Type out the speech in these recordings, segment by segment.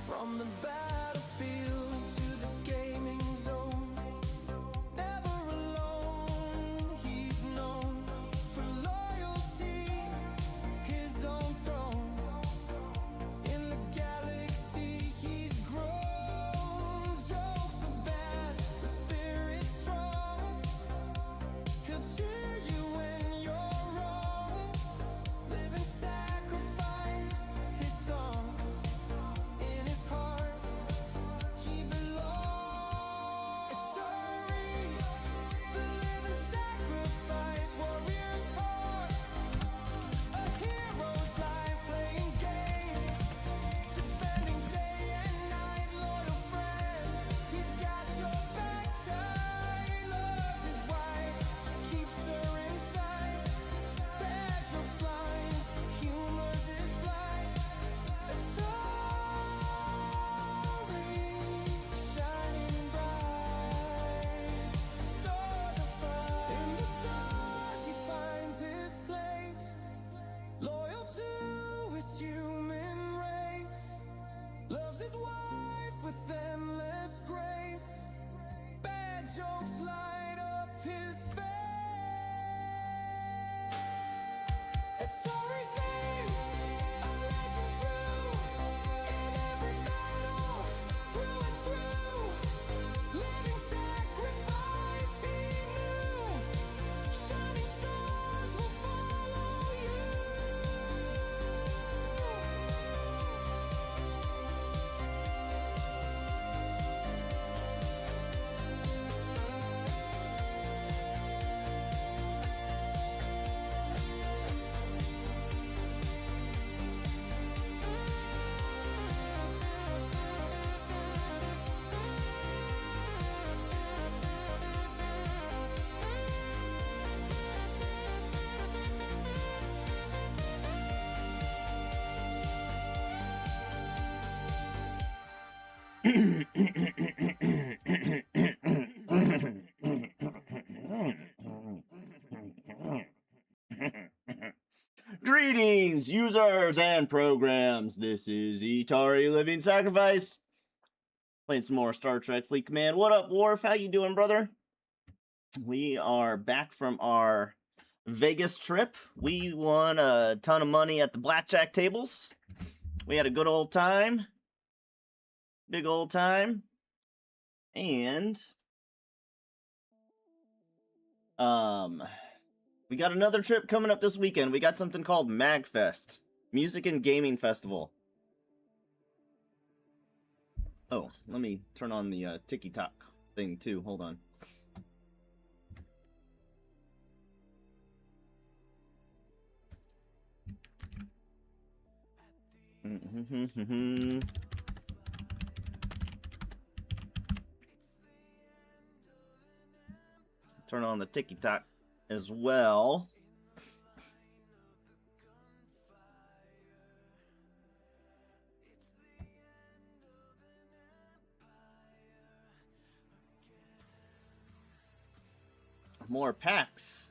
From the battlefield to the gaming zone, never alone, he's known for loyalty, his own throne. In the galaxy he's grown, jokes are bad, but spirit's strong. He'll cheer you when you're wrong, live and sacrifice his song. In his heart, he belongs. It's sorry, the living sacrifice, warrior's heart, a hero's life, playing games, defending day and night, loyal friend. He's got your back tight, loves his wife, keeps her inside. Bad jokes flying, humor's his flight. It's shining bright, star the fire. In the stars he finds his place, loyal to his human race, loves his wife with endless grace. Bad jokes light up his face. It's Sorry's name, a legend true, in every battle, through and through. Living sacrifice he knew, shining stars will follow you. Greetings, users and programs. This is Atari Living Sacrifice. Playing some more Star Trek Fleet Command. What up, Worf? How you doing, brother? We are back from our Vegas trip. We won a ton of money at the blackjack tables. We had a good old time. Big old time. And we got another trip coming up this weekend. We got something called MagFest, Music and Gaming Festival. Oh, let me turn on the TikTok thing too. Hold on. Turn on the ticky-tock as well. More packs.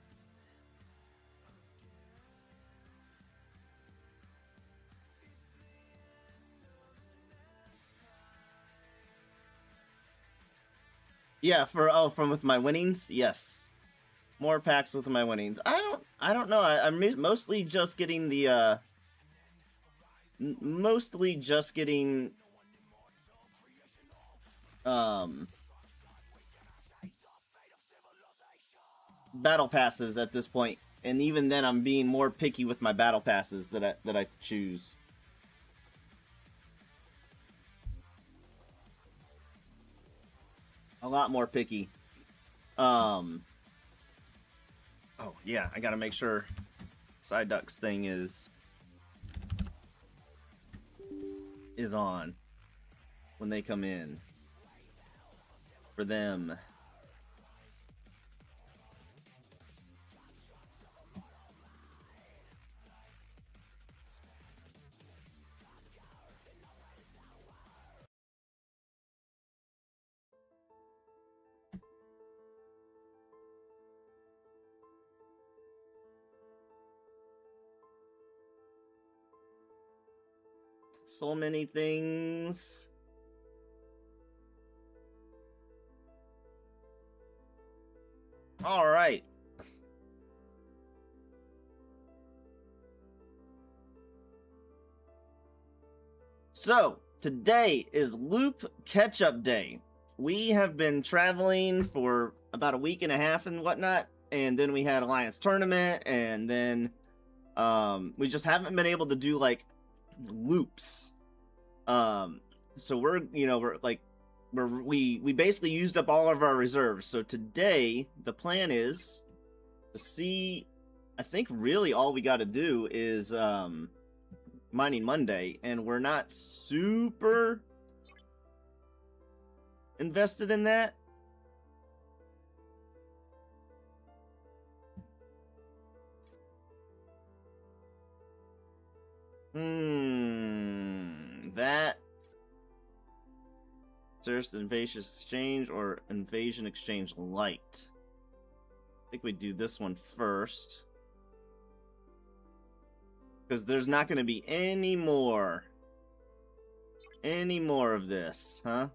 Yeah, from with my winnings, yes. More packs with my winnings. I don't know. I'm mostly just getting the mostly just getting battle passes at this point, and even then I'm being more picky with my battle passes that I choose. A lot more picky. Oh yeah, I gotta make sure Side Ducks thing is on when they come in for them. So many things. All right. So, today is Loop Catch-Up Day. We have been traveling for about a week and a half and whatnot, and then we had Alliance Tournament, and then we just haven't been able to do, like, loops. So we basically used up all of our reserves. So today the plan is to see, I think really all we got to do is Mining Monday, and we're not super invested in that. That Terrorist Invasion Exchange or Invasion Exchange Light. I think we do this one first, because there's not going to be any more of this, huh?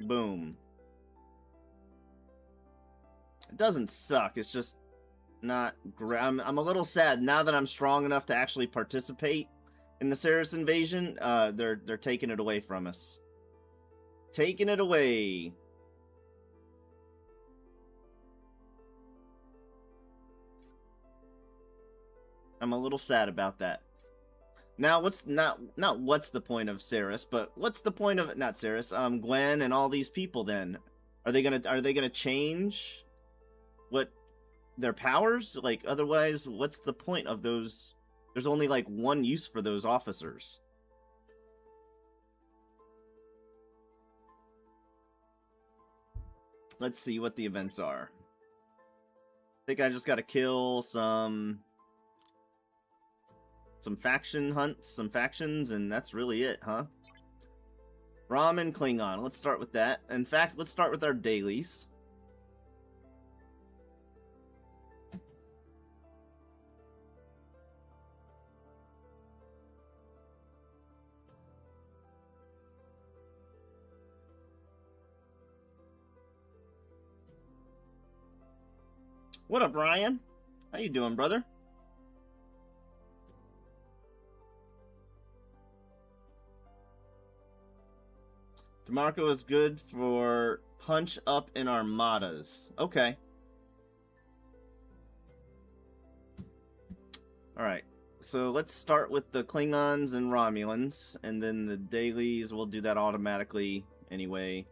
Boom. It doesn't suck. It's just not great. I'm a little sad now that I'm strong enough to actually participate in the Saris invasion. They're taking it away from us. Taking it away. I'm a little sad about that. Now, what's not what's the point of Saris, but what's the point of not Saris? Gwen and all these people. Then are they gonna change what their powers? Like, otherwise, what's the point of those? There's only like one use for those officers. Let's see what the events are. I think I just gotta kill some faction hunts, some factions, and that's really it, huh? Ramen Klingon. Let's start with that. In fact, let's start with our dailies. What up, Ryan? How you doing, brother? DeMarco is good for punch up in armadas. Okay. Alright. So let's start with the Klingons and Romulans, and then the dailies, we'll do that automatically anyway.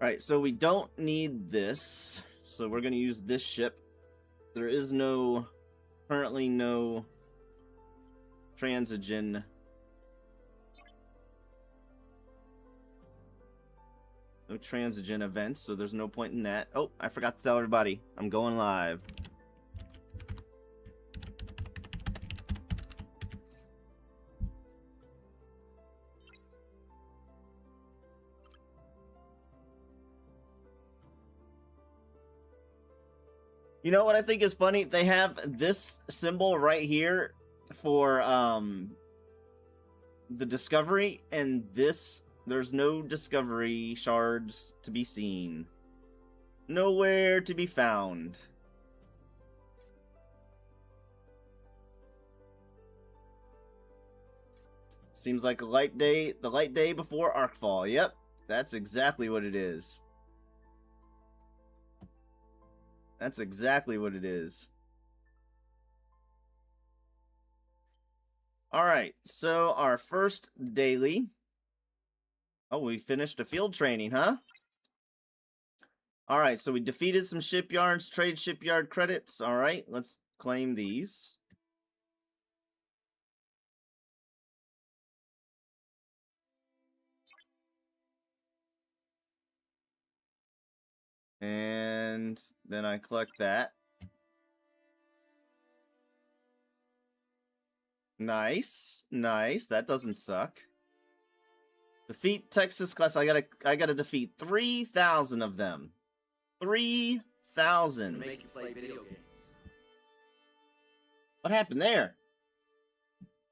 Alright, so we don't need this. So we're going to use this ship. There is currently no transigen. No transigen events, so there's no point in that. Oh, I forgot to tell everybody. I'm going live. You know what I think is funny? They have this symbol right here for the discovery, and this, there's no discovery shards to be seen. Nowhere to be found. Seems like a light day, the light day before Arcfall. Yep, that's exactly what it is. That's exactly what it is. Alright, so our first daily. Oh, we finished a field training, huh? Alright, so we defeated some shipyards, trade shipyard credits. Alright, let's claim these. And then I collect that. Nice, nice. That doesn't suck. Defeat Texas class. I gotta defeat 3,000 of them. 3,000. Make you play video games. What happened there?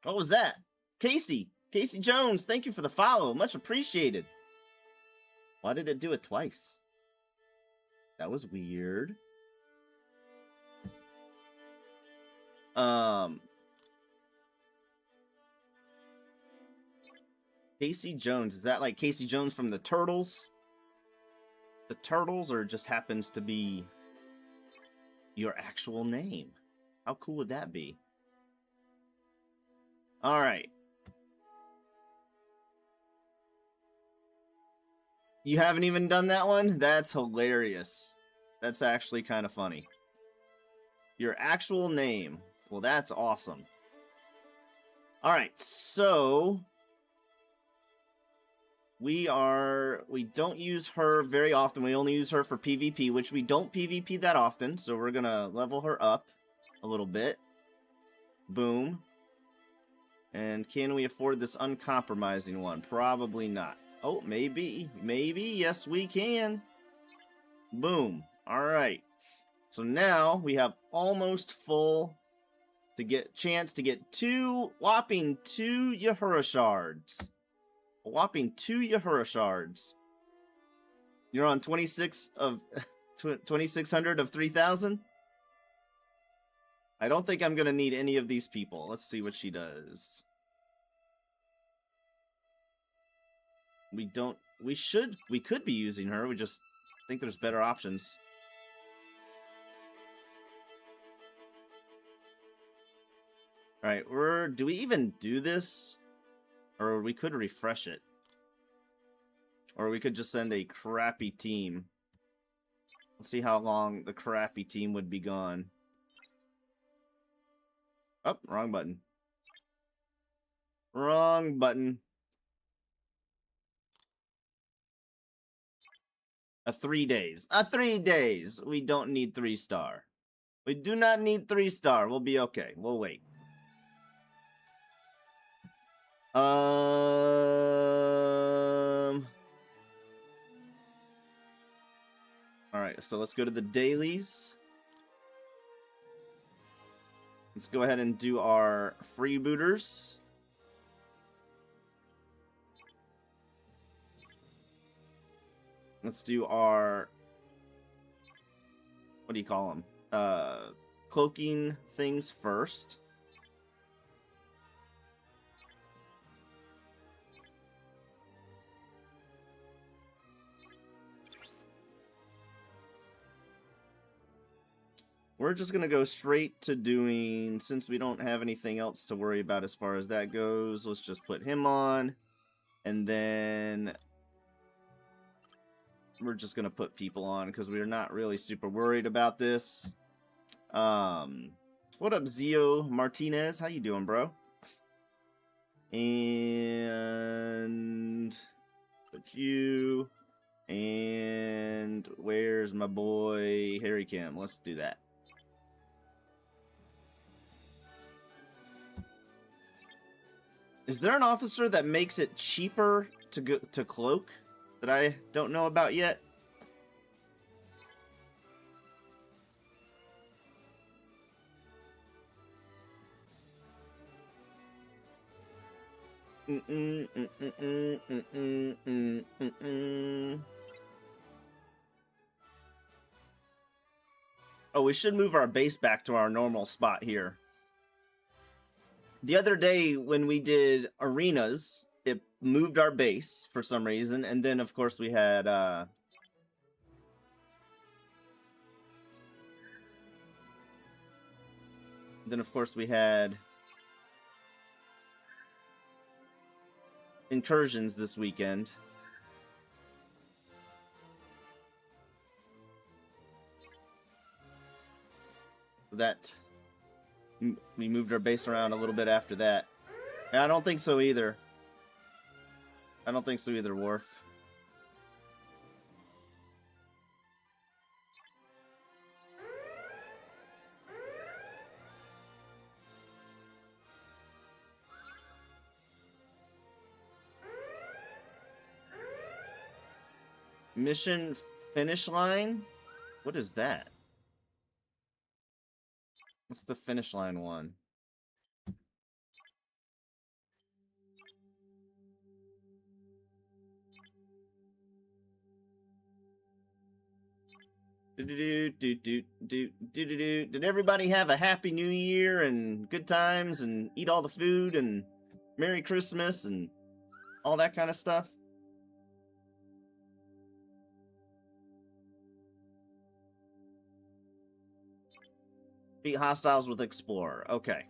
What was that? Casey Jones, thank you for the follow. Much appreciated. Why did it do it twice? That was weird. Casey Jones, is that like Casey Jones from the Turtles? The Turtles, or just happens to be your actual name? How cool would that be? Alright. You haven't even done that one? That's hilarious. That's actually kind of funny. Your actual name. Well, that's awesome. Alright, so we don't use her very often. We only use her for PvP, which we don't PvP that often, so we're gonna level her up a little bit. Boom. And can we afford this uncompromising one? Probably not. Oh, maybe. Maybe. Yes, we can. Boom. Alright. So now we have almost full to get chance to get whopping two Yahura shards. A whopping 2 Yahura shards. You're on 26 of 2,600 of 3,000? I don't think I'm gonna need any of these people. Let's see what she does. We could be using her. We just think there's better options. Alright, do we even do this? Or we could refresh it. Or we could just send a crappy team. Let's see how long the crappy team would be gone. Oh, wrong button. Wrong button. A 3 days. A 3 days! We don't need 3-star. We do not need 3-star. We'll be okay. We'll wait. Alright, so let's go to the dailies. Let's go ahead and do our freebooters. Let's do our, what do you call them? Cloaking things first. We're just going to go straight to doing, since we don't have anything else to worry about as far as that goes, let's just put him on. And then we're just going to put people on because we're not really super worried about this. What up, Zio Martinez? How you doing, bro? And put you. And where's my boy Harry Kim? Let's do that. Is there an officer that makes it cheaper to go to cloak that I don't know about yet? Oh, we should move our base back to our normal spot here. The other day when we did arenas, it moved our base for some reason, and then of course we had incursions this weekend. That we moved our base around a little bit after that. I don't think so either. I don't think so either, Worf. Mission finish line? What is that? What's the finish line one? Did everybody have a happy new year and good times and eat all the food and Merry Christmas and all that kind of stuff? Beat hostiles with Explorer. Okay.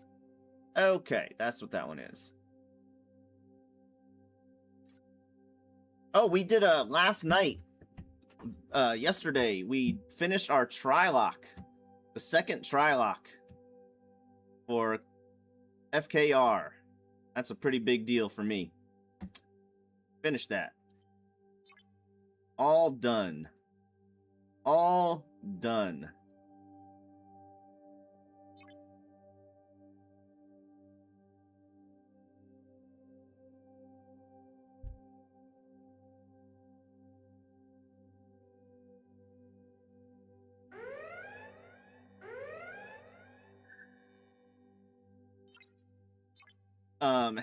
Okay, that's what that one is. Oh, we did last night. Yesterday, we finished our Trilock. The second Trilock for FKR. That's a pretty big deal for me. Finish that. All done. All done.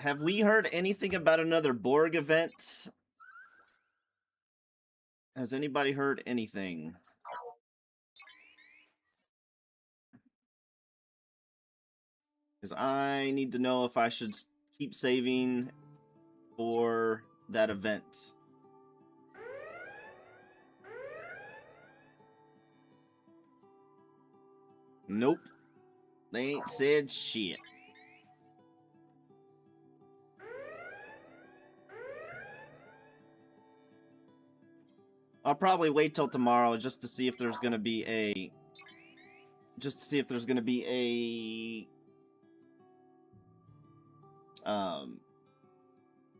Have we heard anything about another Borg event? Has anybody heard anything? Because I need to know if I should keep saving for that event. Nope. They ain't said shit. I'll probably wait till tomorrow just to see if there's gonna be a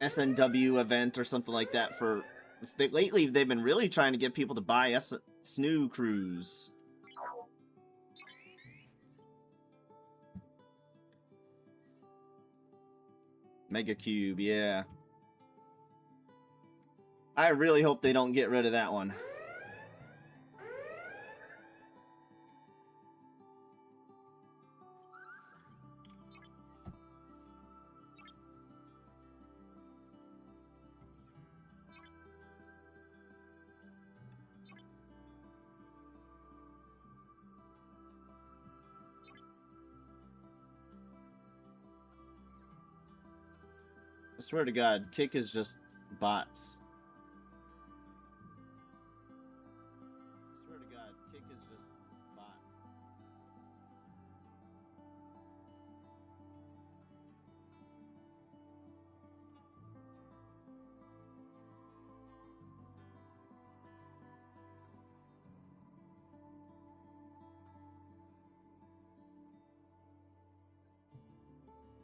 SNW event or something like that for lately they've been really trying to get people to buy SNU Cruise. Mega Cube, yeah. I really hope they don't get rid of that one. I swear to God, Kick is just bots. I swear to God, Kick is just bots.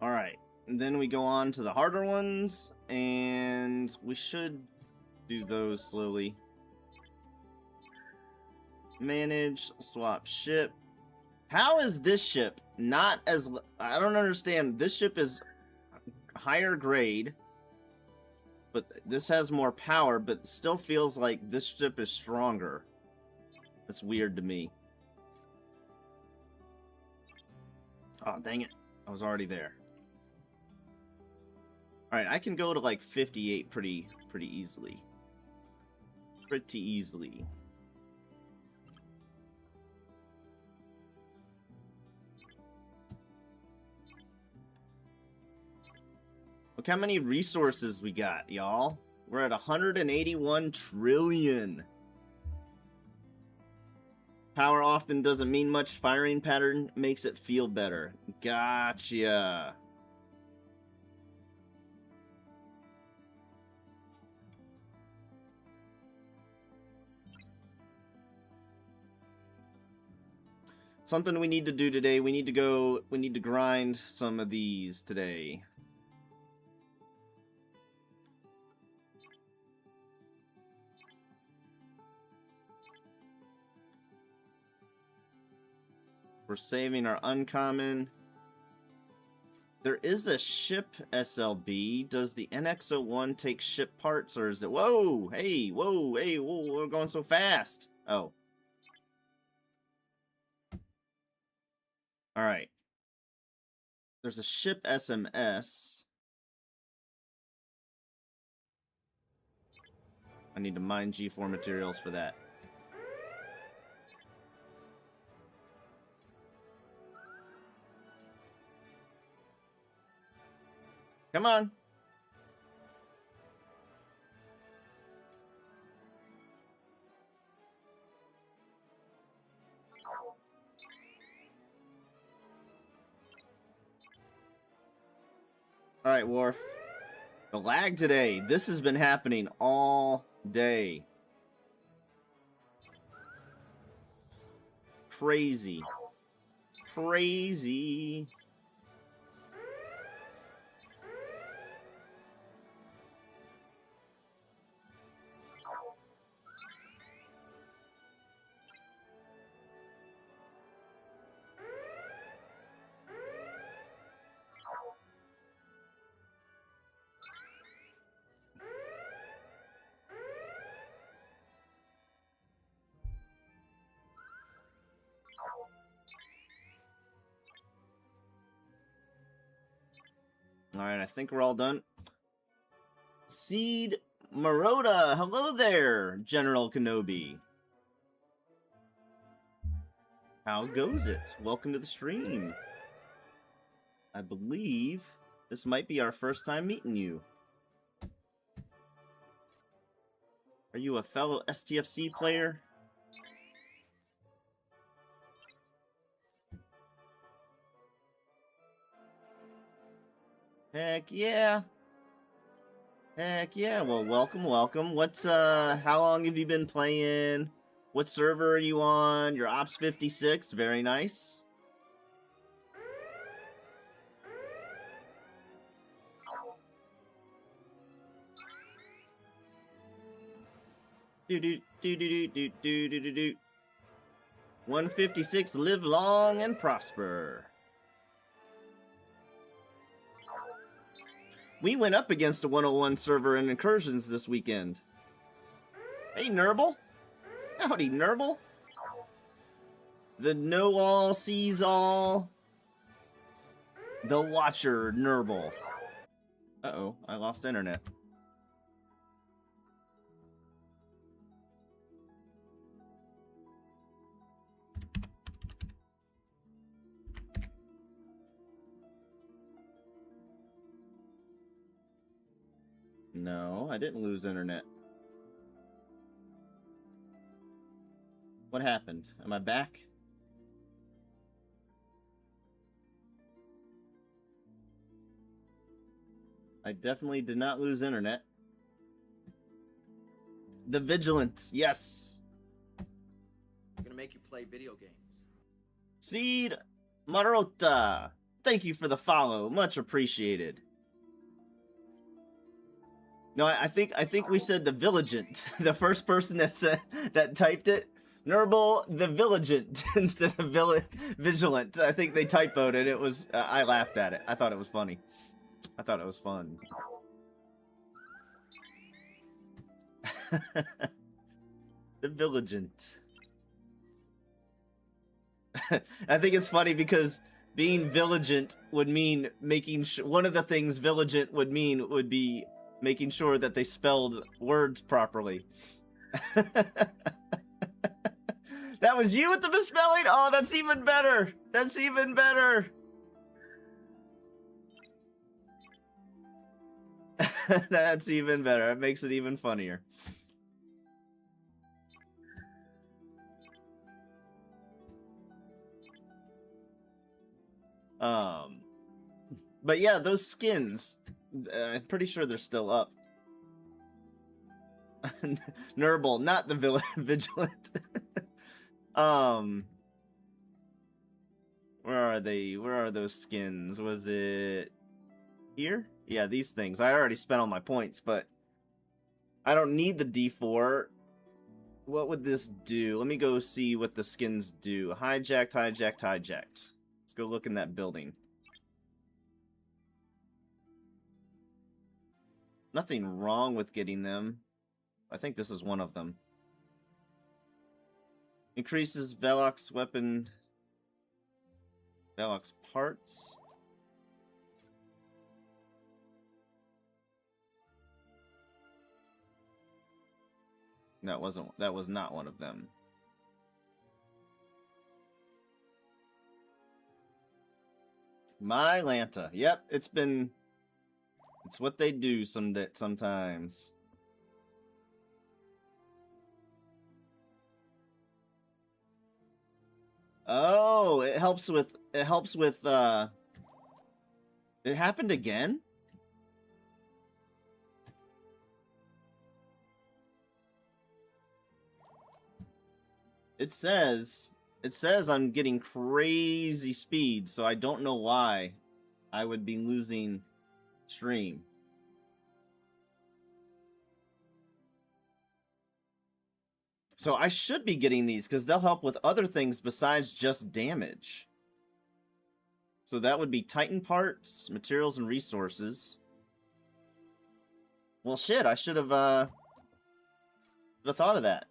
All right, And then we go on to the harder ones, and we should do those slowly. Manage, swap ship. How is this ship not as... I don't understand. This ship is higher grade, but this has more power, but still feels like this ship is stronger. That's weird to me. Oh, dang it. I was already there. Alright, I can go to like 58 pretty easily. Pretty easily. Look how many resources we got, y'all. We're at 181 trillion. Power often doesn't mean much. Firing pattern makes it feel better. Gotcha. Something we need to do today. We need to grind some of these today. We're saving our uncommon. There is a ship SLB. Does the NX-01 take ship parts, or is it... Whoa! Hey! Whoa! Hey! Whoa! We're going so fast! Oh. Alright. There's a ship SMS. I need to mine G4 materials for that. Come on. Alright, Worf. The lag today. This has been happening all day. Crazy. Crazy. Alright, I think we're all done. Seed Maroda, hello there, General Kenobi. How goes it? Welcome to the stream. I believe this might be our first time meeting you. Are you a fellow STFC player? Heck yeah. Heck yeah. Well, welcome, welcome. What's, how long have you been playing? What server are you on? You're Ops 56. Very nice. Do do do do do do do do do. 156. Live long and prosper. We went up against a 101 server in Incursions this weekend. Hey, Nurble. Howdy, Nurble. The know-all sees-all. The Watcher, Nurble. Uh-oh, I lost internet. No, I didn't lose internet. What happened? Am I back? I definitely did not lose internet. The Vigilant, yes. I'm gonna make you play video games. Seed Marota. Thank you for the follow. Much appreciated. No, I think we said the Villagent. The first person that typed it. Nurble the Villagent instead of Vigilant. I think they typoed it. It was I laughed at it. I thought it was funny. I thought it was fun. The Villagent. I think it's funny because being Villagent would mean making one of the things Villagent would mean would be making sure that they spelled words properly. That was you with the misspelling? Oh, that's even better. That's even better. That's even better. It makes it even funnier. But yeah, those skins, I'm pretty sure they're still up. Nurble, not the Vigilant. Where are they? Where are those skins? Was it here? Yeah, these things. I already spent all my points, but I don't need the D4. What would this do? Let me go see what the skins do. Hijacked, hijacked, hijacked. Let's go look in that building. Nothing wrong with getting them. I think this is one of them. Increases Velox weapon... Velox parts. That was not one of them. My Lanta. Yep, it's what they do sometimes. Oh, it helps with it happened again? It says I'm getting crazy speed, so I don't know why I would be losing stream. So I should be getting these because they'll help with other things besides just damage. So that would be Titan parts, materials, and resources. Well, shit, I should have thought of that.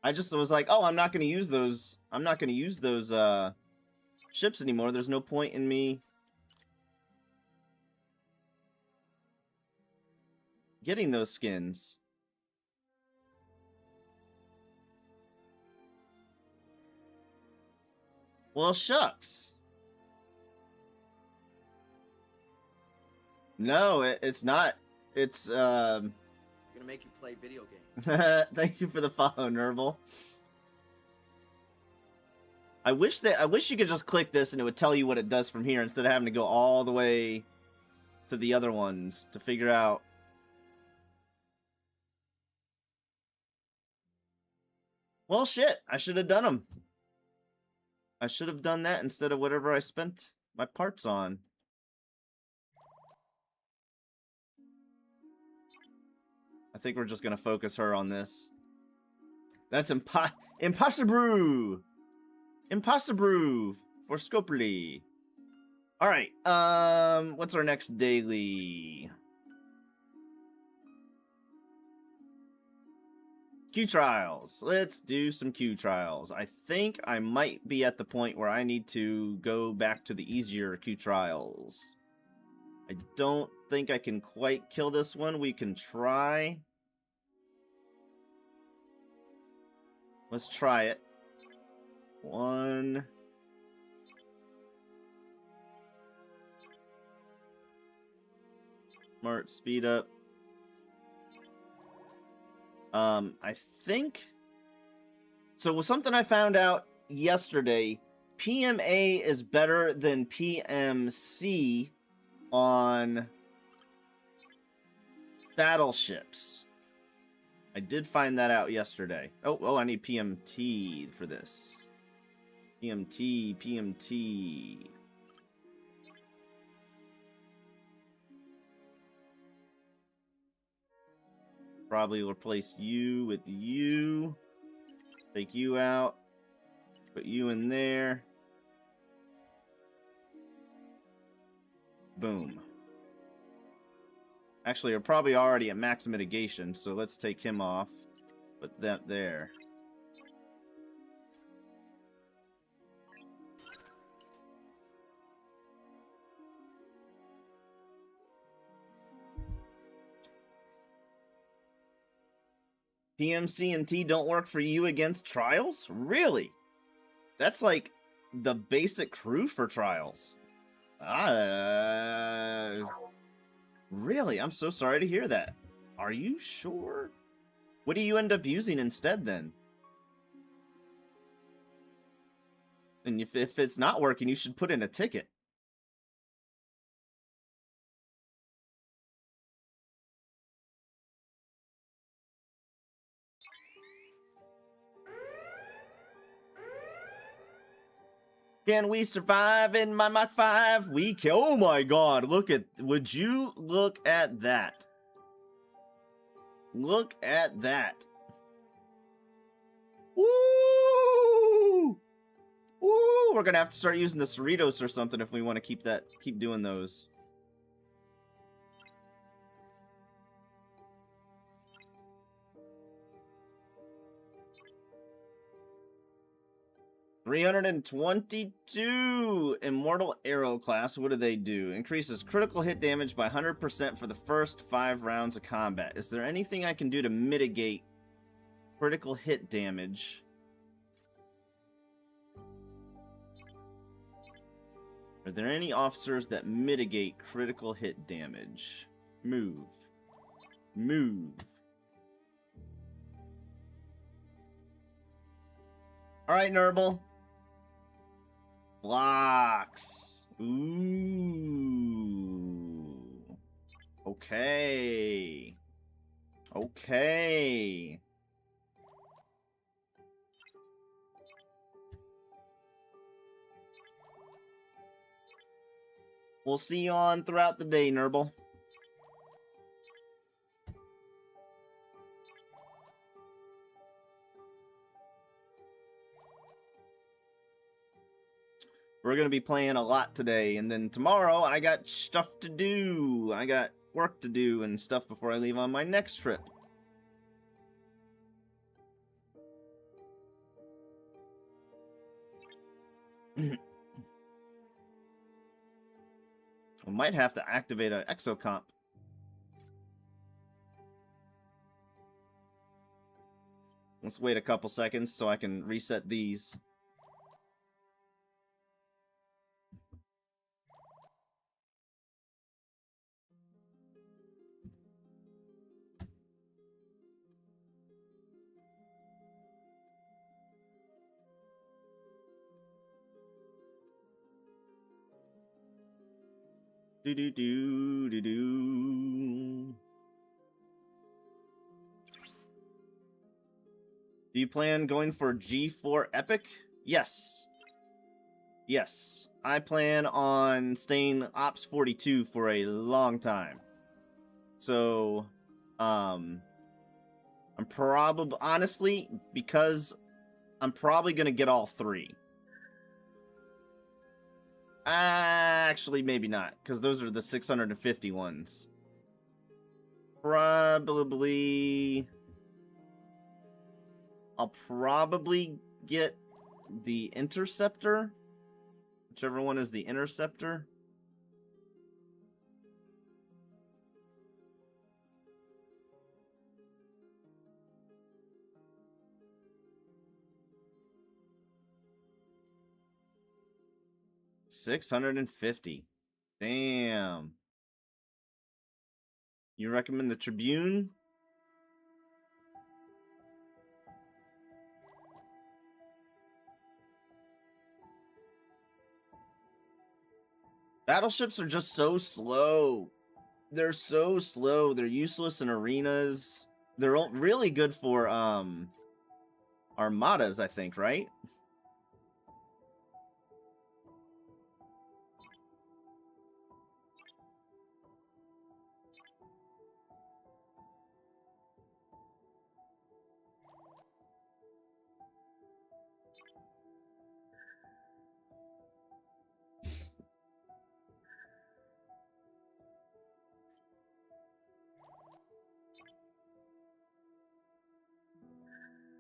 I just was like, oh, I'm not going to use those. I'm not going to use those ships anymore. There's no point in me getting those skins. Well, shucks. No, it's not. It's gonna make you play video games. Thank you for the follow, Nurble. I wish you could just click this and it would tell you what it does from here instead of having to go all the way to the other ones to figure out. Well, shit, I should have done them. I should have done that instead of whatever I spent my parts on. I think we're just gonna focus her on this. That's impossible! Impossible for Scopely. Alright, what's our next daily? Q trials. Let's do some Q trials. I think I might be at the point where I need to go back to the easier Q trials. I don't think I can quite kill this one. We can try. Let's try it. One. Smart speed up. I think... So, with something I found out yesterday, PMA is better than PMC on battleships. I did find that out yesterday. Oh, I need PMT for this. PMT. Probably replace you with you. Take you out. Put you in there. Boom. Actually, you're probably already at max mitigation, so let's take him off. Put that there. PMC and T don't work for you against trials? Really? That's like the basic crew for trials. Really? I'm so sorry to hear that. Are you sure? What do you end up using instead then? And if it's not working, you should put in a ticket. Can we survive in my Mach 5? We can. Oh my god, would you look at that? Look at that. Woo! Woo! We're gonna have to start using the Cerritos or something if we want to keep doing those. $322 Immortal Arrow class. What do they do? Increases critical hit damage by 100% for the first 5 rounds of combat. Is there anything I can do to mitigate critical hit damage? Are there any officers that mitigate critical hit damage? Move. Move. Alright, Nurble. Blocks. Ooh. Okay. Okay. We'll see you on throughout the day, Nurble. We're going to be playing a lot today, and then tomorrow I got stuff to do. I got work to do and stuff before I leave on my next trip. I might have to activate an exocomp. Let's wait a couple seconds so I can reset these. Do do do do do. Do you plan going for G4 Epic? Yes. Yes. I plan on staying Ops 42 for a long time. So, I'm probably, honestly, because I'm probably going to get all 3. Actually, maybe not, because those are the 650 ones. Probably... I'll probably get the Interceptor. Whichever one is the Interceptor. $650. Damn. You recommend the Tribune? Battleships are just so slow. They're so slow. They're useless in arenas. They're really good for armadas, I think, right?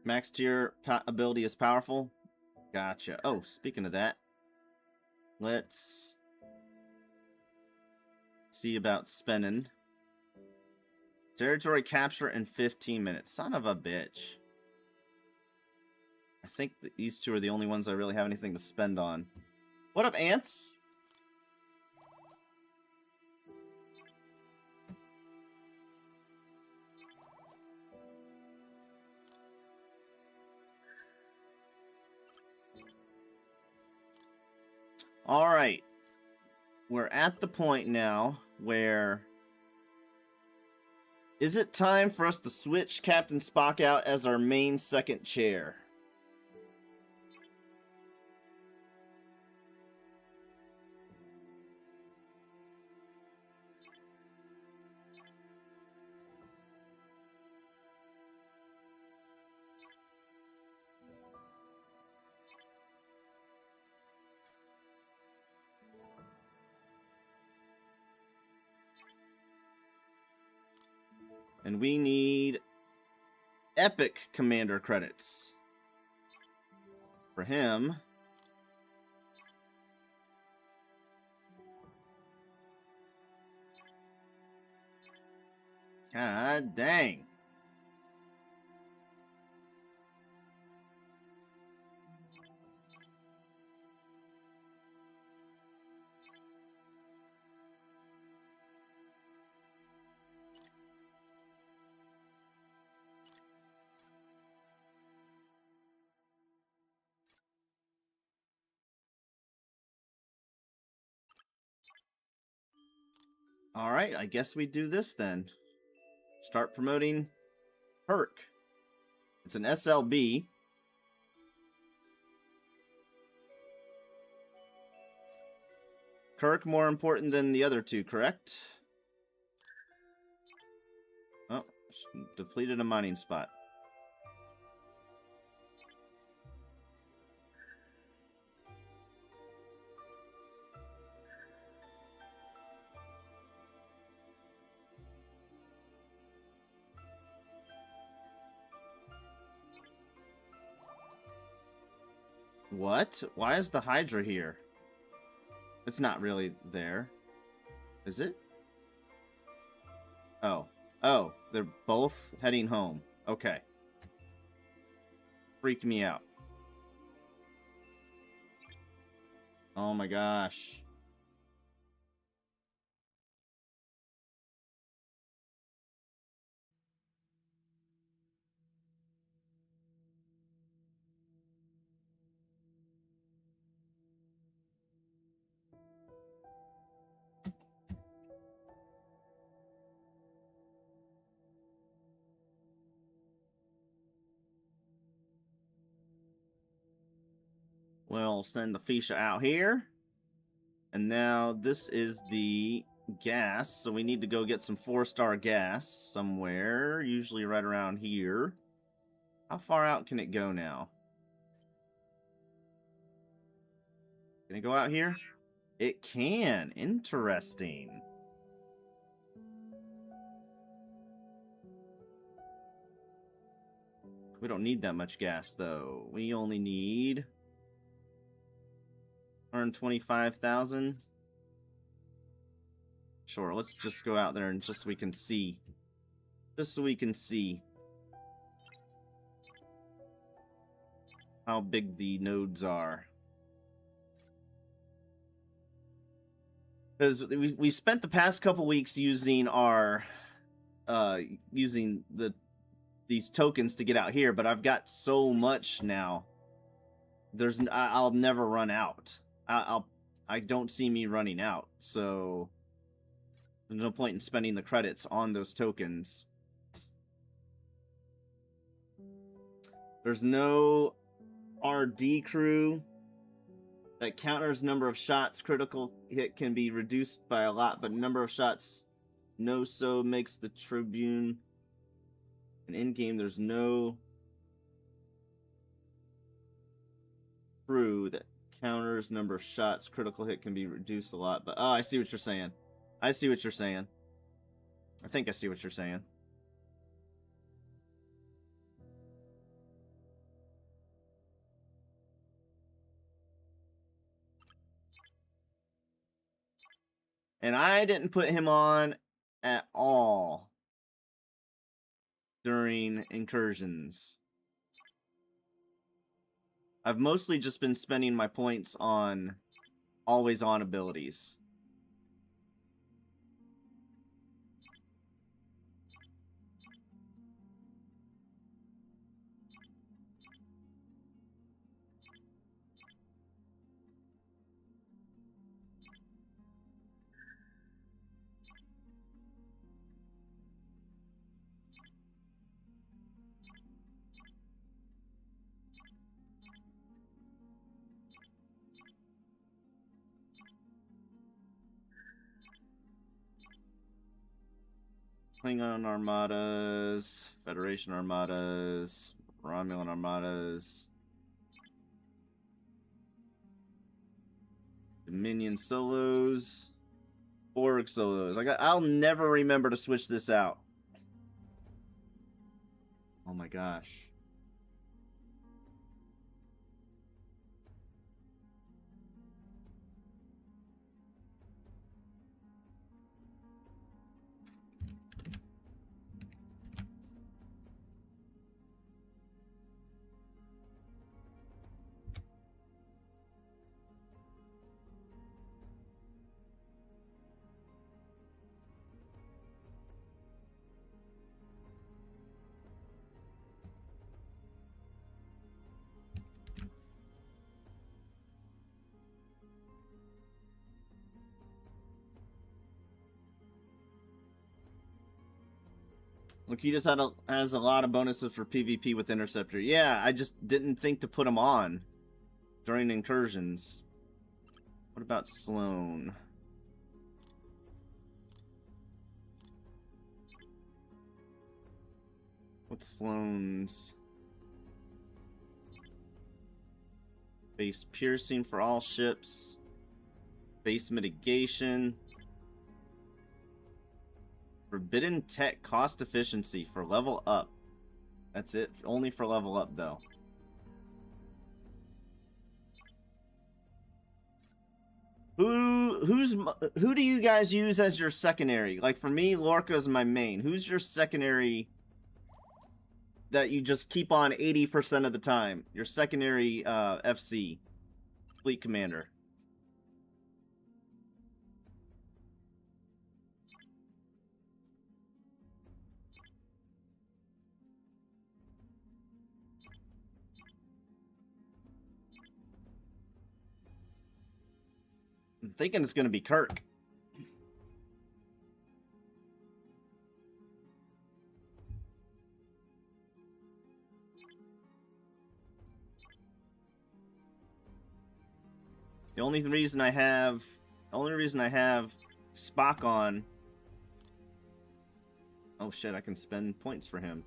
Max tier ability is powerful. Gotcha. Oh, speaking of that, let's see about spending. Territory capture in 15 minutes. Son of a bitch. I think that these two are the only ones I really have anything to spend on. What up, ants? Alright. We're at the point now where... Is it time for us to switch Captain Spock out as our main second chair? And we need epic commander credits for him. God dang. Alright, I guess we do this then. Start promoting Perk. It's an SLB. Kirk more important than the other two, correct? Oh, depleted a mining spot. What? Why is the Hydra here? It's not really there. Is it? Oh. Oh, they're both heading home. Okay. Freaked me out. Oh my gosh. We'll send the Fisha out here. And now this is the gas. So we need to go get some 4-star gas somewhere. Usually right around here. How far out can it go now? Can it go out here? It can. Interesting. We don't need that much gas, though. We only need 125,000. Sure, let's just go out there and just so we can see. Just so we can see how big the nodes are. Because we spent the past couple weeks using our these tokens to get out here, but I've got so much now. I'll never run out. I don't see me running out, so there's no point in spending the credits on those tokens. There's no RD crew that counters number of shots. Critical hit can be reduced by a lot, but number of shots so makes the Tribune. And in game, there's no crew that counters number of shots. Critical hit can be reduced a lot, but oh, I see what you're saying. I see what you're saying. I think I see what you're saying. And I didn't put him on at all during incursions. I've mostly just been spending my points on always on abilities. Klingon armadas, Federation armadas, Romulan armadas, Dominion solos, Borg solos. I'll never remember to switch this out. Oh my gosh. Lokitas has a lot of bonuses for PvP with Interceptor. Yeah, I just didn't think to put them on during incursions. What about Sloan? What's Sloan's? Base piercing for all ships. Base mitigation. Forbidden tech cost efficiency for level up. That's it. Only for level up, though. Who do you guys use as your secondary? Like for me, Lorca's my main. Who's your secondary that you just keep on 80% of the time? Your secondary FC fleet commander. I'm thinking it's going to be Kirk. The only reason I have Spock on. Oh shit, I can spend points for him.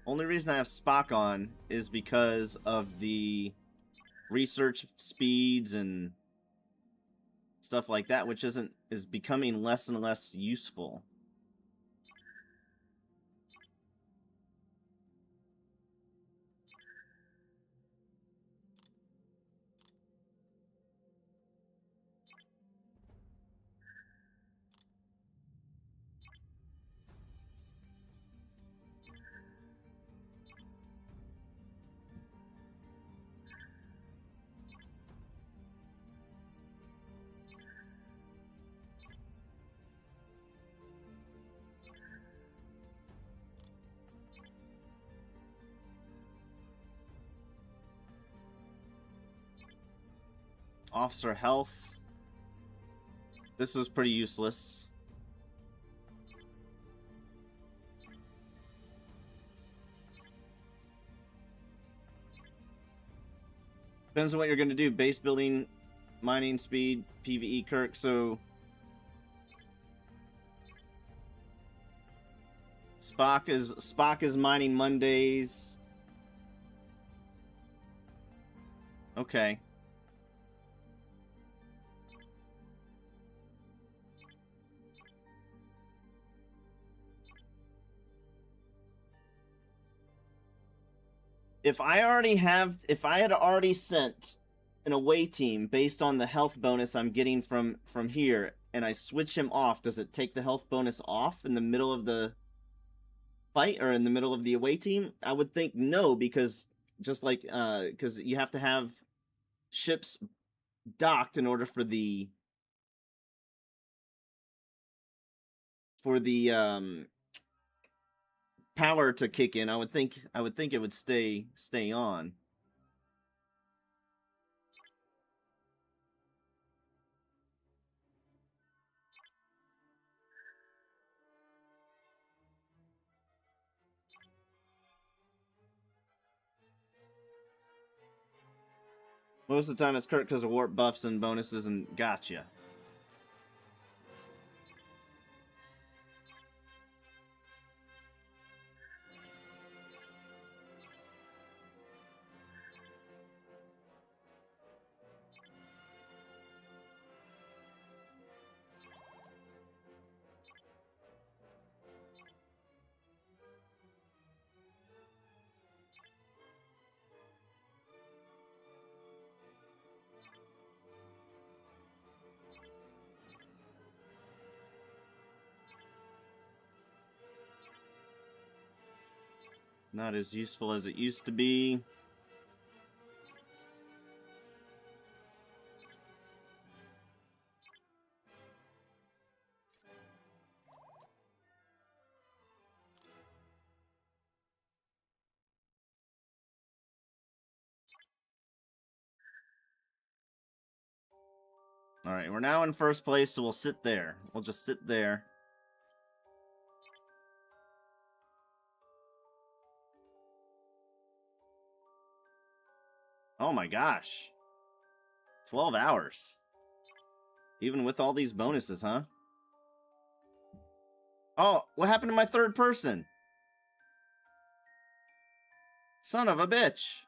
Only reason I have Spock on is because of the research speeds and stuff like that, which is becoming less and less useful. Officer health. This was pretty useless. Depends on what you're going to do. Base building, mining speed, PvE Kirk. So Spock is mining Mondays. Okay. If I had already sent an away team based on the health bonus I'm getting from here, and I switch him off, does it take the health bonus off in the middle of the fight or in the middle of the away team? I would think no, because just like because you have to have ships docked in order for the power to kick in. I would think it would stay on. Most of the time it's Kirk because of warp buffs and bonuses and gotcha. Not as useful as it used to be. All right, we're now in first place, so we'll sit there. We'll just sit there. Oh my gosh. 12 hours. Even with all these bonuses, huh? Oh, what happened to my third person? Son of a bitch.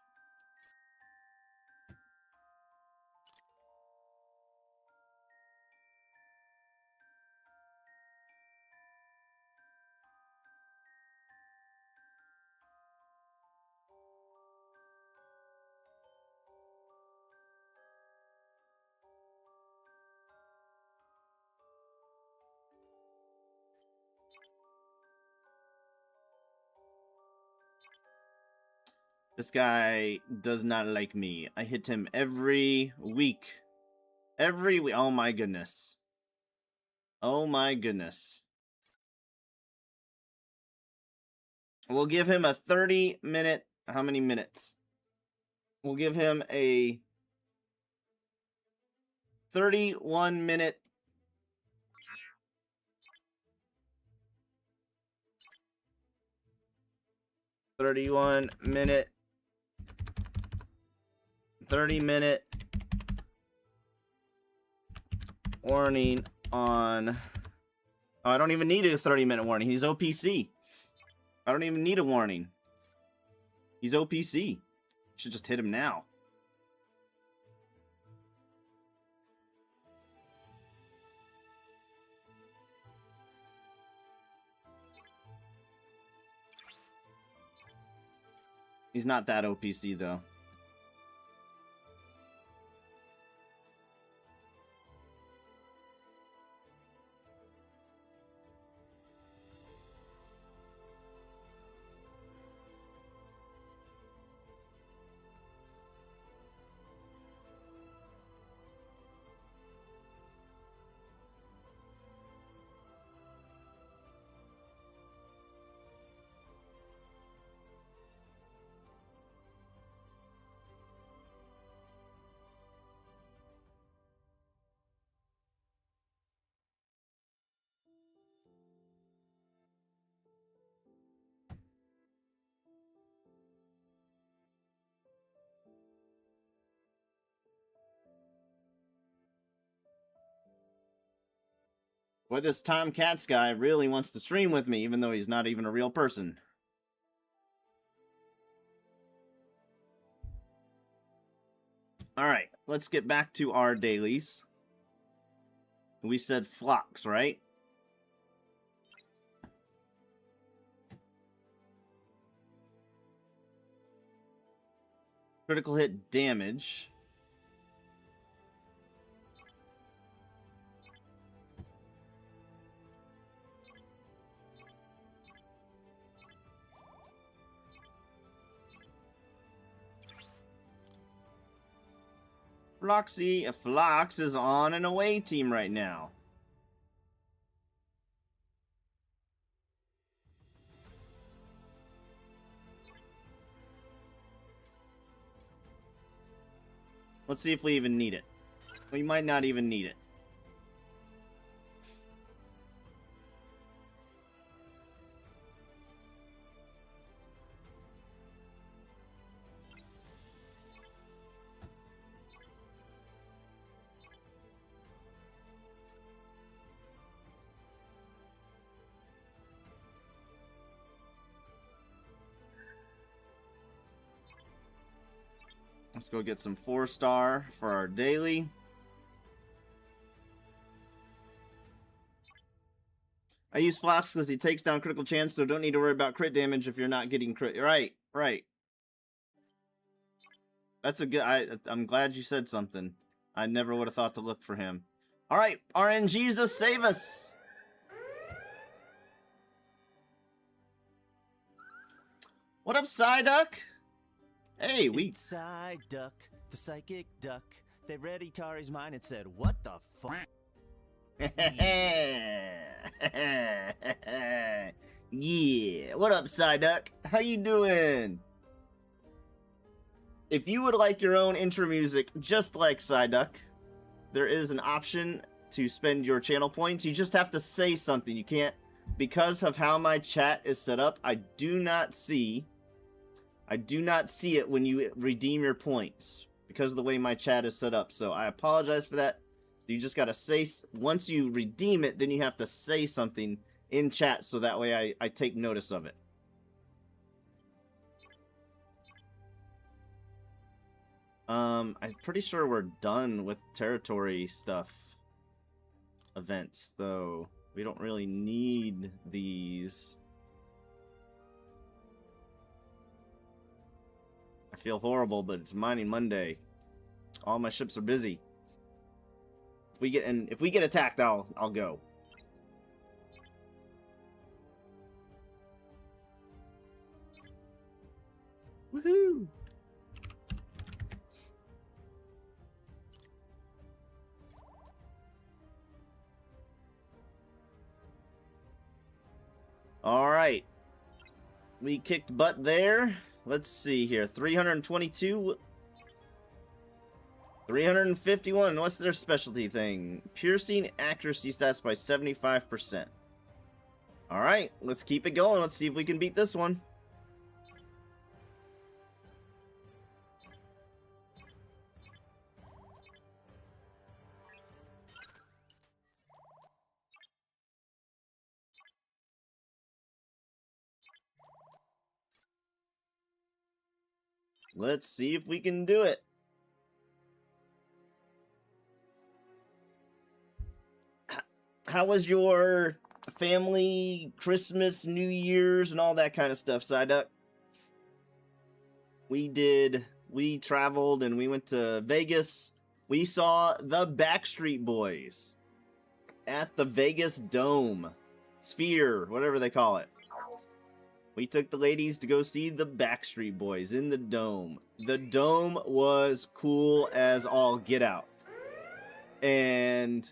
This guy does not like me. I hit him every week. Every week. Oh my goodness. Oh my goodness. We'll give him a 30-minute... How many minutes? We'll give him a 31-minute... 31-minute... 30-minute warning on... Oh, I don't even need a 30-minute warning. He's OPC. I don't even need a warning. He's OPC. Should just hit him now. He's not that OPC, though. Boy, this Tom Katz guy really wants to stream with me, even though he's not even a real person. Alright, let's get back to our dailies. We said flocks, right? Critical hit damage. Floxy. Flox is on an away team right now. Let's see if we even need it. We might not even need it. Let's go get some 4-star for our daily. I use Flask because he takes down critical chance, so don't need to worry about crit damage if you're not getting crit. Right, right. That's a good... I'm glad you said something. I never would have thought to look for him. All right, RNGesus, save us. What up, Psyduck? Hey, we... It's Psyduck, the psychic duck. They read Itari's mind and said, what the fuck? Yeah, what up, Psyduck? How you doing? If you would like your own intro music just like Psyduck, there is an option to spend your channel points. You just have to say something. You can't, because of how my chat is set up, I do not see it when you redeem your points because of the way my chat is set up. So I apologize for that. So you just got to say, once you redeem it, then you have to say something in chat so that way I take notice of it. I'm pretty sure we're done with territory stuff events, though. We don't really need these. I feel horrible, but it's Mining Monday. All my ships are busy. If we get attacked, I'll go. Woohoo! All right. We kicked butt there. Let's see here. 322. 351. What's their specialty thing? Piercing accuracy stats by 75%. All right. Let's keep it going. Let's see if we can beat this one. Let's see if we can do it. How was your family, Christmas, New Year's, and all that kind of stuff, Psyduck? We traveled and we went to Vegas. We saw the Backstreet Boys at the Vegas Dome. Sphere, whatever they call it. We took the ladies to go see the Backstreet Boys in the Dome. The Dome was cool as all get out. And...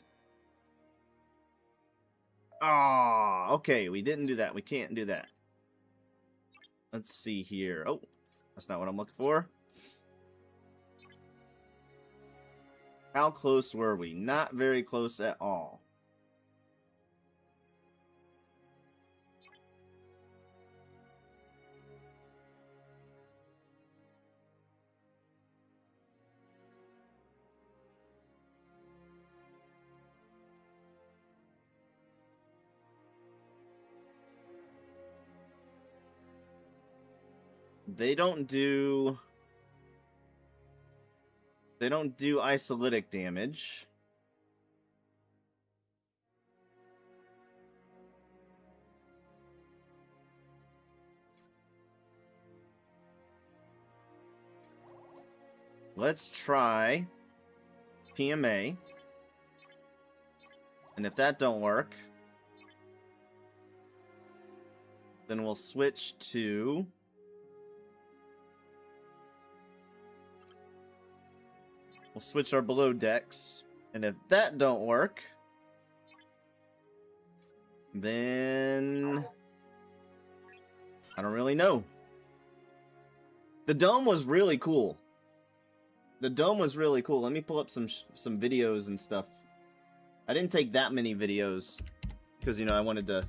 ah, okay, we didn't do that. We can't do that. Let's see here. Oh, that's not what I'm looking for. How close were we? Not very close at all. They don't do isolytic damage. Let's try PMA. And if that don't work, then we'll switch to We'll switch our below decks. And if that don't work, then I don't really know. The dome was really cool. The dome was really cool. Let me pull up some videos and stuff. I didn't take that many videos because, you know, I wanted to...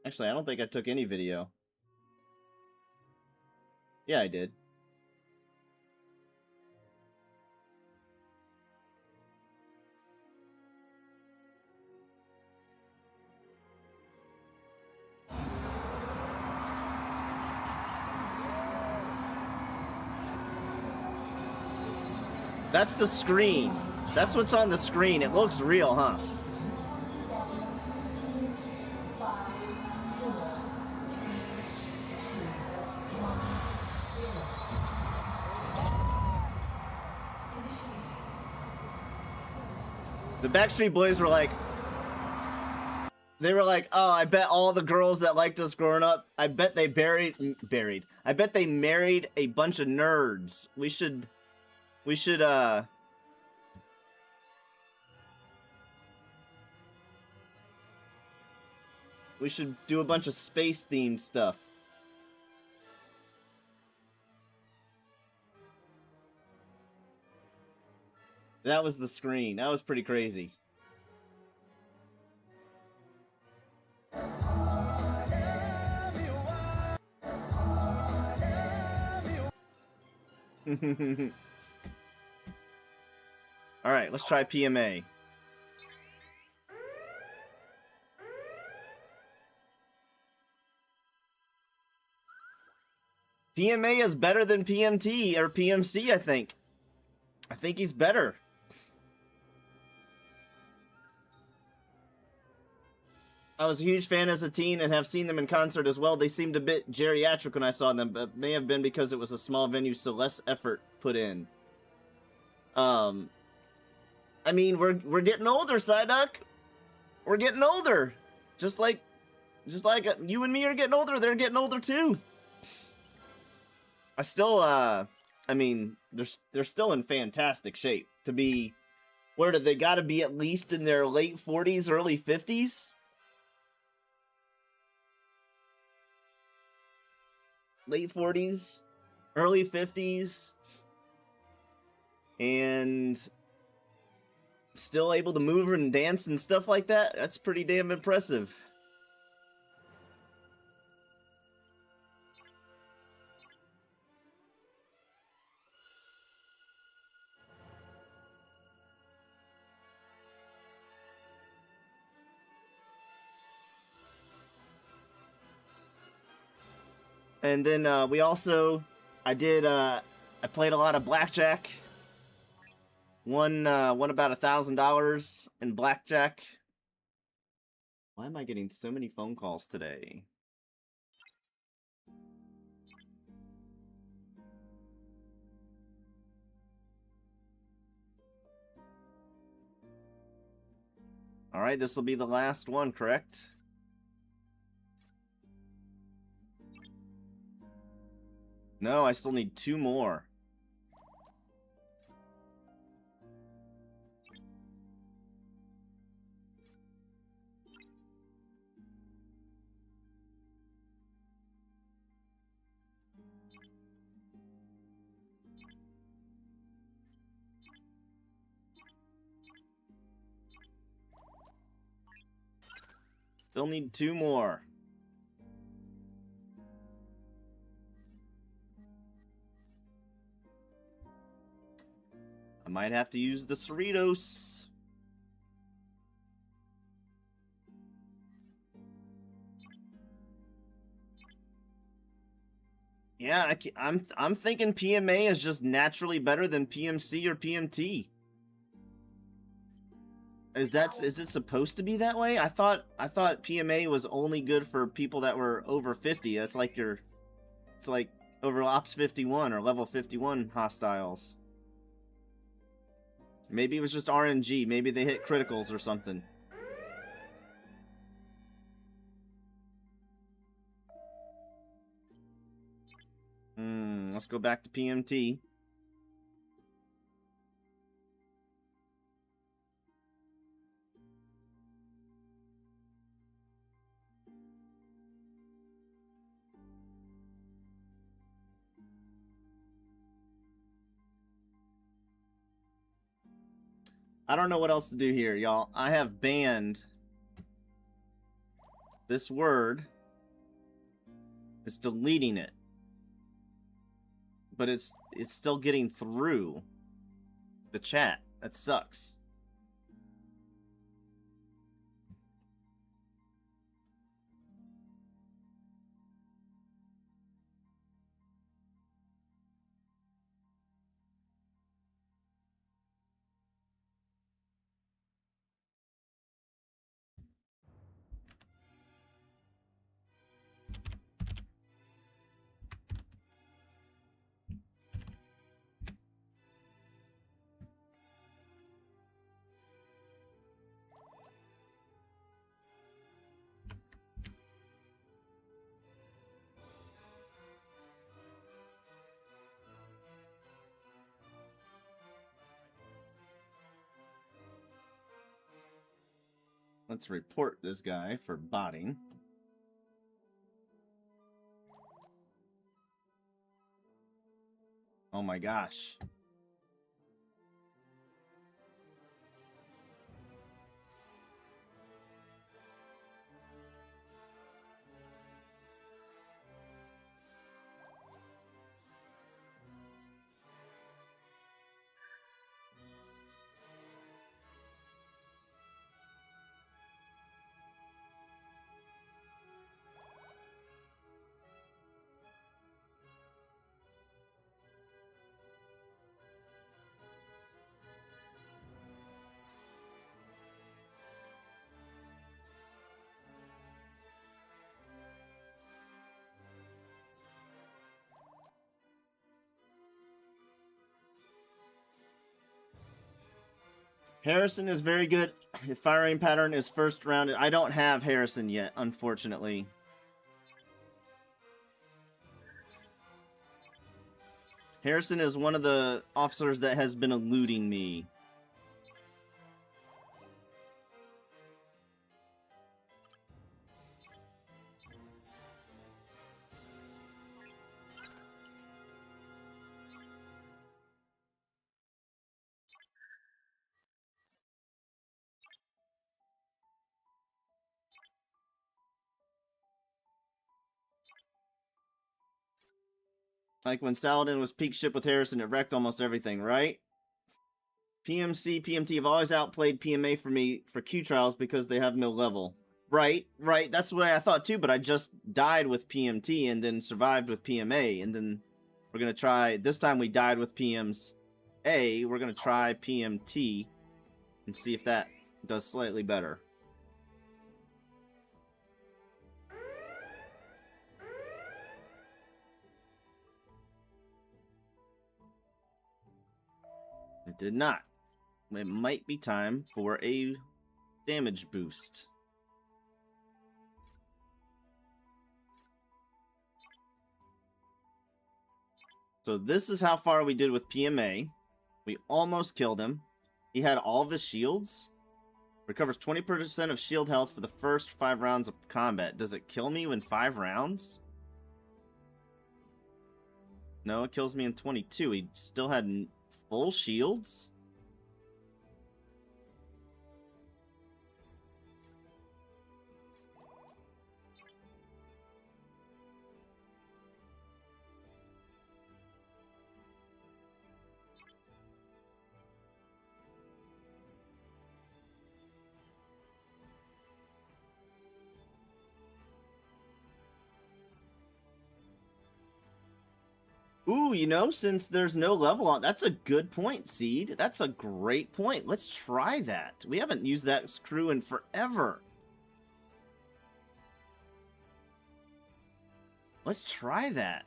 Actually, I don't think I took any video. Yeah, I did. That's the screen. That's what's on the screen. It looks real, huh? The Backstreet Boys were like, oh, I bet all the girls that liked us growing up, I bet they I bet they married a bunch of nerds. We should do a bunch of space-themed stuff. That was the screen. That was pretty crazy. Alright, let's try PMA. PMA is better than PMT or PMC, I think. I think he's better. I was a huge fan as a teen and have seen them in concert as well. They seemed a bit geriatric when I saw them, but may have been because it was a small venue, so less effort put in. I mean, we're getting older, Psyduck. We're getting older. Just like you and me are getting older, they're getting older too. I still, I mean, they're still in fantastic shape to be. Where do they got to be? At least in their late 40s, early 50s. Late 40s, early 50s, and still able to move and dance and stuff like that. That's pretty damn impressive. And then I played a lot of blackjack. Won about $1,000 in blackjack. Why am I getting so many phone calls today? All right, this will be the last one, correct? No, I still need 2 more. Still need 2 more. I might have to use the Cerritos. Yeah, I'm thinking PMA is just naturally better than PMC or PMT. Is it supposed to be that way? I thought PMA was only good for people that were over 50. That's like it's like over Ops 51 or level 51 hostiles. Maybe it was just RNG. Maybe they hit criticals or something. Let's go back to PMT. I don't know what else to do here, y'all. I have banned this word. It's deleting it. But it's still getting through the chat. That sucks. Let's report this guy for botting. Oh my gosh. Harrison is very good. His firing pattern is first round. I don't have Harrison yet, unfortunately. Harrison is one of the officers that has been eluding me. Like when Saladin was peak ship with Harrison, it wrecked almost everything, right? PMC, PMT have always outplayed PMA for me for Q trials because they have no level. Right. That's the way I thought too, but I just died with PMT and then survived with PMA. And then we're going to try, this time we died with PMA. We're going to try PMT and see if that does slightly better. It did not. It might be time for a damage boost. So this is how far we did with PMA. We almost killed him. He had all of his shields. Recovers 20% of shield health for the first 5 rounds of combat. Does it kill me in 5 rounds? No, it kills me in 22. He still had full shields? Ooh, you know, since there's no level on, that's a good point, Seed. That's a great point. Let's try that. We haven't used that screw in forever. Let's try that.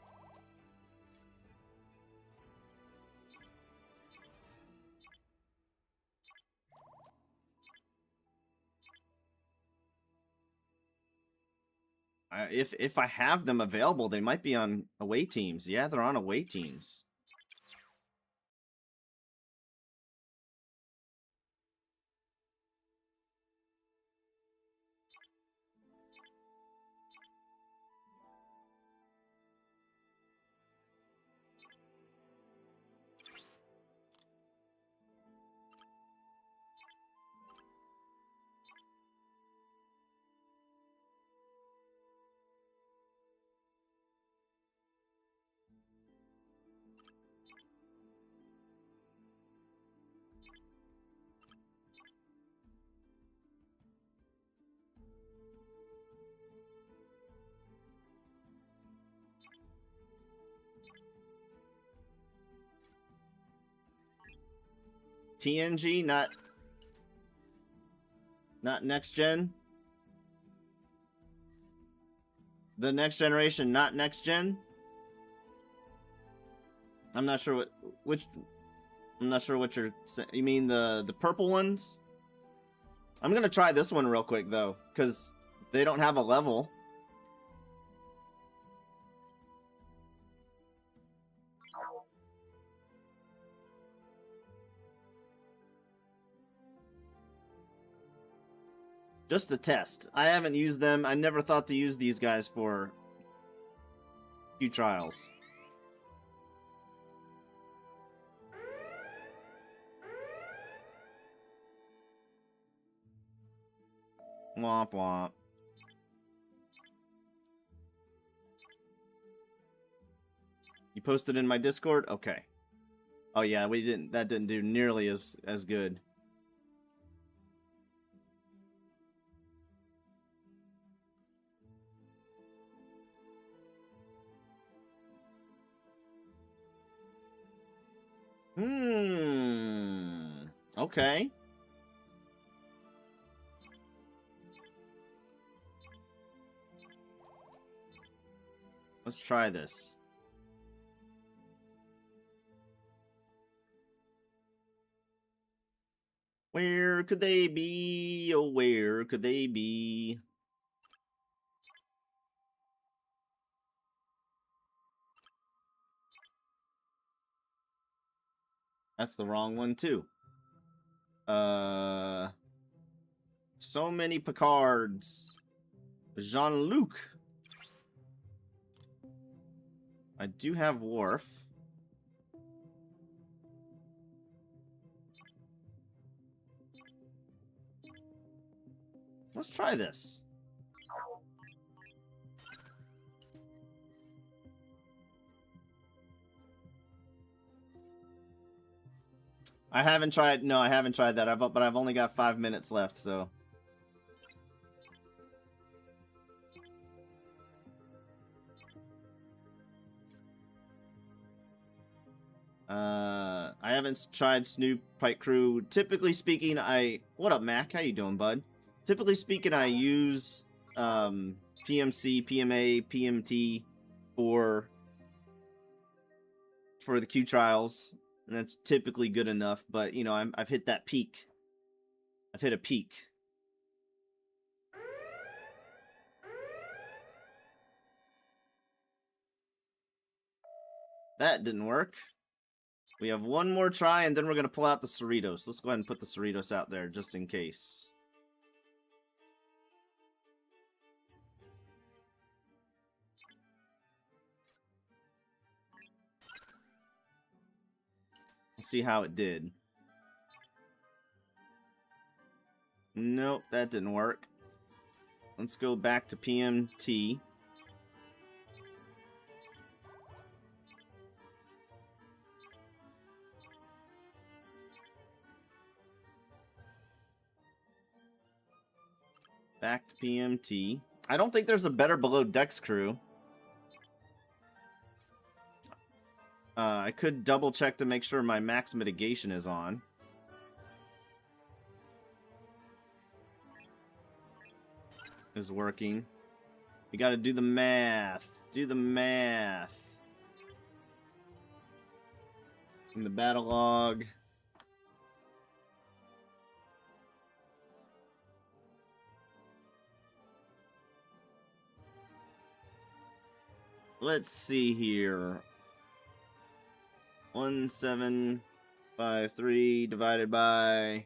If I have them available, they might be on away teams. Yeah, they're on away teams. TNG, not next gen. The next generation, not next gen. I'm not sure which. I'm not sure what you're saying. You mean the purple ones? I'm gonna try this one real quick though, because they don't have a level. Just a test. I haven't used them. I never thought to use these guys for Q trials. Womp womp. You posted in my Discord? Okay. Oh yeah, that didn't do nearly as good. Okay. Let's try this. Where could they be? Oh, where could they be? That's the wrong one, too. So many Picards. Jean-Luc. I do have Worf. Let's try this. I haven't tried. No, I haven't tried that. But I've only got 5 minutes left, so. I haven't tried Snoop Pike Crew. Typically speaking, what up, Mac? How you doing, bud? Typically speaking, I use PMC, PMA, PMT for the Q trials, and that's typically good enough. But you know, I've hit that peak. I've hit a peak. That didn't work. We have one more try, and then we're going to pull out the Cerritos. Let's go ahead and put the Cerritos out there, just in case. Let's see how it did. Nope, that didn't work. Let's go back to PMT. Back to PMT. I don't think there's a better below decks crew. I could double check to make sure my max mitigation is on. Is working. You gotta do the math. Do the math. In the battle log. let's see here. 1753 divided by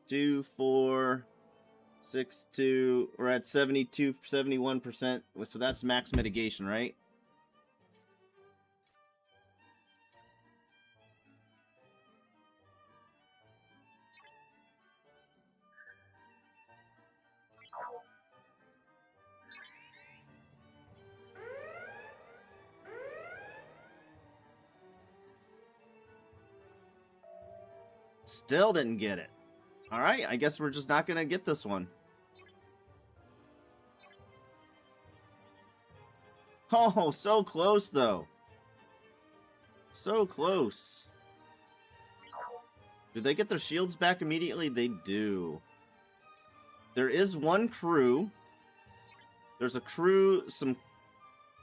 2462. We're at 71%. So that's max mitigation, right? Still didn't get it. All right, I guess we're just not going to get this one. Oh, so close, though. So close. Do they get their shields back immediately? They do. There is one crew. There's a crew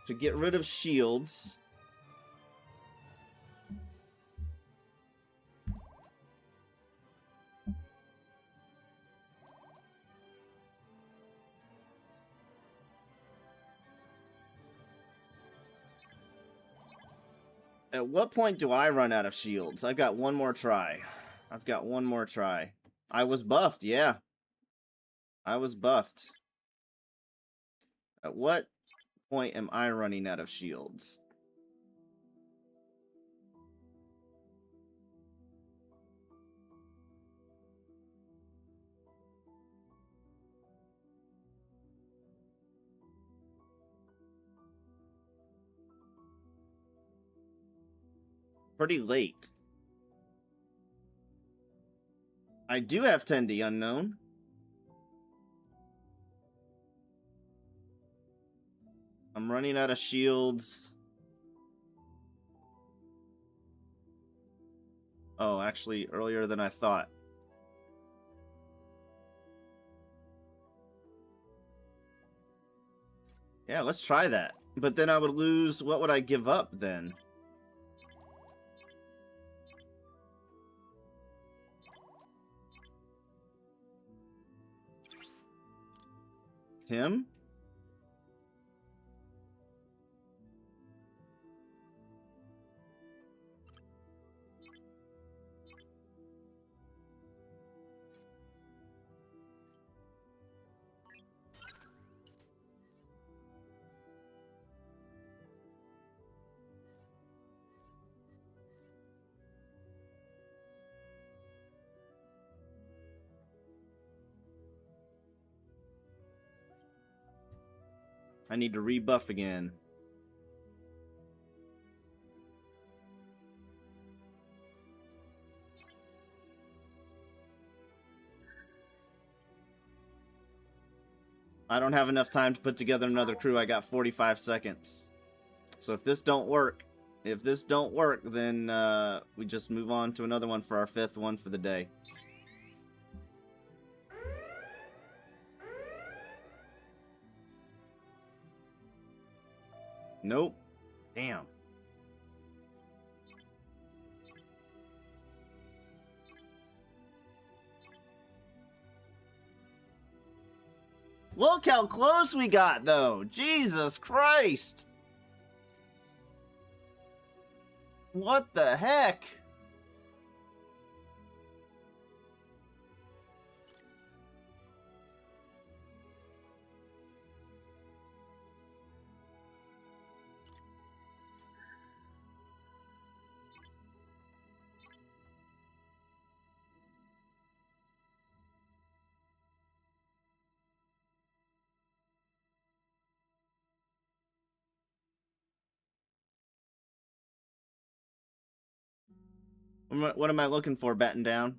to get rid of shields. At what point do I run out of shields? I've got one more try. I've got one more try. I was buffed, yeah. I was buffed. At what point am I running out of shields? Pretty late. I do have Tendi Unknown. I'm running out of shields. Oh, actually, earlier than I thought. Yeah, let's try that. But then I would lose... What would I give up then? Him? I need to rebuff again. I don't have enough time to put together another crew. I got 45 seconds. So if this don't work, then we just move on to another one for our 5th one for the day. Nope. Damn. Look how close we got, though. Jesus Christ. What the heck? What am I looking for, batting down?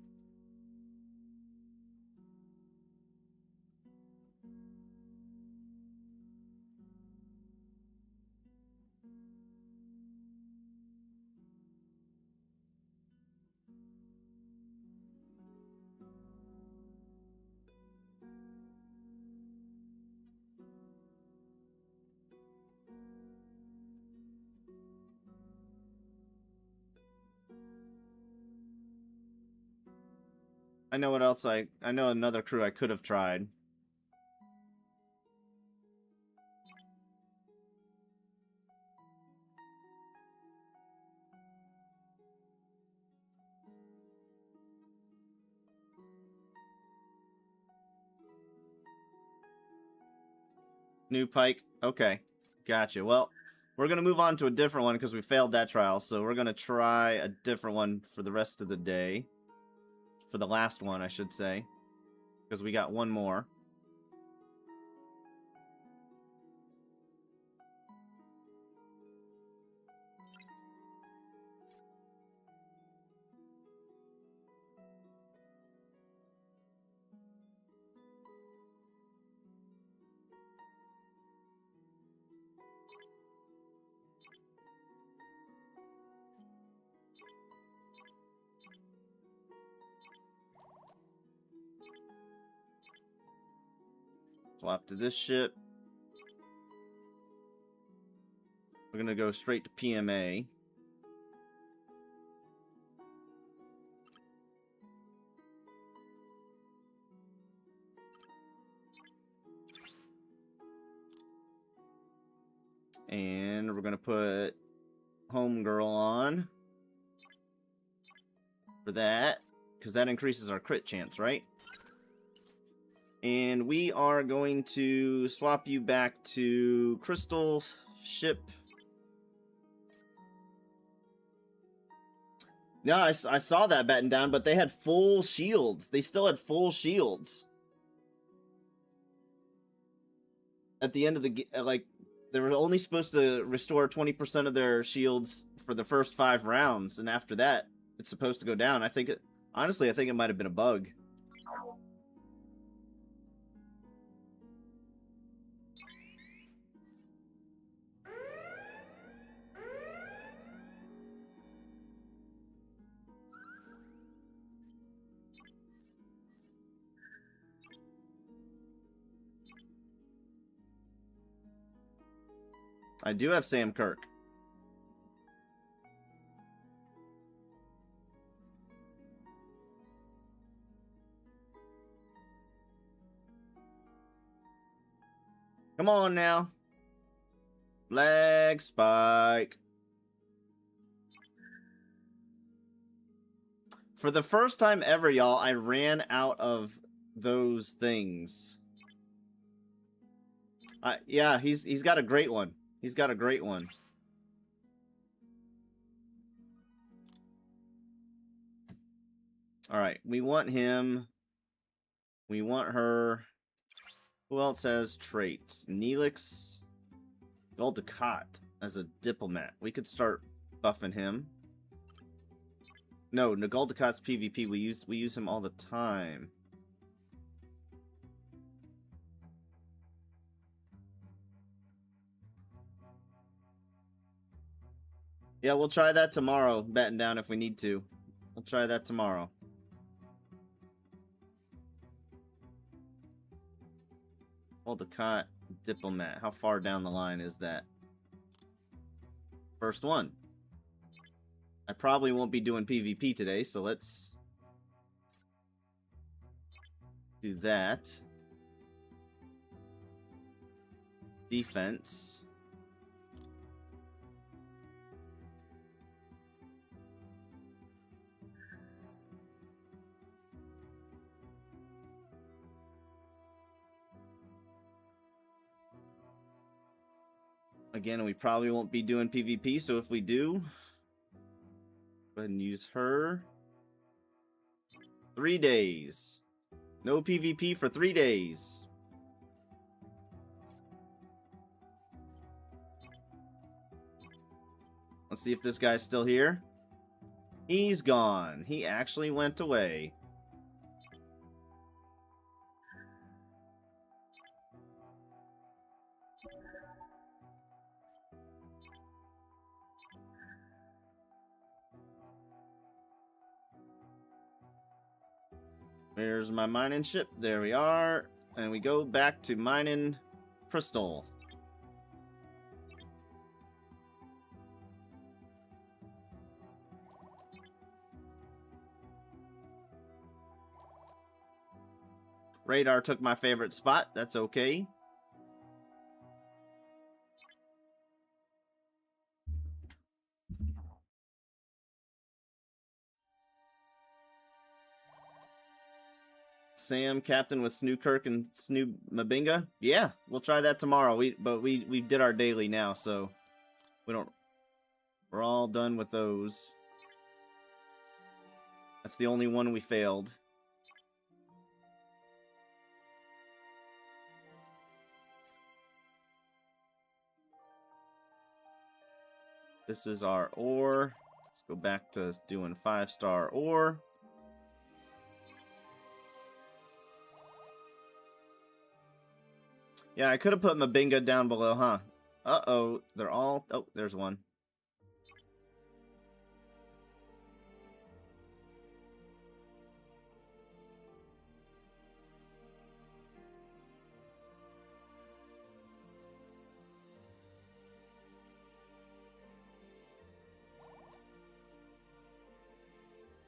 I know what else I know another crew I could have tried. New pike. Okay. Gotcha. Well, we're going to move on to a different one because we failed that trial. So we're going to try a different one for the rest of the day. For the last one, I should say. Because we got one more. Swap to this ship. We're going to go straight to PMA. And we're going to put Homegirl on. For that. Because that increases our crit chance, right? And we are going to swap you back to Crystal Ship. No, I saw that batten down, but they had full shields. They still had full shields. At the end of the... like, they were only supposed to restore 20% of their shields for the first 5 rounds. And after that, it's supposed to go down. I think it... honestly, I think it might have been a bug. I do have Sam Kirk. Come on now. Flag spike. For the first time ever, y'all, I ran out of those things. Yeah, he's got a great one. He's got a great one. All right, we want him. We want her. Who else has traits? Neelix. Gul Dukat as a diplomat. We could start buffing him. No, Gul Dukat's PvP. We use him all the time. Yeah, we'll try that tomorrow, batten down if we need to. We'll try that tomorrow. Gul Dukat, diplomat. How far down the line is that? First one. I probably won't be doing PvP today, so let's do that. Defense. Again, we probably won't be doing PvP, so if we do, go ahead and use her. 3 days. No PvP for 3 days. Let's see if this guy's still here. He's gone. He actually went away. There's my mining ship. There we are. And we go back to mining crystal. Radar took my favorite spot. That's okay. Sam, captain with Snookirk and Snoop Mabinga. Yeah, we'll try that tomorrow. We did our daily now, so we're all done with those. That's the only one we failed. This is our ore. Let's go back to doing 5-star ore. Yeah, I could have put Mabinga down below, huh? Uh-oh, they're all... Oh, there's one.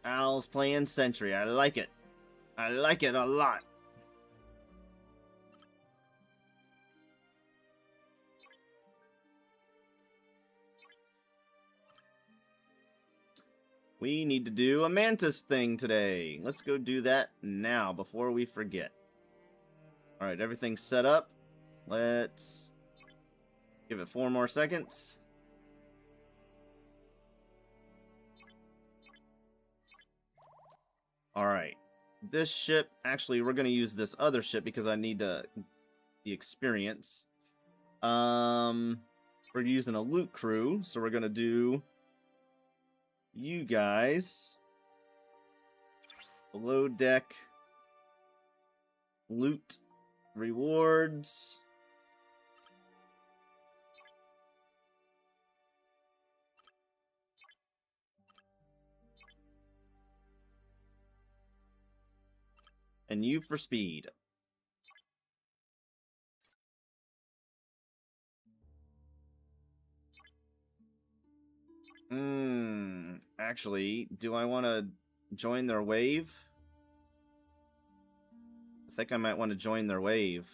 Al's playing Sentry. I like it. I like it a lot. We need to do a Mantis thing today. Let's go do that now before we forget. Alright, everything's set up. Let's give it 4 more seconds. Alright. This ship, actually, we're going to use this other ship because I need the experience. We're using a loot crew, so we're going to do you guys below deck loot rewards. And you for speed. Actually, do I want to join their wave? I think I might want to join their wave.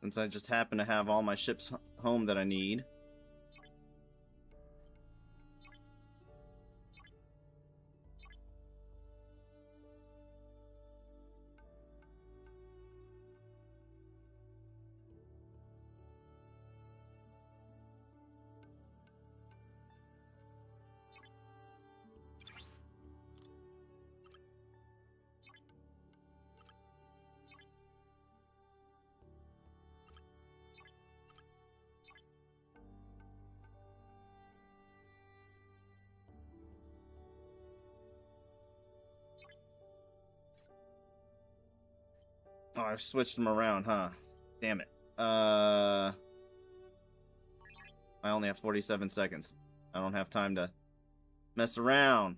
Since I just happen to have all my ships home that I need. Oh, I've switched them around, huh? Damn it. I only have 47 seconds. I don't have time to mess around.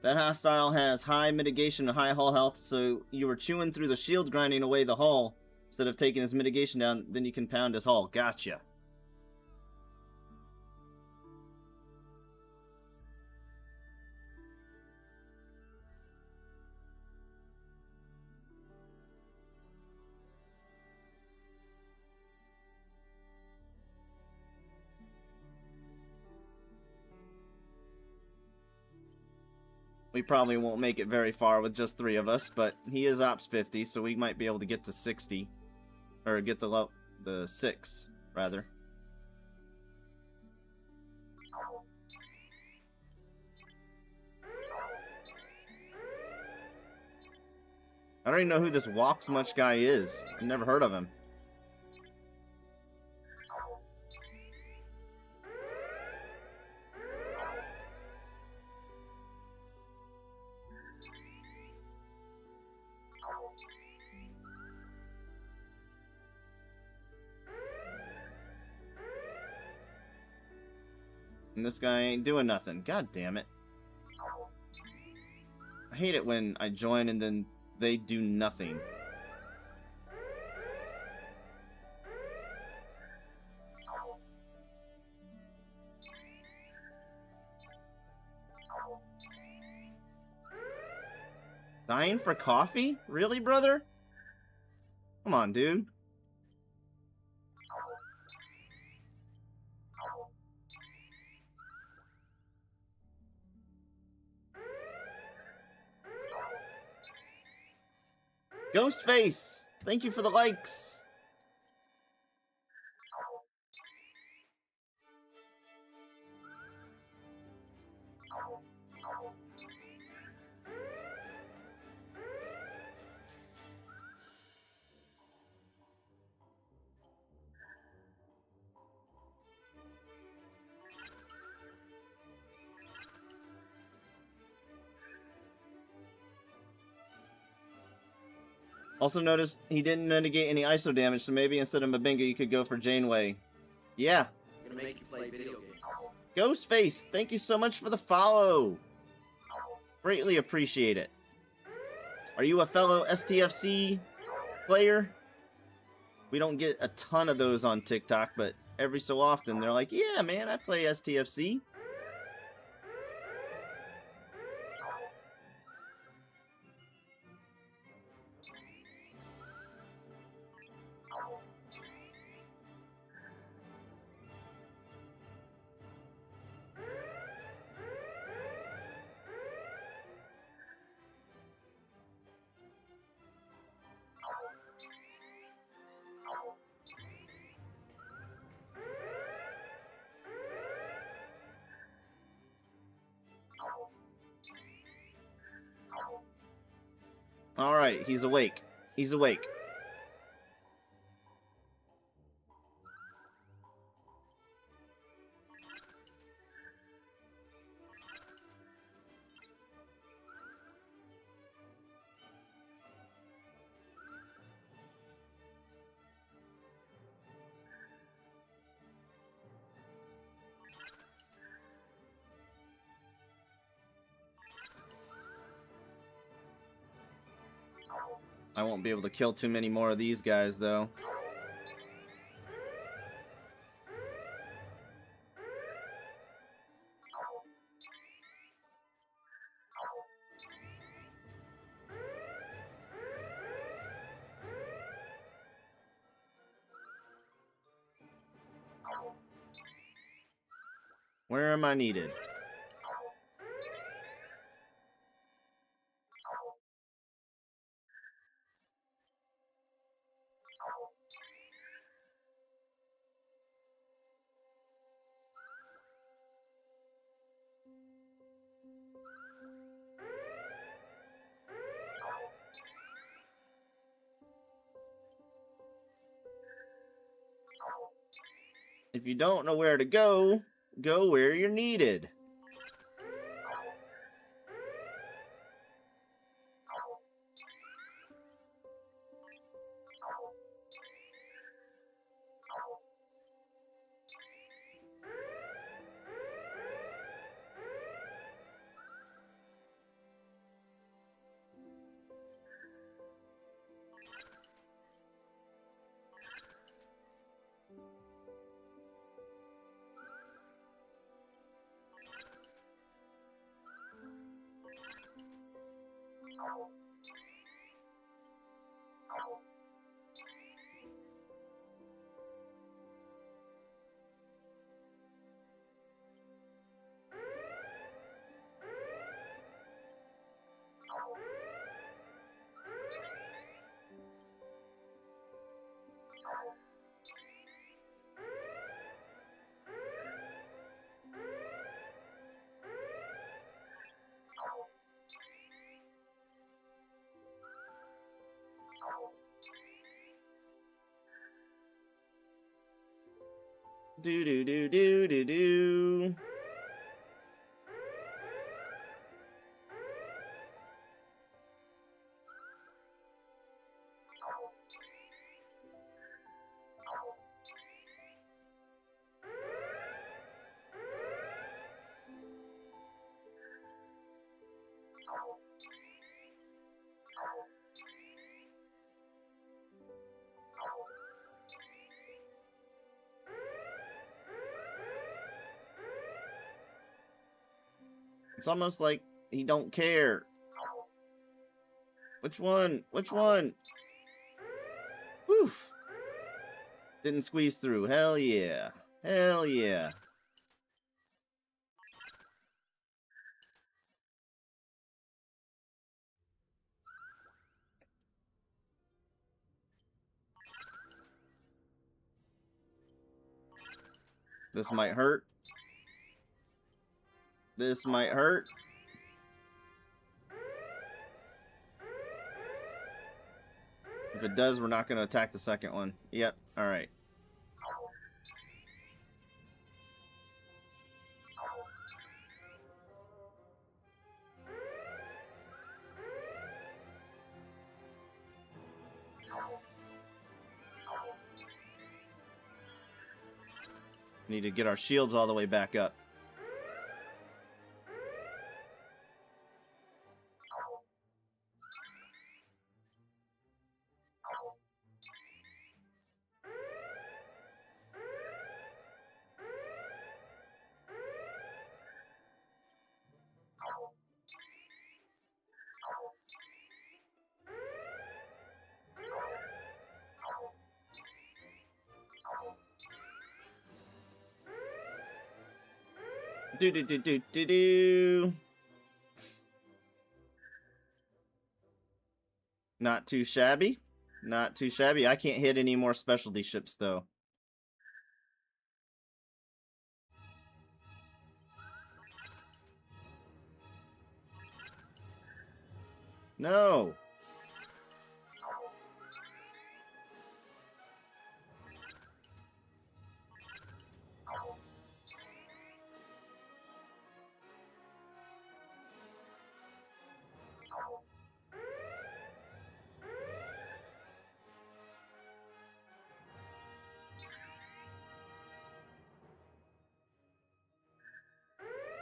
That hostile has high mitigation and high hull health, so you were chewing through the shield, grinding away the hull. Instead of taking his mitigation down, then you can pound his hull. Gotcha. We probably won't make it very far with just 3 of us, but he is Ops 50, so we might be able to get to 60. Or get the 6, rather. I don't even know who this Walks Much guy is. I've never heard of him. And this guy ain't doing nothing. God damn it. I hate it when I join and then they do nothing. Dying for coffee? Really, brother? Come on, dude. Ghostface! Thank you for the likes! Also noticed he didn't negate any ISO damage, so maybe instead of Mabinga you could go for Janeway. Yeah. I'm gonna make you play video games. Ghostface, thank you so much for the follow. Greatly appreciate it. Are you a fellow STFC player? We don't get a ton of those on TikTok, but every so often they're like, yeah, man, I play STFC. Alright, he's awake. He's awake. I won't be able to kill too many more of these guys, though. Where am I needed? If you don't know where to go, go where you're needed. Do do do do do do. It's almost like he don't care. Which one? Which one? Woof. Didn't squeeze through. Hell yeah. Hell yeah. This might hurt. This might hurt. If it does, we're not going to attack the second one. Yep. All right. Need to get our shields all the way back up. Do do do do do do. Not too shabby. Not too shabby. I can't hit any more specialty ships though. No.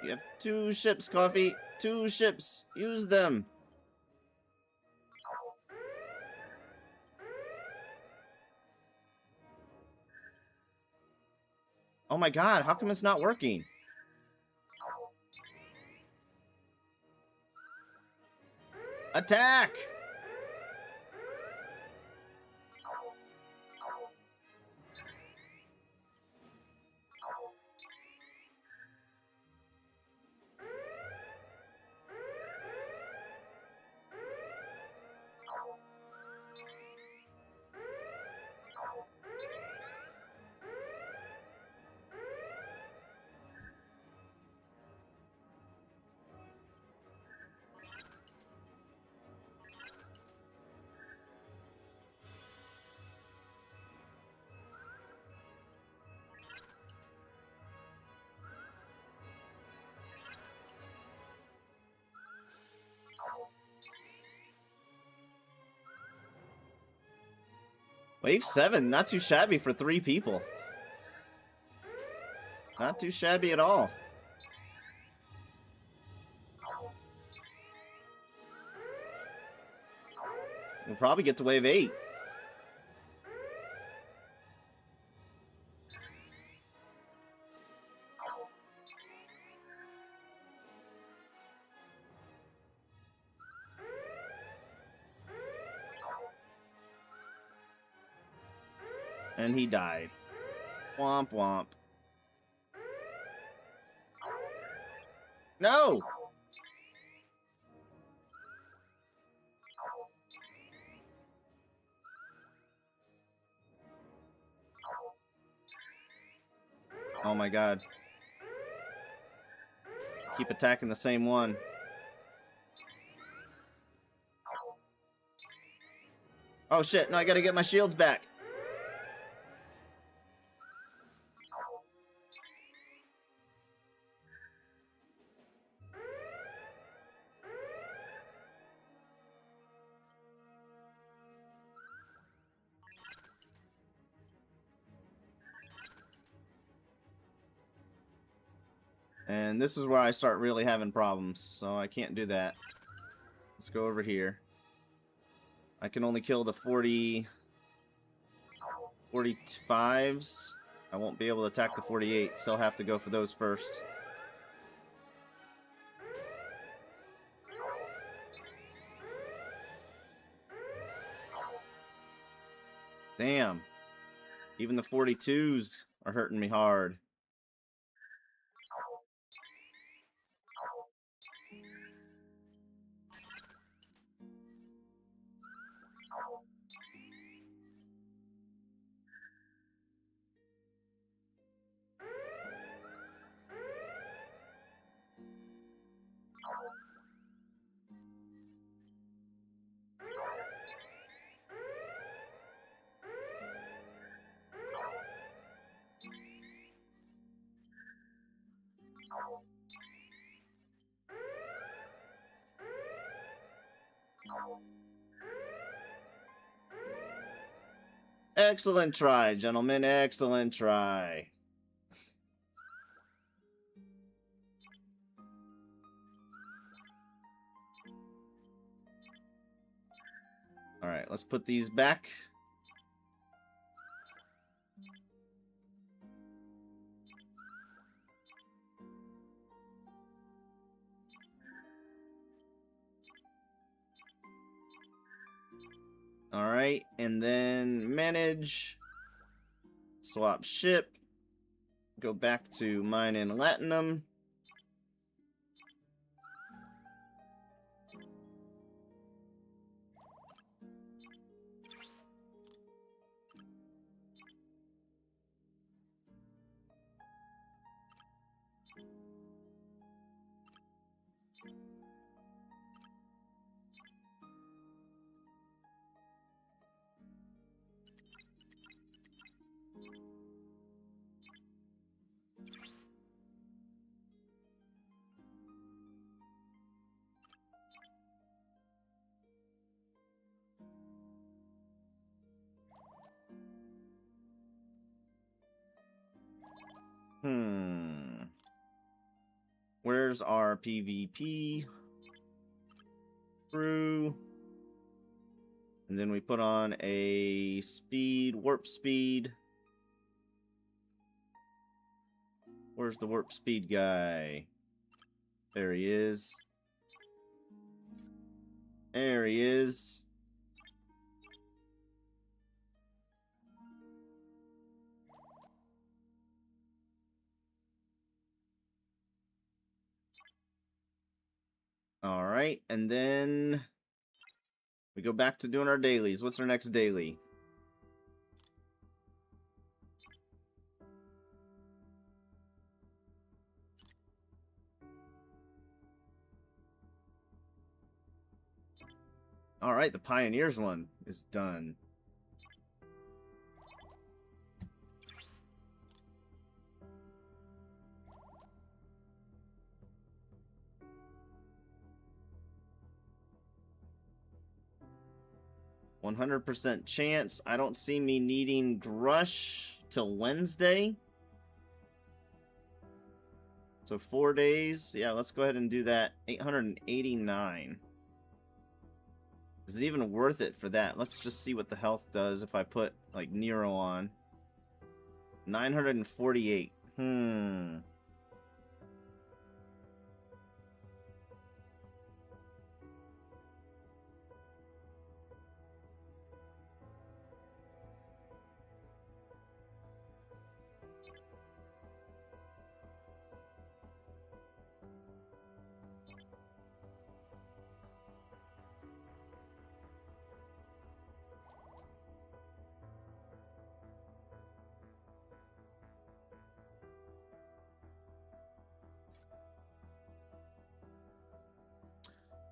You have 2 ships, Coffee. 2 ships. Use them. Oh my god, how come it's not working? Attack! Wave 7, not too shabby for 3 people. Not too shabby at all. We'll probably get to wave 8. And he died. Womp womp. No! Oh my god. Keep attacking the same one. Oh shit, no, I gotta get my shields back. And this is where I start really having problems, so I can't do that. Let's go over here. I can only kill the 45s. I won't be able to attack the 48s, so I'll have to go for those first. Damn. Even the 42s are hurting me hard. Excellent try, gentlemen. Excellent try. Alright, let's put these back. Alright, and then manage. Swap ship. Go back to mine in Latinum. Where's our PvP crew? And then we put on a speed, warp speed. Where's the warp speed guy? There he is. There he is. Alright, and then we go back to doing our dailies. What's our next daily? Alright, the Pioneers one is done. %100 chance. I don't see me needing Grush till Wednesday. So 4 days. Yeah, let's go ahead and do that. 889. Is it even worth it for that? Let's just see what the health does if I put, like, Nero on. 948.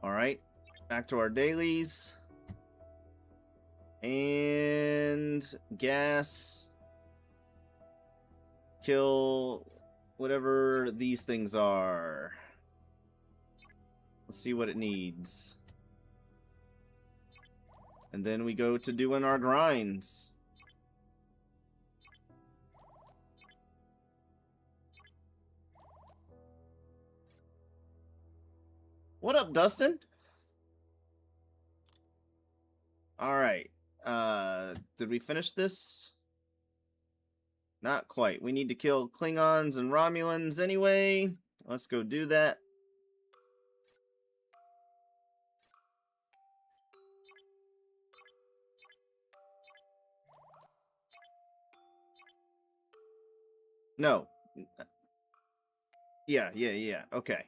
Alright, back to our dailies. And gas. Kill whatever these things are. Let's see what it needs. And then we go to doing our grinds. What up, Dustin? Alright. Did we finish this? Not quite. We need to kill Klingons and Romulans anyway. Let's go do that. No. Yeah. Okay.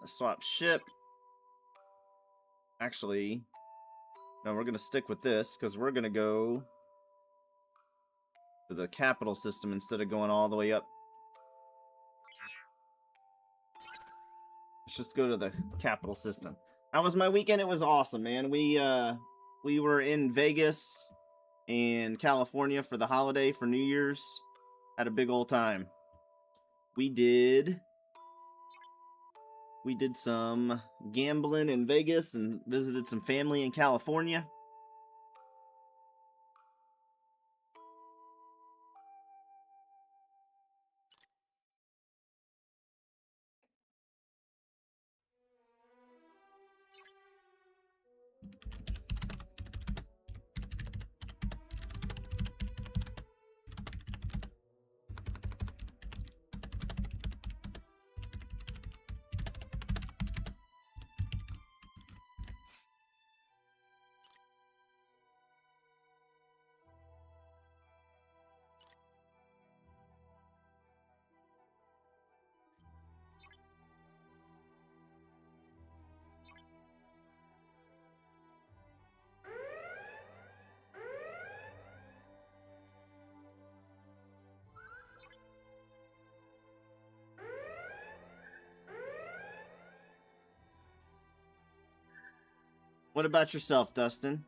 Swap ship. Actually, no, we're gonna stick with this because we're gonna go to the capital system instead of going all the way up. Let's just go to the capital system. How was my weekend? It was awesome, man. We were in Vegas and California for the holiday for New Year's. Had a big old time. We did some gambling in Vegas and visited some family in California. What about yourself, Dustin?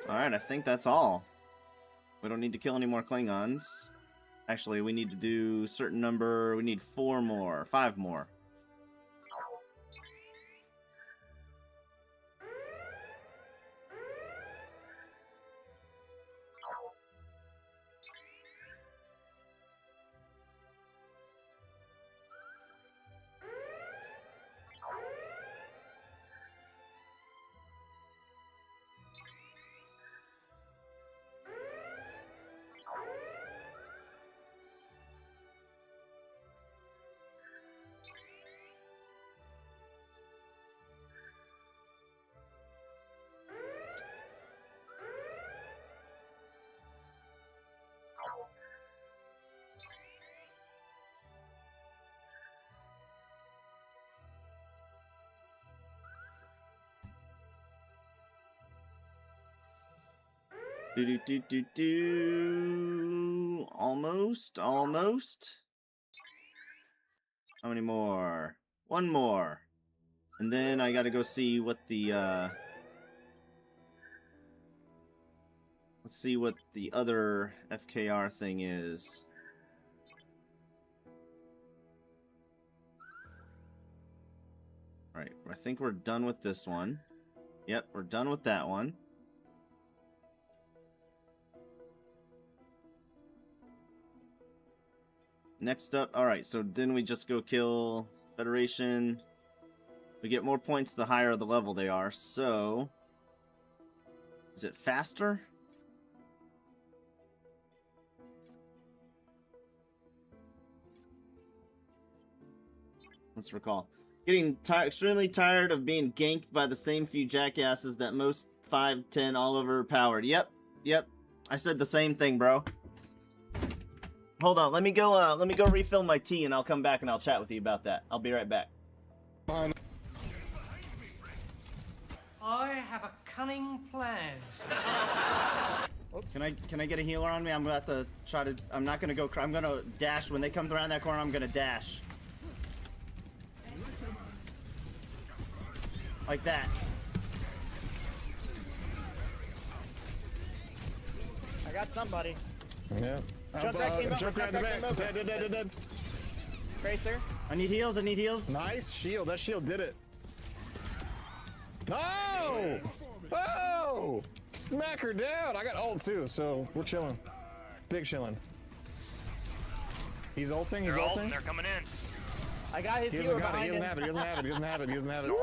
Alright, I think that's all. We don't need to kill any more Klingons. Actually, we need to do a certain number. We need 5 more. Almost. How many more? 1 more. And then I gotta go see what the, let's see what the other FKR thing is. Alright, I think we're done with this one. Yep, we're done with that one. Next up, alright, so then we just go kill Federation. We get more points the higher the level they are, so... Is it faster? Let's recall. Getting extremely tired of being ganked by the same few jackasses that most 5'10" all overpowered. Yep. I said the same thing, bro. Hold on, let me go refill my tea and I'll come back and I'll chat with you about that. I'll be right back. Fine. I have a cunning plan. Can I get a healer on me? I'm about to try to. I'm not gonna go. I'm gonna dash when they come around that corner. I'm gonna dash. Like that. I got somebody. Yeah. Jump back, came up, Jump jump back, back, dead. Tracer. I need heals. I need heals. Nice shield. That shield did it. No! Oh! Smack her down. I got ult too, so we're chilling. Big chilling. He's ulting. He's ulting. They're coming in. I got his He healer doesn't got it. He behind doesn't him. have it. He doesn't have it. He doesn't have it. He doesn't have it. Nice.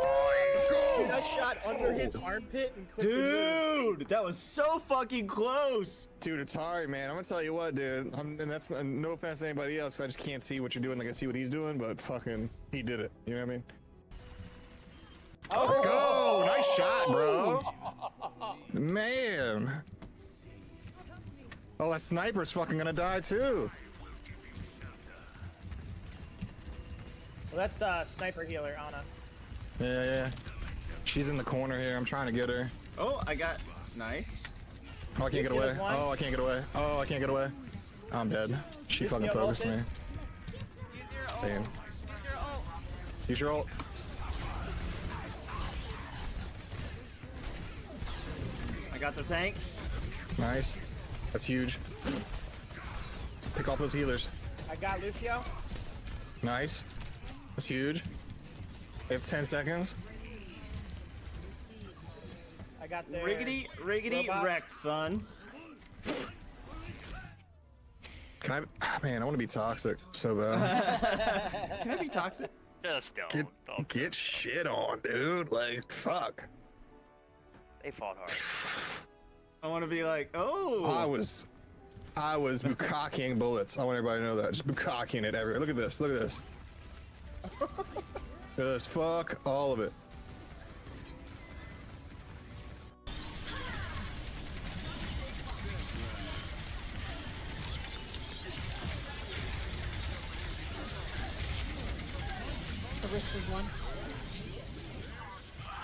Let's Dude, go! I shot under his armpit and clipped his healer. Dude, that was so fucking close. Dude, Atari, man, I'm gonna tell you what, dude. And that's no offense to anybody else. I just can't see what you're doing. Like I see what he's doing, but fucking, he did it. You know what I mean? Oh. Let's go! Nice shot, bro. Man. Oh, that sniper's fucking gonna die too. Well, that's the sniper healer, Anna. Yeah. She's in the corner here. I'm trying to get her. Oh, I got nice. Oh, I can't get Lucio away. is one. Oh, I can't get away. Oh, I can't get away. I'm dead. She Lucio fucking focused me. ulted. Damn. Use your ult. I got the tank. Nice. That's huge. Pick off those healers. I got Lucio. Nice. That's huge. We have 10 seconds. I got their Riggedy robot. wreck, son. Can I? Man, I want to be toxic so bad. Can I be toxic? Just don't. Get shit on, dude. Like, fuck. They fought hard. I want to be like, oh. I was bukkake bullets. I want everybody to know that. Just bukkake it everywhere. Look at this. Look at this. Look at this. Fuck all of it. The wrist was one.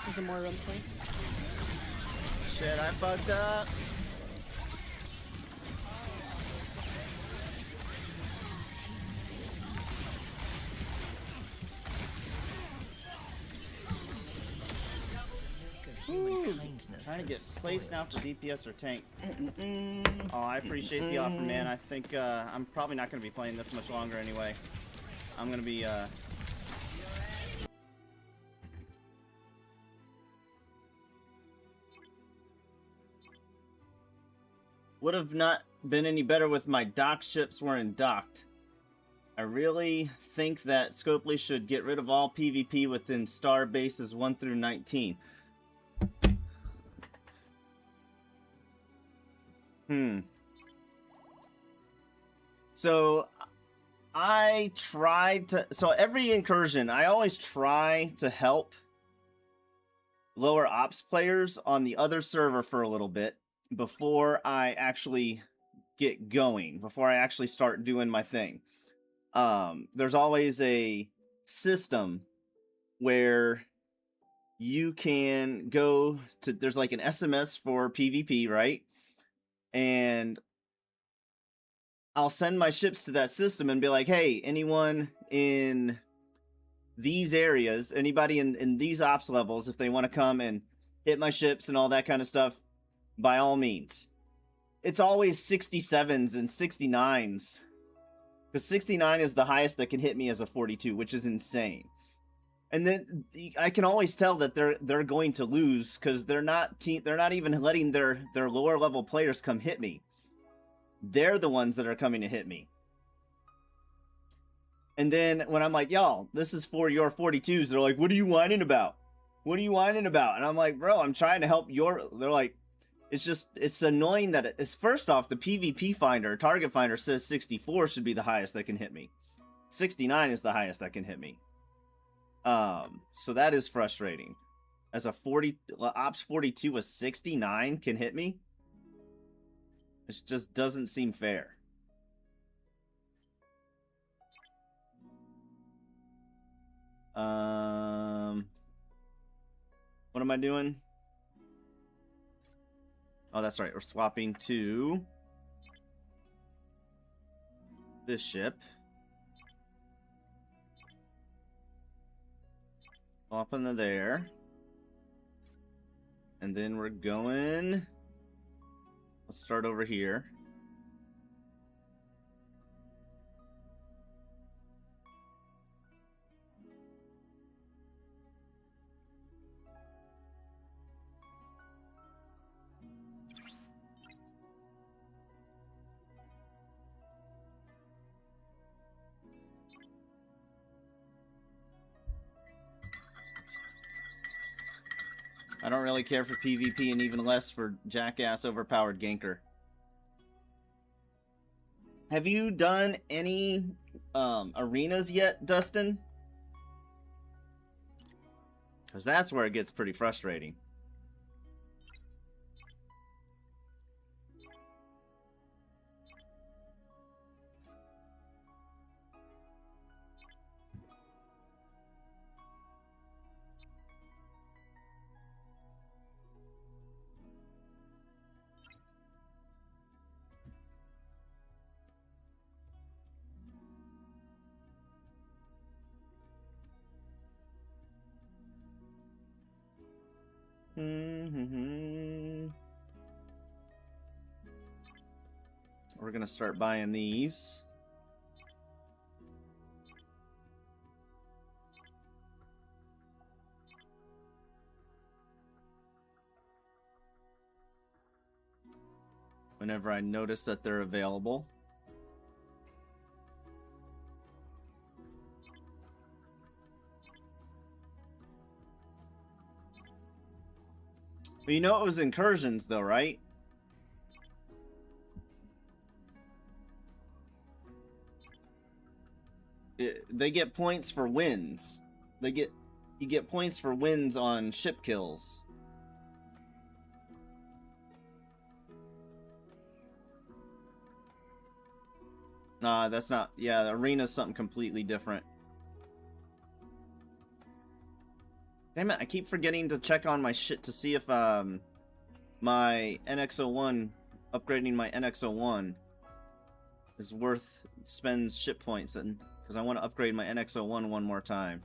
There's a more run point. Shit, I fucked up. Trying to get placed now for DPS or tank. Oh, I appreciate the offer, man. I think I'm probably not going to be playing this much longer anyway. I'm going to be would have not been any better with my dock ships weren't docked. I really think that Scopely should get rid of all PvP within star bases 1 through 19. So I tried to, so every incursion, I always try to help lower ops players on the other server for a little bit before I actually get going, before I actually start doing my thing. There's always a system where you can go to, there's like an SMS for PvP, right? And I'll send my ships to that system and be like, hey, anyone in these areas, anybody in these ops levels, if they want to come and hit my ships and all that kind of stuff, by all means. It's always 67s and 69s. Because 69 is the highest that can hit me as a 42, which is insane. And then I can always tell that they're going to lose because they're not even letting their lower level players come hit me. They're the ones that are coming to hit me. And then when I'm like, y'all, this is for your 42s, they're like, what are you whining about? What are you whining about? And I'm like, bro, I'm trying to help your... They're like, it's annoying that it's first off, the PvP finder, target finder says 64 should be the highest that can hit me. 69 is the highest that can hit me. So that is frustrating. As a Ops 42 with 69 can hit me? It just doesn't seem fair. What am I doing? Oh, that's right. We're swapping to this ship. Swapping to there. And then we're going... Let's start over here. I don't really care for PvP and even less for jackass overpowered ganker. Have you done any arenas yet, Dustin? Because that's where it gets pretty frustrating. We're gonna start buying these. Whenever I notice that they're available. Well, you know it was incursions, though, right? They get points for wins. You get points for wins on ship kills. Nah, that's not... Yeah, the arena's something completely different. Damn it, I keep forgetting to check on my shit to see if my NX-01, upgrading my NX-01 is worth spends ship points, and because I want to upgrade my NX-01 one more time.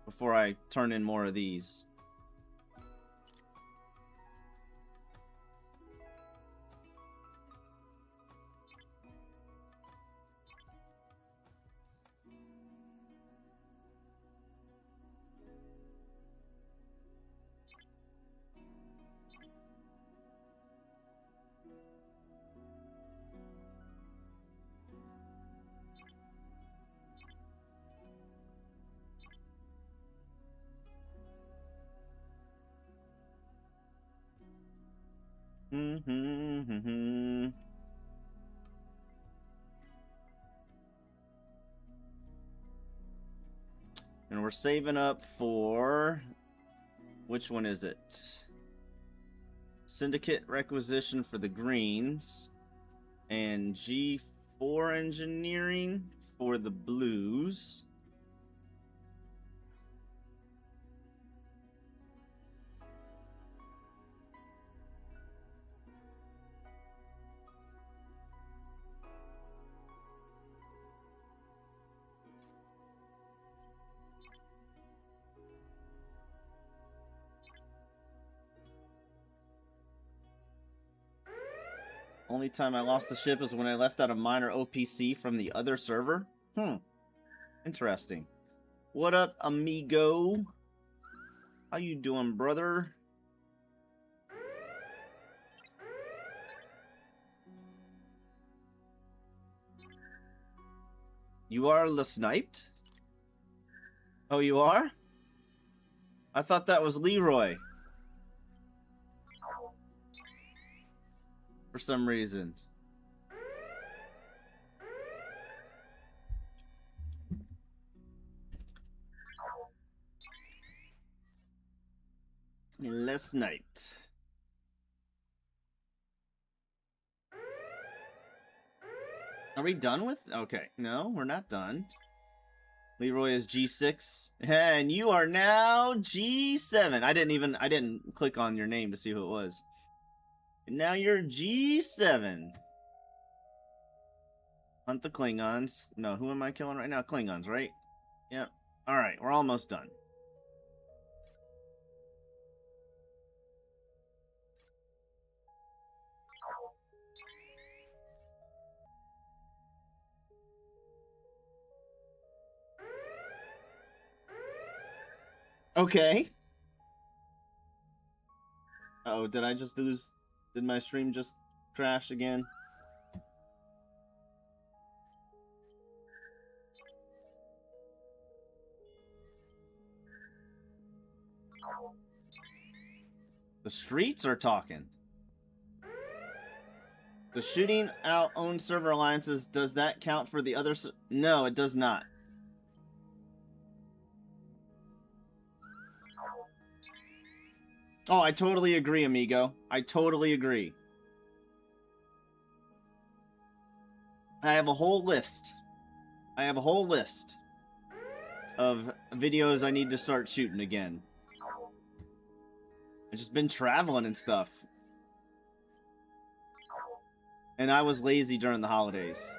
Before I turn in more of these. And we're saving up for... Which one is it? Syndicate requisition for the greens. And G4 engineering for the blues. Only time I lost the ship is when I left out a minor OPC from the other server? Interesting. What up, amigo? How you doing, brother? You are the sniped? Oh, you are? I thought that was Leroy. For some reason. Last night. Are we done with? Okay, no, we're not done. Leroy is G6. And you are now G7. I didn't click on your name to see who it was. And now you're G7. Hunt the Klingons. No, who am I killing right now? Klingons, right? Yep. Alright, we're almost done. Okay. Oh, did I just lose? Did my stream just crash again? The streets are talking. The shooting out own server alliances, does that count for the other? No, it does not. Oh, I totally agree, amigo. I totally agree. I have a whole list. I've videos I need to start shooting again. I've just been traveling and stuff. And I was lazy during the holidays.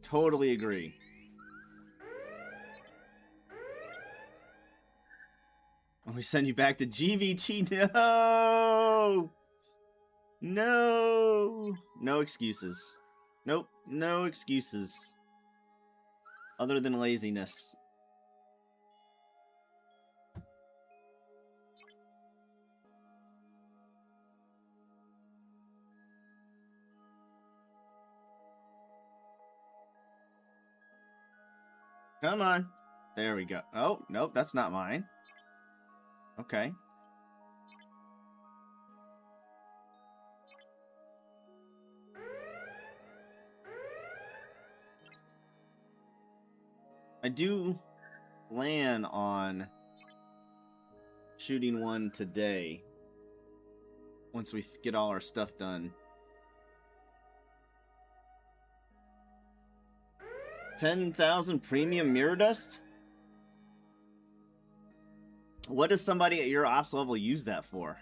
Totally agree. Oh, we send you back to GVT? No! No! No excuses. Nope, no excuses. Other than laziness. Come on. There we go. Oh, nope, that's not mine. Okay. I do plan on shooting one today. Once we get all our stuff done. 10,000 premium mirror dust? What does somebody at your ops level use that for?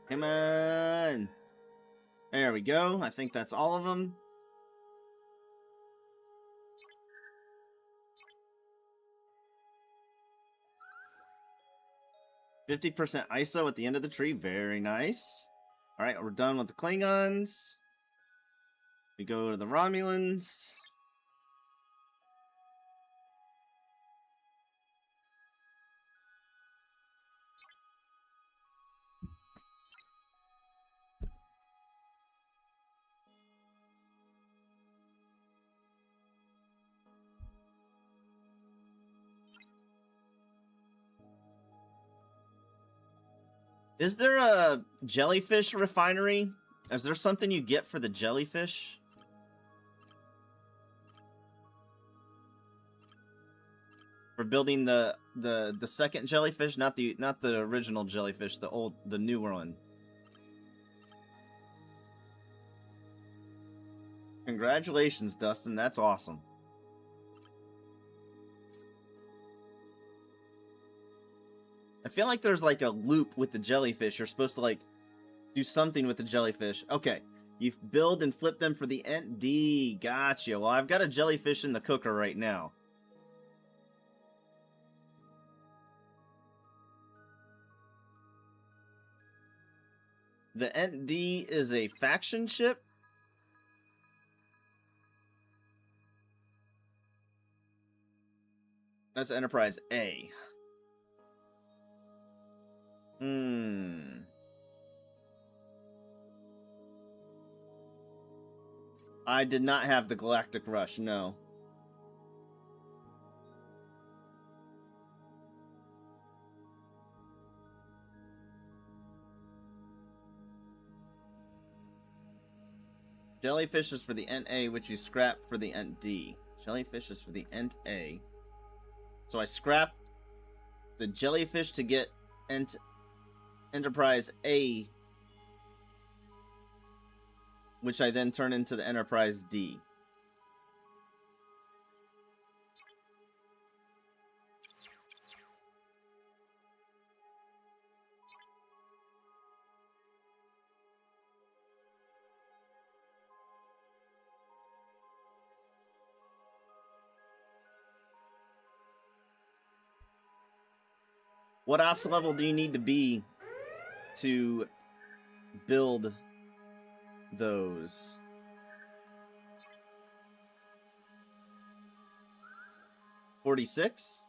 Come on. There we go. I think that's all of them. %50 ISO at the end of the tree. Very nice. All right, we're done with the Klingons. We go to the Romulans. Is there a jellyfish refinery? Is there something you get for the jellyfish? For building the second jellyfish, not the original jellyfish, the newer one. Congratulations, Dustin. That's awesome. I feel like there's like a loop with the jellyfish. You're supposed to like do something with the jellyfish. Okay. You build and flip them for the ND. Gotcha. Well, I've got a jellyfish in the cooker right now. The ND is a faction ship. That's Enterprise A. I did not have the Galactic Rush, no. Jellyfish is for the Ent A, which you scrap for the Ent D. Jellyfish is for the Ent A. So I scrap the jellyfish to get Enterprise A, which I then turn into the Enterprise D. What ops level do you need to be to build those? $46?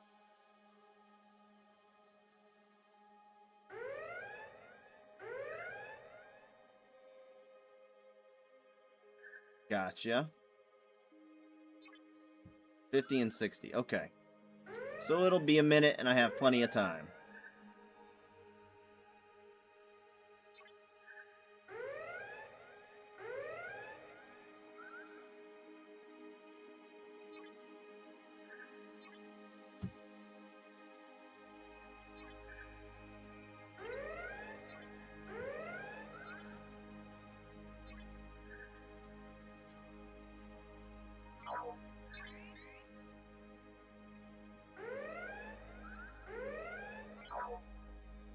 Gotcha. 50 and 60. Okay. So it'll be a minute and I have plenty of time.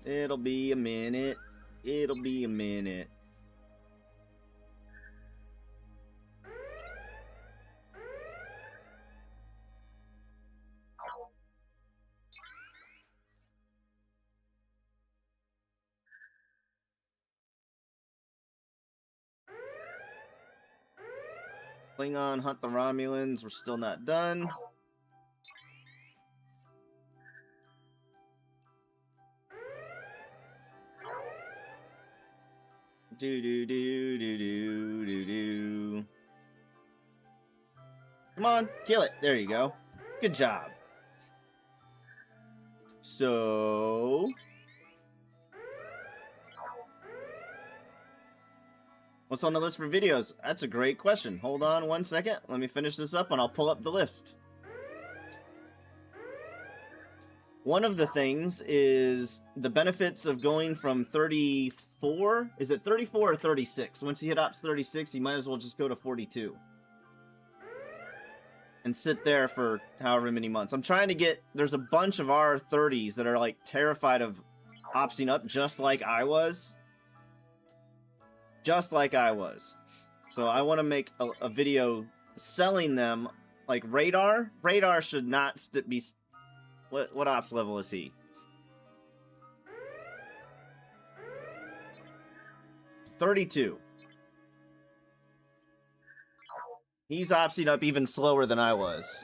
It'll be a minute. It'll be a minute. Klingon hunt the Romulans. We're still not done. Do do do do do do do. Come on, kill it. There you go. Good job. So, what's on the list for videos? That's a great question. Hold on one second. Let me finish this up and I'll pull up the list. One of the things is the benefits of going from 34. Is it 34 or 36? Once you hit Ops 36, you might as well just go to 42. And sit there for however many months. I'm trying to get... There's a bunch of R30s that are, like, terrified of opsing up just like I was. Just like I was. So I want to make a video selling them, like Radar. Radar should not be... What ops level is he? $32. He's opsing up even slower than I was.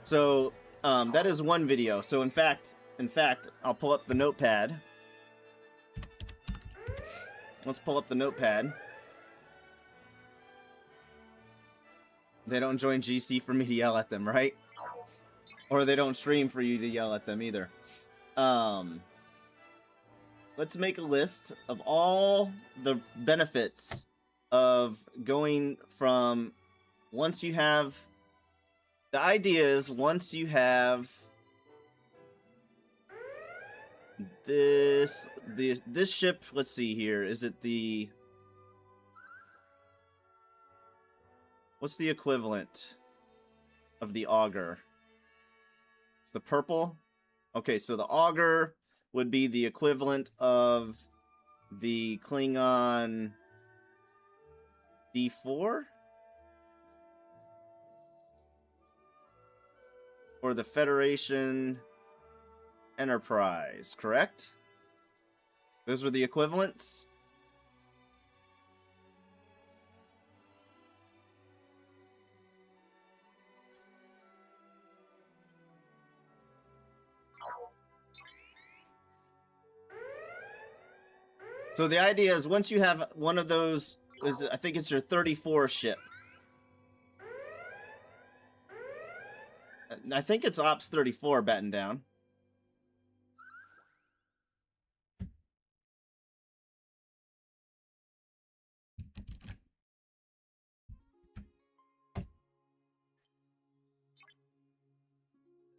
So, that is one video. So in fact, I'll pull up the notepad. Let's pull up the notepad. They don't join GC for me to yell at them, right? Or they don't stream for you to yell at them either. Let's make a list of all the benefits of going from once you have... The idea is once you have this ship, let's see here, is it the... What's the equivalent of the auger? It's the purple? Okay, so the auger would be the equivalent of the Klingon D4? Or the Federation Enterprise, correct? Those were the equivalents? So the idea is once you have one of those, I think it's your 34 ship. I think it's Ops 34 batting down.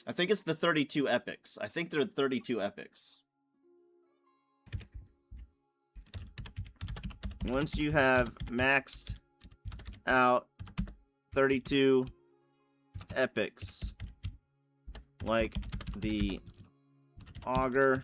I think it's the 32 epics. I think they're 32 epics. Once you have maxed out 32 epics, like the auger,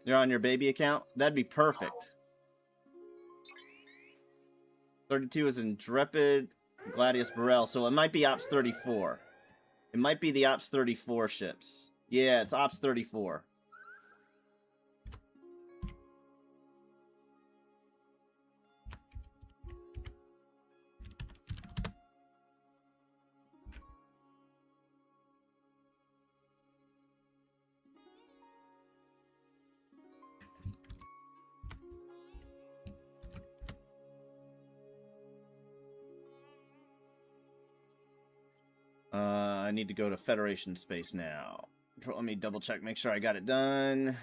you're on your baby account? That'd be perfect. 32 is Intrepid, Gladius Burrell, so it might be Ops 34. It might be the Ops 34 ships. Yeah, it's Ops 34. I need to go to Federation space now. Let me double check, make sure I got it done.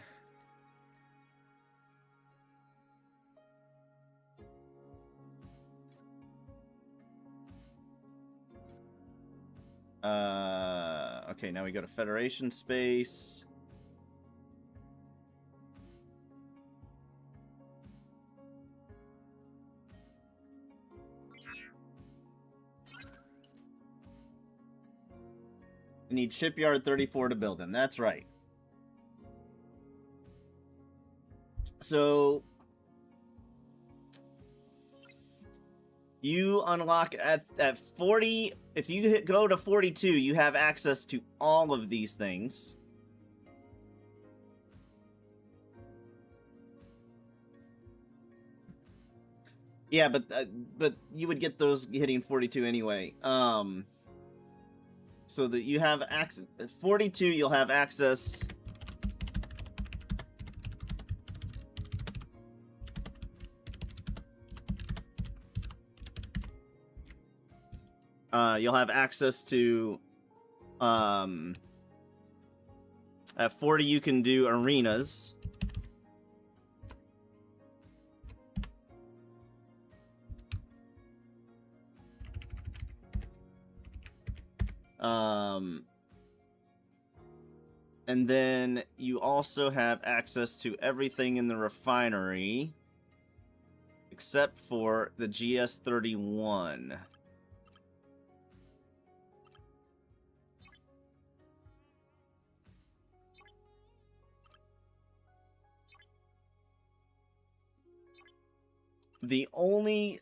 Okay, now we go to Federation space. You need Shipyard 34 to build him. That's right. So you unlock at 40. If you go to 42, you have access to all of these things. Yeah, but you would get those hitting 42 anyway. So that you have access at 42, you'll have access to at 40 you can do arenas. And then you also have access to everything in the refinery except for the GS-31. The only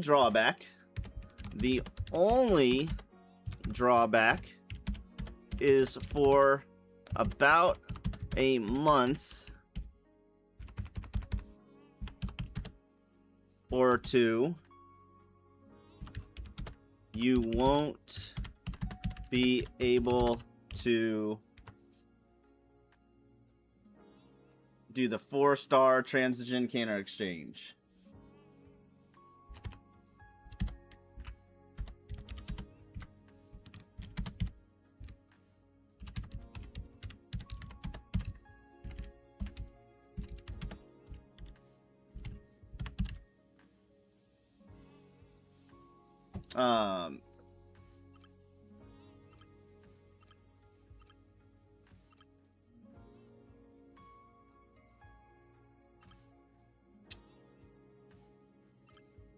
drawback is for about a month or two, you won't be able to do the 4-star transition cannon exchange.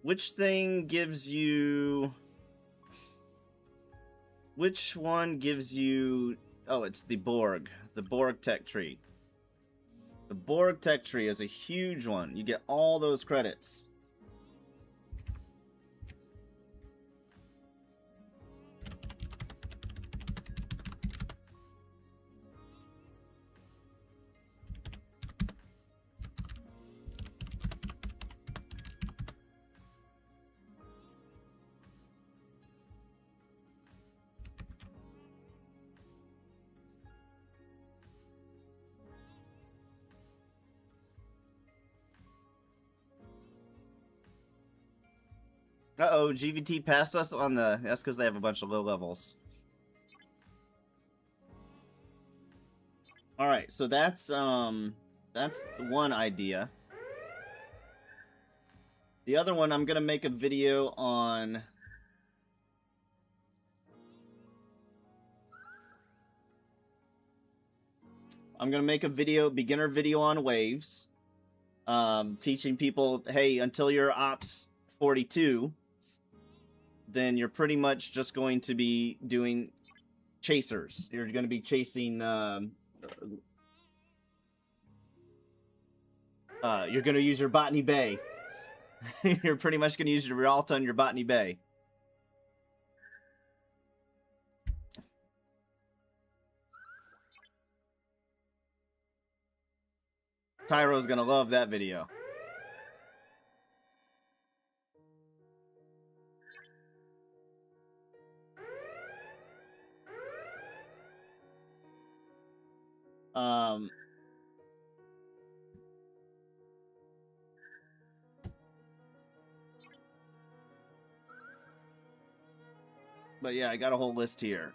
Which thing gives you... Which one gives you... Oh, it's the Borg. The Borg tech tree. The Borg tech tree is a huge one. You get all those credits. Uh-oh, GVT passed us on the... That's because they have a bunch of low levels. Alright, so that's the one idea. The other one, I'm gonna make a video on... I'm gonna make a beginner video on waves. Teaching people, hey, until you're Ops 42, then you're pretty much just going to be doing chasers. You're going to be chasing, you're going to use your Botany Bay. You're pretty much going to use your Rialta and your Botany Bay. Tyro's going to love that video. But yeah, I got a whole list here.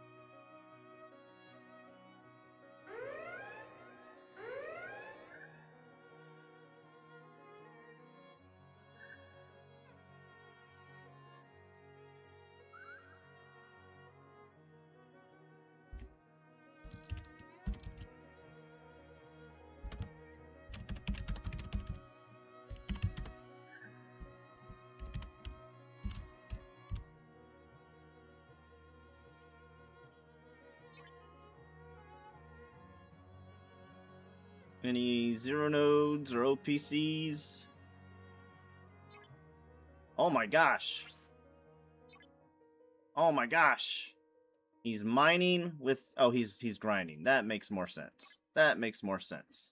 Any zero nodes or OPCs? Oh my gosh. Oh my gosh. He's mining with... Oh, he's grinding. That makes more sense. That makes more sense.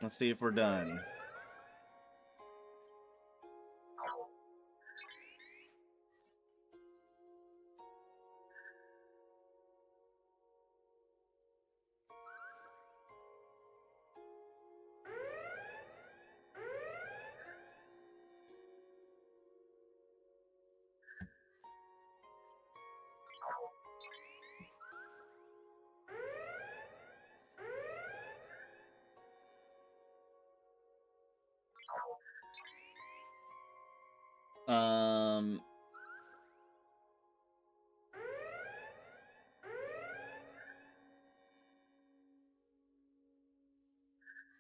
Let's see if we're done.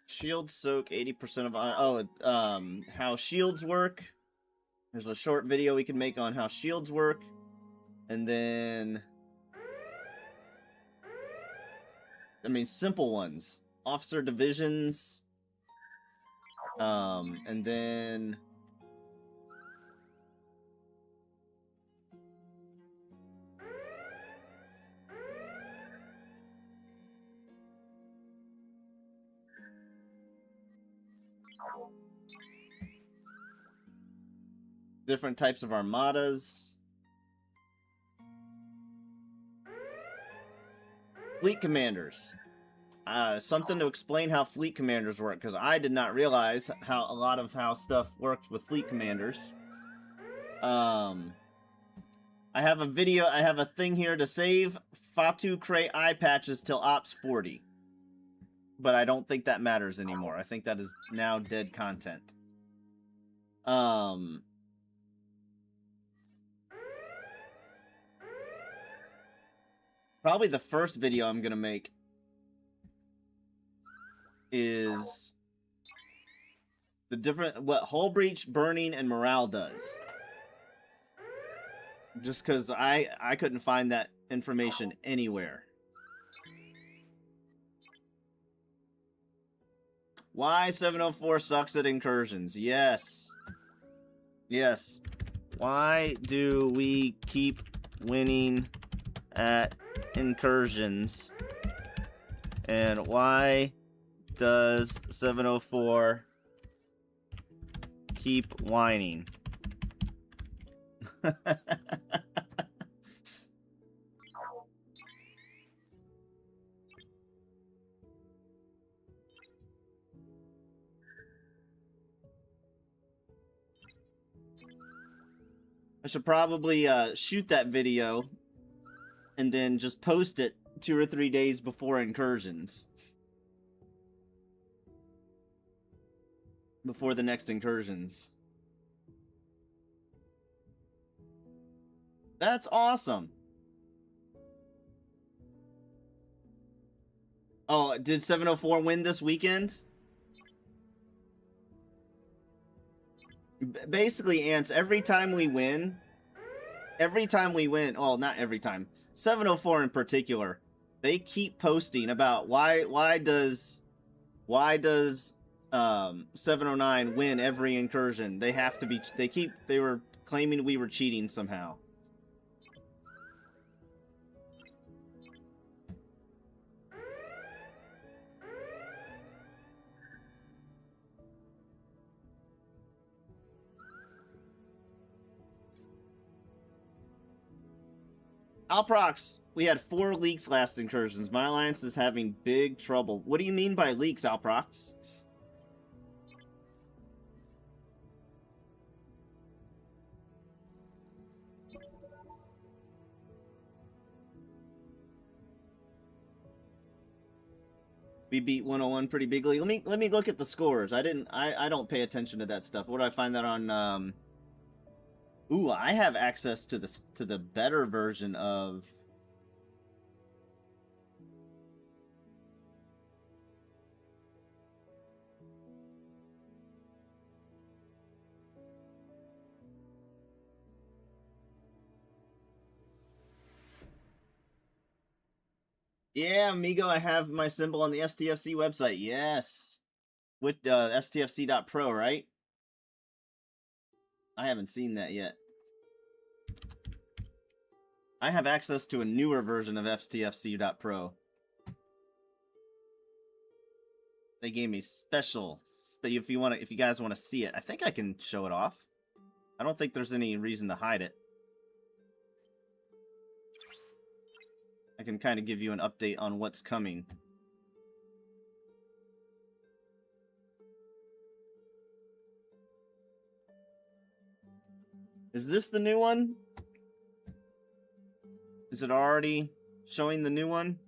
Shield soak 80% of... how shields work. There's a short video we can make on how shields work. And then... I mean, simple ones. Officer divisions. And then... different types of armadas. Fleet commanders. Something to explain how fleet commanders work, because I did not realize how a lot of how stuff worked with fleet commanders. I have a video, I have a thing here to save Fatu Cray eye patches till Ops 40. But I don't think that matters anymore. I think that is now dead content. Probably the first video I'm gonna make is the different what hull breach, burning, and morale does. Just because I couldn't find that information anywhere. Why 704 sucks at incursions? Yes. Yes. Why do we keep winning at incursions? And why does 704 keep whining. I should probably shoot that video and then just post it 2 or 3 days before incursions. Before the next incursions. That's awesome. Oh, did 704 win this weekend? Basically, Ants, every time we win, well, not every time, 704 in particular, they keep posting about why does 709 win every incursion? They have to be, they were claiming we were cheating somehow. Alprox, we had 4 leaks last incursions. My alliance is having big trouble. What do you mean by leaks, Alprox? We beat 101 pretty bigly. Let me look at the scores. I don't pay attention to that stuff. Where do I find that on Ooh, I have access to the better version of Yeah, amigo, I have my symbol on the STFC website. Yes. With STFC.pro, right? I haven't seen that yet. I have access to a newer version of STFC.pro. They gave me special. If you guys want to see it, I think I can show it off. I don't think there's any reason to hide it. I can kind of give you an update on what's coming. Is this the new one? Is it already showing the new one?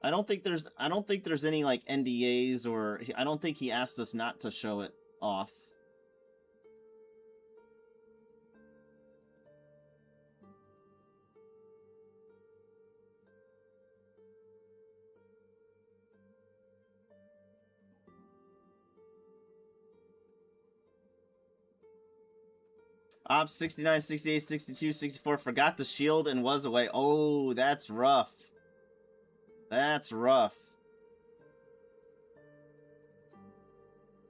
I don't think there's any like NDAs, or I don't think he asked us not to show it off. Ops 69, 68, 62, 64 forgot the shield and was away. Oh, that's rough. That's rough.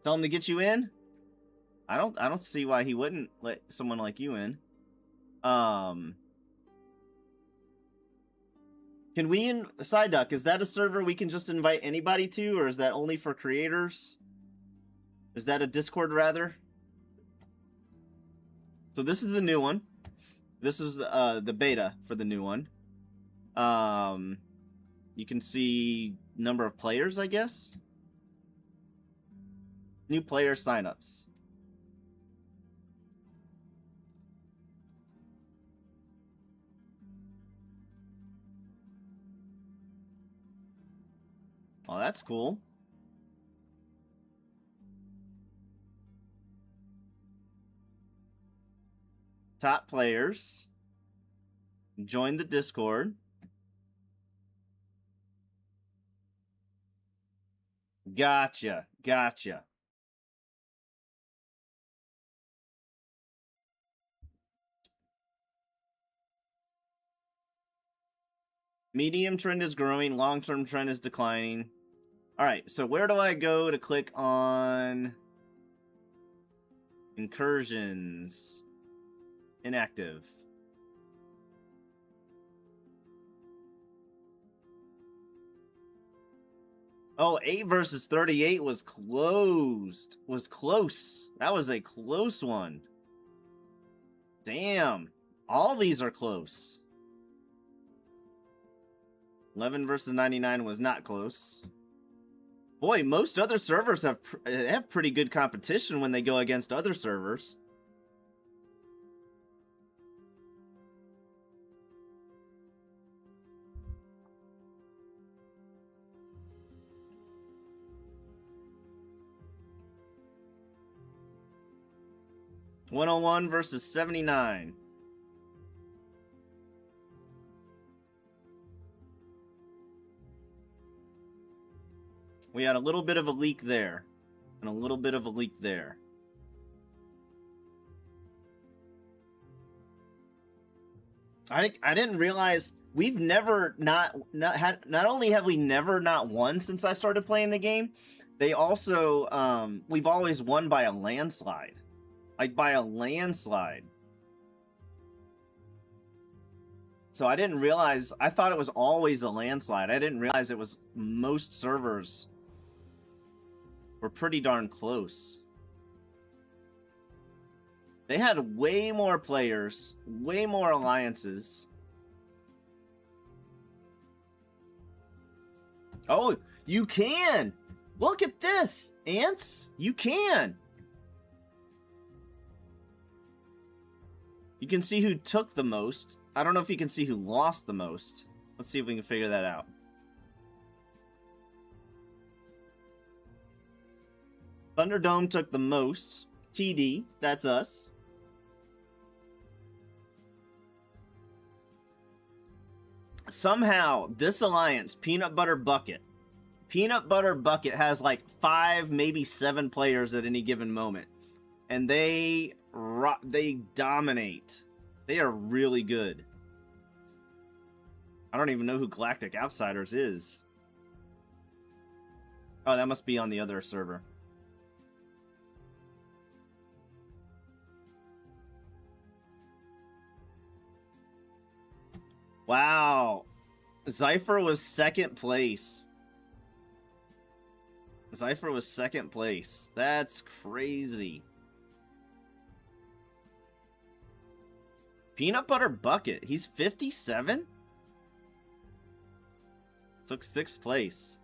Tell him to get you in? I don't see why he wouldn't let someone like you in. Can we in Psyduck, is that a server we can just invite anybody to, or is that only for creators? Is that a Discord rather? So this is the new one. This is the beta for the new one. You can see number of players, I guess. New player signups. Oh, that's cool. Top players. Join the Discord. Gotcha. Gotcha. Medium trend is growing. Long-term trend is declining. Alright, so where do I go to click on incursions? Inactive. Oh, 8 versus 38 was closed. Was close. That was a close one. Damn. All these are close. 11 versus 99 was not close. Boy, most other servers have pretty good competition when they go against other servers. $101 versus 79. We had a little bit of a leak there, and a little bit of a leak there. I didn't realize we've never not only have we never not won since I started playing the game, they also we've always won by a landslide. Like by a landslide. So I didn't realize, I thought it was always a landslide. I didn't realize it was most servers were pretty darn close. They had way more players, way more alliances. Oh, you can! Look at this, Ants! You can! You can see who took the most. I don't know if you can see who lost the most. Let's see if we can figure that out. Thunderdome took the most. TD, that's us. Somehow, this alliance, Peanut Butter Bucket has like 5, maybe 7 players at any given moment. And they dominate. They are really good. I don't even know who Galactic Outsiders is. Oh, that must be on the other server. Wow. Zypher was second place. Zypher was second place. That's crazy. Peanut Butter Bucket. He's 57? Took 6th place.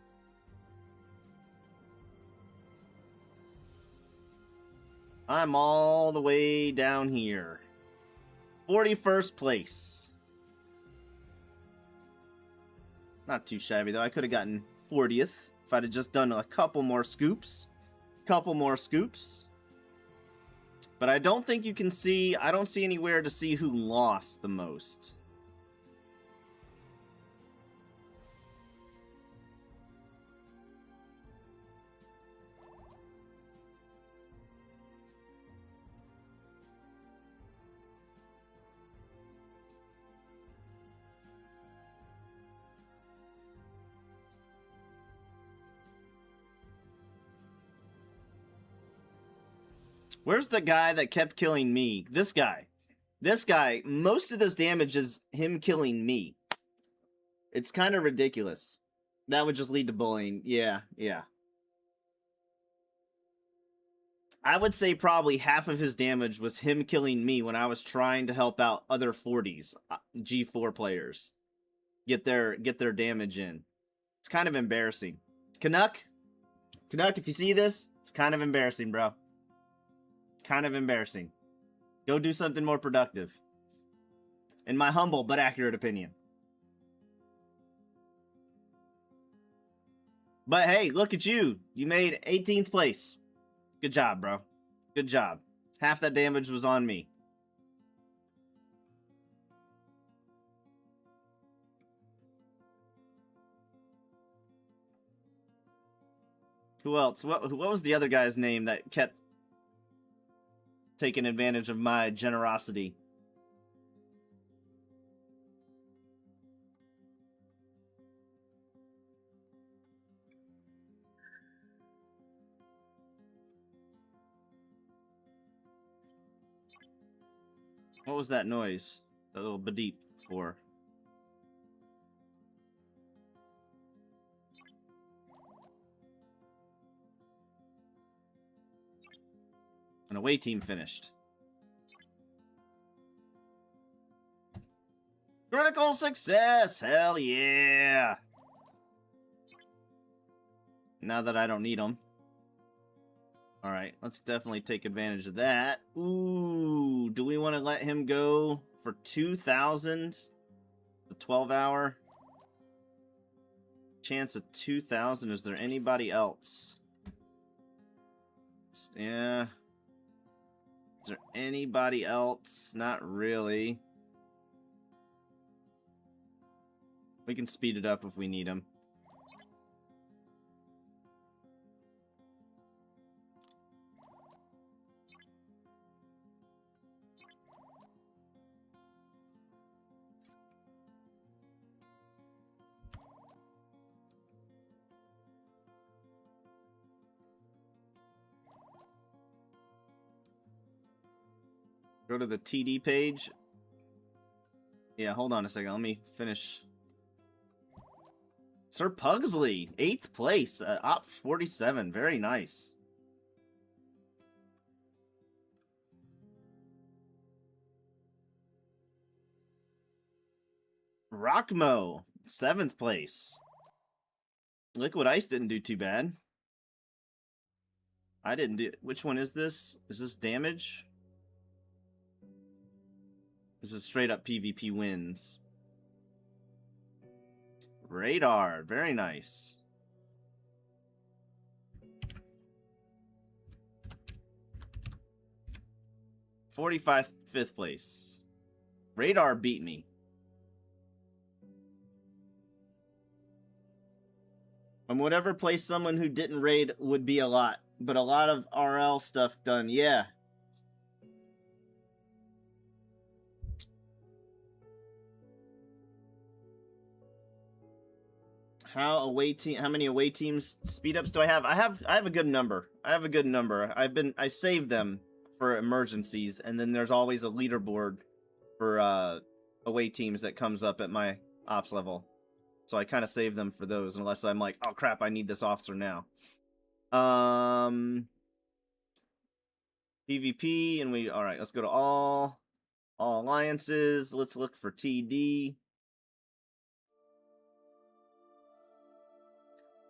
I'm all the way down here. 41st place. Not too shabby, though. I could have gotten 40th if I'd have just done a couple more scoops. But I don't think you can see... I don't see anywhere to see who lost the most. Where's the guy that kept killing me? This guy. This guy, most of this damage is him killing me. It's kind of ridiculous. That would just lead to bullying. Yeah. I would say probably half of his damage was him killing me when I was trying to help out other 40s, G4 players. Get their damage in. It's kind of embarrassing. Canuck, if you see this, it's kind of embarrassing, bro. Kind of embarrassing. Go do something more productive. In my humble but accurate opinion. But hey, look at you. You made 18th place. Good job, bro. Good job. Half that damage was on me. Who else? What was the other guy's name that kept taking advantage of my generosity? What was that noise? That little bedeep for? An away team finished. Critical success! Hell yeah! Now that I don't need them. Alright, let's definitely take advantage of that. Ooh, do we want to let him go for 2,000? The 12-hour? Chance of 2,000. Is there anybody else? Yeah. Is there anybody else? Not really. We can speed it up if we need him. Go to the TD page. Yeah, hold on a second. Let me finish. Sir Pugsley, 8th place, op 47. Very nice. Rockmo, 7th place. Liquid Ice didn't do too bad. I didn't do... Which one is this? Is this damage? This is straight up PvP wins. Radar, very nice. $45th place. Radar beat me. On whatever place someone who didn't raid would be a lot. But a lot of RL stuff done, yeah. How many away teams speed ups do I have? I have a good number. I save them for emergencies, and then there's always a leaderboard for away teams that comes up at my ops level. So I kind of save them for those unless I'm like, oh crap, I need this officer now. PvP, and alright, let's go to all alliances. Let's look for TD.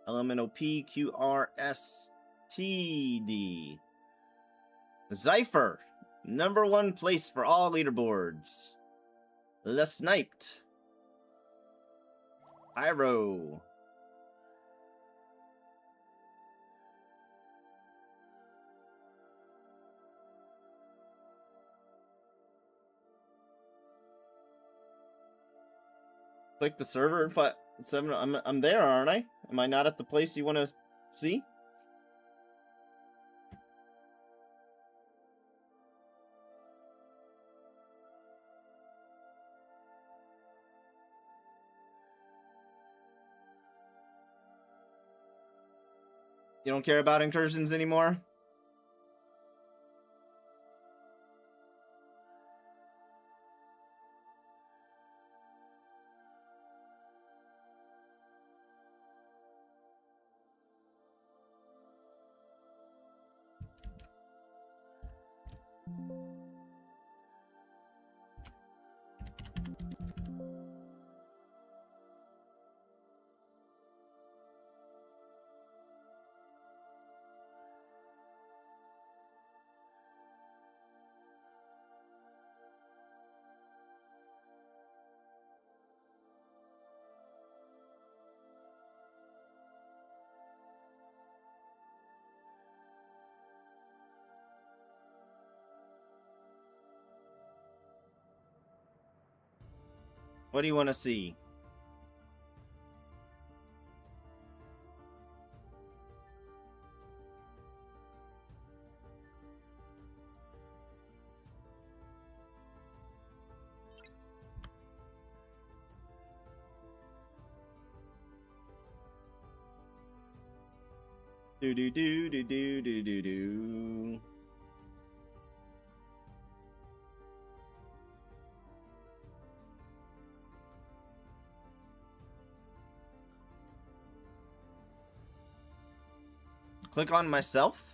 LMNOP, QRS, TD. Zypher, #1 place for all leaderboards. Le Sniped. Pyro. Click the server and 7. I'm there, aren't I? Am I not at the place you want to see? You don't care about incursions anymore? What do you want to see? Do do do do do do do do. Click on myself.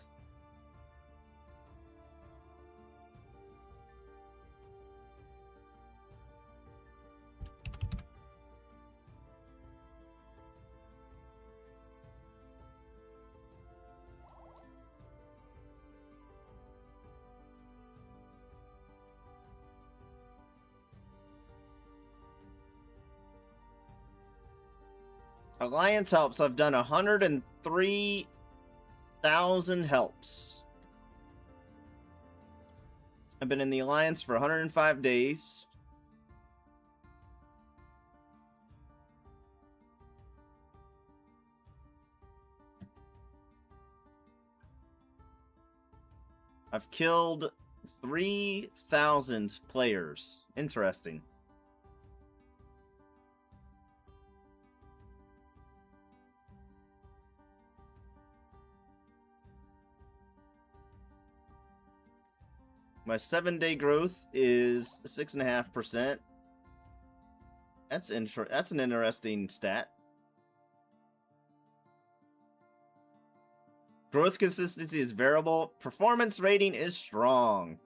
Alliance helps. I've done 103,000 helps. I've been in the Alliance for 105 days. I've killed 3,000 players. Interesting. My 7-day growth is 6.5%. That's an interesting stat. Growth consistency is variable. Performance rating is strong.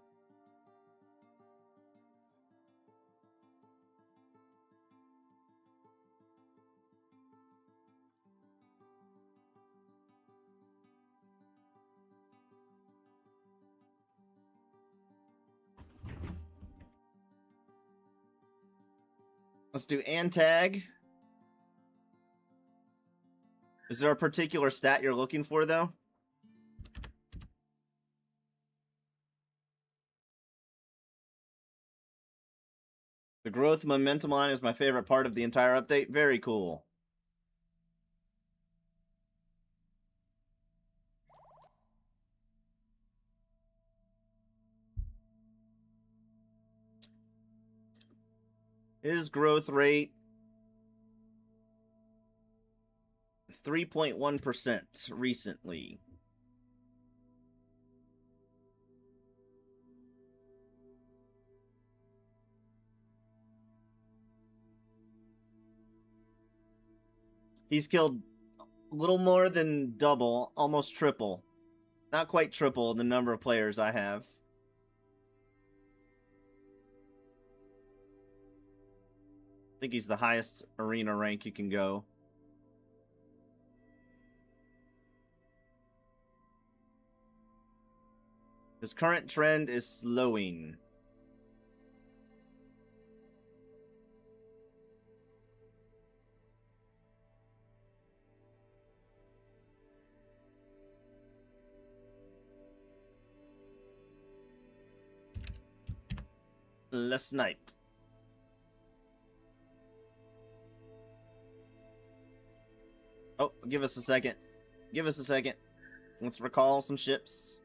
Let's do Antag. Is there a particular stat you're looking for, though? The growth momentum line is my favorite part of the entire update. Very cool. His growth rate 3.1% recently. He's killed a little more than double, almost triple. Not quite triple the number of players I have. I think he's the highest arena rank you can go. His current trend is slowing. Last night. Oh, give us a second. Give us a second. Let's recall some ships.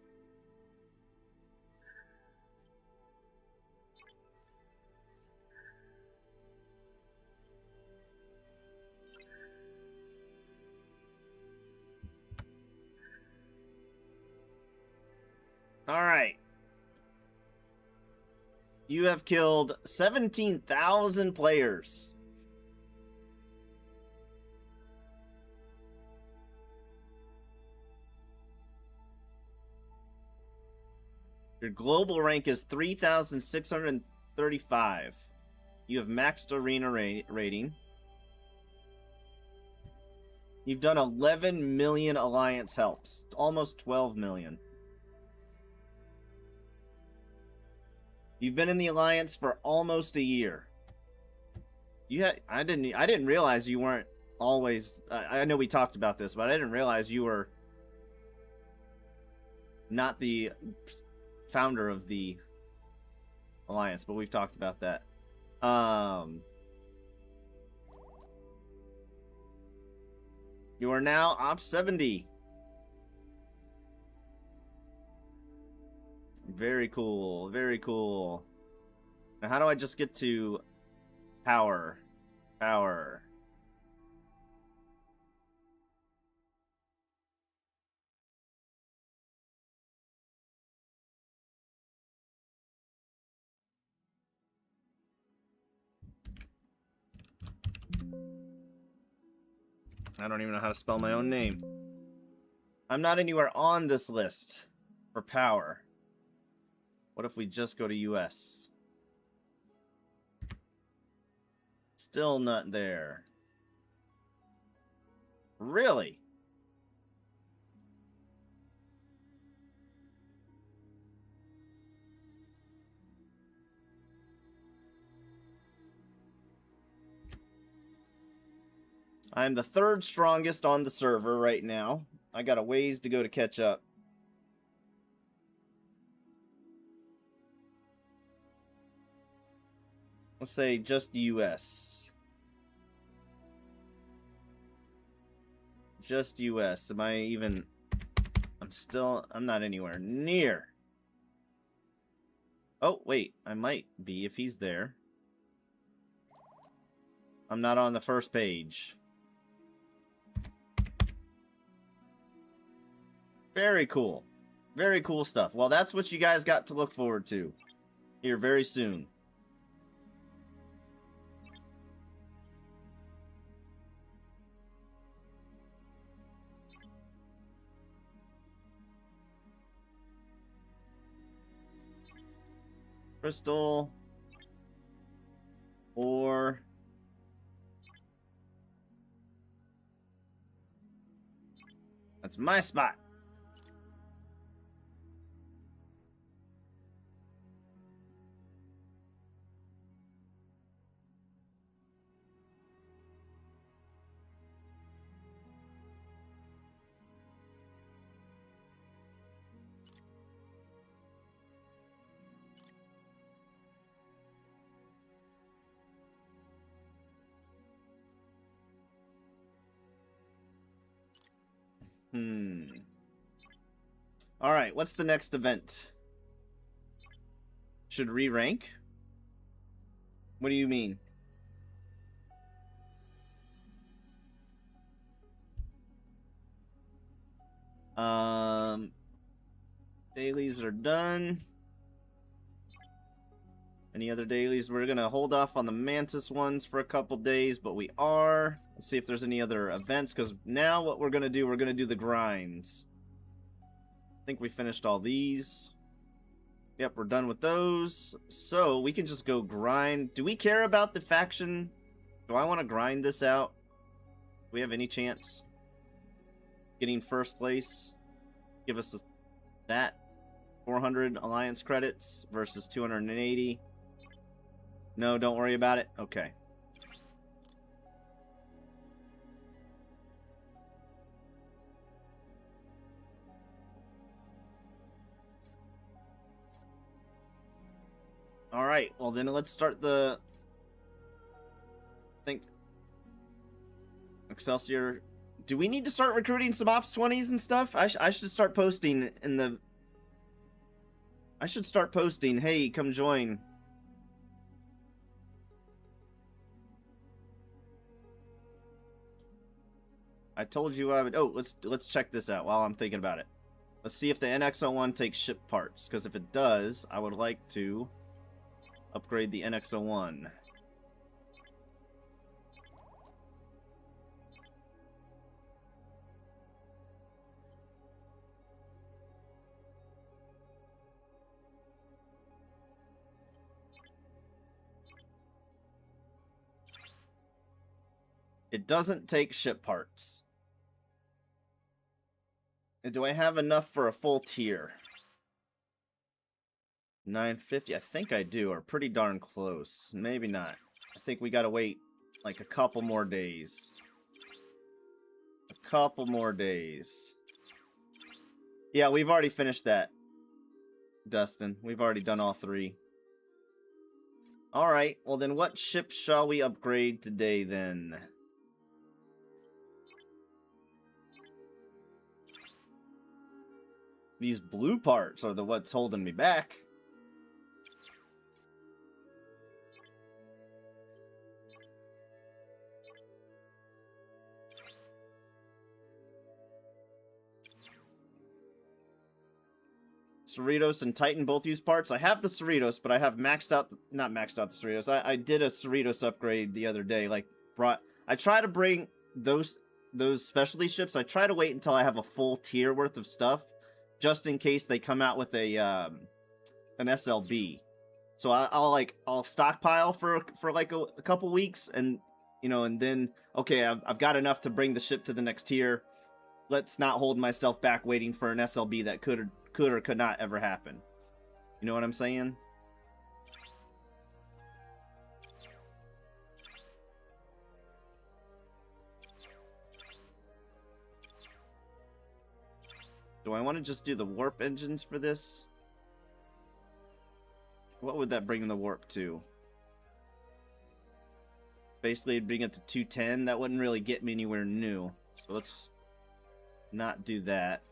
All right. You have killed 17,000 players. Your global rank is 3,635. You have maxed arena rating. You've done 11 million alliance helps. Almost 12 million. You've been in the alliance for almost a year. I didn't realize you weren't always. I know we talked about this, but I didn't realize you were not the founder of the alliance. But we've talked about that. You are now Op 70. Very cool. Very cool. Now, how do I just get to power? Power. I don't even know how to spell my own name. I'm not anywhere on this list for power. What if we just go to US? Still not there. Really? I'm the third strongest on the server right now. I got a ways to go to catch up. Let's say just US. Just US. Am I even... I'm not anywhere near. Oh, wait. I might be if he's there. I'm not on the first page. Very cool. Very cool stuff. Well, that's what you guys got to look forward to here very soon. Crystal. Or... That's my spot. Alright, what's the next event? Should re-rank? What do you mean? Dailies are done. Any other dailies? We're gonna hold off on the Mantis ones for a couple days, but we are. Let's see if there's any other events, because now what we're gonna do the grinds. I think we finished all these. Yep, we're done with those. So we can just go grind. Do we care about the faction? Do I want to grind this out? Do we have any chance? Getting first place? Give us that. 400 alliance credits versus 280. No, don't worry about it. Okay. Alright, well then let's start the... I think... Excelsior... Do we need to start recruiting some Ops 20s and stuff? I should start posting in the... I should start posting, hey, come join. I told you I would... Oh, let's check this out while I'm thinking about it. Let's see if the NX-01 takes ship parts, because if it does, I would like to upgrade the NX-01. It doesn't take ship parts. And do I have enough for a full tier? 950, I think I do, or pretty darn close. Maybe not. I think we gotta wait like a couple more days. A couple more days. Yeah, we've already finished that, Dustin. We've already done all three. Alright, well then what ship shall we upgrade today then? These blue parts are what's holding me back. Cerritos and Titan both use parts. I have the Cerritos, but I have maxed out... Not maxed out the Cerritos. I did a Cerritos upgrade the other day. Like, I try to bring those specialty ships, I try to wait until I have a full tier worth of stuff, just in case they come out with a an SLB. So I'll stockpile for like a couple weeks, and and then okay, I've got enough to bring the ship to the next tier. Let's not hold myself back waiting for an SLB that could or could not ever happen. You know what I'm saying? Do I want to just do the warp engines for this? What would that bring the warp to? Basically, it'd bring it to 210. That wouldn't really get me anywhere new. So let's not do that.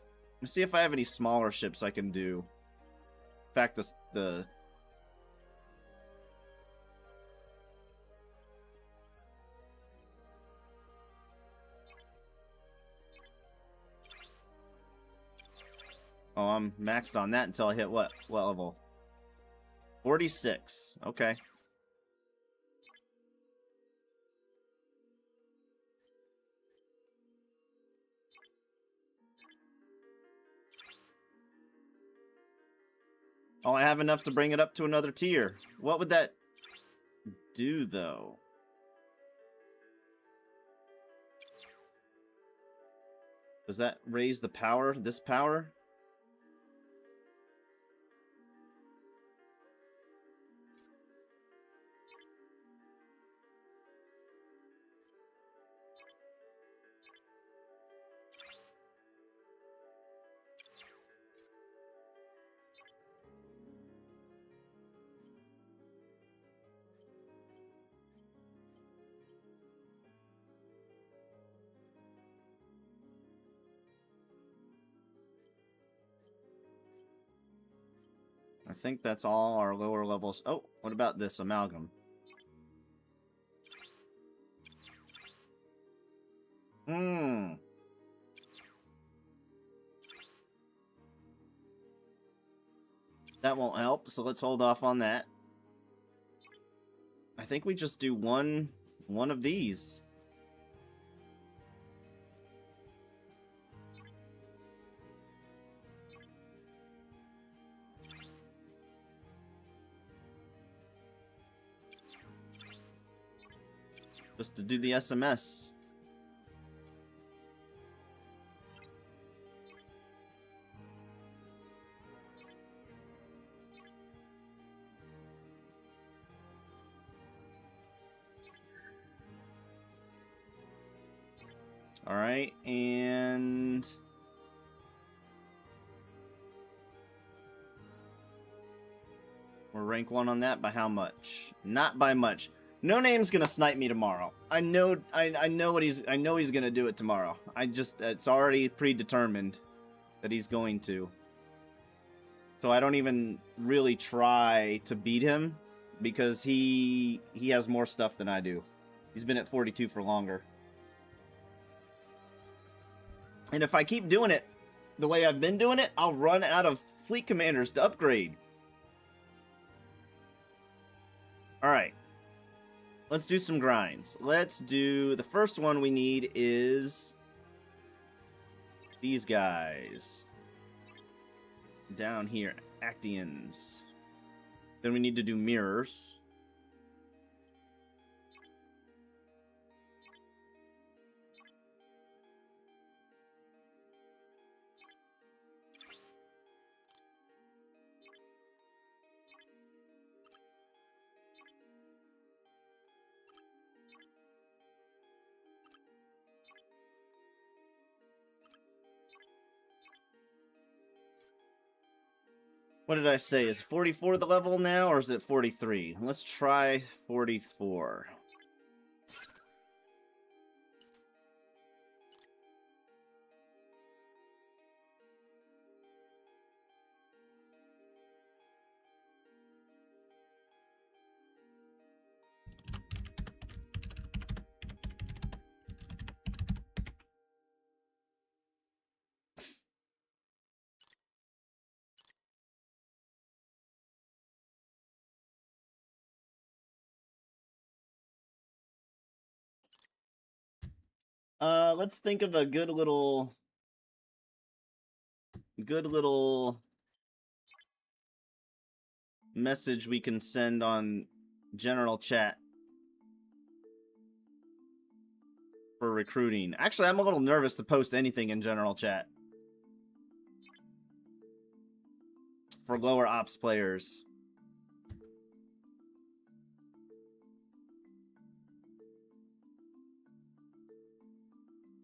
Let's see if I have any smaller ships I can do. In fact, the oh, I'm maxed on that until I hit what level? 46. Okay. Oh, I have enough to bring it up to another tier. What would that do, though? Does that raise the power, this power? I think that's all our lower levels. Oh, what about this amalgam? That won't help, so let's hold off on that. I think we just do one of these. Just to do the SMS. All right, and we're rank 1 on that by how much? Not by much. No Name's gonna snipe me tomorrow. I know he's gonna do it tomorrow. It's already predetermined that he's going to. So I don't even really try to beat him because he has more stuff than I do. He's been at 42 for longer. And if I keep doing it the way I've been doing it, I'll run out of fleet commanders to upgrade. Alright. Let's do some grinds. Let's do... The first one we need is... these guys. Down here. Actians. Then we need to do mirrors. What did I say? Is 44 the level now, or is it 43? Let's try 44. Let's think of a good little message we can send on general chat for recruiting. Actually, I'm a little nervous to post anything in general chat for lower ops players.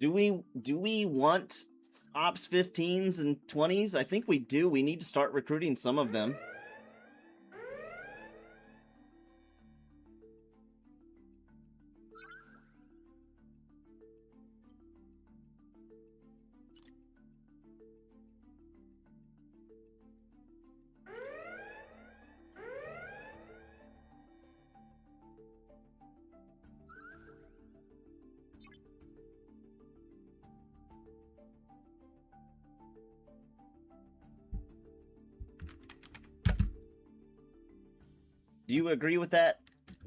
Do we want ops 15s and 20s? I think we do. We need to start recruiting some of them. Do you agree with that,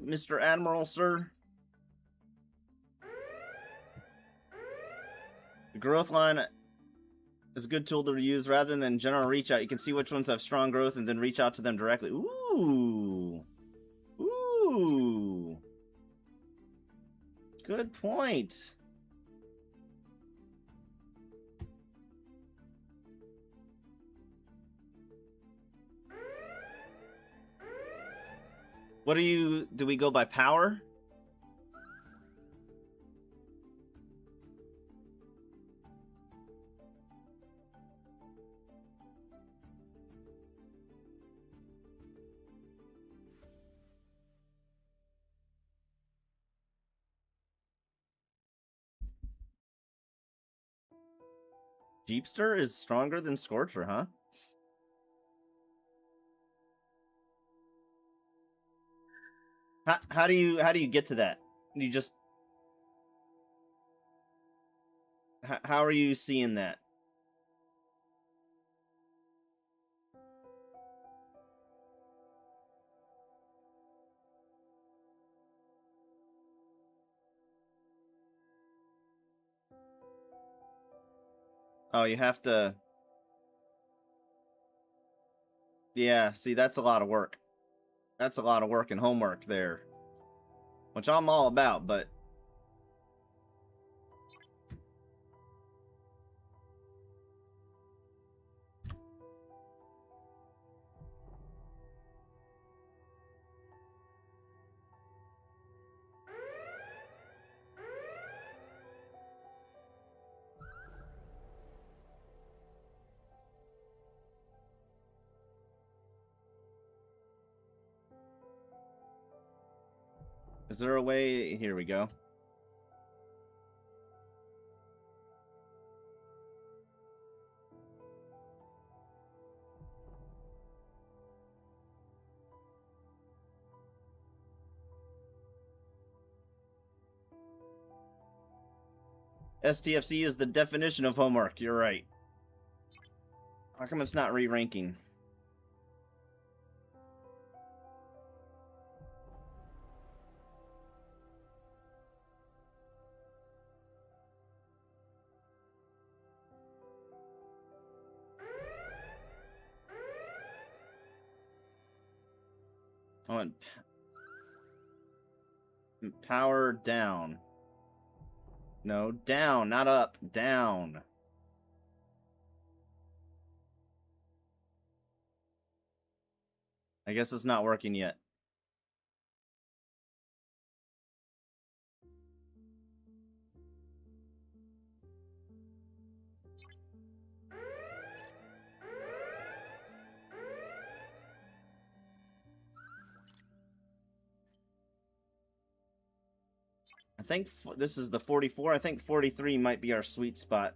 Mr. Admiral, sir? The growth line is a good tool to use rather than general reach out. You can see which ones have strong growth and then reach out to them directly. Ooh. Ooh. Good point. What do we go by power? Jeepster is stronger than Scorcher, huh? How do you get to that? You just how are you seeing that? Oh, you have to. Yeah, see, that's a lot of work. That's a lot of work and homework there. Which I'm all about, but is there a way? Here we go. STFC is the definition of homework. You're right. How come it's not re-ranking? I want power down. No, down, not up. Down. I guess it's not working yet. I think this is the 44. I think 43 might be our sweet spot.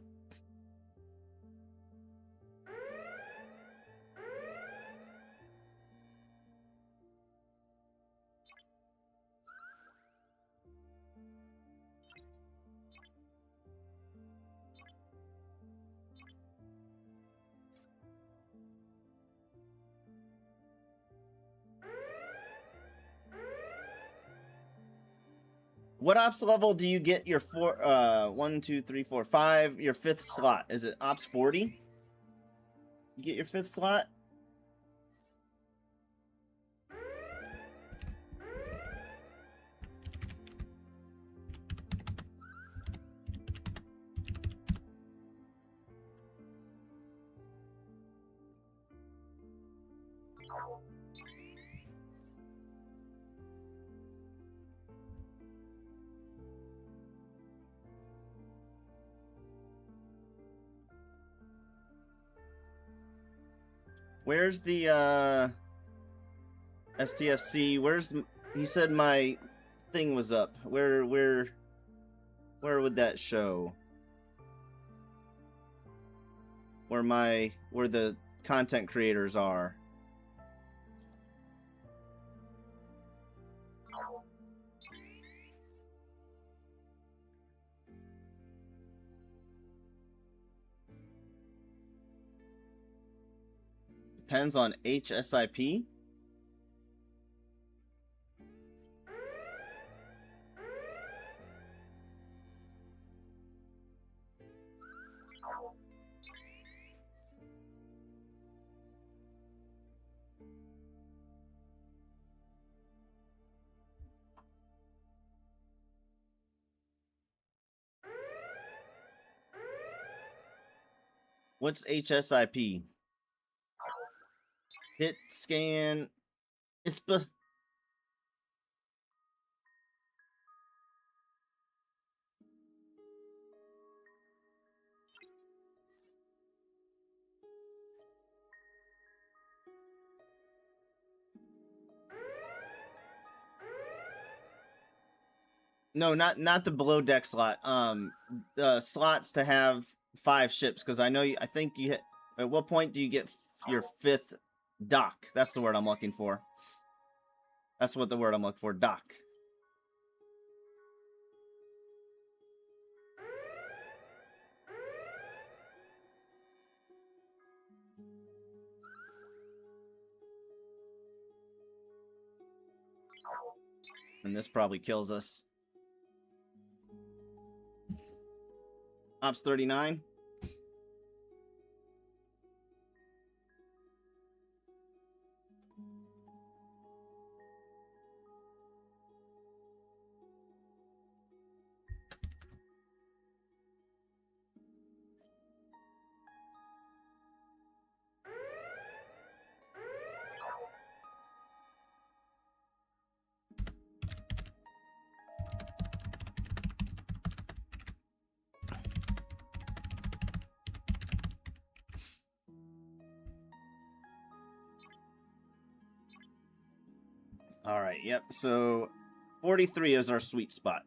What ops level do you get your 1, 2, 3, 4, 5, your 5th slot? Is it ops 40? You get your 5th slot? Where's the STFC? He said my thing was up. Where would that show? Where the content creators are. Depends on HSIP. What's HSIP? Hit scan ISPA. No, not the below deck slot. The slots to have 5 ships, because I think you hit. At what point do you get your 5th dock? That's the word I'm looking for. That's what the word I'm looking for. Dock. And this probably kills us. Ops 39. All right, yep. So 43 is our sweet spot.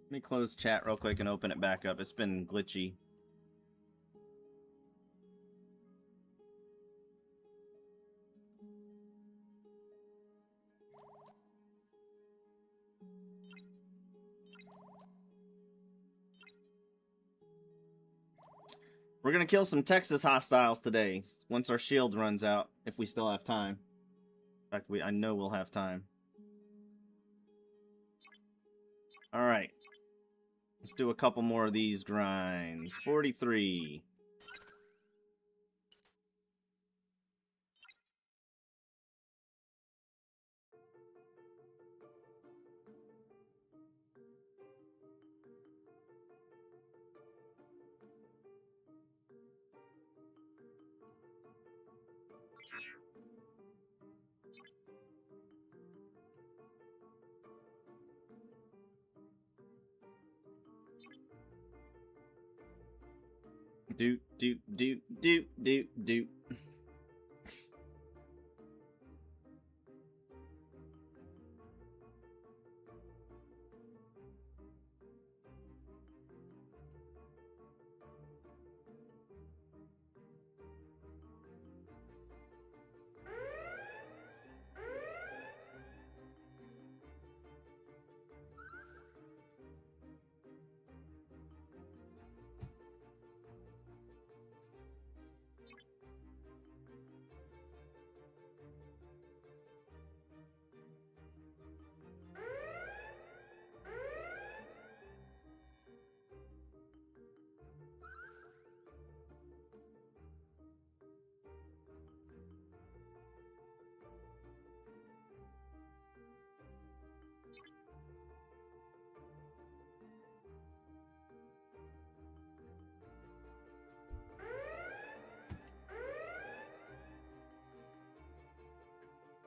Let me close chat real quick and open it back up. It's been glitchy. We're gonna kill some Texas hostiles today, once our shield runs out, if we still have time. In fact, I know we'll have time. Alright. Let's do a couple more of these grinds. 43. Do.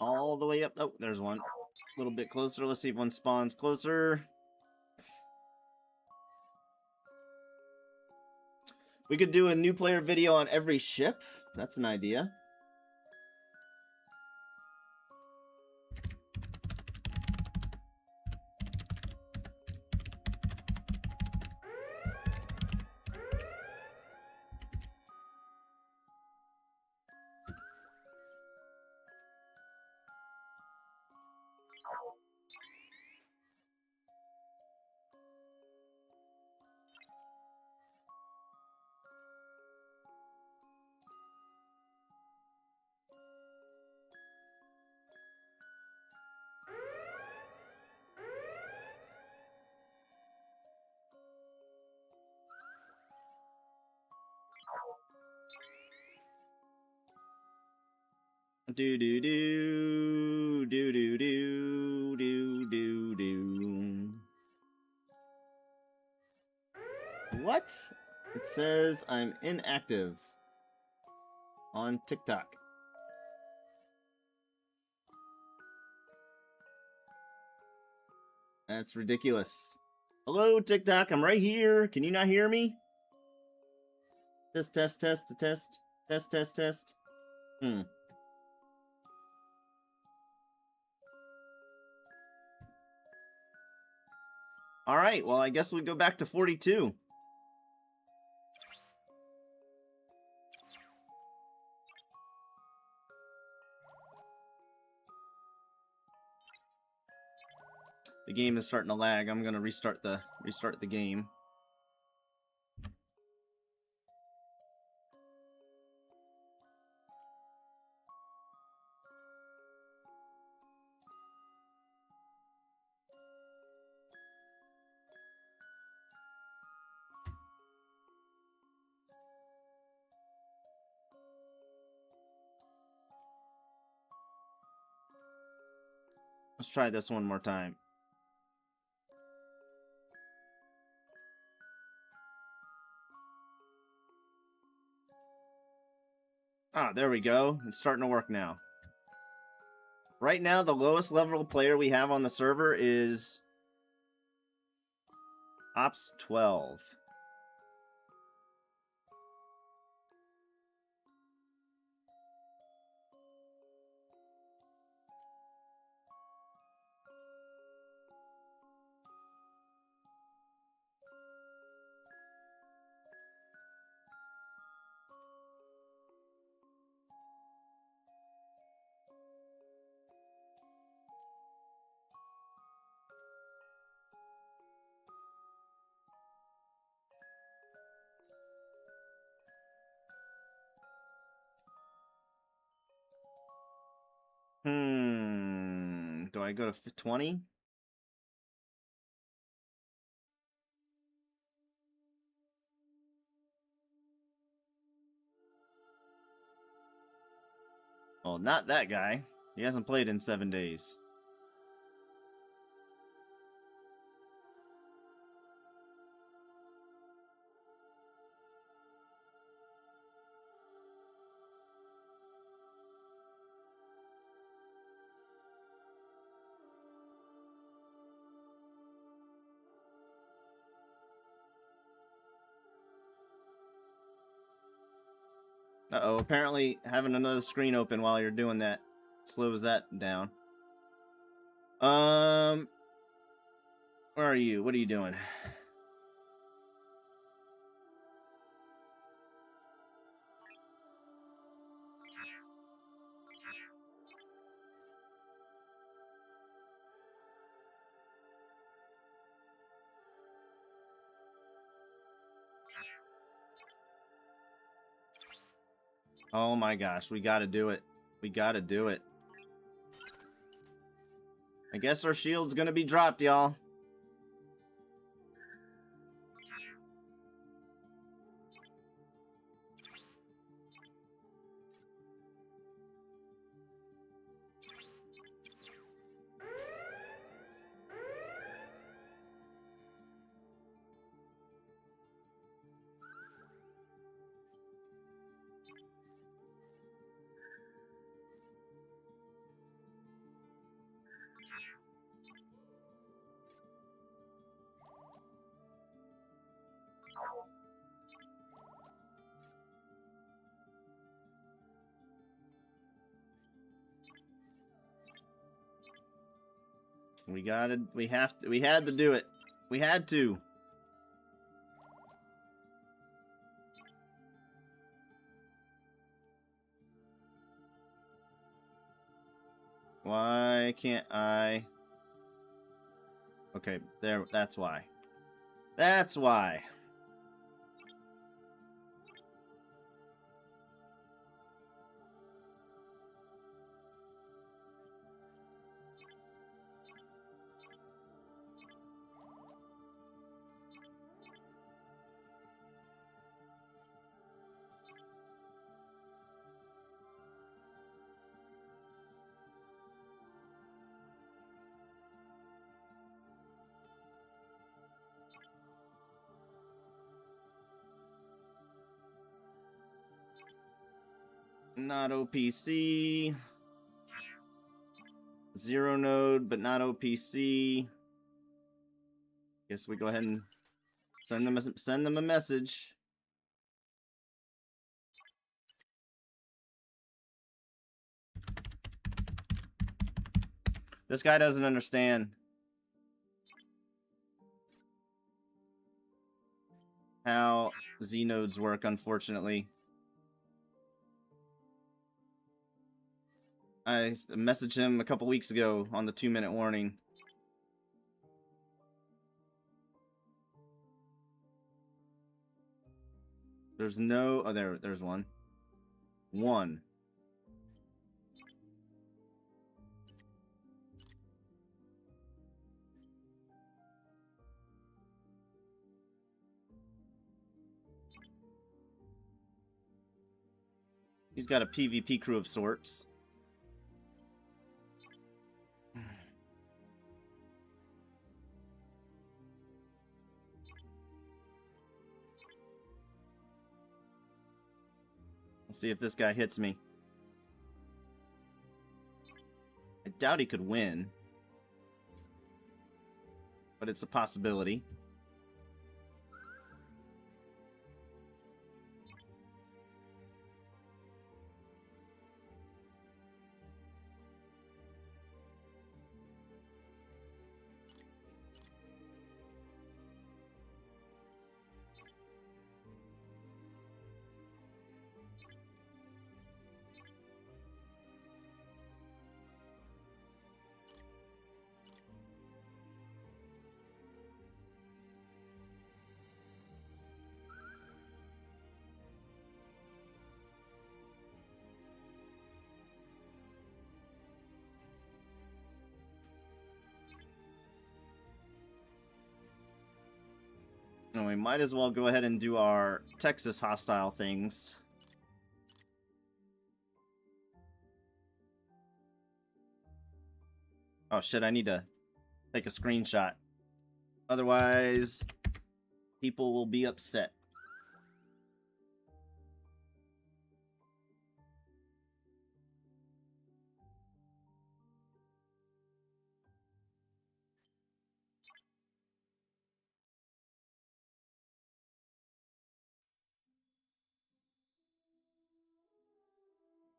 all the way up. Oh, there's one. A little bit closer. Let's see if one spawns closer. We could do a new player video on every ship. That's an idea. Do do do do do do do do do. What? It says I'm inactive on TikTok. That's ridiculous. Hello, TikTok. I'm right here. Can you not hear me? Test, test, test, test, test, test, test. All right. Well, I guess we go back to 42. The game is starting to lag. I'm gonna restart the game. Let's try this one more time. Ah, there we go. It's starting to work now. Right now, the lowest level player we have on the server is Ops 12. Do I go to 20? Oh, not that guy. He hasn't played in 7 days. Uh-oh, apparently having another screen open while you're doing that slows that down. Where are you? What are you doing? Oh my gosh, we gotta do it. We gotta do it. I guess our shield's gonna be dropped, y'all. We had to do it. We had to. Why can't I? Okay, there, that's why. That's why. Not OPC. Zero node, but not OPC. Guess we go ahead and send them a message. This guy doesn't understand how Z nodes work, unfortunately. I messaged him a couple weeks ago on the 2-minute warning. There's no... Oh, there's one. One. He's got a PvP crew of sorts. Let's see if this guy hits me. I doubt he could win, but it's a possibility. And we might as well go ahead and do our Texas hostile things. Oh shit, I need to take a screenshot. Otherwise, people will be upset.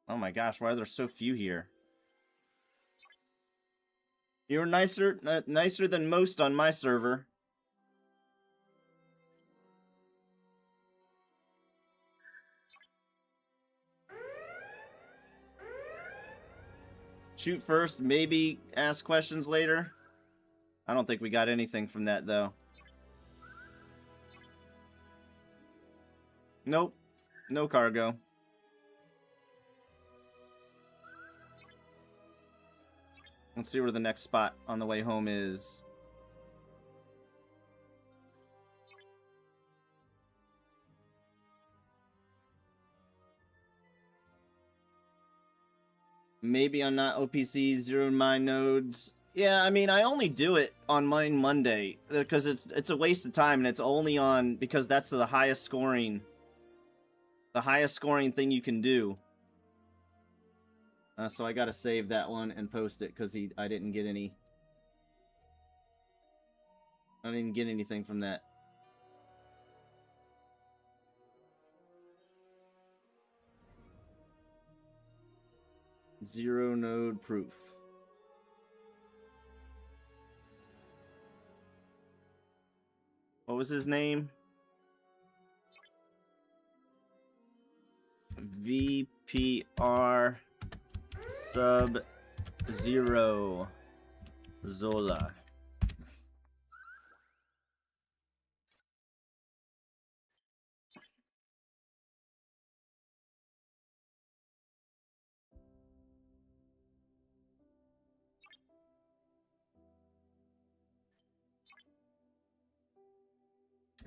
Oh my gosh, why are there so few here? You're nicer than most on my server. Shoot first, maybe ask questions later. I don't think we got anything from that, though. Nope. No cargo. Let's see where the next spot on the way home is. Maybe on not OPC, zero mine nodes. Yeah, I mean, I only do it on Mine Monday because it's a waste of time, and it's only on because that's the highest scoring thing you can do. So I gotta save that one and post it because I didn't get any. I didn't get anything from that. Zero node proof. was his name? VPR Sub-Zero Zola.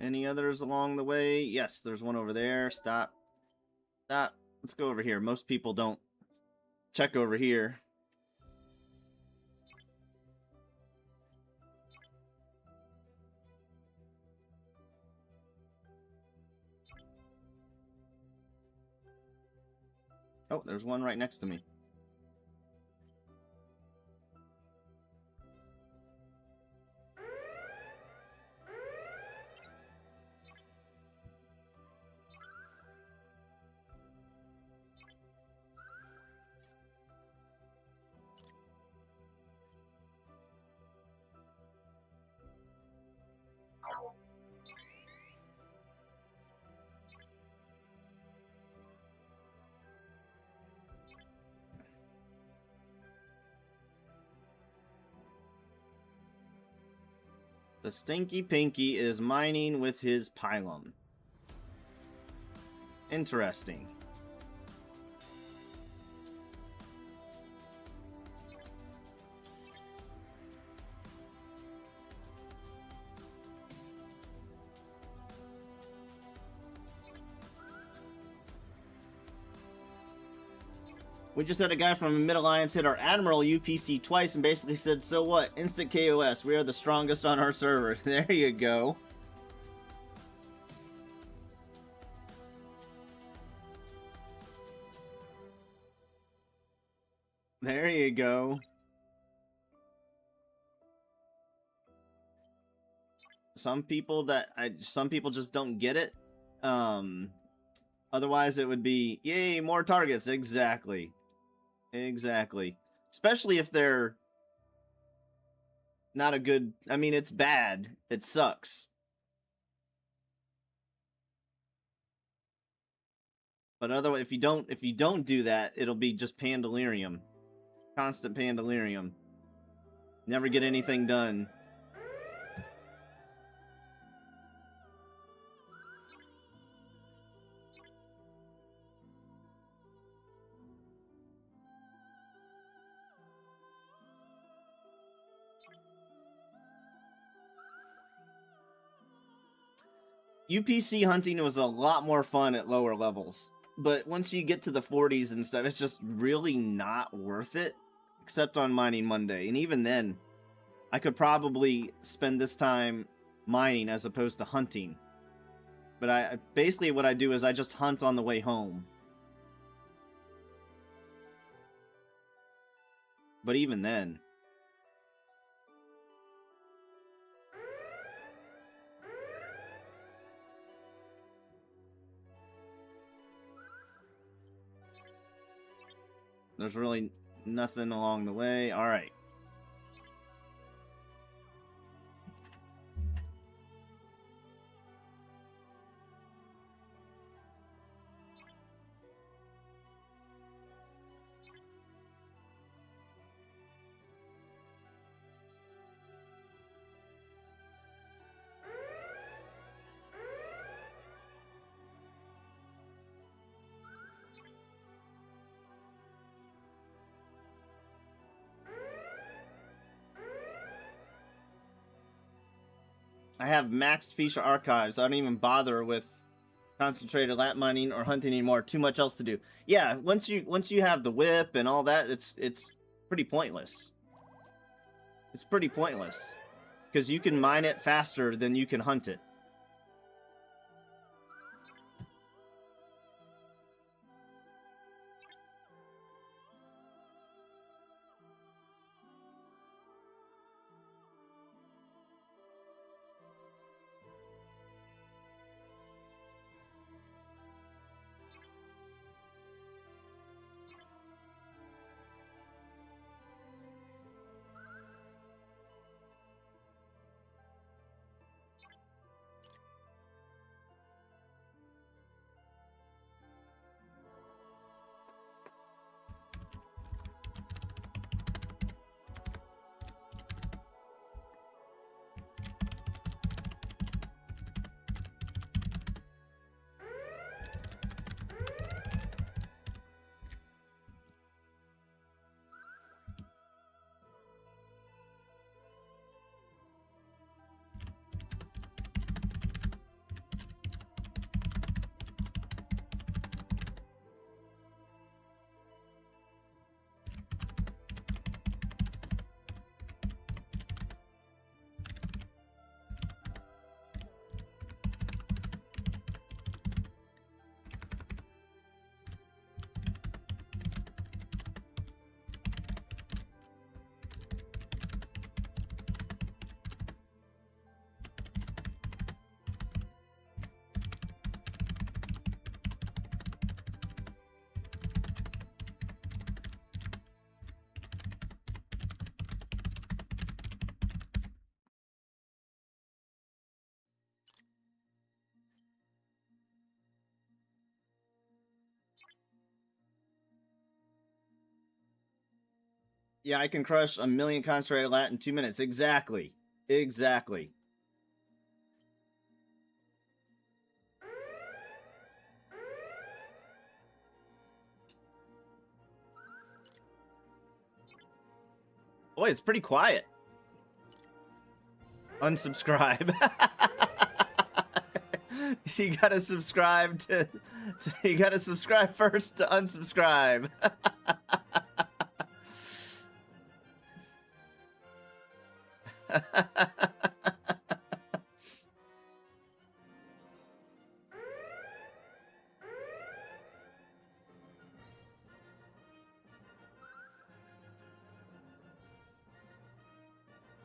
Any others along the way? Yes, there's one over there. Stop. Stop. Let's go over here. Most people don't check over here. Oh, there's one right next to me. The Stinky Pinky is mining with his pylon. Interesting. We just had a guy from Mid-Alliance hit our Admiral UPC twice and basically said, so what? Instant KOS. We are the strongest on our server. There you go. There you go. Some people just don't get it. Otherwise it would be, yay, more targets. Exactly. Exactly. Especially if they're not a good, I mean, it's bad. It sucks. But otherwise, if you don't do that, it'll be just Pandalirium. Constant Pandalirium. Never get anything done. UPC hunting was a lot more fun at lower levels, but once you get to the 40s and stuff, it's just really not worth it, except on Mining Monday. And even then, I could probably spend this time mining as opposed to hunting. But basically what I do is I just hunt on the way home. But even then... there's really nothing along the way. All right. I have maxed feature archives. I don't even bother with concentrated lap mining or hunting anymore. Too much else to do. Yeah, once you have the whip and all that, it's pretty pointless. It's pretty pointless because you can mine it faster than you can hunt it. Yeah, I can crush 1,000,000 concentrated lat in 2 minutes. Exactly. Exactly. Boy, it's pretty quiet. Unsubscribe. You gotta subscribe to you gotta subscribe first to unsubscribe.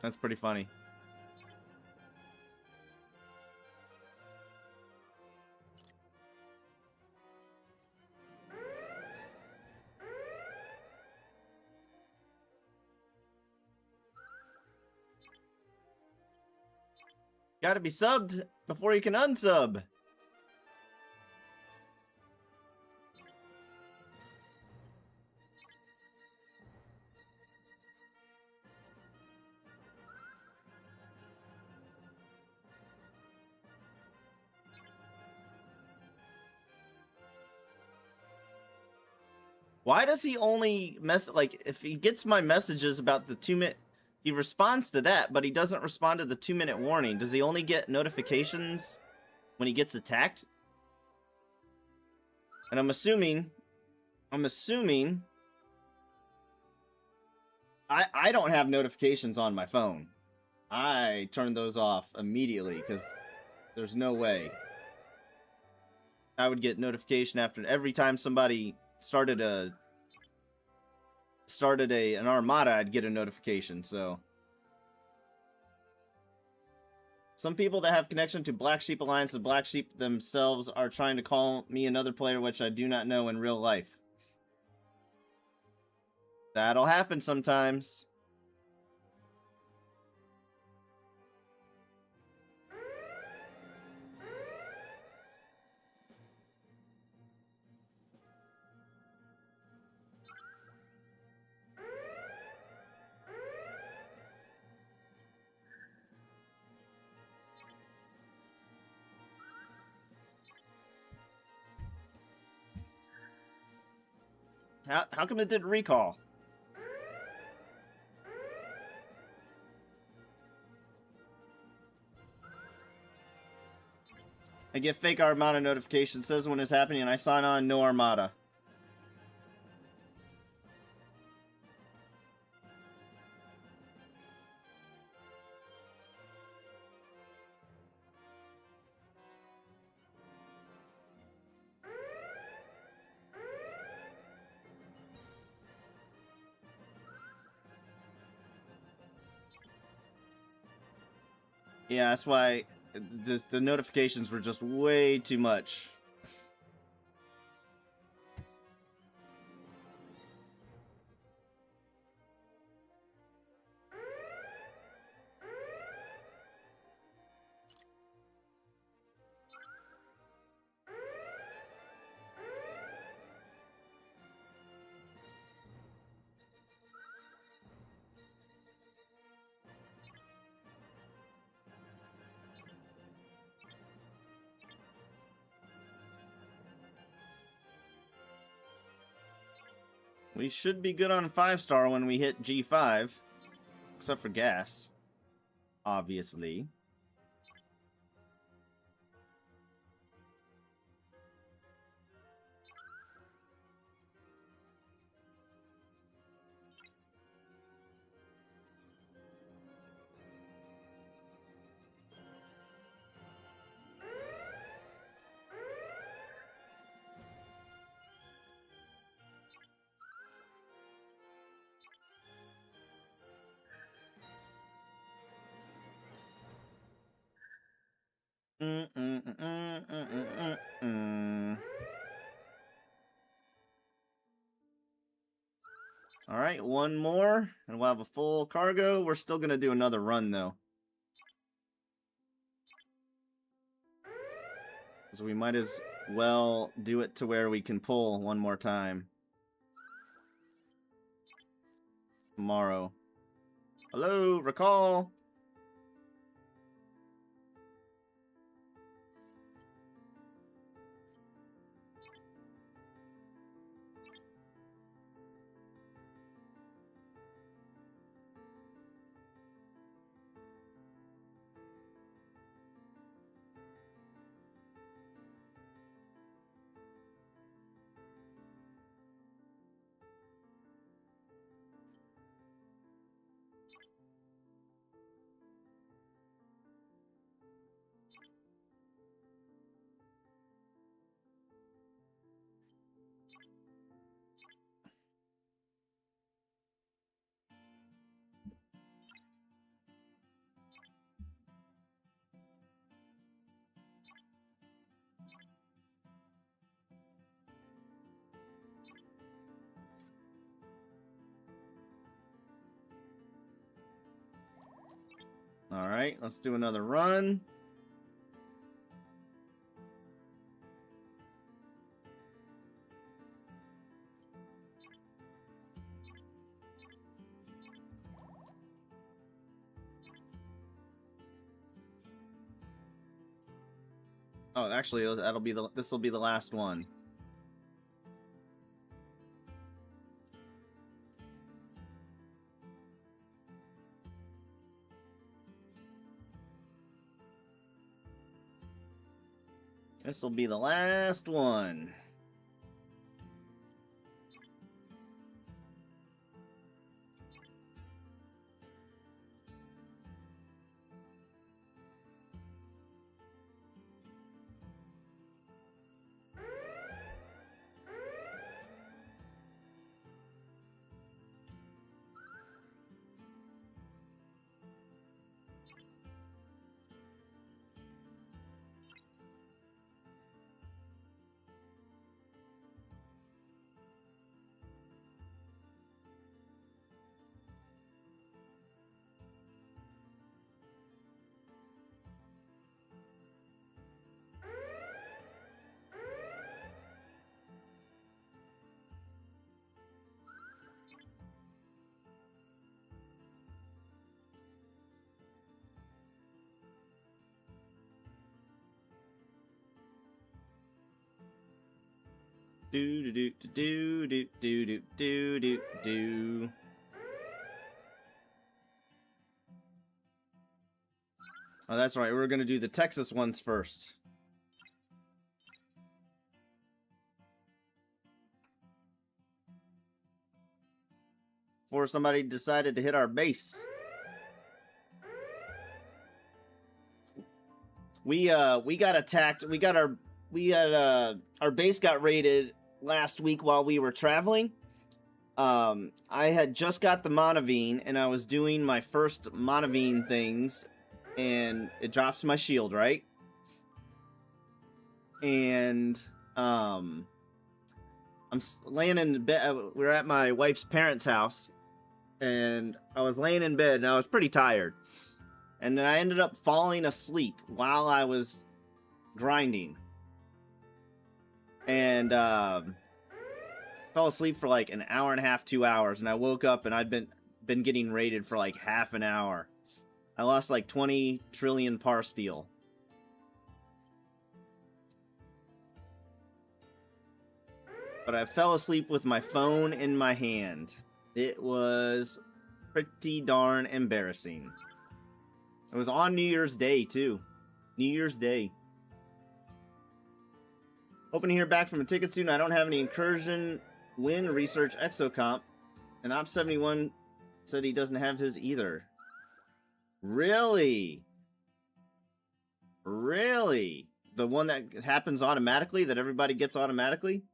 That's pretty funny. Gotta be subbed before you can unsub. Why does he only like, if he gets my messages about the 2-minute, he responds to that, but he doesn't respond to the 2-minute warning. Does he only get notifications when he gets attacked? And I'm assuming I don't have notifications on my phone. I turn those off immediately because there's no way I would get notification after every time somebody started an armada. I'd get a notification. So some people that have connection to Black Sheep Alliance and Black Sheep themselves are trying to call me another player which I do not know in real life. That'll happen sometimes. How come it didn't recall? I get fake Armada notification, says when it's happening, and I sign on, no Armada. Yeah, that's why the notifications were just way too much. We should be good on 5-star when we hit G5. Except for gas. Obviously. Alright, one more, and we'll have a full cargo. We're still gonna do another run, though. So we might as well do it to where we can pull one more time. tomorrow. Hello, recall. All right, let's do another run. Oh, actually, this will be the last one. This will be the last one. Do do do do do do do do do do. Oh, that's right. We're gonna do the Texas ones first. Before somebody decided to hit our base. We got attacked. Our base got raided last week while we were traveling. I had just got the Monavine, and I was doing my first Monavine things, and it drops my shield, right? And I'm laying in bed. We're at my wife's parents' house, and I was laying in bed, and I was pretty tired. And then I ended up falling asleep while I was grinding. And fell asleep for like an hour and a half, 2 hours, and I woke up and I'd been getting raided for like half an hour. I lost like 20 trillion par steel. But I fell asleep with my phone in my hand. It was pretty darn embarrassing. It was on New Year's Day, too. New Year's Day. Hoping to hear back from a ticket soon. I don't have any incursion win research exocomp. And Op71 said he doesn't have his either. Really? Really? The one that happens automatically? That everybody gets automatically?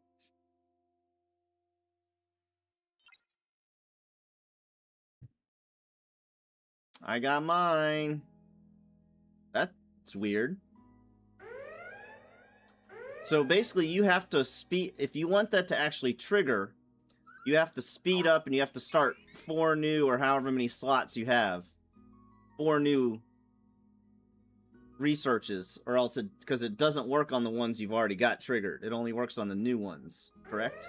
I got mine. That's weird. So basically you have to speed, if you want that to actually trigger, you have to speed up and you have to start 4 new or however many slots you have. 4 new researches, or else because it doesn't work on the ones you've already got triggered. It only works on the new ones, correct?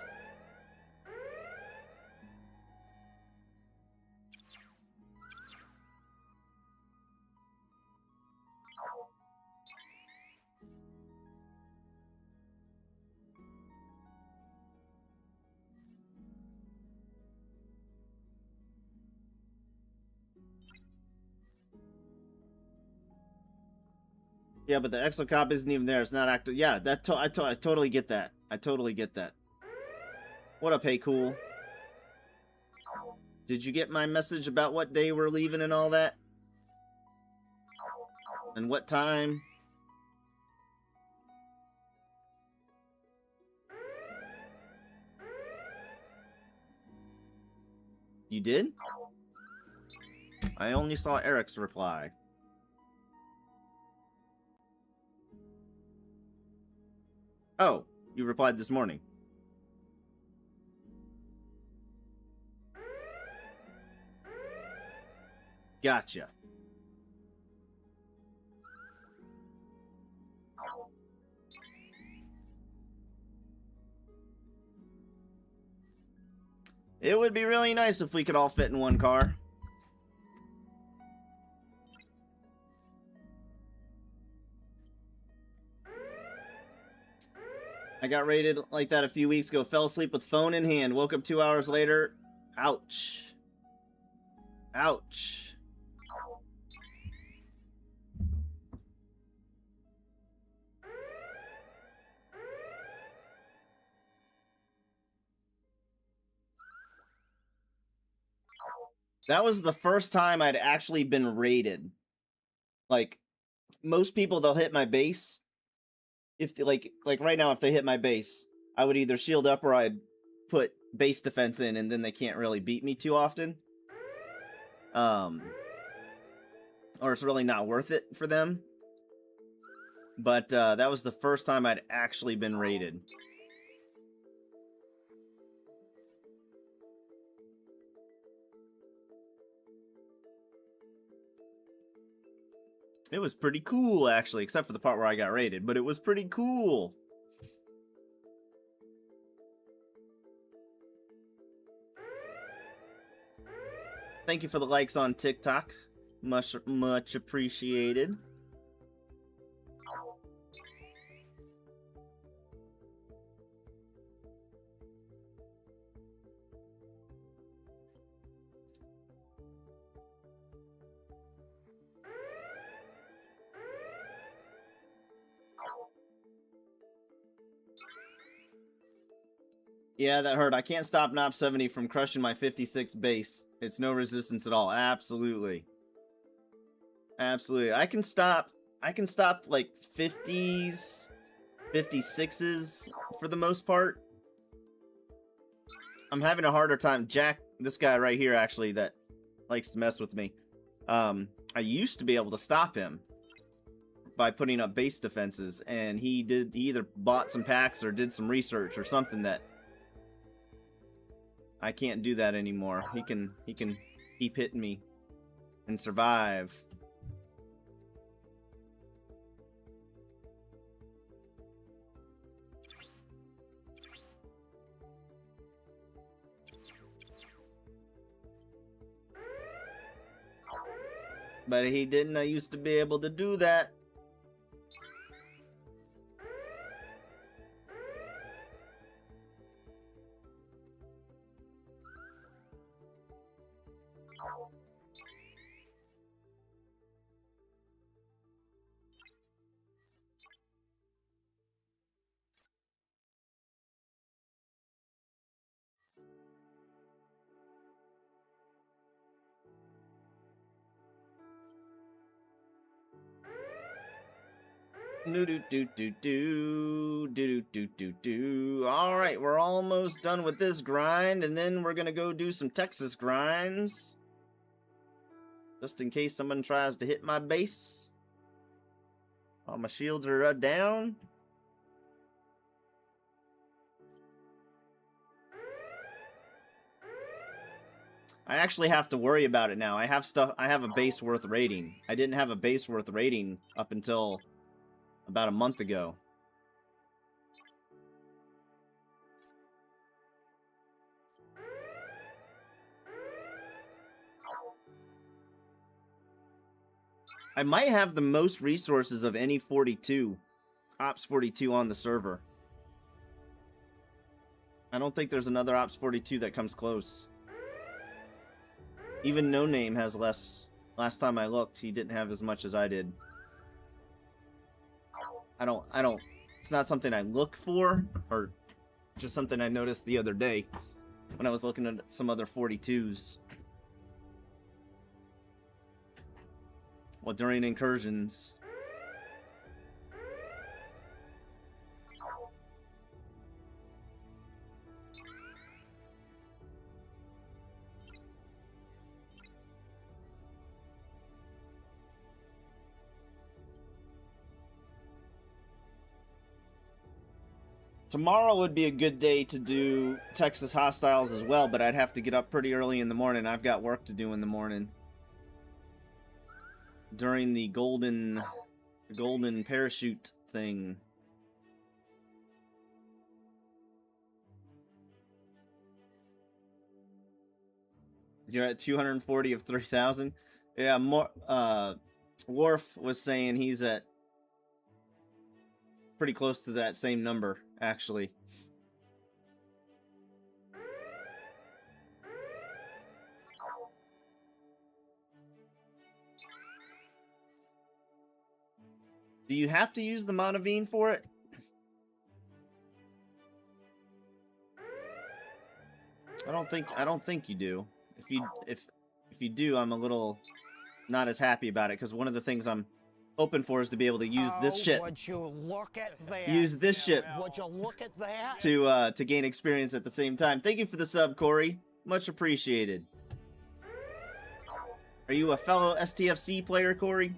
Yeah, but the exocop isn't even there. It's not active. Yeah, I totally get that. I totally get that. What up, hey cool? Did you get my message about what day we're leaving and all that? And what time? You did? I only saw Eric's reply. Oh, you replied this morning. Gotcha. It would be really nice if we could all fit in one car. I got raided like that a few weeks ago. Fell asleep with phone in hand. Woke up 2 hours later. Ouch. Ouch. That was the first time I'd actually been raided. Like, most people, they'll hit my base. If they, like right now, if they hit my base, I would either shield up or I'd put base defense in, and then they can't really beat me too often. Or it's really not worth it for them. But that was the first time I'd actually been raided. It was pretty cool, actually, except for the part where I got raided, but it was pretty cool. Thank you for the likes on TikTok. Much appreciated. Yeah, that hurt. I can't stop Nop 70 from crushing my 56 base. It's no resistance at all. Absolutely. Absolutely. I can stop like 50s, 56s for the most part. I'm having a harder time. Jack, this guy right here actually that likes to mess with me. I used to be able to stop him by putting up base defenses, and he either bought some packs or did some research or something that I can't do that anymore. He can keep hitting me and survive. But he didn't. I used to be able to do that. All right, we're almost done with this grind, and then we're gonna go do some Texas grinds, just in case someone tries to hit my base. All my shields are down. I actually have to worry about it now. I have a base worth raiding. I didn't have a base worth raiding up until about a month ago. I might have the most resources of any 42, Ops 42 on the server. I don't think there's another Ops 42 that comes close. Even No Name has less. Last time I looked, he didn't have as much as I did. I don't, it's not something I look for, or just something I noticed the other day when I was looking at some other 42s. Well, during incursions. Tomorrow would be a good day to do Texas Hostiles as well, but I'd have to get up pretty early in the morning. I've got work to do in the morning. During the golden parachute thing. You're at 240 of 3,000? Yeah, more, Worf was saying he's at pretty close to that same number, actually. Do you have to use the Monavine for it? I don't think you do. If you do, I'm a little not as happy about it, because one of the things I'm hoping for is to be able to use this ship. Would you look at that? Use this ship Would you look at that? to gain experience at the same time. Thank you for the sub, Corey. Much appreciated. Are you a fellow STFC player, Corey?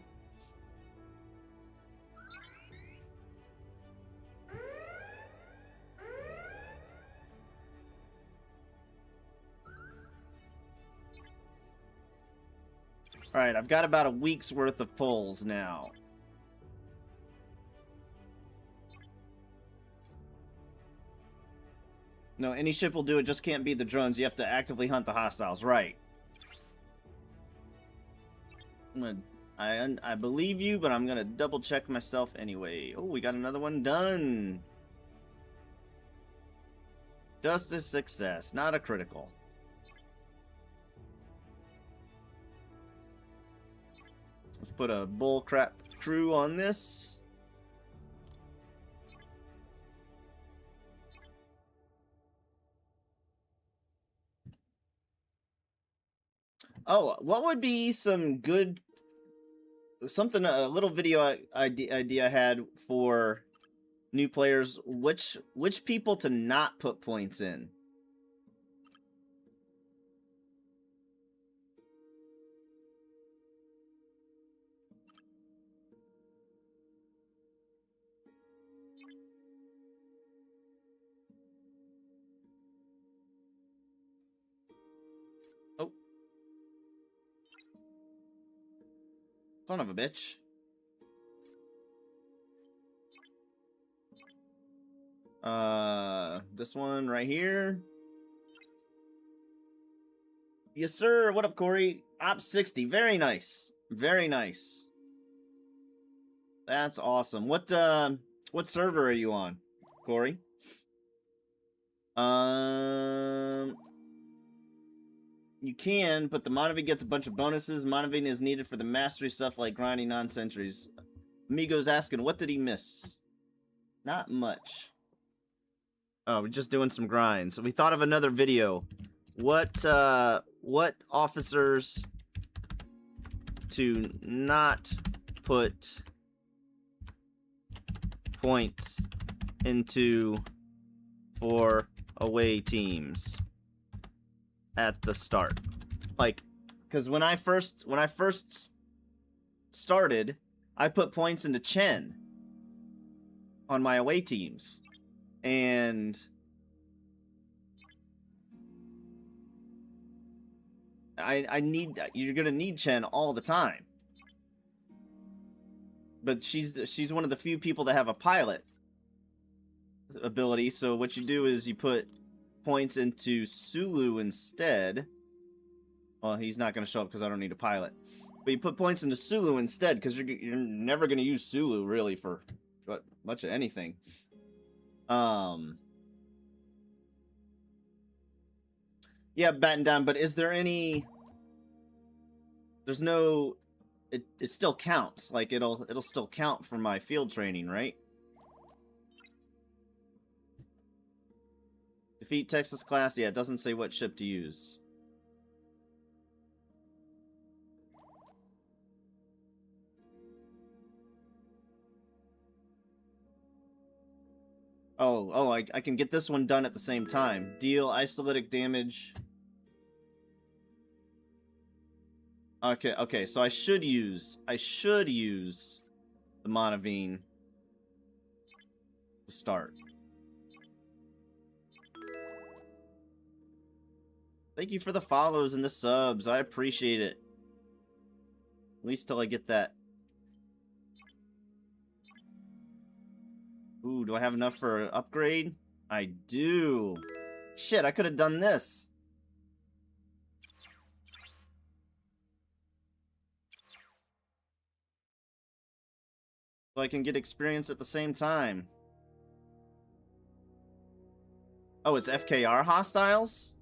Alright, I've got about a week's worth of polls now. No, any ship will do it, just can't be the drones. You have to actively hunt the hostiles. Right. I believe you, but I'm gonna double check myself anyway. Oh, we got another one done. Just a success, not a critical. Let's put a bullcrap crew on this. Oh, what would be some good... something, a little video idea I had for new players. Which people to not put points in. Oh. Son of a bitch. This one right here. Yes, sir. What up, Corey? Op 60. Very nice. Very nice. That's awesome. What server are you on, Corey? You can, but the Monavine gets a bunch of bonuses. Monavine is needed for the mastery stuff like grinding non-sentries. Amigo's asking, what did he miss? Not much. Oh, we're just doing some grinds. So we thought of another video. What officers to not put points into for away teams at the start. Like, because when I first started, I put points into Chen on my away teams. And you're gonna need Chen all the time. But she's one of the few people that have a pilot ability, so what you do is you put points into Sulu instead. Well, he's not gonna show up because I don't need a pilot. But you put points into Sulu instead, because you're never gonna use Sulu really for much of anything. Yeah, batten down, but is there any... There's no... It still counts. Like, it'll still count for my field training, right? Defeat Texas class. Yeah, it doesn't say what ship to use. Oh, I can get this one done at the same time. Deal isolytic damage. Okay, so I should use the Monavine to start. Thank you for the follows and the subs. I appreciate it. At least till I get that. Ooh, do I have enough for an upgrade? I do. Shit, I could have done this. So I can get experience at the same time. Oh, it's FKR hostiles?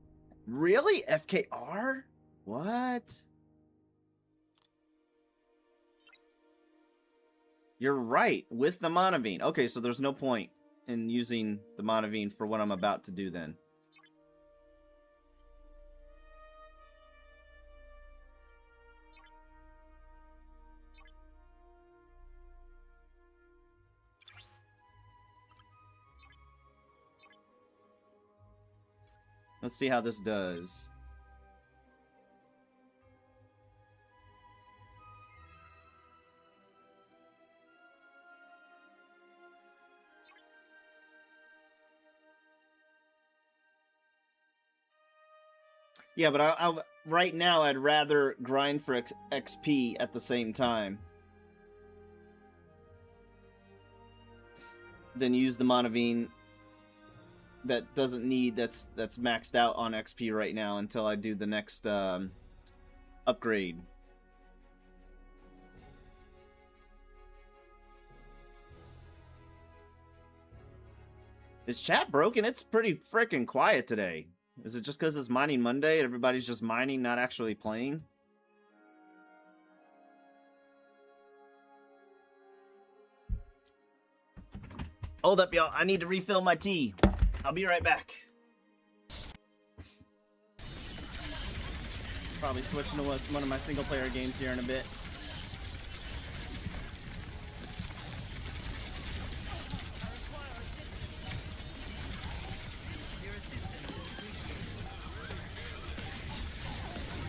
Really? FKR? What? You're right, with the Monavine. Okay, so there's no point in using the Monavine for what I'm about to do then. Let's see how this does. Yeah, but I right now I'd rather grind for XP at the same time than use the Monavine that doesn't need that's maxed out on XP right now until I do the next upgrade. Is chat broken? It's pretty freaking quiet today. Is it just because it's Mining Monday and everybody's just mining, not actually playing? Hold up, y'all. I need to refill my tea. I'll be right back. Probably switching to one of my single-player games here in a bit.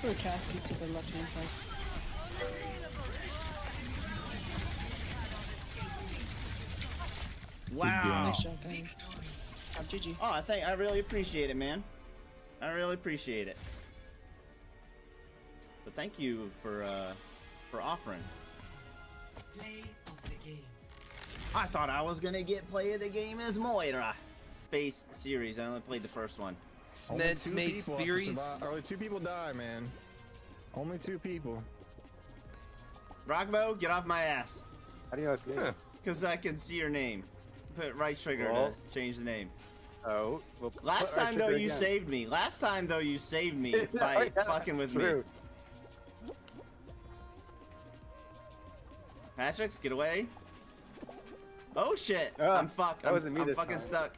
We'll cast you to the left-hand side. Wow. Nice shot, guy. GG. Oh, I really appreciate it, man. I really appreciate it. But thank you for offering. Play of the game. I thought I was gonna get play of the game as Moira. Space series. I only played the first one. Only two people have to survive. Only 2 people die, man. Only 2 people. Rockbo, get off my ass. How do you know it's me? Because I can see your name. Put right trigger to change the name. Oh. Well, Last time though you saved me. Last time though you saved me by fucking with me. Patrick's, get away. Oh shit. I'm fucked. That wasn't me I'm this fucking time. stuck.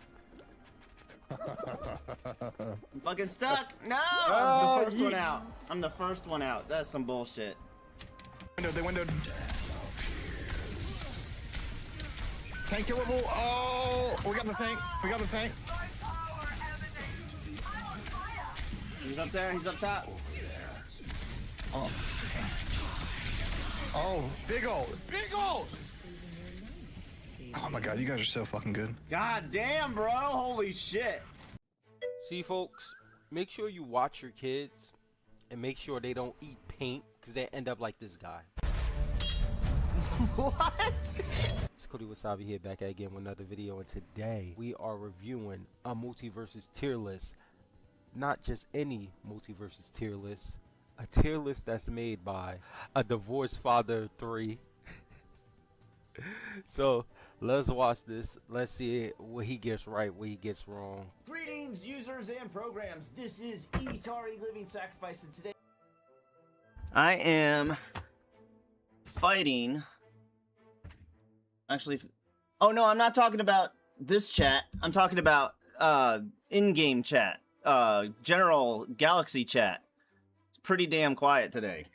I'm fucking stuck. No! Oh, I'm the first one out. I'm the first one out. That's some bullshit. They windowed. Tank killable. Oh, we got the tank. We got the tank. He's up there. He's up top. Oh. Oh, big ult. Big ult. Oh my god, you guys are so fucking good. God damn, bro. Holy shit. See, folks, make sure you watch your kids and make sure they don't eat paint because they end up like this guy. What? It's Cody Wasabi here, back again with another video, and today we are reviewing a multiversus tier list. Not just any multiversus tier list, a tier list that's made by a divorced father of 3. So let's watch this. Let's see what he gets right, what he gets wrong. Greetings, users and programs. This is Itari Living Sacrifice, and today I am fighting. Actually, oh no, I'm not talking about this chat. I'm talking about in-game chat, general Galaxy chat. It's pretty damn quiet today.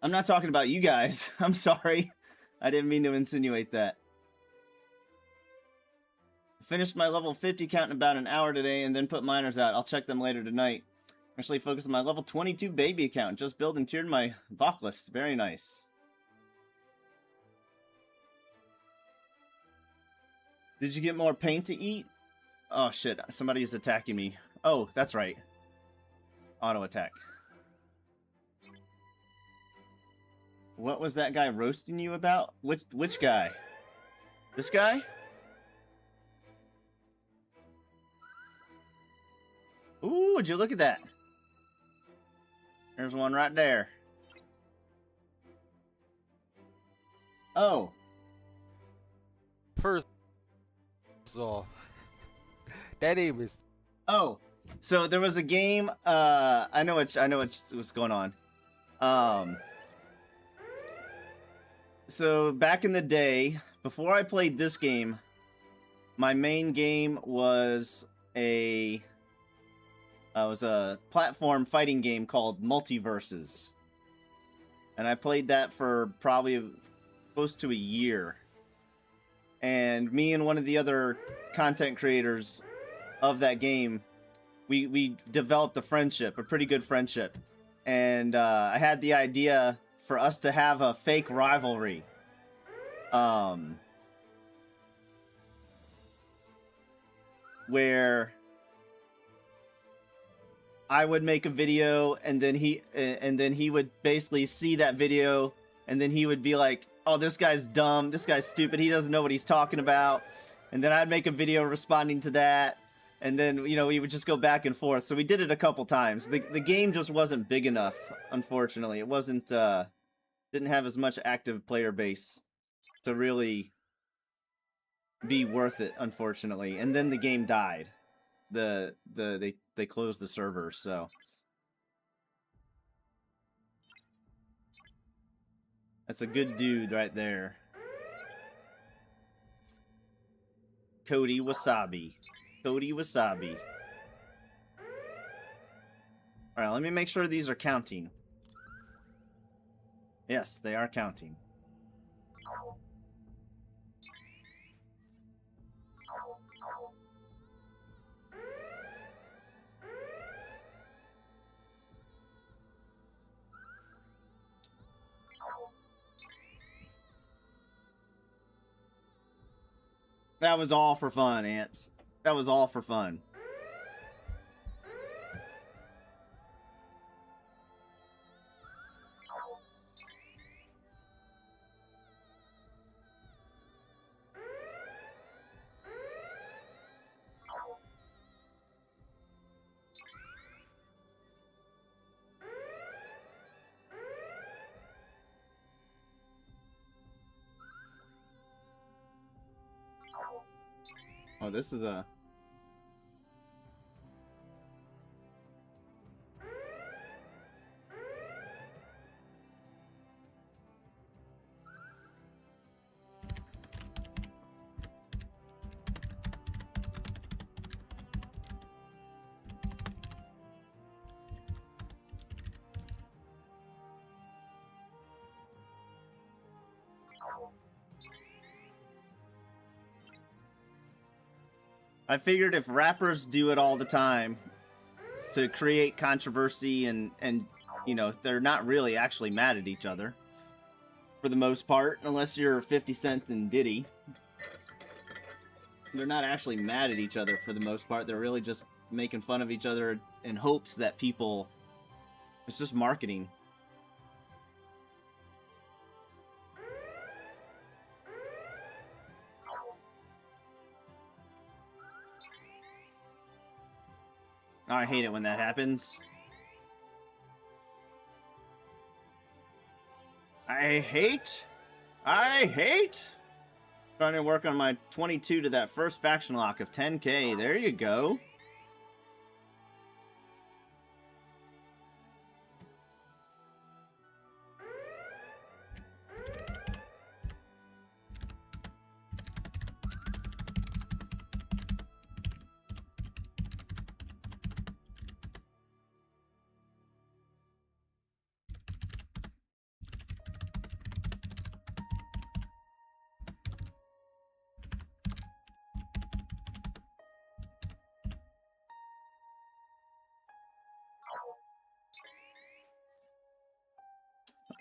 I'm not talking about you guys. I'm sorry. I didn't mean to insinuate that. Finished my level 50 count in about an hour today and then put miners out. I'll check them later tonight. Actually focused on my level 22 baby account. Just built and tiered my Backlist. Very nice. Did you get more paint to eat? Oh shit, somebody's attacking me. Oh, that's right. Auto attack. What was that guy roasting you about? Which guy? This guy? Ooh, would you look at that? There's one right there. Oh. First off, that name is. Oh, so there was a game. I know what's going on. So back in the day, before I played this game, my main game was a platform fighting game called Multiverses. And I played that for probably close to a year. And me and one of the other content creators of that game, we developed a friendship, a pretty good friendship. And I had the idea for us to have a fake rivalry. Where I would make a video and then he would basically see that video and then he would be like, oh, this guy's dumb, this guy's stupid, he doesn't know what he's talking about. And then I'd make a video responding to that. And then, you know, we would just go back and forth. So we did it a couple times. The game just wasn't big enough, unfortunately. It wasn't, didn't have as much active player base to really be worth it, unfortunately. And then the game died. They closed the server, so. That's a good dude right there. Cody Wasabi. Cody Wasabi. Alright, let me make sure these are counting. Yes, they are counting. That was all for fun, Ants. That was all for fun. Oh, this is a... I figured if rappers do it all the time to create controversy and you know, they're not really actually mad at each other for the most part, unless you're 50 Cent and Diddy. They're not actually mad at each other for the most part. They're really just making fun of each other in hopes that people... It's just marketing. I hate it when that happens. I hate trying to work on my 22 to that first faction lock of 10k. There you go.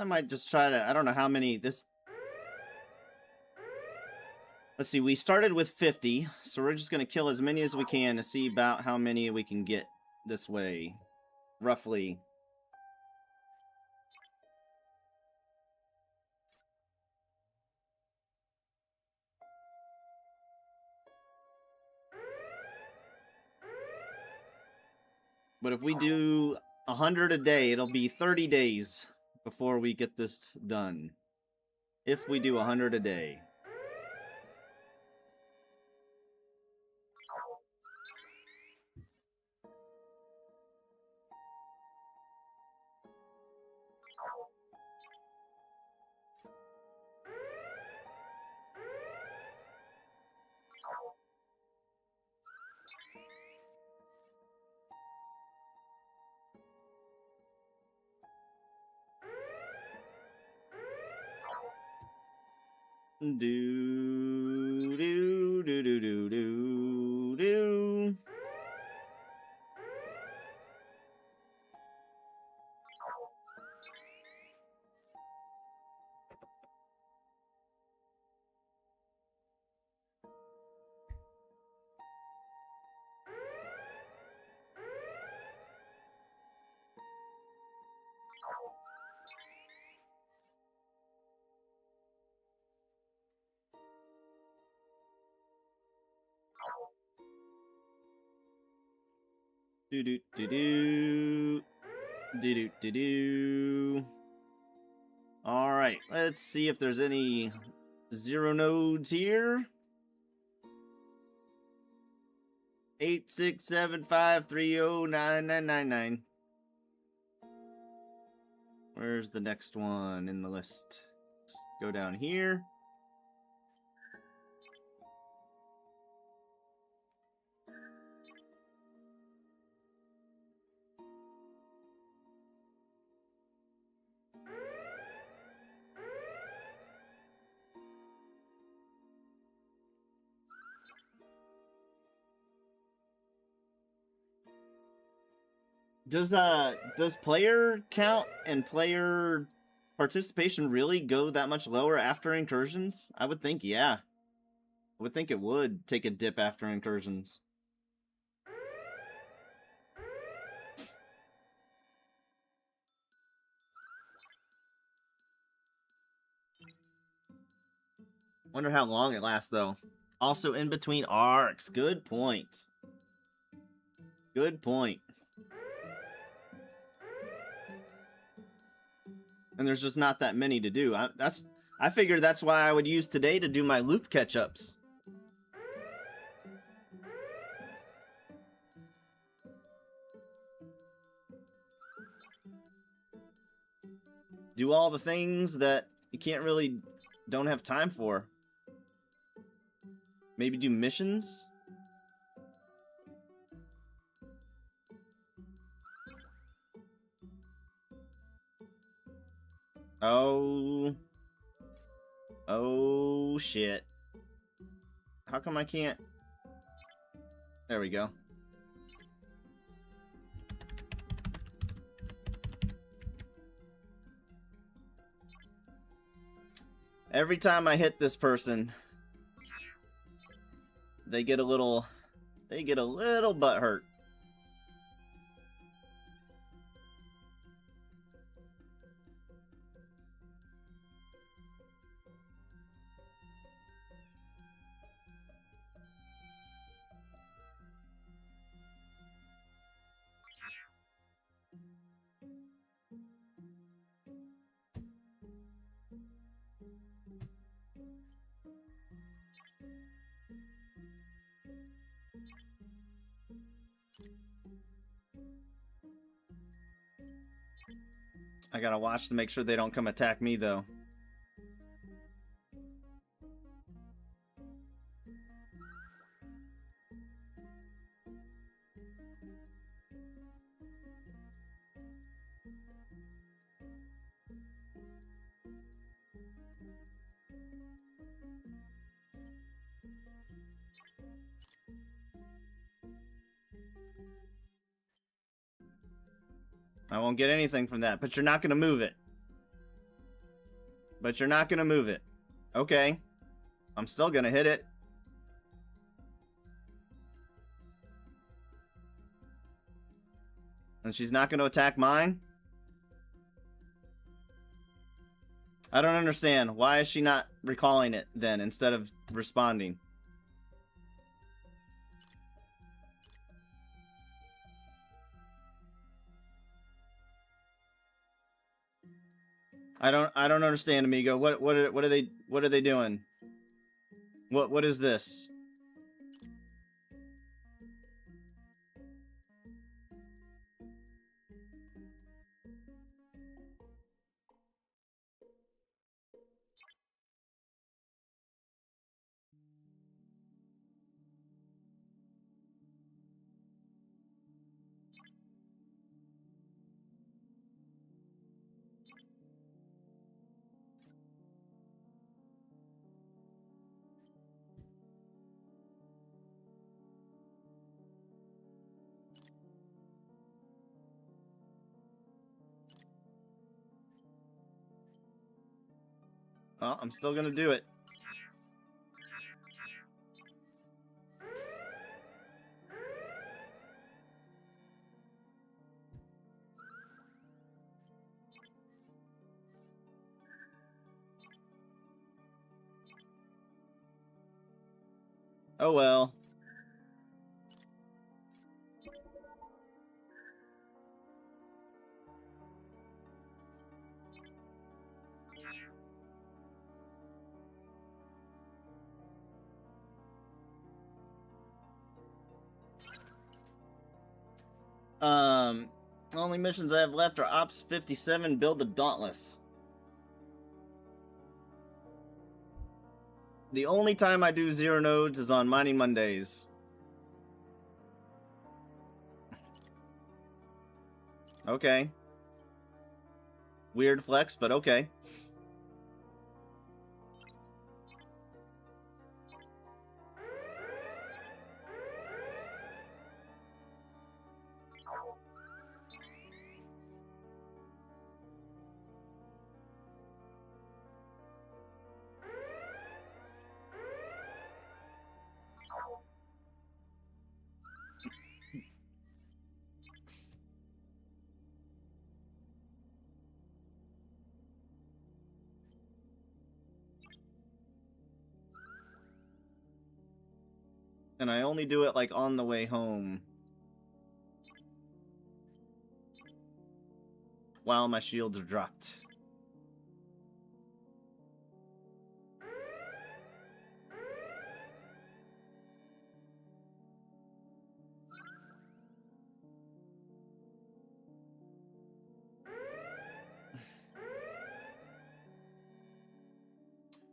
I might just try to, I don't know how many this. Let's see, we started with 50, so we're just going to kill as many as we can to see about how many we can get this way, roughly. But if we do 100 a day, it'll be 30 days before we get this done. If we do 100 a day. Do do do do do do do. Do do do do do do do do. All right, let's see if there's any 0 nodes here. 867530999. Where's the next one in the list? Let's go down here. Does player count and player participation really go that much lower after incursions? I would think, yeah. I would think it would take a dip after incursions. Wonder how long it lasts, though. Also, in between arcs. Good point. Good point. And there's just not that many to do. I figured that's why I would use today to do my loop catch-ups. Do all the things that you don't have time for. Maybe do missions? Oh. Oh, shit. How come I can't? There we go. Every time I hit this person, they get a little butthurt. I gotta watch to make sure they don't come attack me, though. I won't get anything from that, but you're not gonna move it. But you're not gonna move it. Okay. I'm still gonna hit it. And she's not gonna attack mine? I don't understand. Why is she not recalling it then instead of responding? I don't understand, amigo. What are they doing? What is this? Well, I'm still gonna do it. Oh well. Only missions I have left are Ops 57, Build the Dauntless. The only time I do 0 nodes is on Mining Mondays. Okay. Weird flex, but okay. And I only do it like on the way home. While my shields are dropped.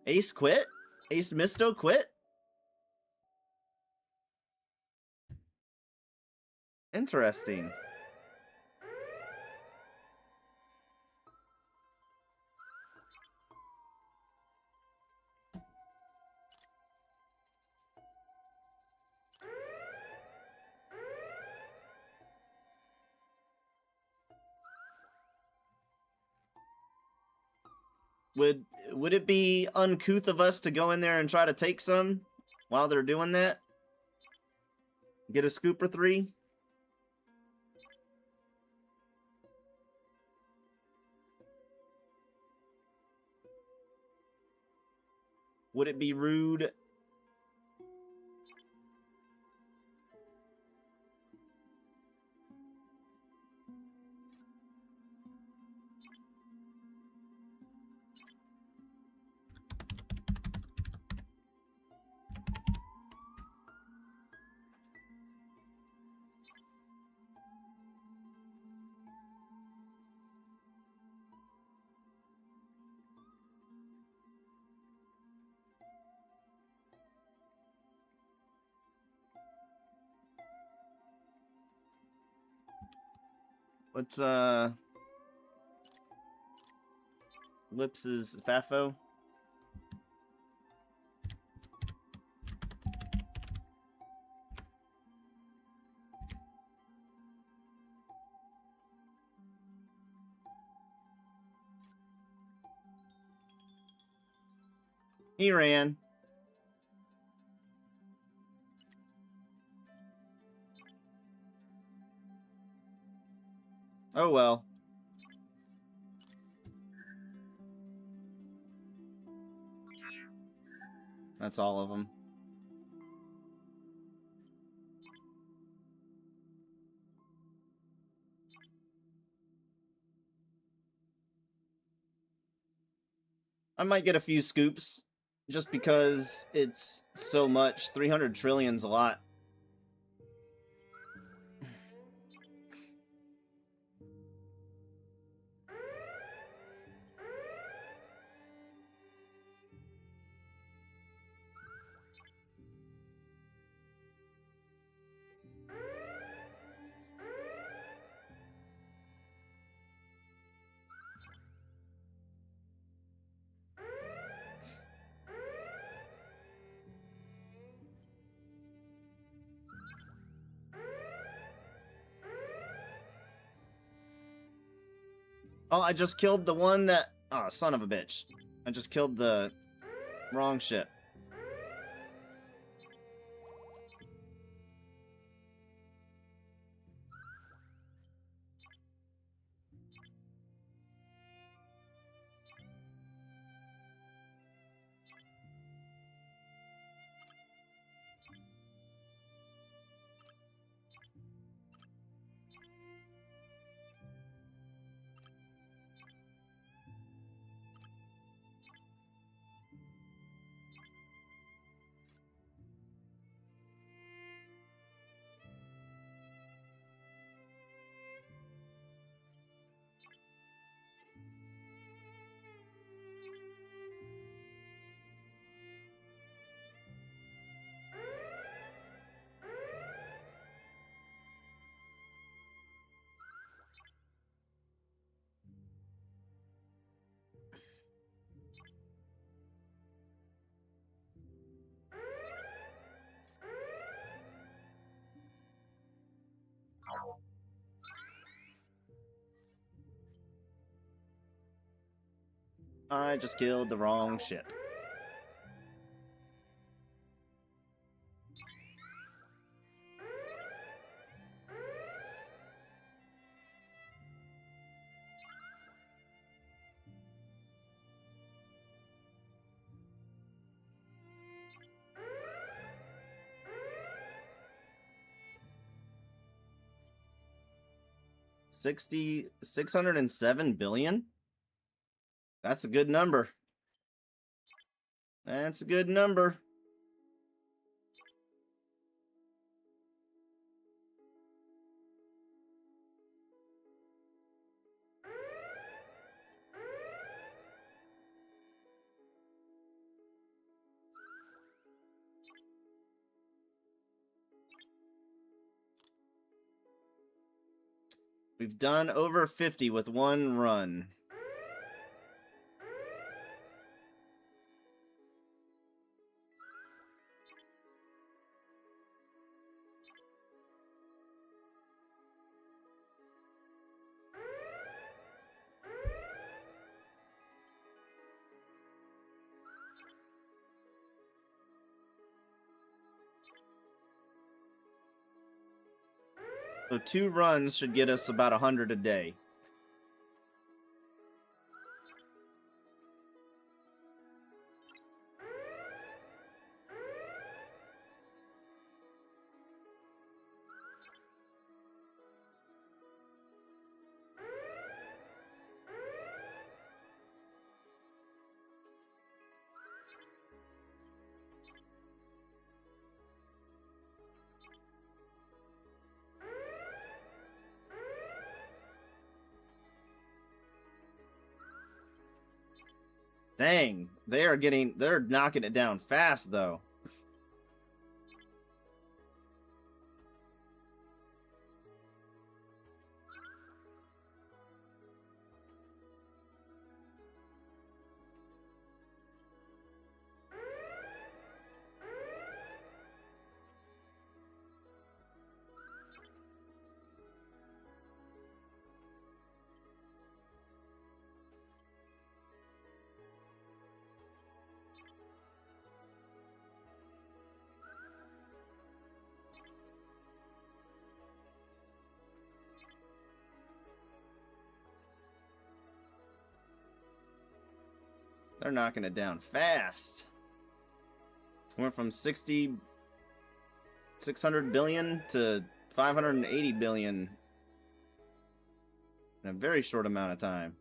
Ace quit? Ace Misto quit? Interesting. Would it be uncouth of us to go in there and try to take some while they're doing that? Get a scoop or 3? Would it be rude? What's Lips's Fafo? He ran. Oh well. That's all of them. I might get a few scoops just because it's so much. 300 trillion's a lot. Oh, I just killed the one that... Oh, son of a bitch. I just killed the wrong ship. I just killed the wrong ship. $607 billion? That's a good number. That's a good number. We've done over 50 with one run. So 2 runs should get us about 100 a day. Dang, they're knocking it down fast though. They're knocking it down fast. Went from 600 billion to 580 billion in a very short amount of time.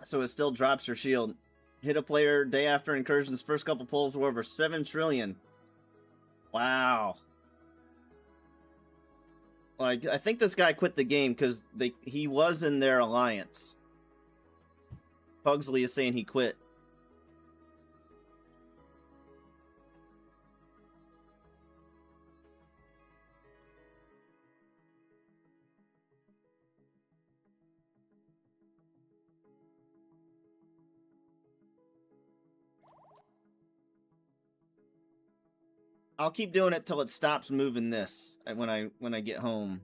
So it still drops your shield. Hit a player day after incursions. First couple pulls were over 7 trillion. Wow. Like, I think this guy quit the game because he was in their alliance. Pugsley is saying he quit. I'll keep doing it till it stops moving this when I get home.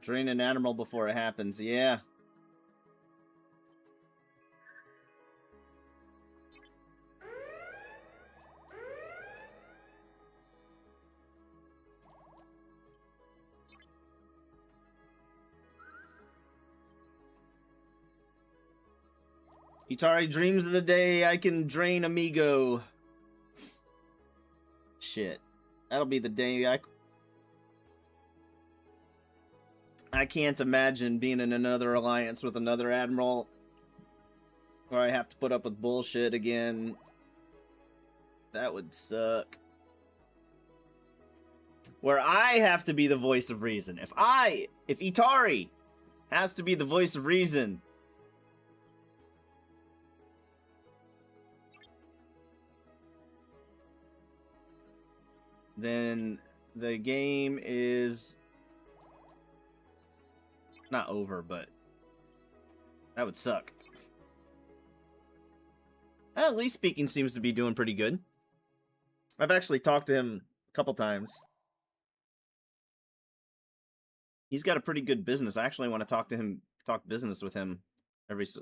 Drain an animal before it happens. Yeah. Itari dreams of the day I can drain Amigo. Shit. That'll be the day I can't imagine being in another alliance with another admiral where I have to put up with bullshit again. That would suck. Where I have to be the voice of reason. If Itari has to be the voice of reason, then the game is not over, but that would suck. At least speaking seems to be doing pretty good. I've actually talked to him a couple times. He's got a pretty good business. I actually want to talk business with him again.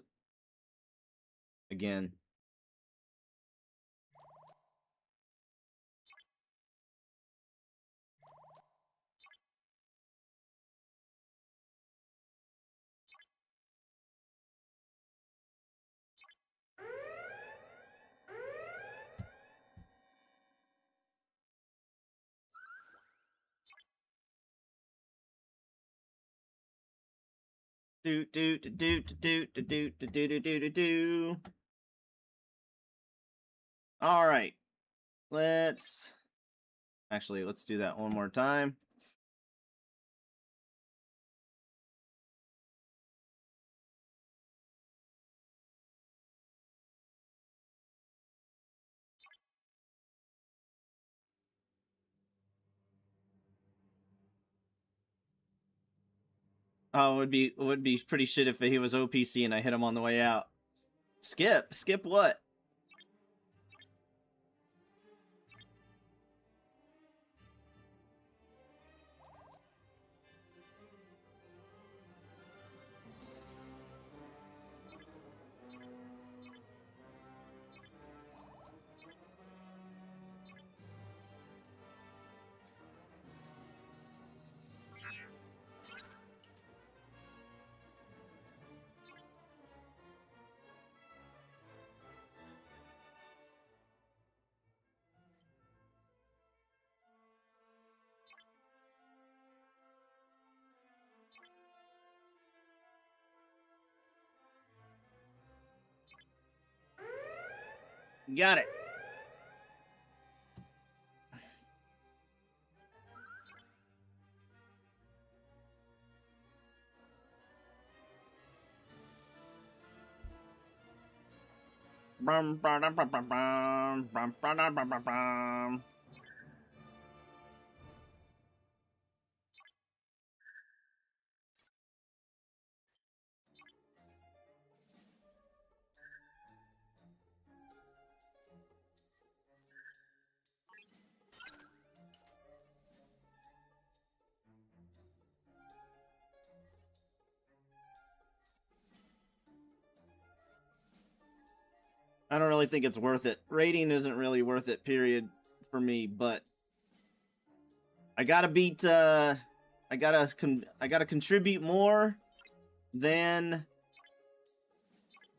All right. Let's do that one more time. Oh, it would be pretty shit if he was OPC and I hit him on the way out. Skip what? Got it. I don't really think it's worth it. Rating isn't really worth it, period, for me, but I gotta beat, I gotta contribute more than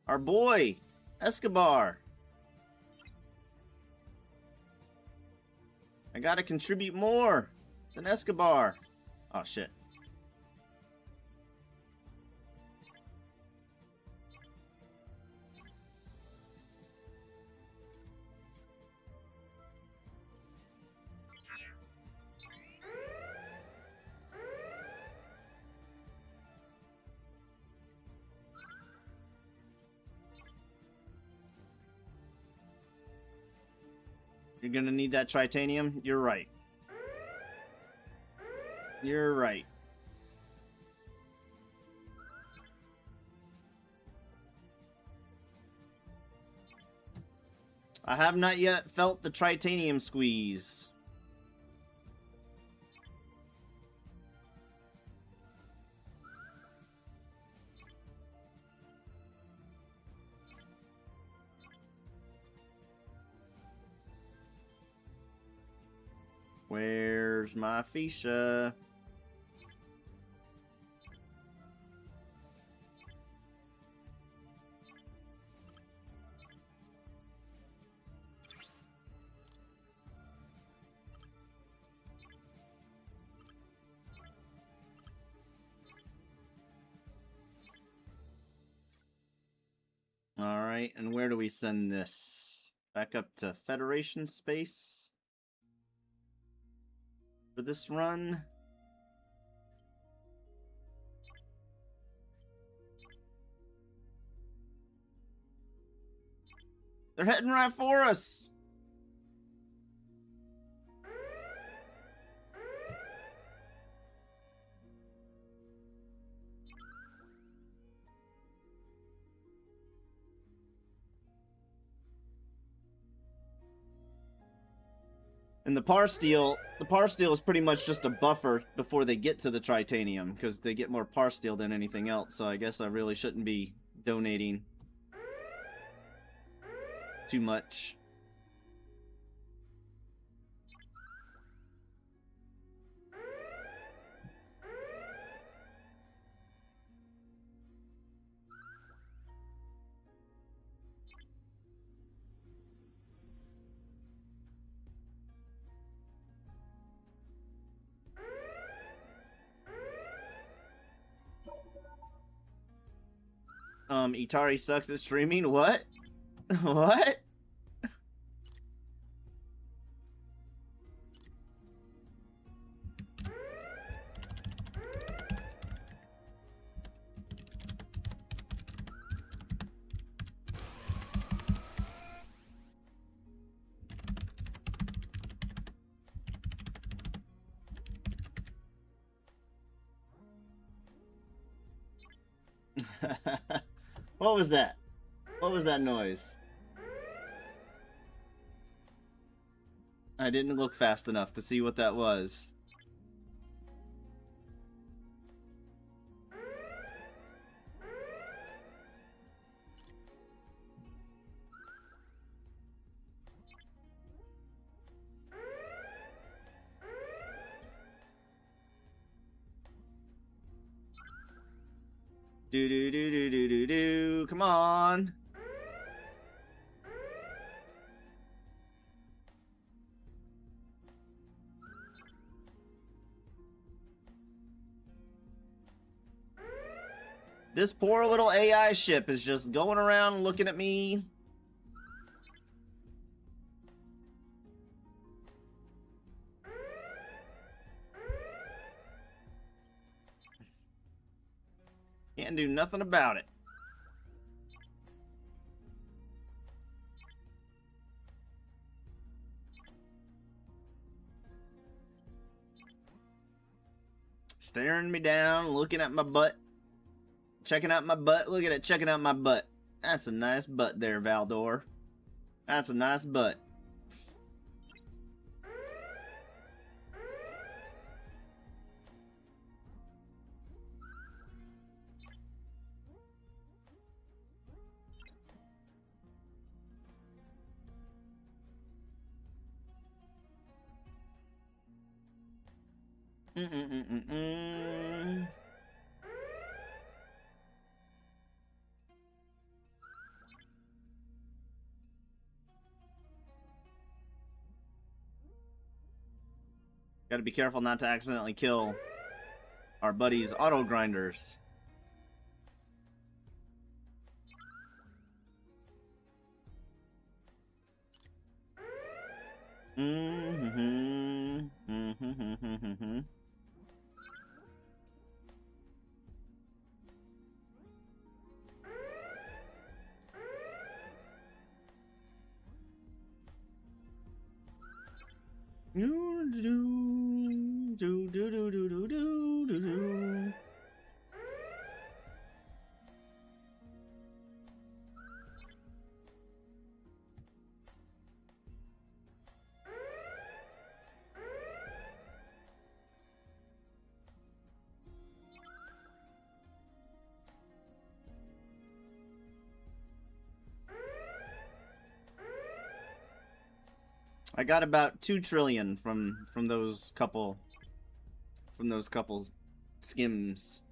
our boy, Escobar. I gotta contribute more than Escobar. Oh, shit. You're gonna need that tritanium? You're right. You're right. I have not yet felt the tritanium squeeze. Where's my Fisha? Alright, and where do we send this? Back up to Federation space? For this run? They're heading right for us! And the par steel is pretty much just a buffer before they get to the tritanium, because they get more par steel than anything else, so I guess I really shouldn't be donating too much. Itari sucks at streaming? What? What? What was that? What was that noise? I didn't look fast enough to see what that was. Do do do do do do do. Come on. This poor little AI ship is just going around looking at me. Can't do nothing about it. Staring me down, looking at my butt. Checking out my butt. Look at it, checking out my butt. That's a nice butt there, Valdor. That's a nice butt. Gotta be careful not to accidentally kill our buddies' auto grinders. I got about 2 trillion from those couple skims.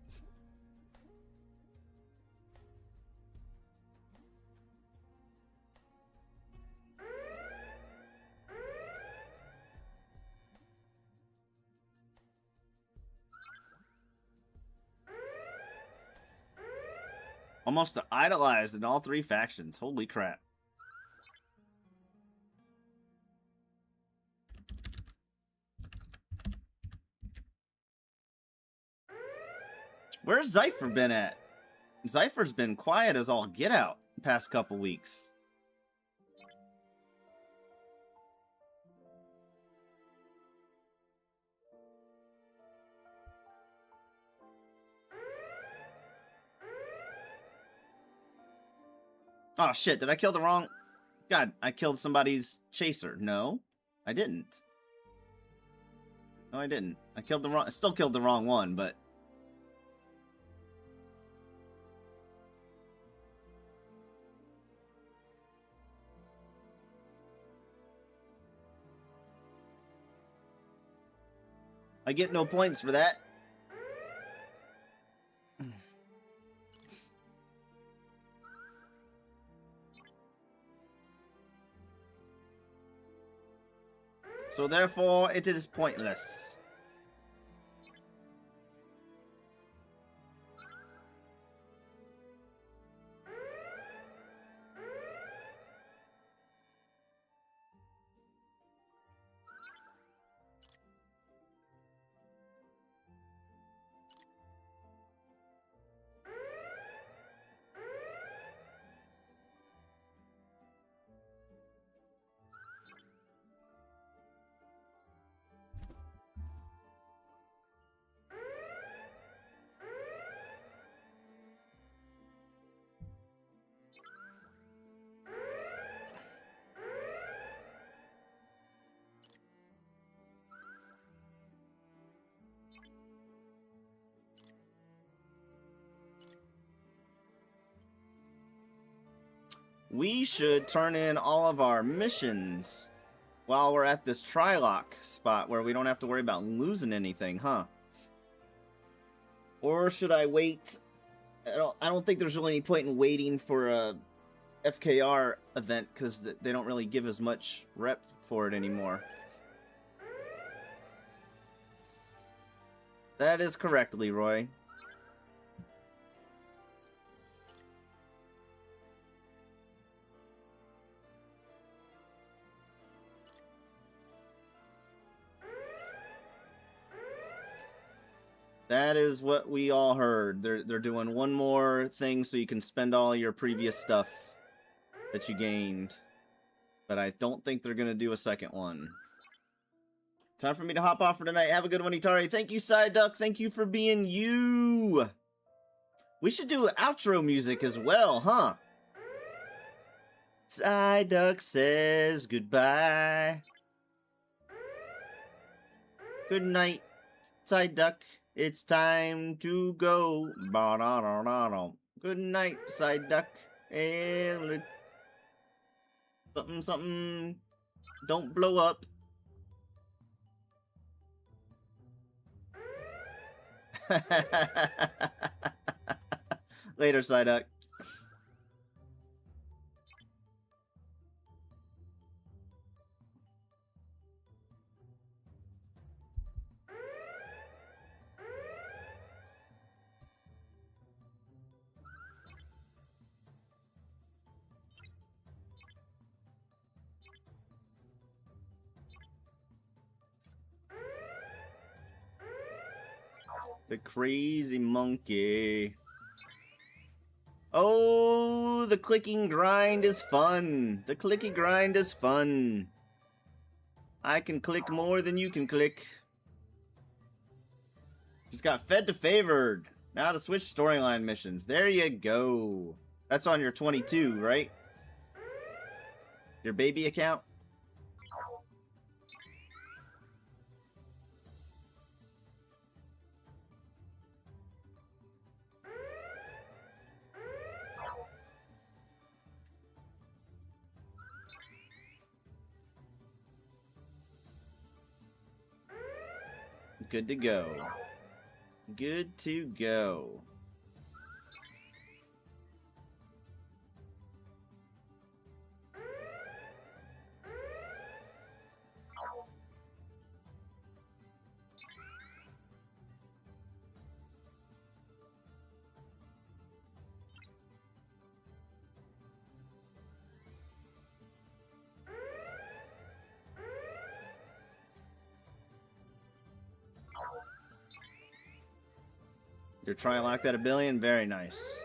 Almost idolized in all 3 factions. Holy crap. Where's Zypher been at? Zypher's been quiet as all get out the past couple weeks. Oh shit, did I kill the wrong... God, I killed somebody's chaser. No, I didn't. No, I didn't. I still killed the wrong one, but... I get no points for that. So therefore, it is pointless. We should turn in all of our missions while we're at this Trilock spot where we don't have to worry about losing anything, huh? Or should I wait? I don't think there's really any point in waiting for a FKR event because they don't really give as much rep for it anymore. That is correct, Leroy. That is what we all heard. They're doing one more thing so you can spend all your previous stuff that you gained. But I don't think they're going to do a second one. Time for me to hop off for tonight. Have a good one, Itari. Thank you, Side Duck. Thank you for being you. We should do outro music as well, huh? Side Duck says goodbye. Good night, Side Duck. It's time to go. Ba-da-da-da-da. Good night, Side Duck. And something, something. Don't blow up. Later, Psyduck. The crazy monkey. Oh, the clicking grind is fun. The clicky grind is fun. I can click more than you can click. Just got fed to favored. Now to switch storyline missions. There you go. That's on your 22, right? Your baby account? Good to go. Good to go. You're trying to lock that 1 billion? Very nice.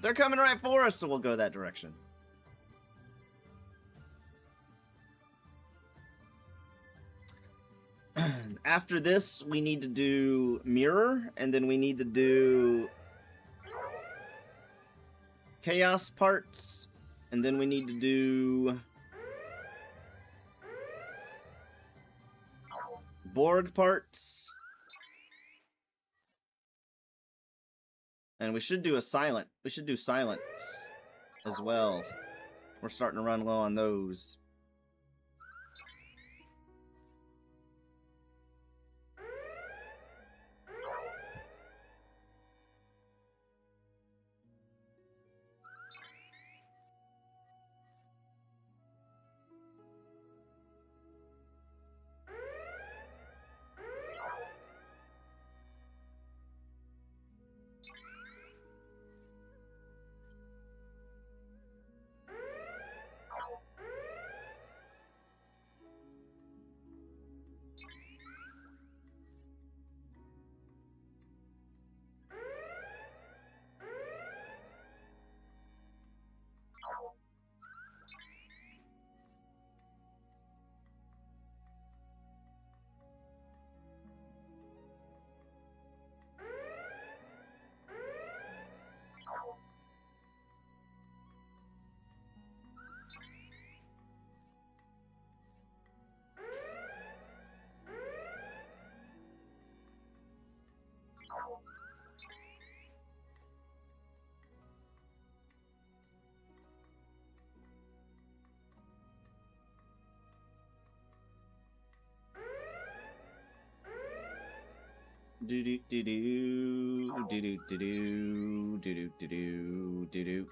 They're coming right for us, so we'll go that direction. After this, we need to do mirror, and then we need to do chaos parts, and then we need to do Borg parts. And we should do a silent. We should do silence as well. We're starting to run low on those. Do do do do do do do do do do do do do.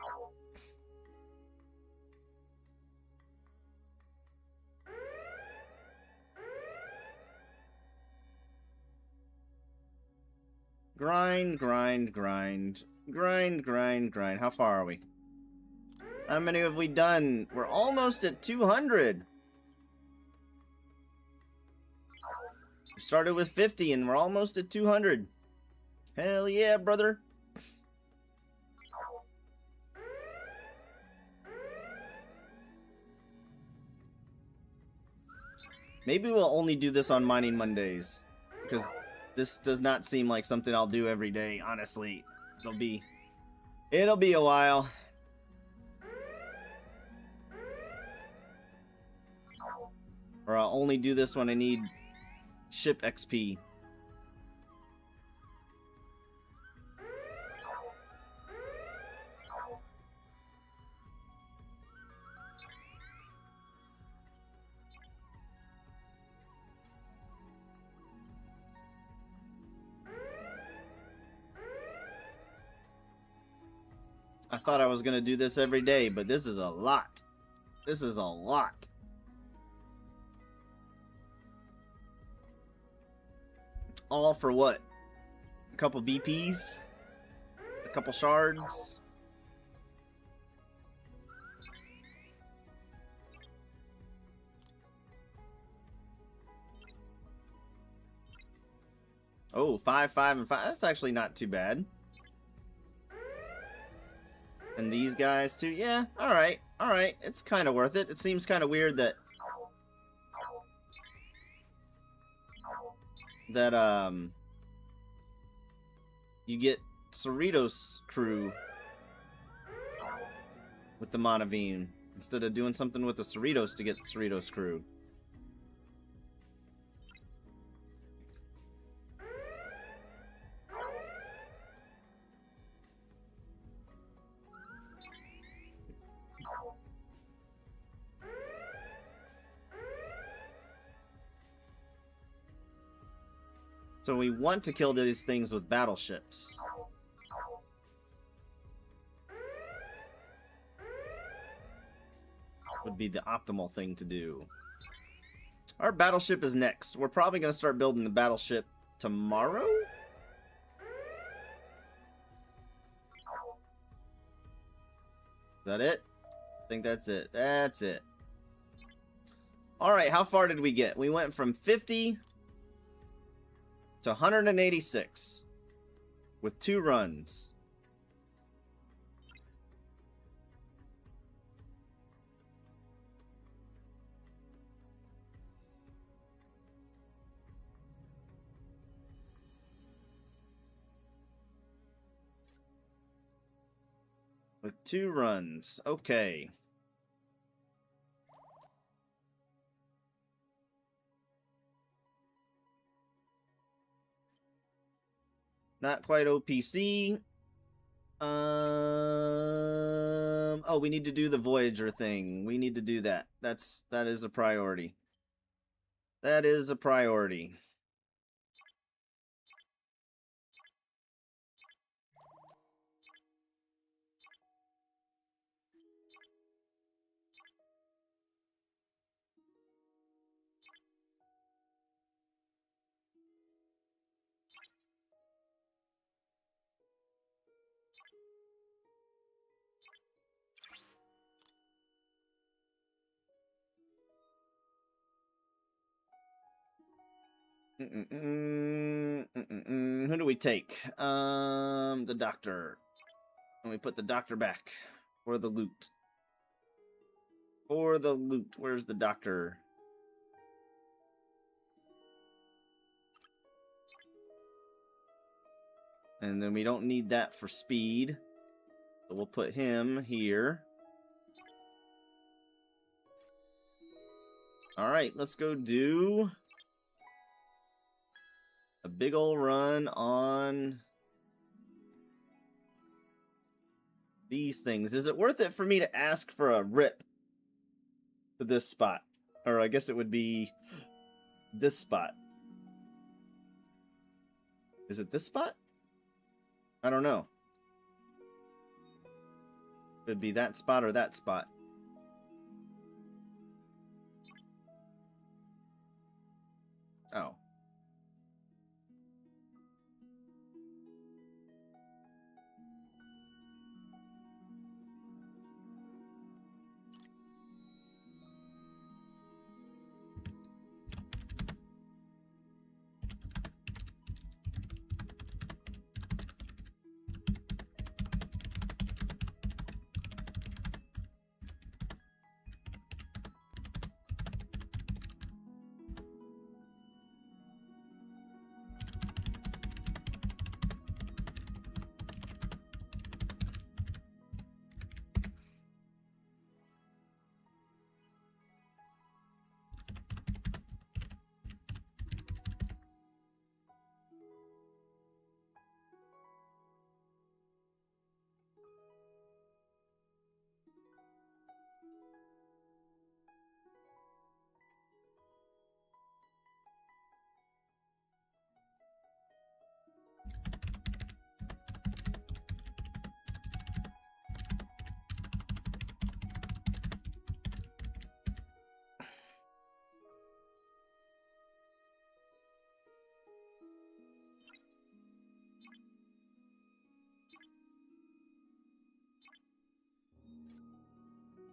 Grind, grind, grind, grind, grind, grind. How far are we? How many have we done? We're almost at 200. We started with 50 and we're almost at 200. Hell yeah, brother. Maybe we'll only do this on Mining Mondays, because this does not seem like something I'll do every day, honestly. It'll be a while. Or I'll only do this when I need ship XP. I thought I was gonna do this every day, but this is a lot. This is a lot. All for what? A couple BPs? A couple shards? Oh, 5, 5, and 5. That's actually not too bad. And these guys too. Yeah, alright. Alright. It's kind of worth it. It seems kind of weird that you get Cerritos crew with the Monavine instead of doing something with the Cerritos to get the Cerritos crew. So we want to kill these things with battleships. Would be the optimal thing to do. Our battleship is next. We're probably going to start building the battleship tomorrow? Is that it? I think that's it. That's it. Alright, how far did we get? We went from 50... to 186 with 2 runs. With 2 runs. Okay. Not quite OPC. Oh, we need to do the Voyager thing. We need to do that. That is a priority. That is a priority. Who do we take? The doctor. And we put the doctor back for the loot. For the loot. Where's the doctor? And then we don't need that for speed. So we'll put him here. Alright, let's go do a big ol' run on these things. Is it worth it for me to ask for a rip to this spot? Or I guess it would be this spot. Is it this spot? I don't know. Could be that spot or that spot. Oh.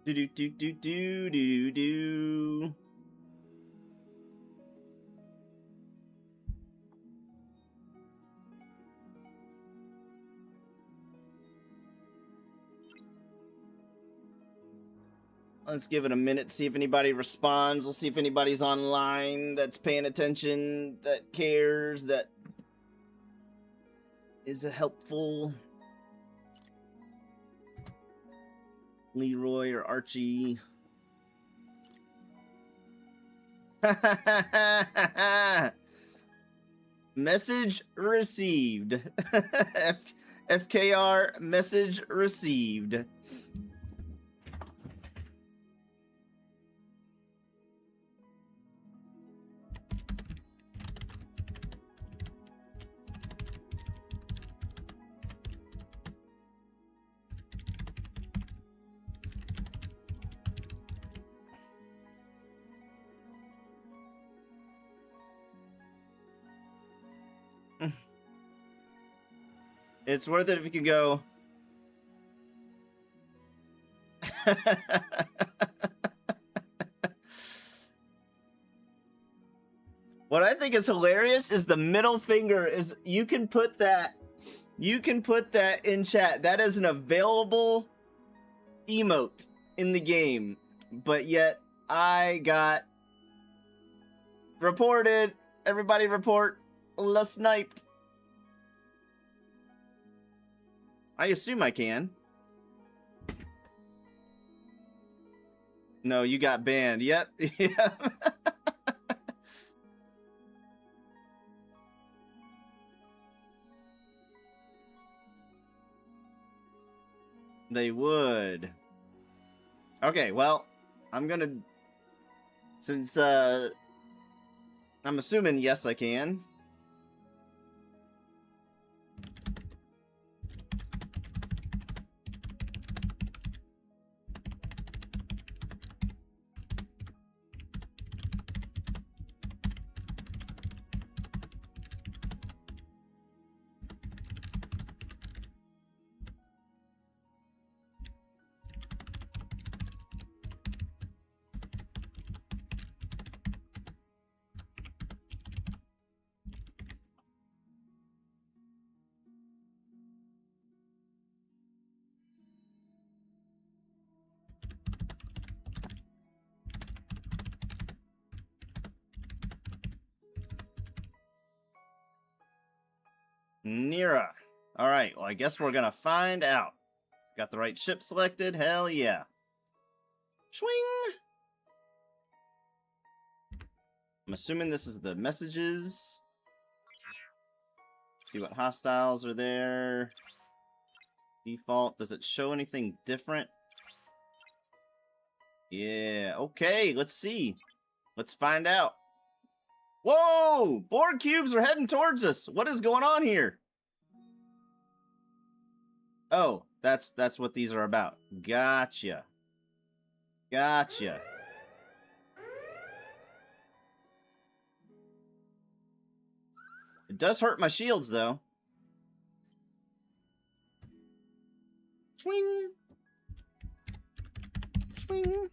Do do do do do do do. Let's give it a minute, see if anybody responds. Let's see if anybody's online that's paying attention, that cares, that is helpful. Leroy or Archie. Message received. FKR message received. It's worth it if you can go. What I think is hilarious is the middle finger is you can put that in chat. That is an available emote in the game. But yet I got reported. Everybody report. La sniped. I assume I can. No, you got banned. Yep. Yep. They would. Okay, well, I'm gonna... Since, I'm assuming yes I can. Nira. Alright, well, I guess we're gonna find out. Got the right ship selected? Hell yeah. Swing! I'm assuming this is the messages. See what hostiles are there. Default. Does it show anything different? Yeah, okay, let's see. Let's find out. Whoa! Borg cubes are heading towards us. What is going on here? Oh, that's what these are about. Gotcha. Gotcha. It does hurt my shields, though. Swing. Swing.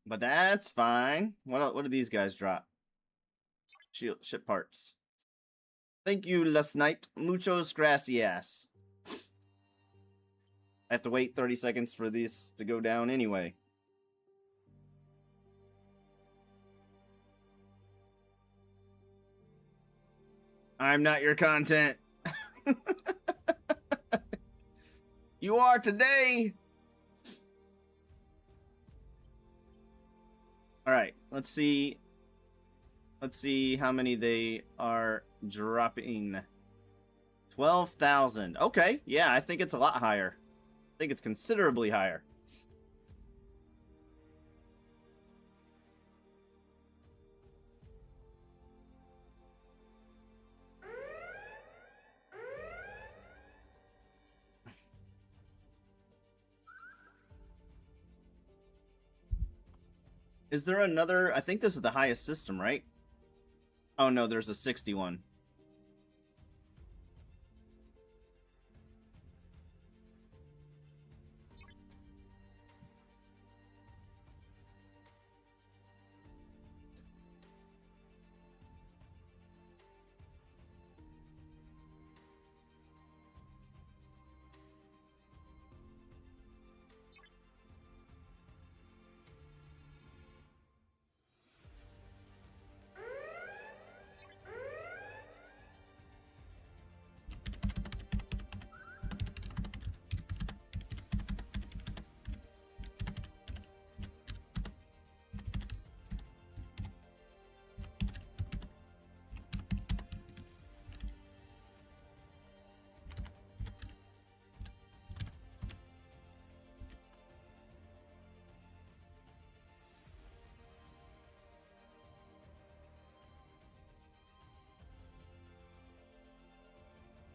But that's fine. What do these guys drop? Ship parts. Thank you, Les Knight. Muchos gracias. I have to wait 30 seconds for these to go down anyway. I'm not your content. You are today. All right, let's see. Let's see how many they are dropping. 12,000. Okay, yeah, I think it's a lot higher. I think it's considerably higher. Is there another? I think this is the highest system, right? Oh no, there's a 61.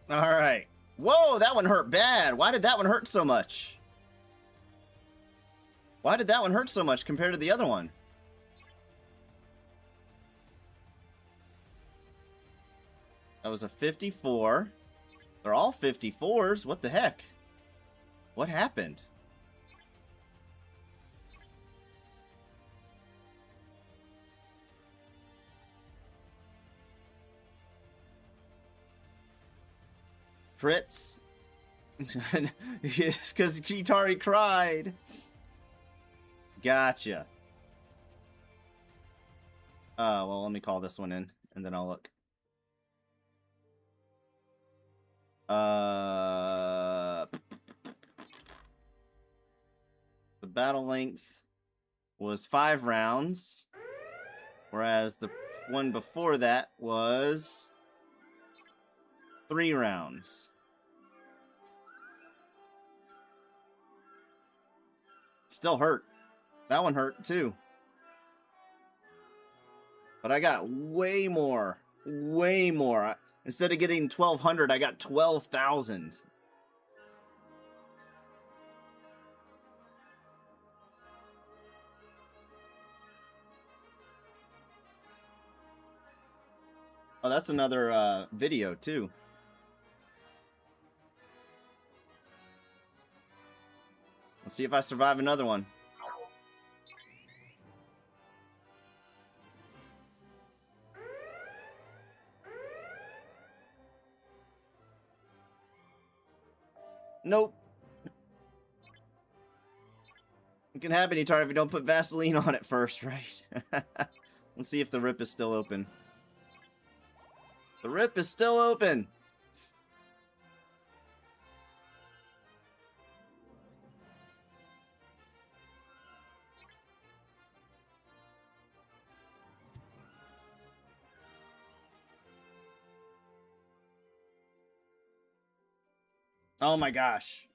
All right. Whoa, that one hurt bad. Why did that one hurt so much? Why did that one hurt so much compared to the other one? That was a 54. They're all 54s. What the heck? What happened? Fritz. Just because Kitari cried. Gotcha. Well, let me call this one in, and then I'll look. The battle length was 5 rounds, whereas the one before that was 3 rounds. Still hurt. That one hurt too. But I got way more. Way more. Instead of getting 1,200, I got 12,000. Oh, that's another video too. Let's see if I survive another one. Nope. It can happen, Itari, if you don't put Vaseline on it first, right? Let's see if the rip is still open. The rip is still open. Oh my gosh.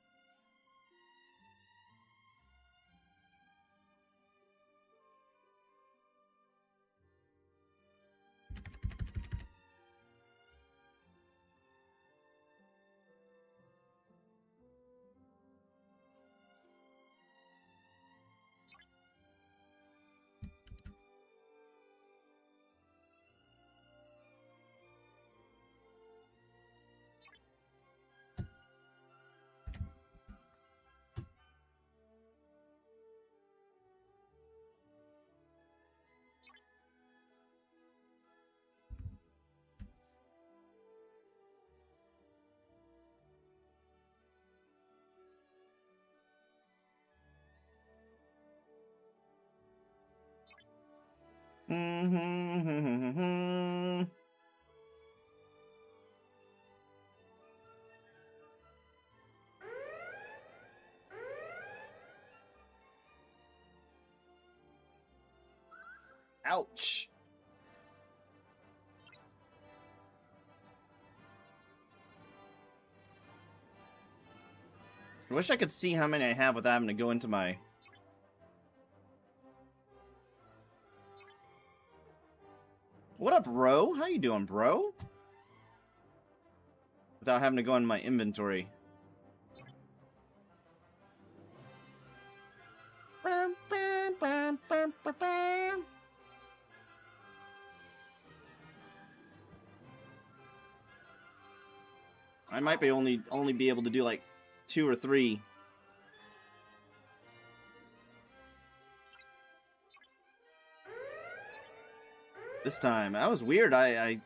Ouch. I wish I could see how many I have without having to go into my... What up, bro? How you doing, bro? Without having to go into my inventory. I might be only be able to do like 2 or 3. This time. That was weird. The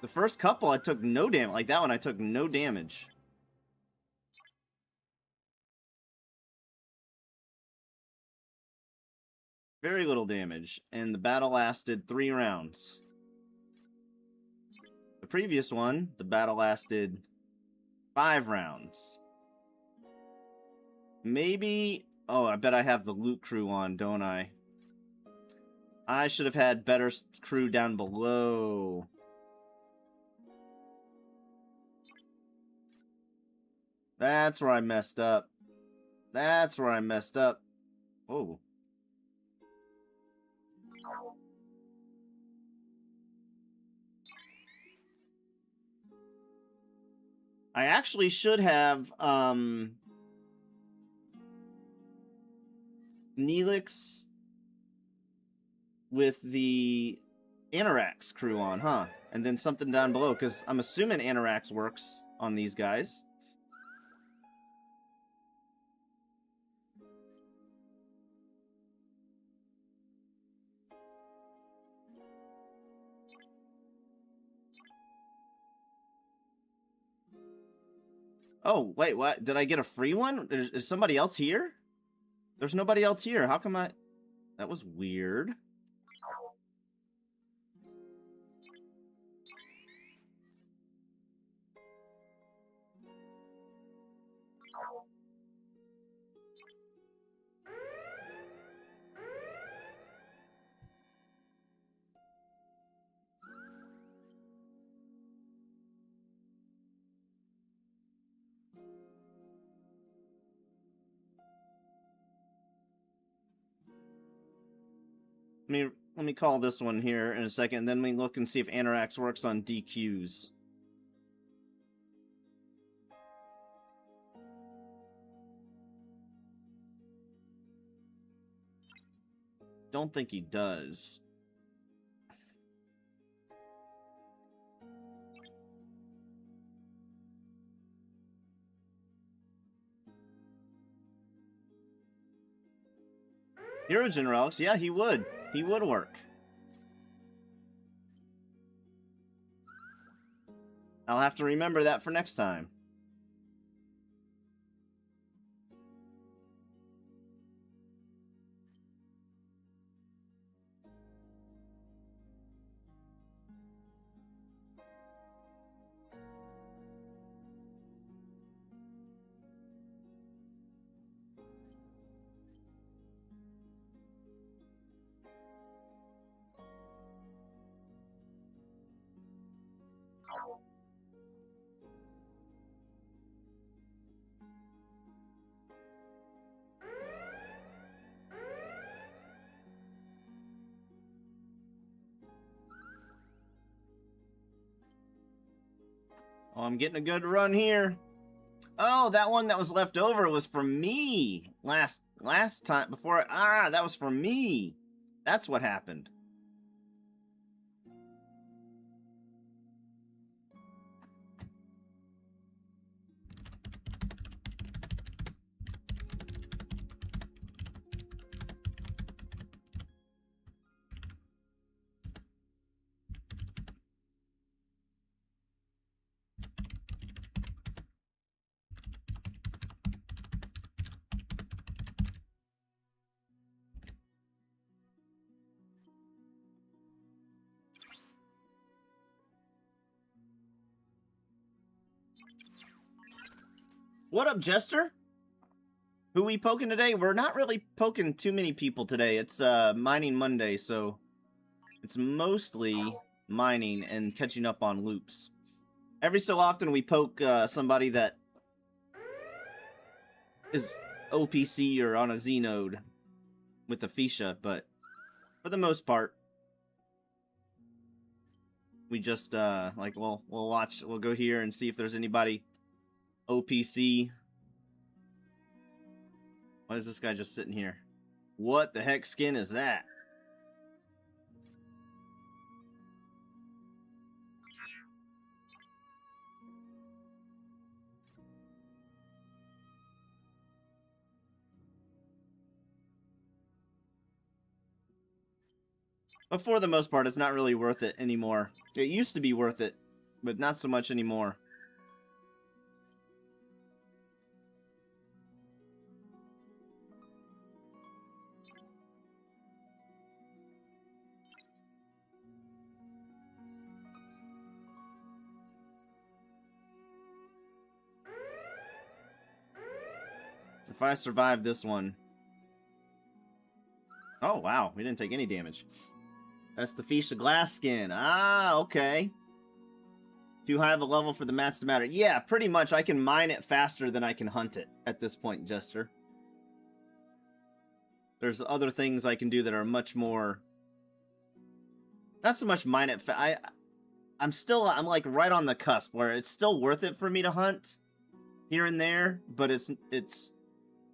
first couple I took no damage. Like that one I took no damage. Very little damage. And the battle lasted 3 rounds. The previous one, the battle lasted 5 rounds. Maybe... Oh, I bet I have the loot crew on, don't I? I should have had better crew down below. That's where I messed up. That's where I messed up. Oh. I actually should have, Neelix with the Anorax crew on, huh? And then something down below, because I'm assuming Anorax works on these guys. Oh, wait, what? Did I get a free one? Is somebody else here? There's nobody else here. How come I... That was weird. Let me call this one here in a second, then we look and see if Anorax works on DQs. Don't think he does. Hero Relics, yeah, he would. He would work. I'll have to remember that for next time. Oh, I'm getting a good run here. Oh, that one that was left over was for me last time before. That was for me. That's what happened. What up, Jester? Who we poking today? We're not really poking too many people today. It's Mining Monday, so it's mostly mining and catching up on loops. Every so often we poke somebody that is OPC or on a Z node with a Fisha, but for the most part, we just like we'll go here and see if there's anybody OPC. Why is this guy just sitting here? What the heck skin is that? But for the most part, it's not really worth it anymore. It used to be worth it, but not so much anymore. If I survive this one... Oh, wow. We didn't take any damage. That's the Fisha glass skin. Ah, okay. Too high of a level for the mats to matter. Yeah, pretty much. I can mine it faster than I can hunt it at this point, Jester. There's other things I can do that are much more... Not so much mine it I'm like right on the cusp where it's still worth it for me to hunt here and there, but it's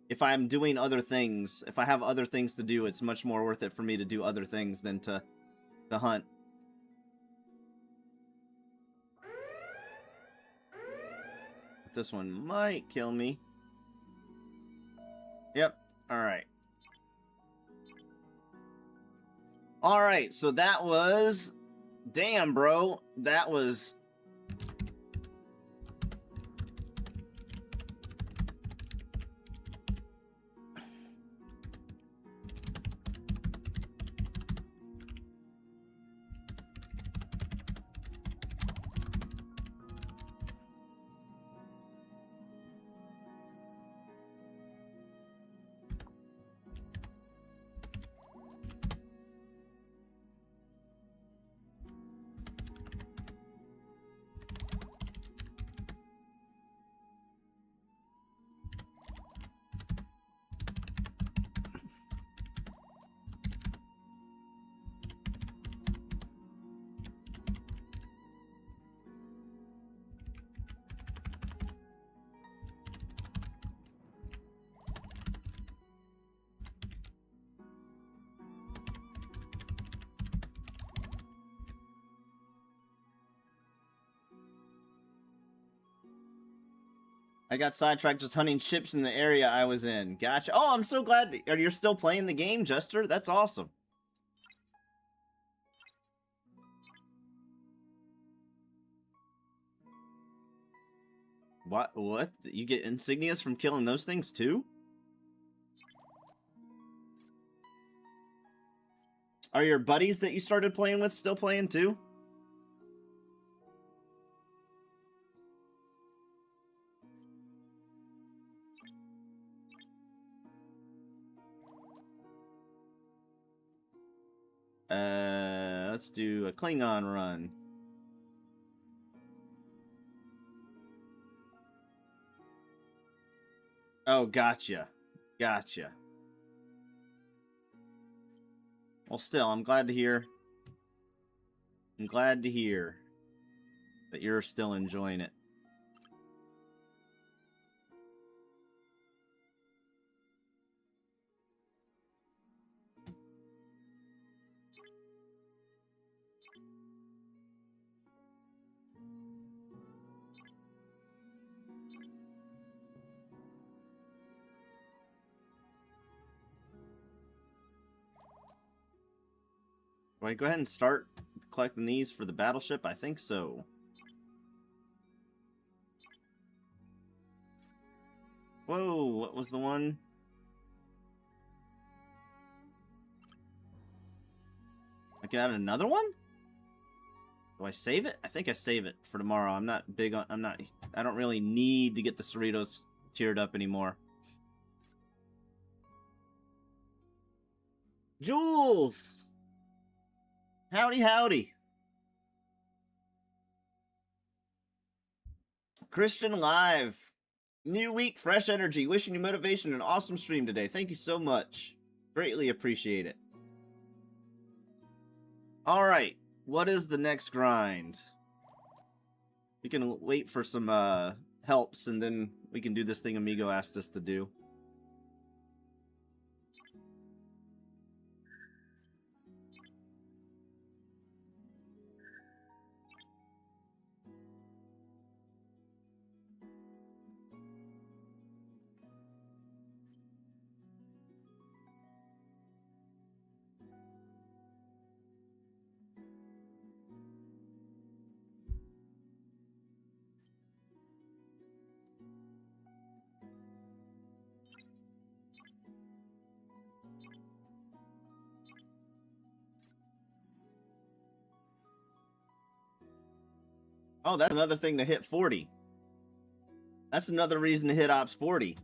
if I'm doing other things, if I have other things to do, it's much more worth it for me to do other things than to hunt. This one might kill me. Yep. Alright. Alright, so that was... Damn, bro. That was... I got sidetracked just hunting ships in the area I was in. Gotcha. Oh, I'm so glad you're still playing the game, Jester. That's awesome. What? You get insignias from killing those things too? Are your buddies that you started playing with still playing too? Let's do a Klingon run. Oh, gotcha. Gotcha. Well, still, I'm glad to hear. I'm glad to hear that you're still enjoying it. Do I go ahead and start collecting these for the battleship? I think so. Whoa, what was the one? I got another one? Do I save it? I think I save it for tomorrow. I'm not big on... I don't really need to get the Cerritos tiered up anymore. Jules! Howdy, howdy. Christian Live. New week, fresh energy. Wishing you motivation and an awesome stream today. Thank you so much. Greatly appreciate it. Alright. What is the next grind? We can wait for some helps, and then we can do this thing Amigo asked us to do. Oh, that's another thing to hit 40. That's another reason to hit Ops 40.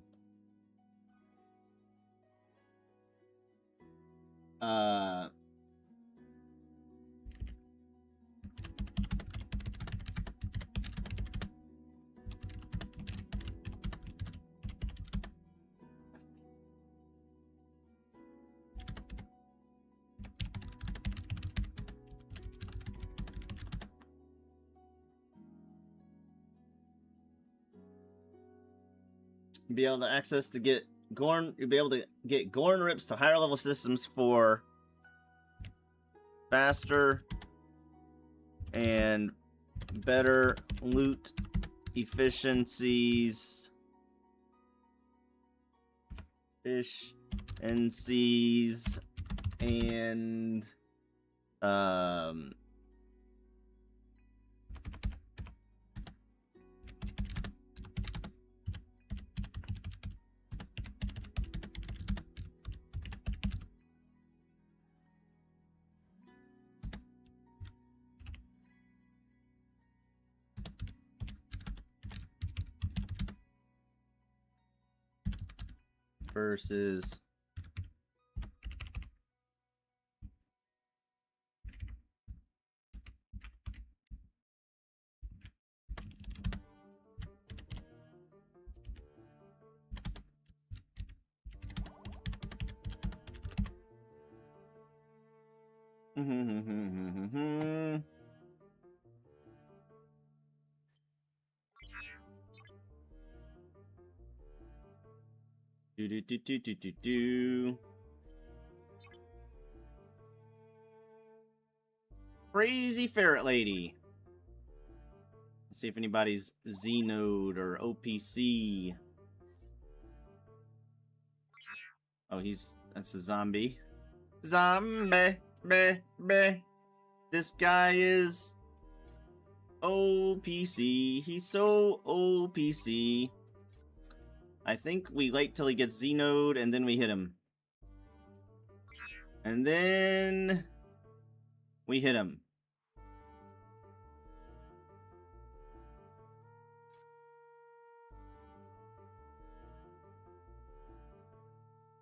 Be able to access to get Gorn. You'll be able to get Gorn rips to higher level systems for faster and better loot efficiencies. Efficiencies and versus Crazy Ferret Lady. Let's see if anybody's Z-Node or OPC. Oh, that's a zombie. Zombie, be. This guy is OPC. He's so OPC. I think we wait till he gets Z-Node and then we hit him. And then we hit him.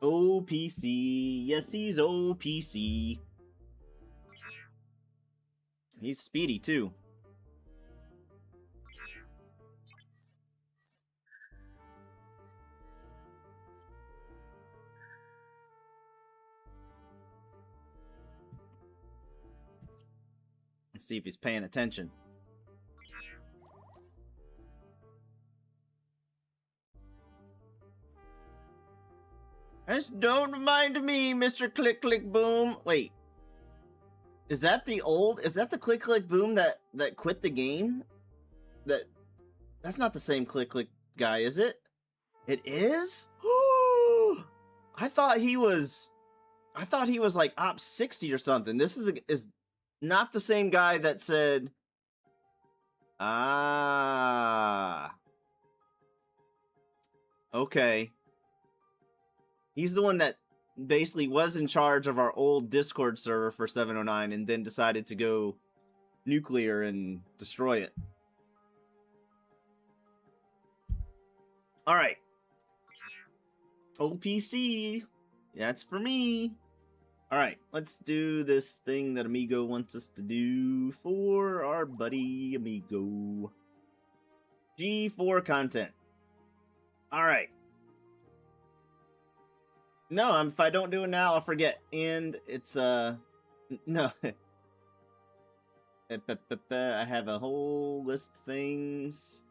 OPC. Yes, he's OPC. He's speedy too. Let's see if he's paying attention. Just don't mind me, Mr. Click Click Boom. Wait. Is that the Click Click Boom that quit the game? That's not the same Click Click guy, is it? It is? I thought he was like Ops 60 or something. This is not the same guy that said, okay. He's the one that basically was in charge of our old Discord server for 709 and then decided to go nuclear and destroy it. Alright, OPC. That's for me. Alright, let's do this thing that Amigo wants us to do for our buddy Amigo. G4 content. Alright. No, if I don't do it now, I'll forget. And it's, no. I have a whole list of things.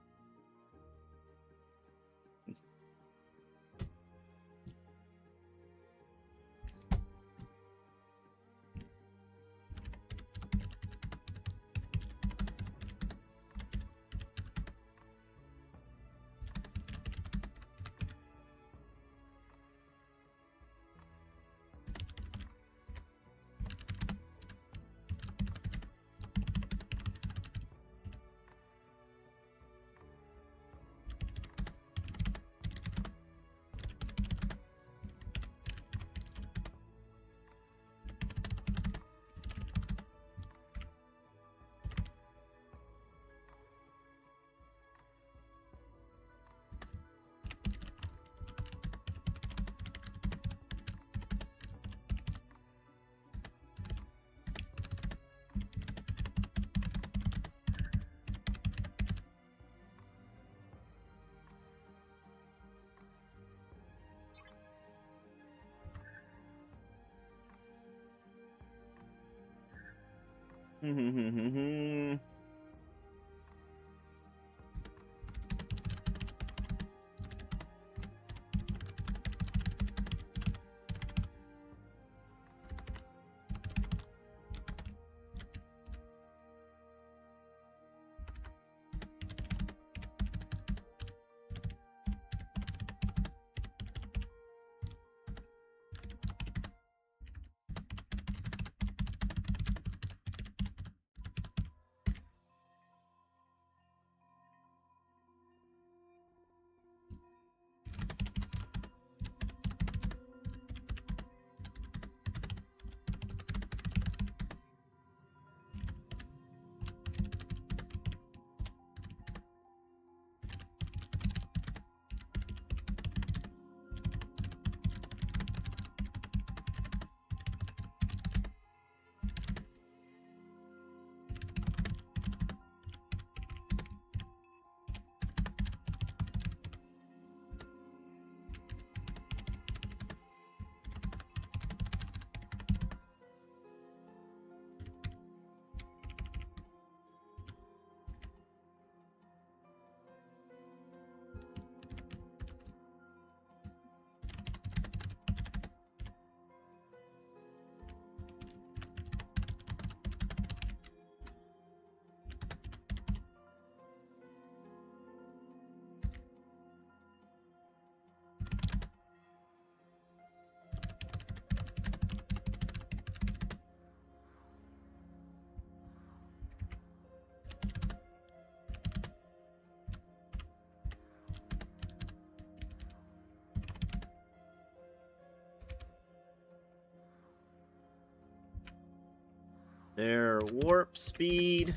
Their warp speed.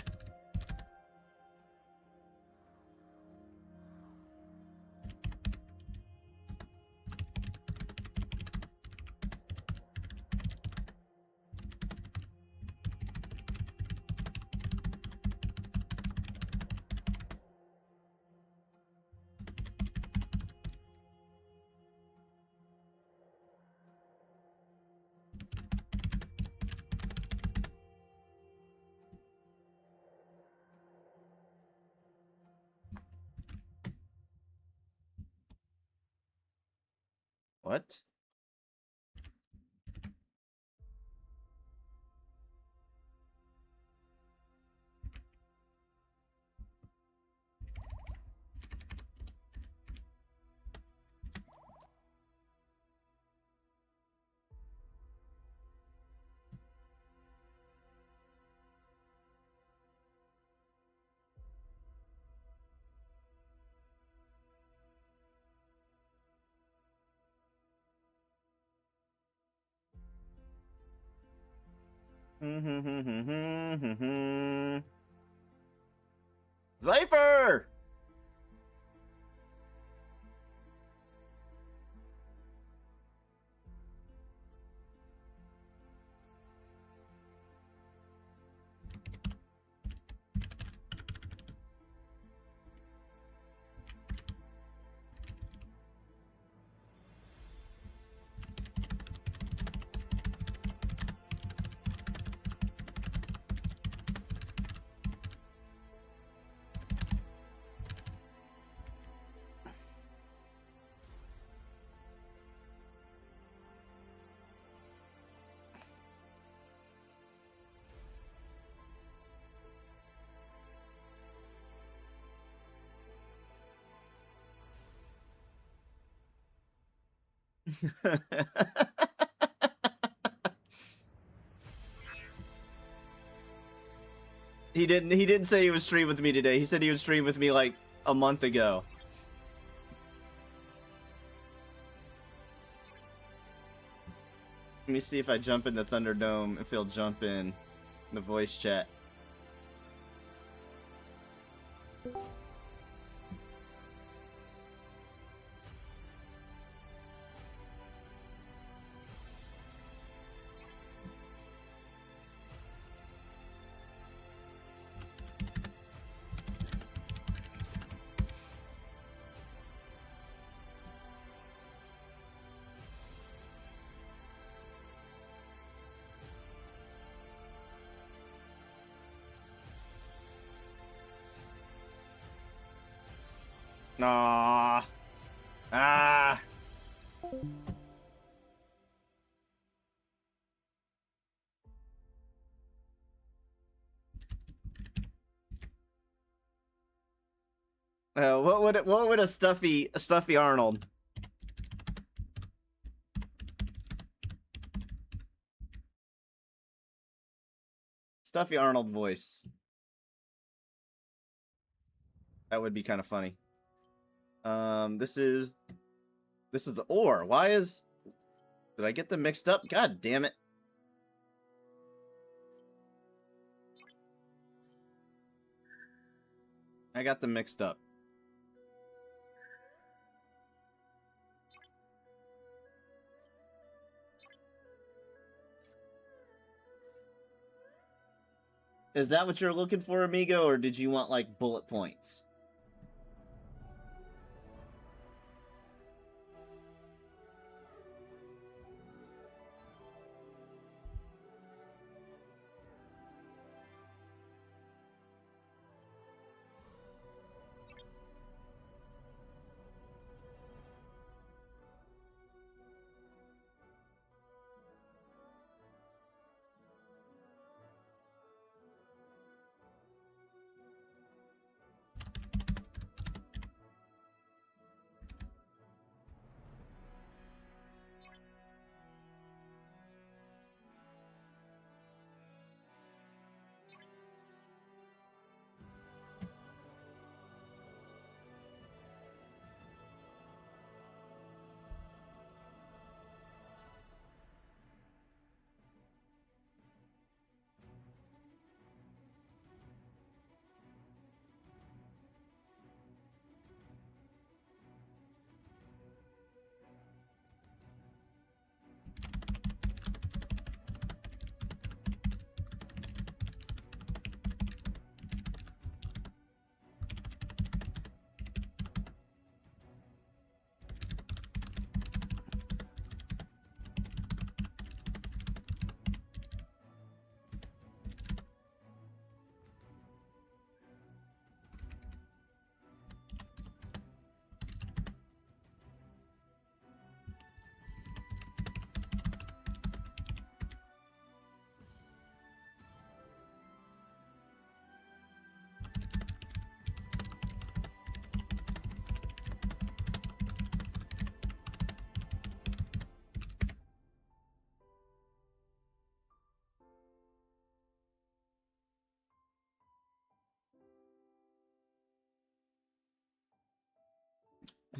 What? Cypher! He didn't say he would stream with me today. He said he would stream with me like a month ago. Let me see if I jump in the Thunderdome, if he'll jump in the voice chat. Aww. Ah. What would a stuffy Arnold? Stuffy Arnold voice. That would be kind of funny. This is the ore. Why is... Did I get them mixed up? God damn it. I got them mixed up. Is that what you're looking for, amigo, or did you want, like, bullet points?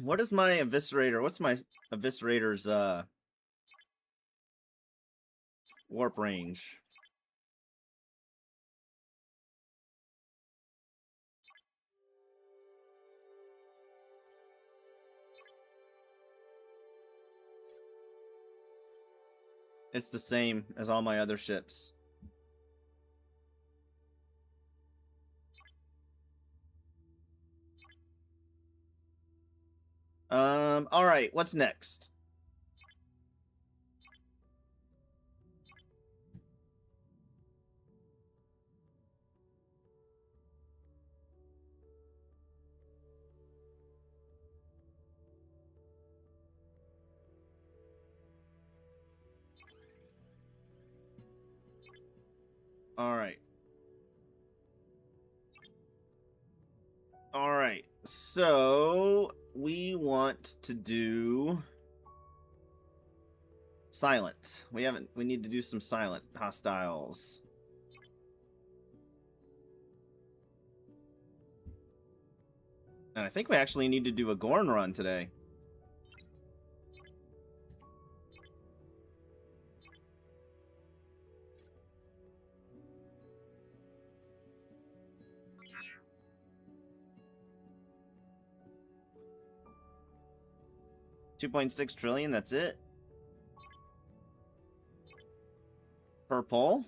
What is my eviscerator? What's my eviscerator's warp range? It's the same as all my other ships. All right, what's next? All right. All right. So we want to do silent. We need to do some silent hostiles. And I think we actually need to do a Gorn run today. $2.6 trillion, that's it. Purple.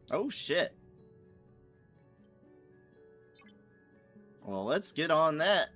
Oh shit. Well, let's get on that.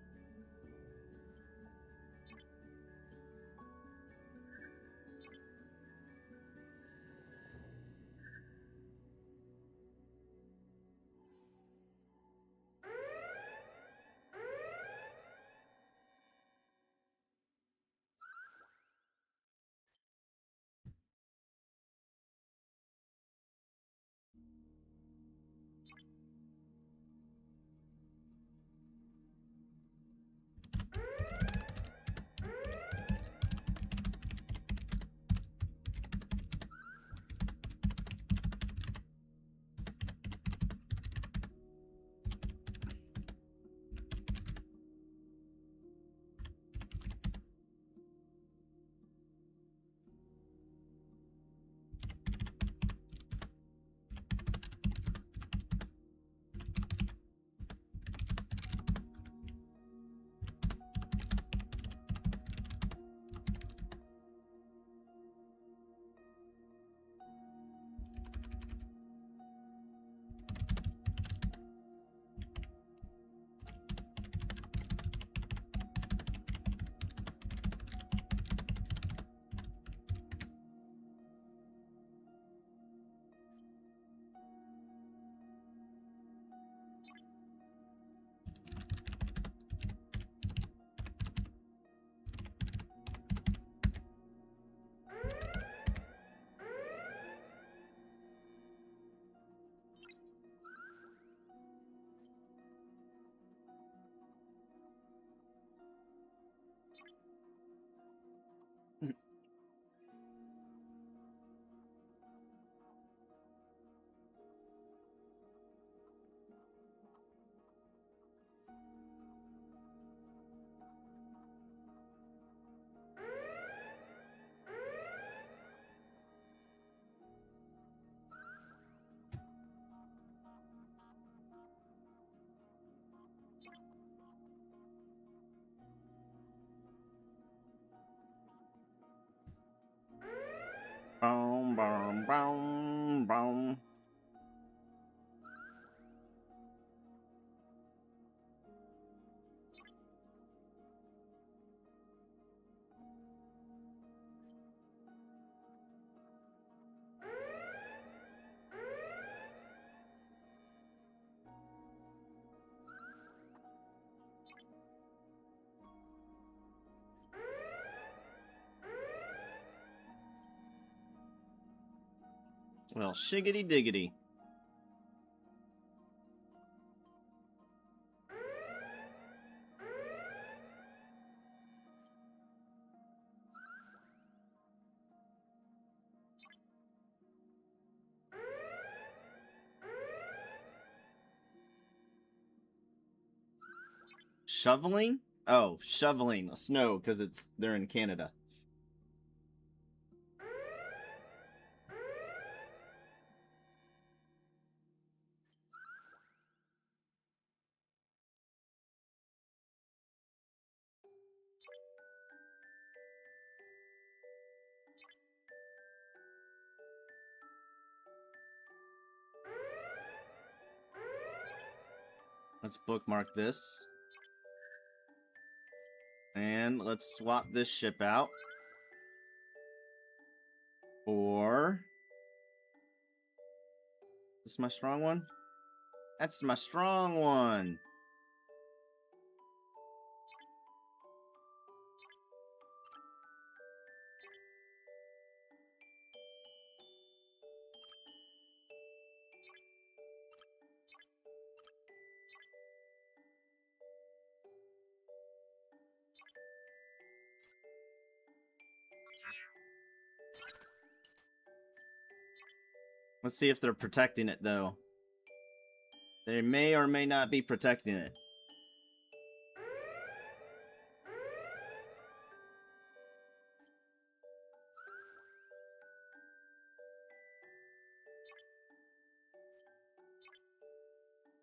Boom, boom, boom, boom. Well, shiggity diggity. Shoveling? Oh, shoveling snow because they're in Canada. Let's bookmark this. And let's swap this ship out. Or... Is this my strong one? That's my strong one. Let's see if they're protecting it, though. They may or may not be protecting it.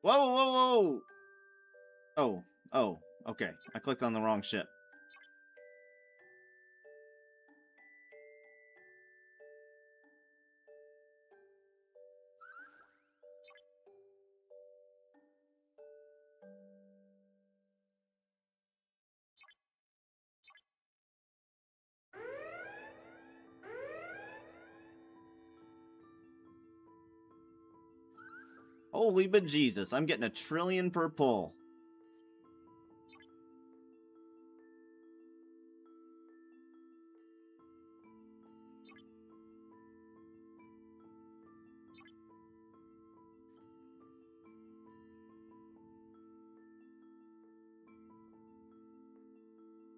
Whoa, whoa, whoa! Oh, okay. I clicked on the wrong ship. Holy bejesus, I'm getting 1 trillion per pull.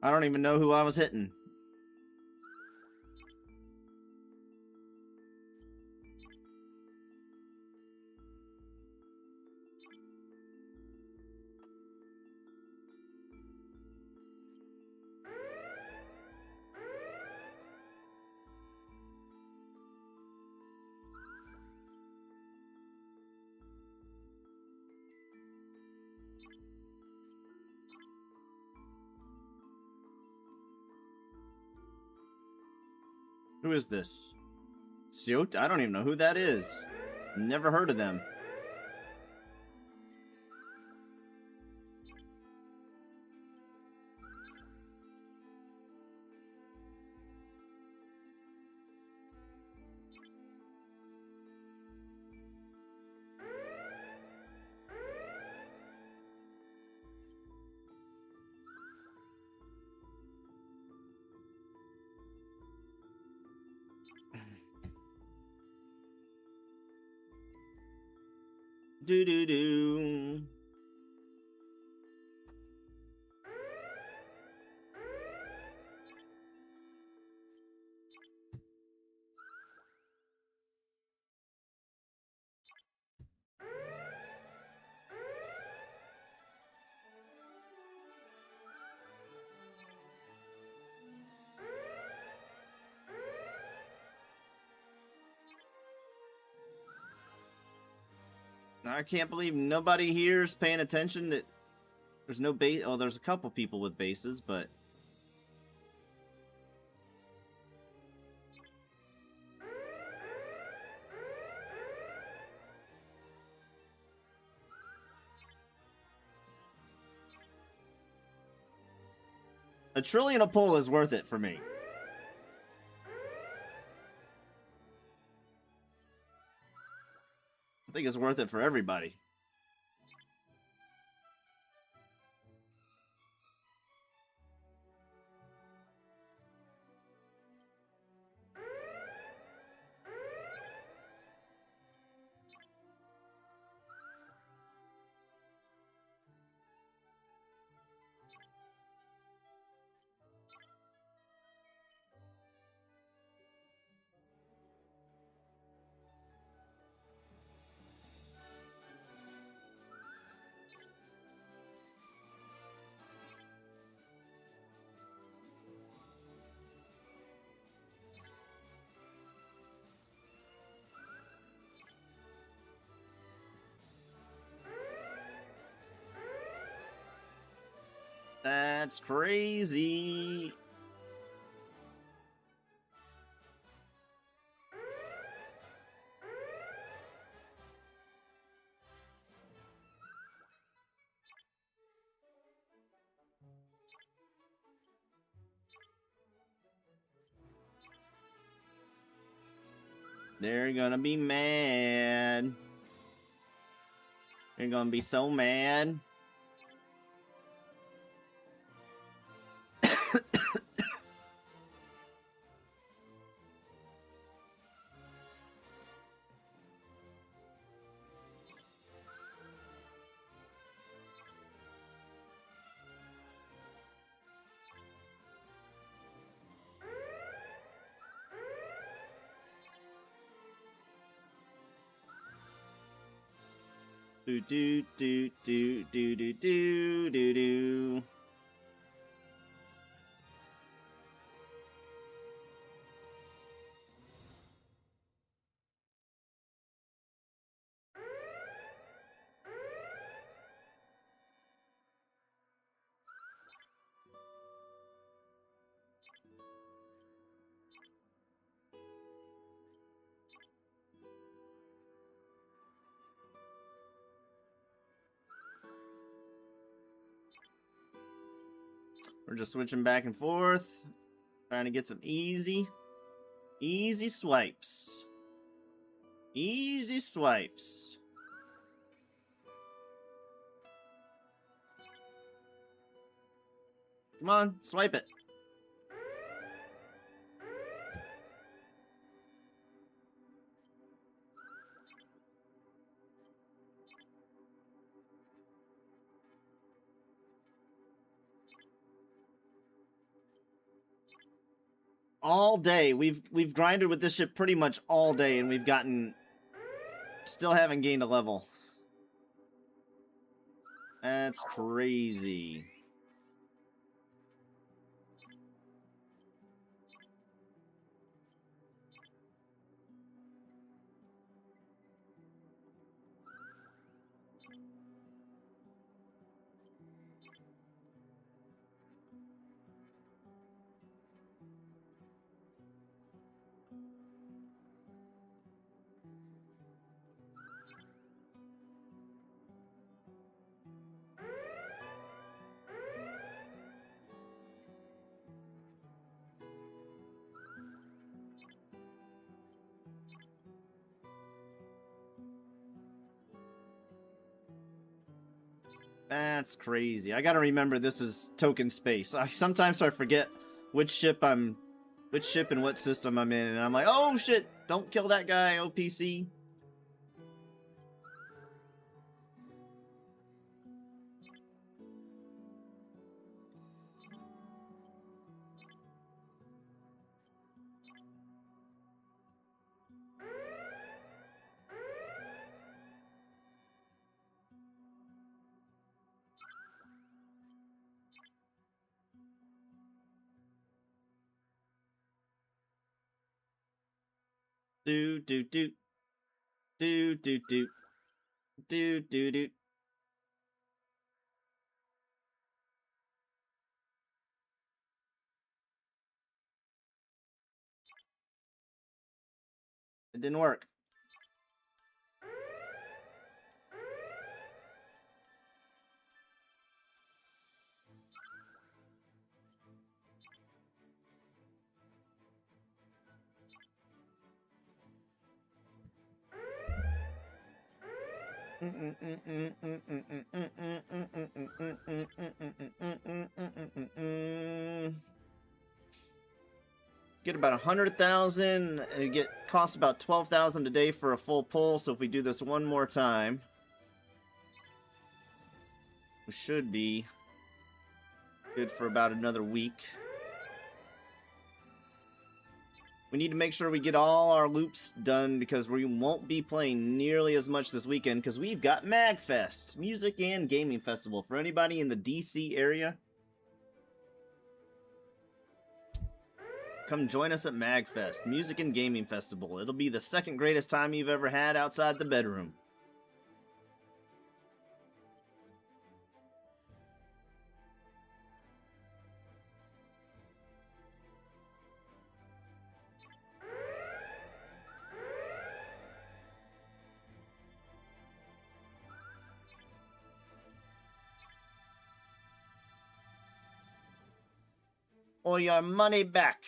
I don't even know who I was hitting. Who is this? Siot? I don't even know who that is. Never heard of them. Do. I can't believe nobody here is paying attention that there's no base. Oh, there's a couple people with bases, but $1 trillion a pull is worth it for me. I think it's worth it for everybody. That's crazy. They're gonna be mad. They're gonna be so mad. Do do do do do do do do do. We're just switching back and forth, trying to get some easy swipes. Easy swipes. Come on, swipe it. All day. We've grinded with this ship pretty much all day, and we've gotten... Still haven't gained a level. That's crazy. That's crazy. I gotta remember this is token space. Sometimes I forget which ship and what system I'm in, and I'm like, oh shit, don't kill that guy, OPC. Do do do do do do do do do. It didn't work. Get about 100,000, and it costs about 12,000 a day for a full pull. So if we do this one more time, we should be good for about another week. We need to make sure we get all our loops done because we won't be playing nearly as much this weekend because we've got MagFest, Music and Gaming Festival. For anybody in the DC area, come join us at MagFest, Music and Gaming Festival. It'll be the second greatest time you've ever had outside the bedroom. Or your money back.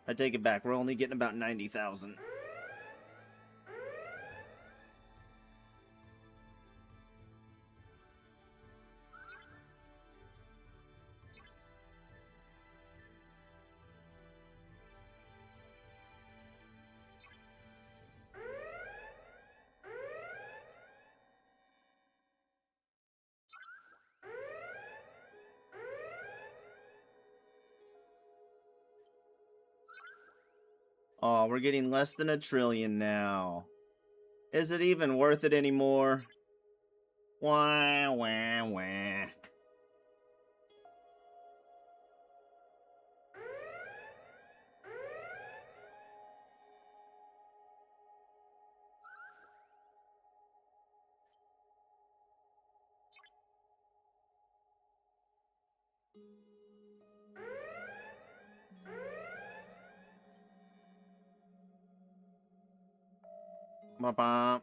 I take it back. We're only getting about 90,000. Oh, we're getting less than 1 trillion now. Is it even worth it anymore? Wah, wah, wah. Ba-ba.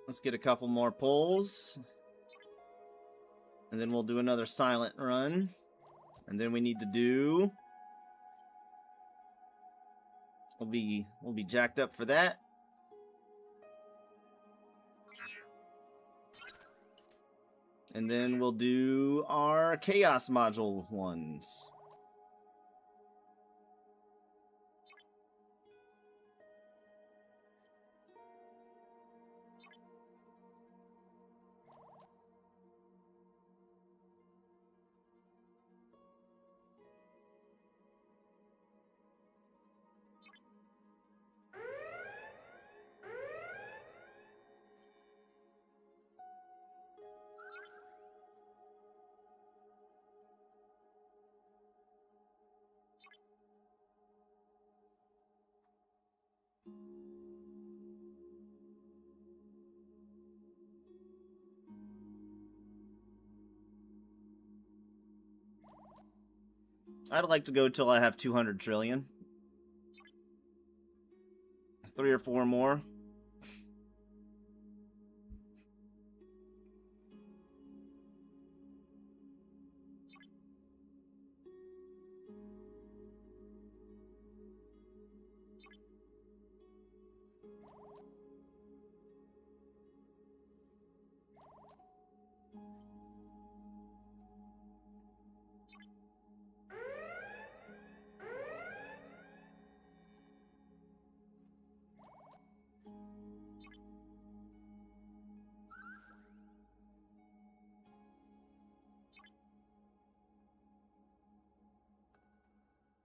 Let's get a couple more pulls. And then we'll do another silent run. And then we need to do... We'll be jacked up for that. And then we'll do our Chaos Module ones. I'd like to go till I have 200 trillion. 3 or 4 more.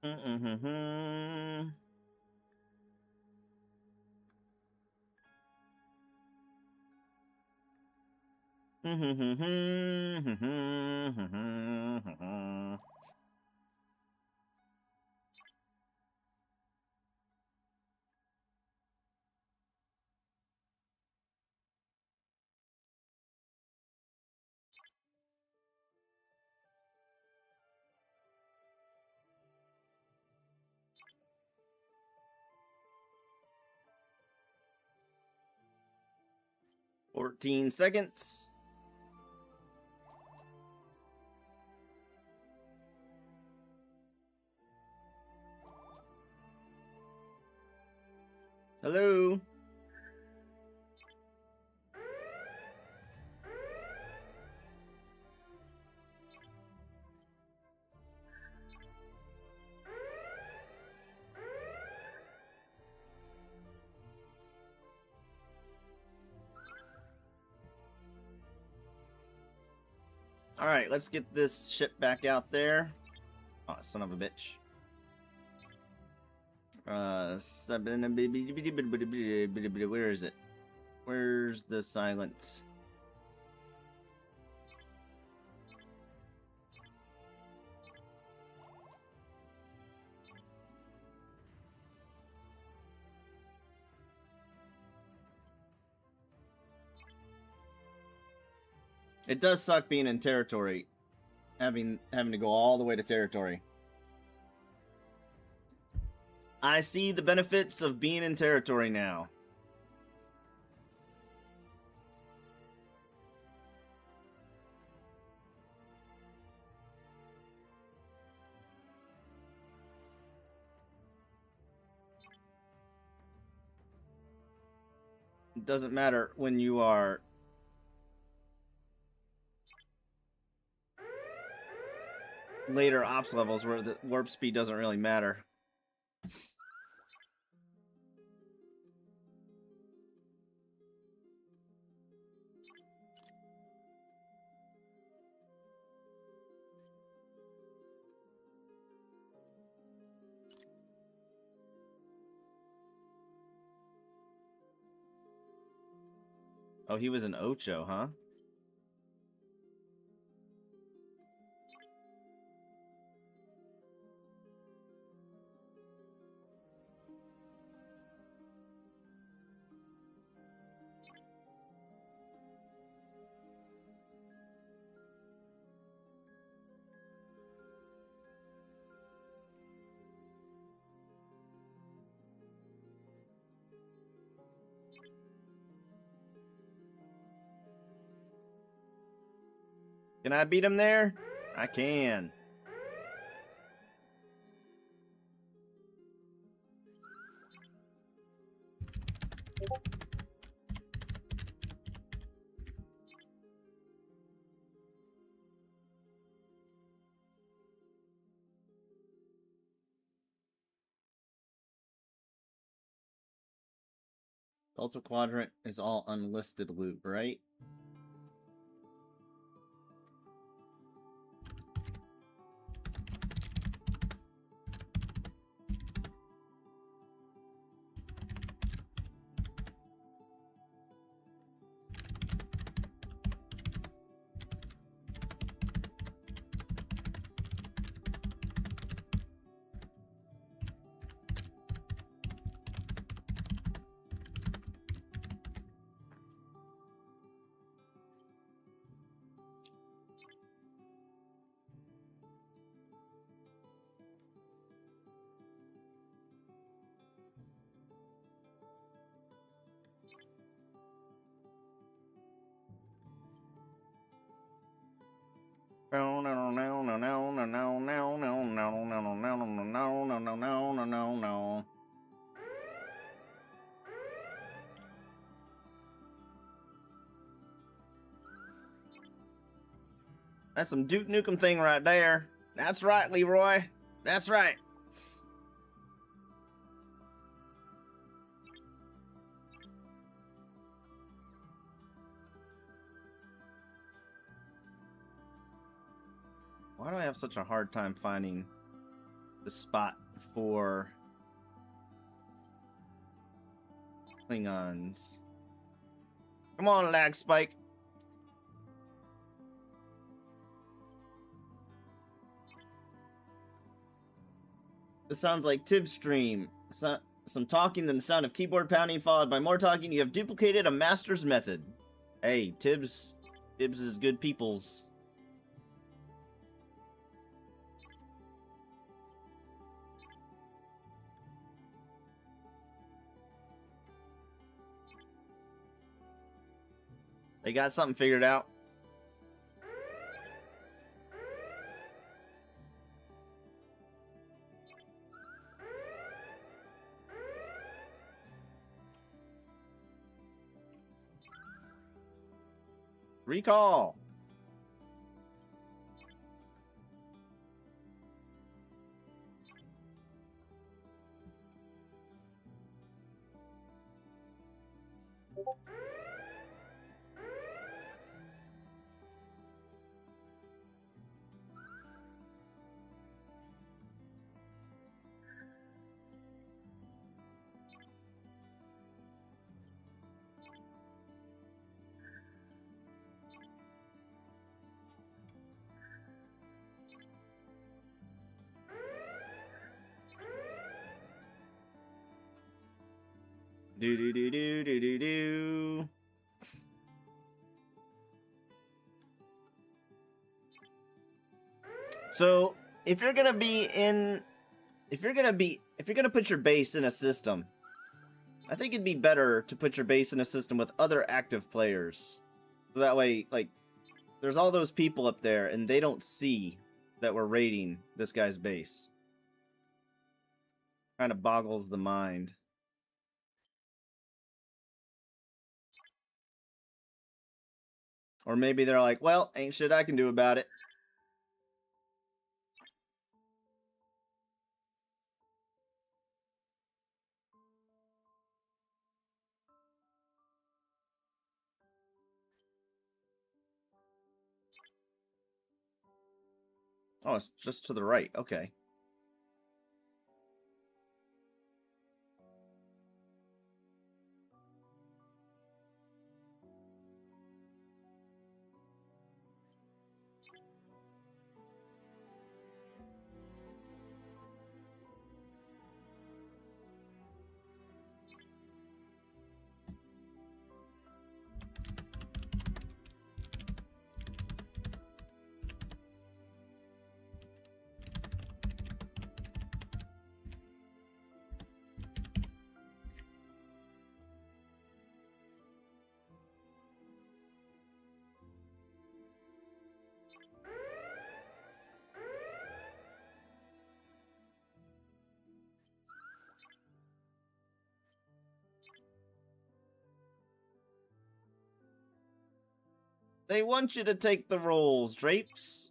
Mm-hmm. $14. Hello. All right, let's get this ship back out there. Oh, son of a bitch. Where is it? Where's the silence? It does suck being in territory, having to go all the way to territory. I see the benefits of being in territory now. It doesn't matter when you are later ops levels where the warp speed doesn't really matter. Oh, he was an Ocho, huh? Can I beat him there? I can. Delta Quadrant is all unlisted loot, right? No, no, no, no, no, no, no, no, no, no, no, no, no, no, no, no, no, no, no, no. That's some Duke Nukem thing right there. That's right, Leroy. That's right. Why do I have such a hard time finding the spot for Klingons? Come on, lag spike. This sounds like Tibbs' stream. Some talking, then the sound of keyboard pounding, followed by more talking. You have duplicated a master's method. Hey, Tibbs is good peoples. They got something figured out. Recall. Do do do do do do do. So if you're gonna put your base in a system, I think it'd be better to put your base in a system with other active players. So that way, like, there's all those people up there and they don't see that we're raiding this guy's base. Kind of boggles the mind. Or maybe they're like, well, ain't shit I can do about it. Oh, it's just to the right. Okay. They want you to take the rolls, Drapes.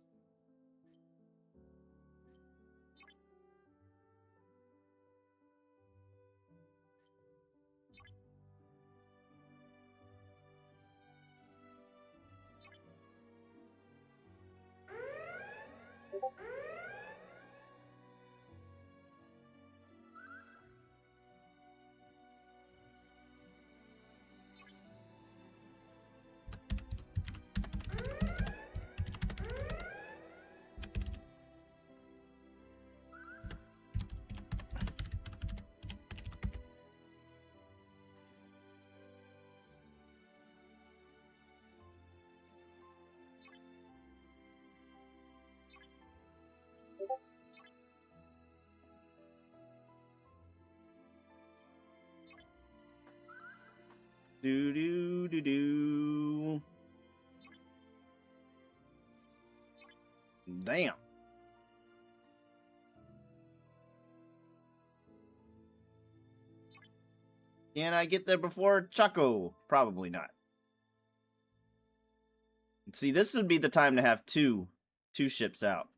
Do do do do. Damn. Can I get there before Choco? Probably not. See, this would be the time to have two ships out.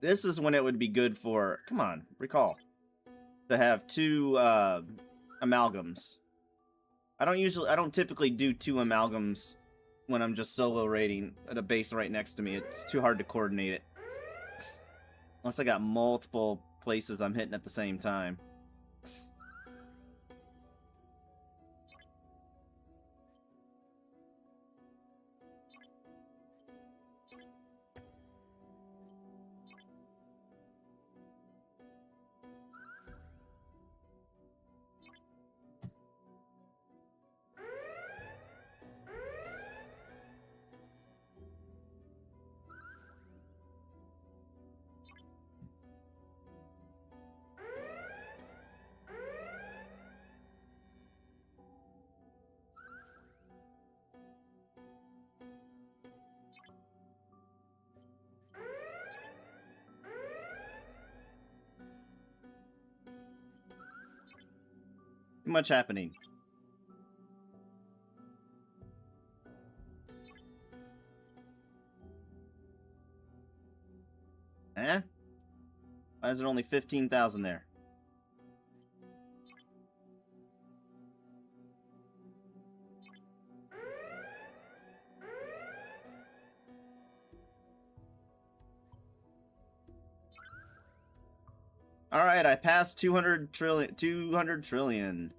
This is when it would be good for, come on, recall, to have two amalgams. I don't typically do two amalgams when I'm just solo raiding at a base right next to me. It's too hard to coordinate it. Unless I got multiple places I'm hitting at the same time. Too much happening. Eh? Why is there only 15,000 there? All right, I passed 200 trillion. 200 trillion.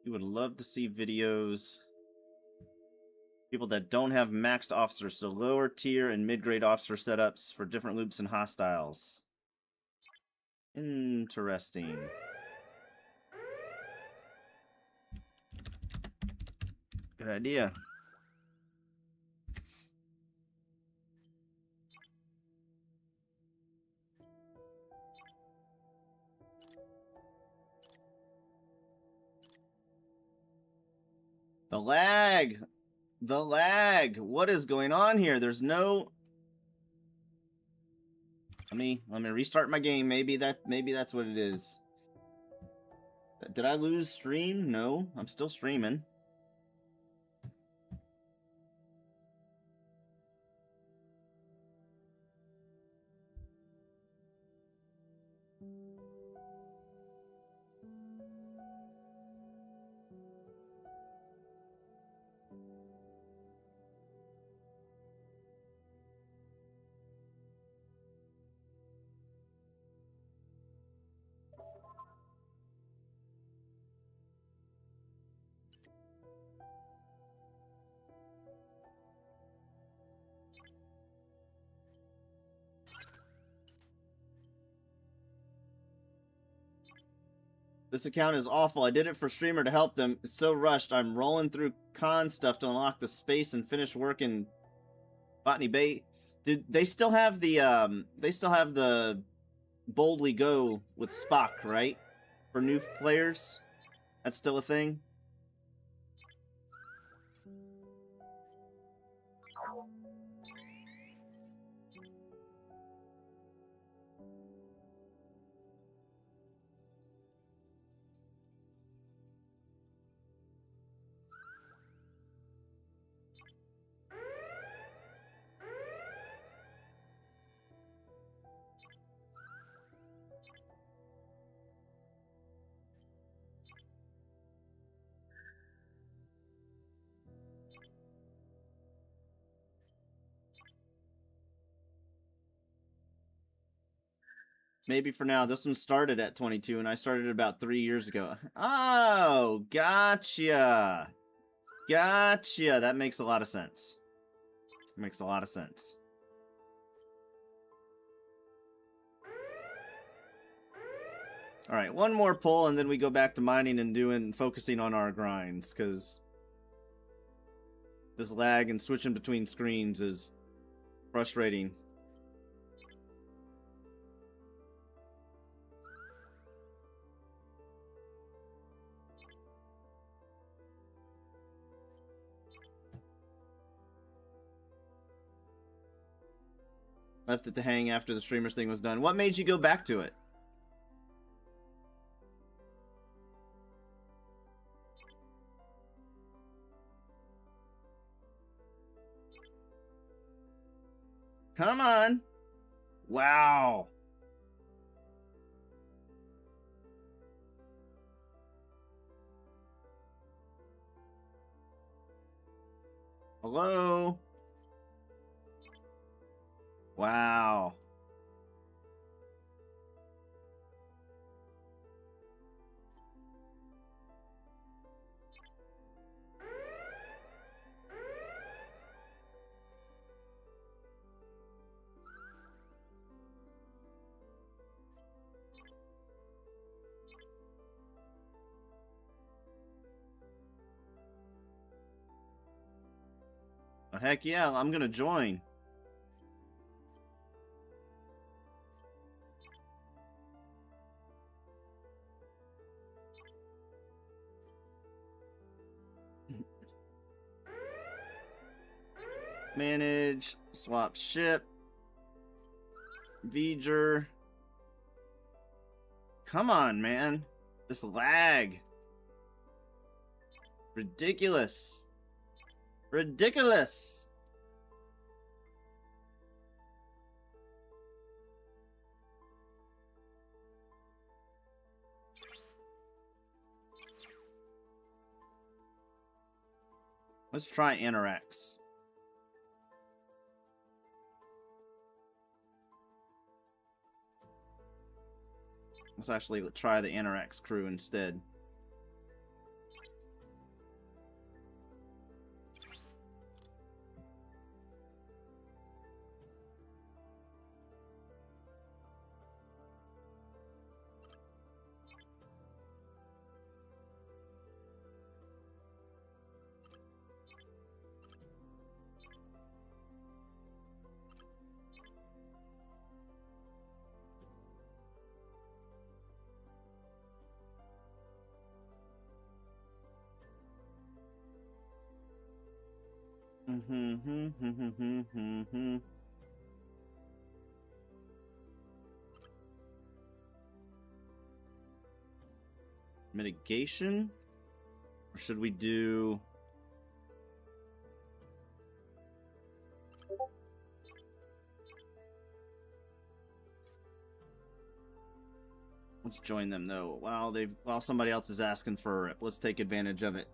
You would love to see videos. People that don't have maxed officers, so lower tier and mid-grade officer setups for different loops and hostiles. Interesting. Good idea. The lag! The lag! What is going on here? There's no... Let me restart my game. Maybe that's what it is. Did I lose stream? No, I'm still streaming. This account is awful. I did it for streamer to help them. It's so rushed. I'm rolling through con stuff to unlock the space and finish work in Botany Bay. Did they still have the Boldly Go with Spock, right? For new players? That's still a thing? Maybe for now. This one started at 22, and I started about 3 years ago. Oh, gotcha. Gotcha. That makes a lot of sense. Makes a lot of sense. All right, one more pull, and then we go back to mining and focusing on our grinds, because this lag and switching between screens is frustrating. Left it to hang after the streamers thing was done. What made you go back to it? Come on. Wow. Hello? Wow. Oh, heck yeah, I'm gonna join. Manage, swap ship, V'ger. Come on, man. This lag. Ridiculous. Ridiculous. Let's try Anorax. Let's actually try the Anorax crew instead. Mitigation? Or should we do... Let's join them though. While somebody else is asking for a rip, let's take advantage of it.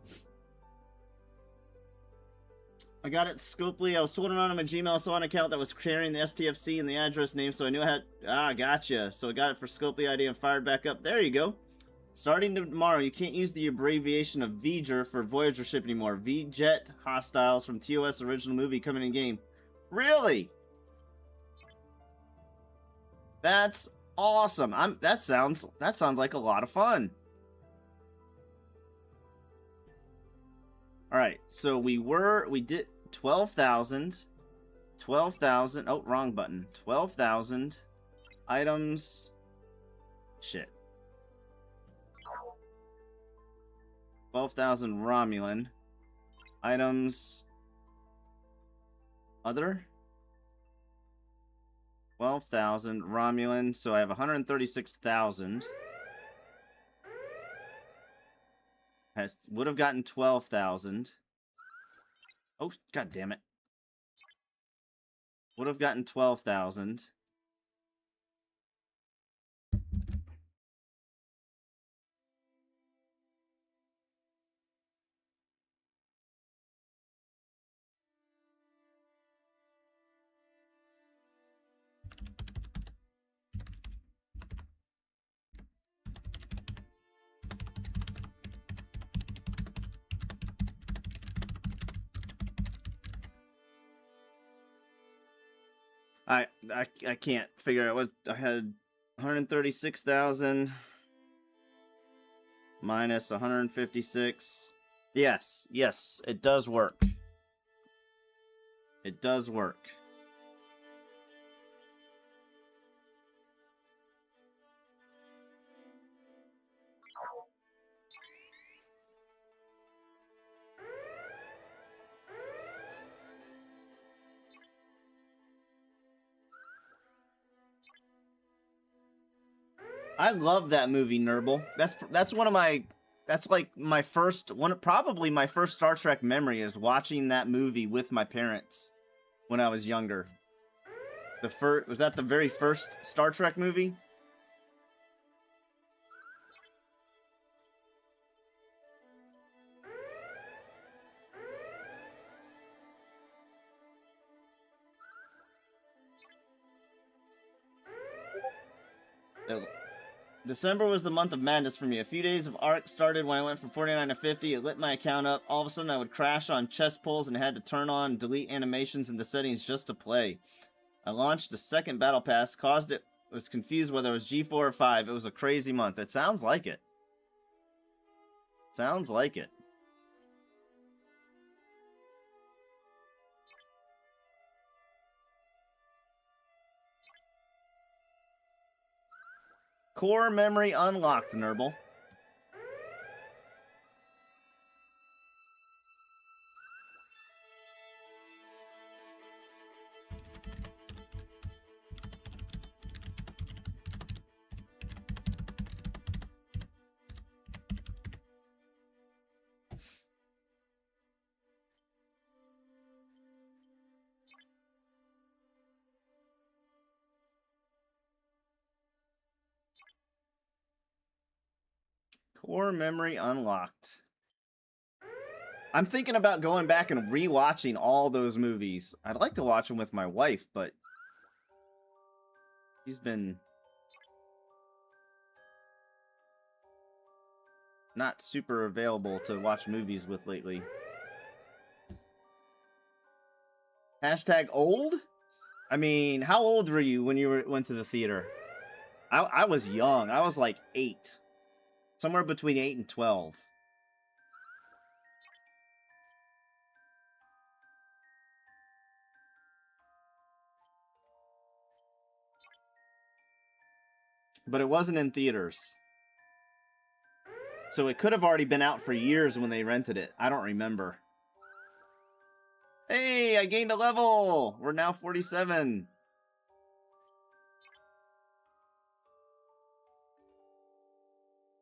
I got it Scopely. I was told to run on my Gmail saw an account that was carrying the STFC and the address name, so I knew I had... Ah, gotcha. So I got it for Scopely ID and fired back up. There you go. Starting tomorrow, you can't use the abbreviation of VJER for Voyager ship anymore. VJet hostiles from TOS original movie coming in game. Really? That's awesome. That sounds like a lot of fun. All right, so we did 12,000. Oh, wrong button. 12,000 items. Shit. 12,000 Romulan items. Other 12,000 Romulan. So I have 136,000. Would have gotten 12,000. Oh, god damn it. Would have gotten 12,000. I can't figure out what I had. 136,000 minus 156. Yes, it does work. It does work. I love that movie, Nurble. That's one of my... That's like my first... probably my first Star Trek memory is watching that movie with my parents when I was younger. Was that the very first Star Trek movie? December was the month of madness for me. A few days of ARC started when I went from 49 to 50. It lit my account up. All of a sudden, I would crash on chest pulls and had to turn on and delete animations in the settings just to play. I launched a second battle pass, was confused whether it was G4 or 5. It was a crazy month. It sounds like it. Sounds like it. Core memory unlocked, Nurble. Core memory unlocked. I'm thinking about going back and rewatching all those movies. I'd like to watch them with my wife, but she's been not super available to watch movies with lately. Hashtag old? I mean, how old were you when you went to the theater? I was young. I was like 8. Somewhere between 8 and 12. But it wasn't in theaters. So it could have already been out for years when they rented it. I don't remember. Hey, I gained a level. We're now 47.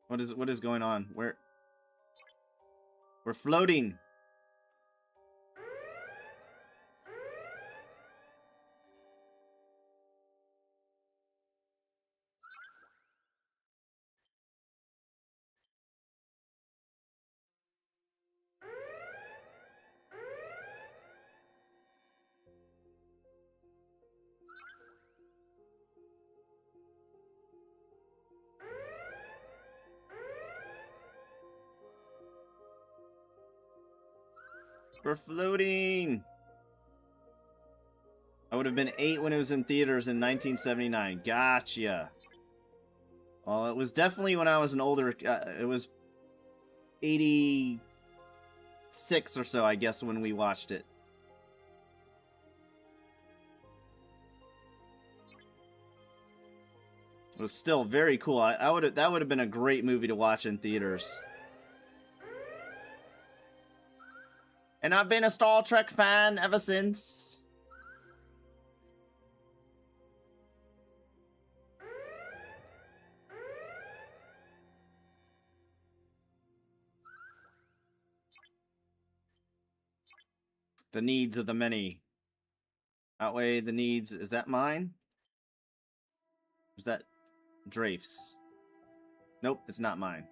What is going on? We're floating. We're floating. I would have been 8 when it was in theaters in 1979. Gotcha. Well, it was definitely when I was an older... it was 86 or so, I guess, when we watched it. It was still very cool. That would have been a great movie to watch in theaters. And I've been a Star Trek fan ever since. The needs of the many outweigh the needs. Is that mine? Is that Drafe's? Nope, it's not mine.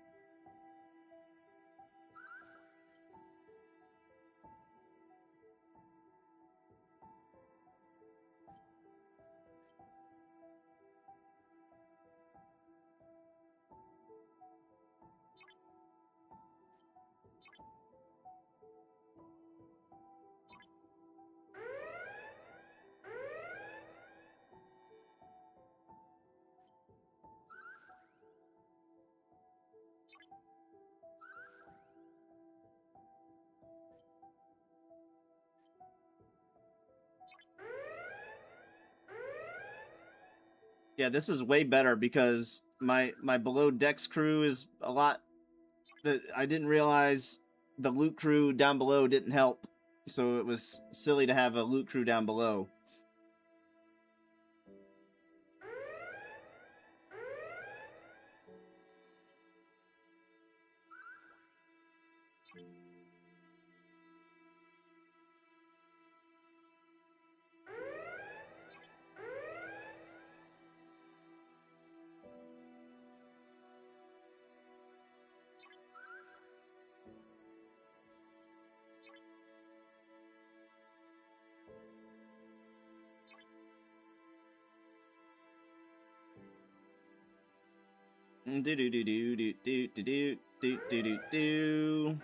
Yeah, this is way better because my below decks crew is a lot. I didn't realize the loot crew down below didn't help, so it was silly to have a loot crew down below. Do do do do do do do do do do do.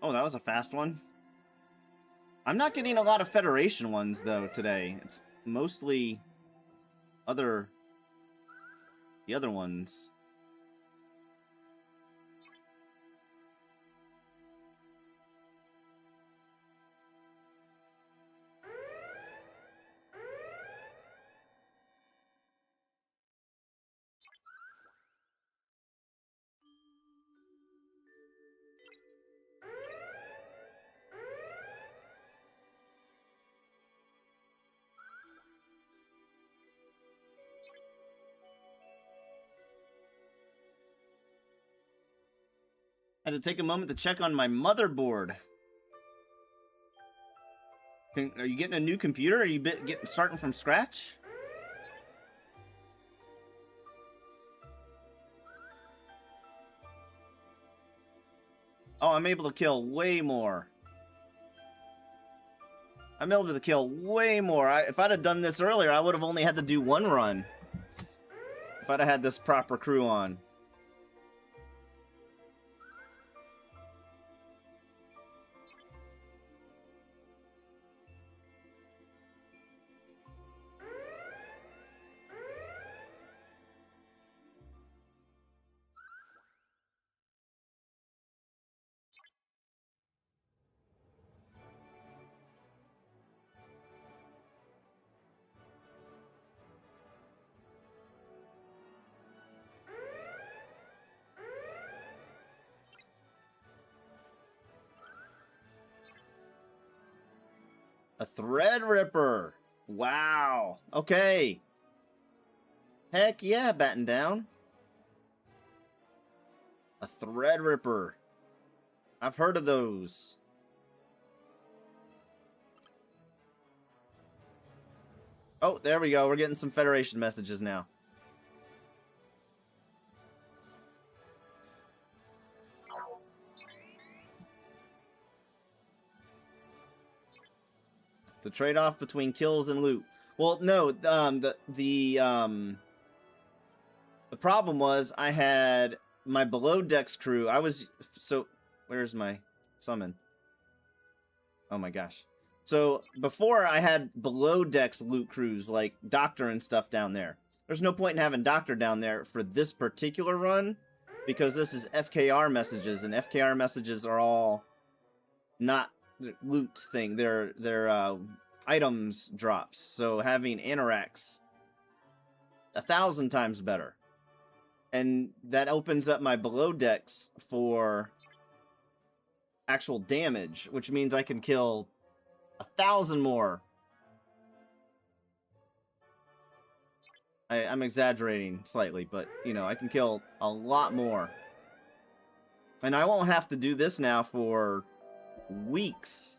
Oh, that was a fast one. I'm not getting a lot of Federation ones, though, today. It's mostly the other ones. I had to take a moment to check on my motherboard. Are you getting a new computer? Are you starting from scratch? Oh, I'm able to kill way more. I'm able to kill way more. If I'd have done this earlier, I would have only had to do one run. If I'd have had this proper crew on. A Threadripper. Wow. Okay. Heck yeah, batten down. A Threadripper. I've heard of those. Oh, there we go. We're getting some Federation messages now. The trade-off between kills and loot. Well, no, the problem was I had my below decks crew. Where's my summon? Oh my gosh. So before I had below decks loot crews like Doctor and stuff down there. There's no point in having Doctor down there for this particular run because this is FKR messages, and FKR messages are all not loot thing. They're items drops. So having Anorax 1,000 times better. And that opens up my below decks for actual damage, which means I can kill 1,000 more. I'm exaggerating slightly, but, you know, I can kill a lot more. And I won't have to do this now for weeks.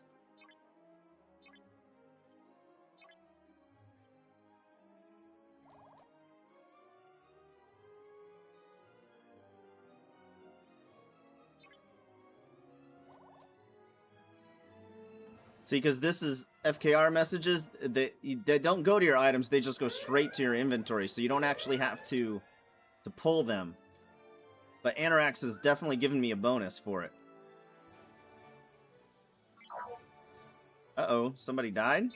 See, because this is FKR messages, they don't go to your items, they just go straight to your inventory, so you don't actually have to pull them. But Anorax has definitely given me a bonus for it. Uh-oh, somebody died?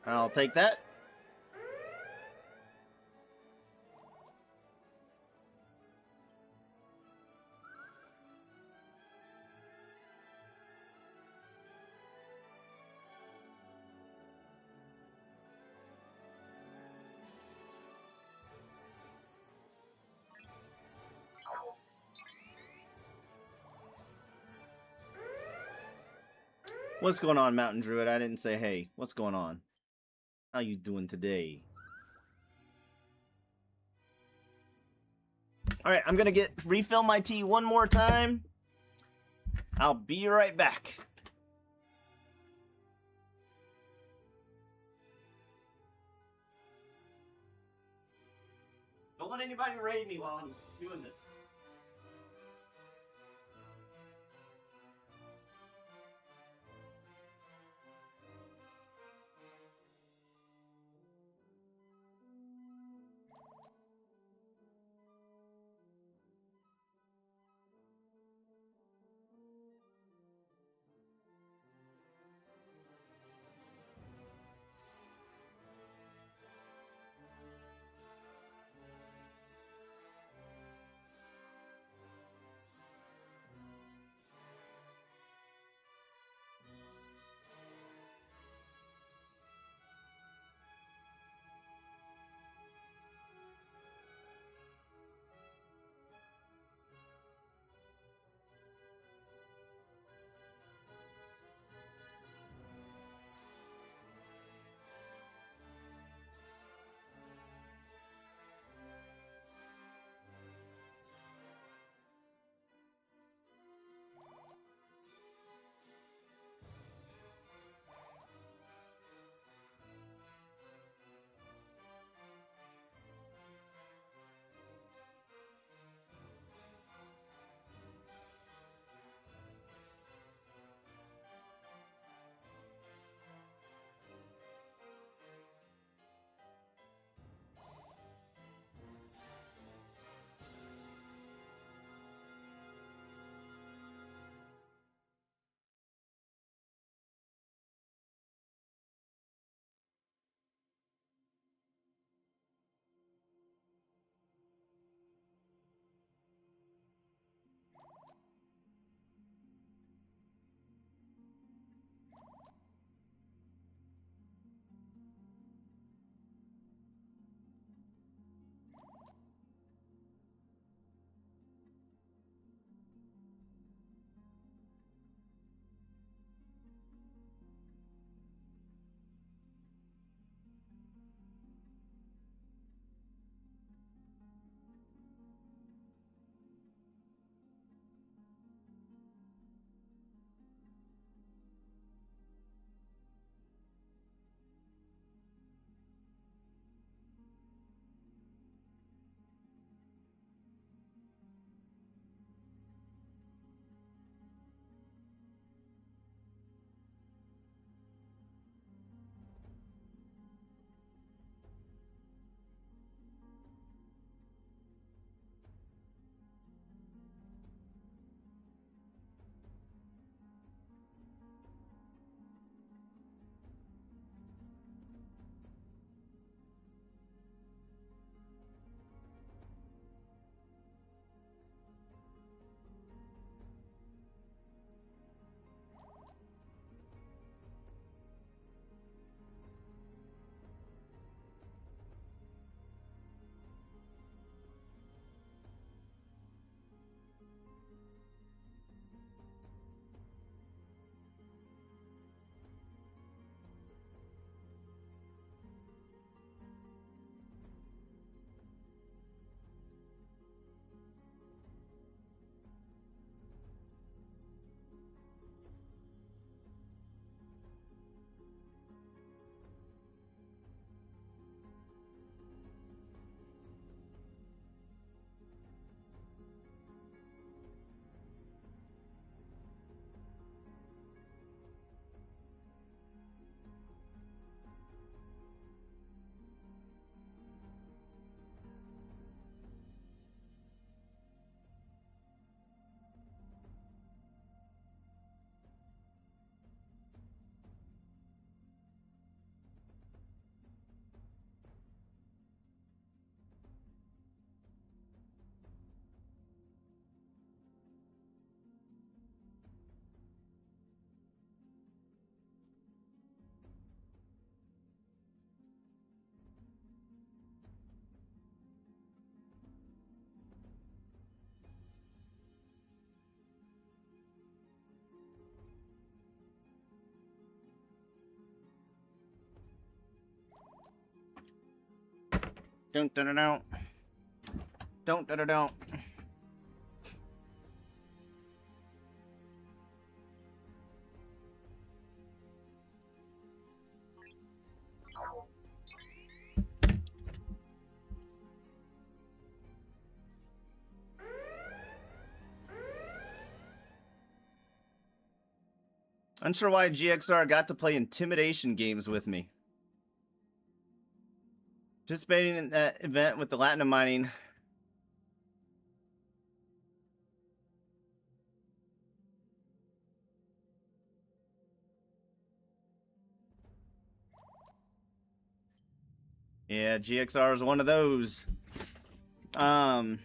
I'll take that. What's going on, Mountain Druid? I didn't say hey. What's going on? How you doing today? Alright, I'm gonna refill my tea one more time. I'll be right back. Don't let anybody raid me while I'm doing this. Don't da da don't. Don't da da don't. Unsure why GXR got to play intimidation games with me. Participating in that event with the Latinum mining. Yeah, GXR is one of those. Oh.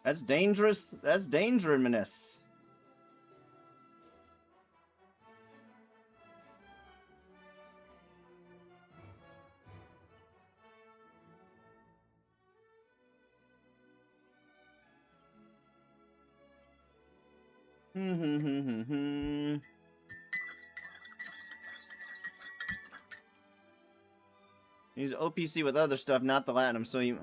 That's dangerous. That's dangerous. He's OPC with other stuff, not the Latinum, so you...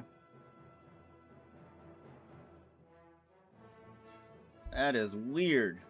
That is weird.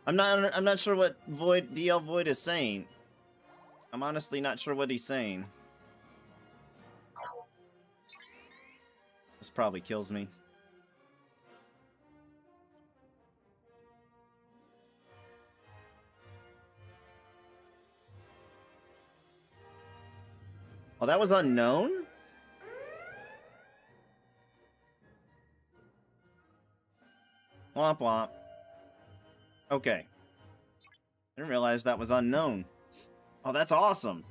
I'm not sure what DL Void is saying. I'm honestly not sure what he's saying. This probably kills me. Oh, that was unknown? Womp womp. Okay. didn't realize that was unknown. Oh, that's awesome.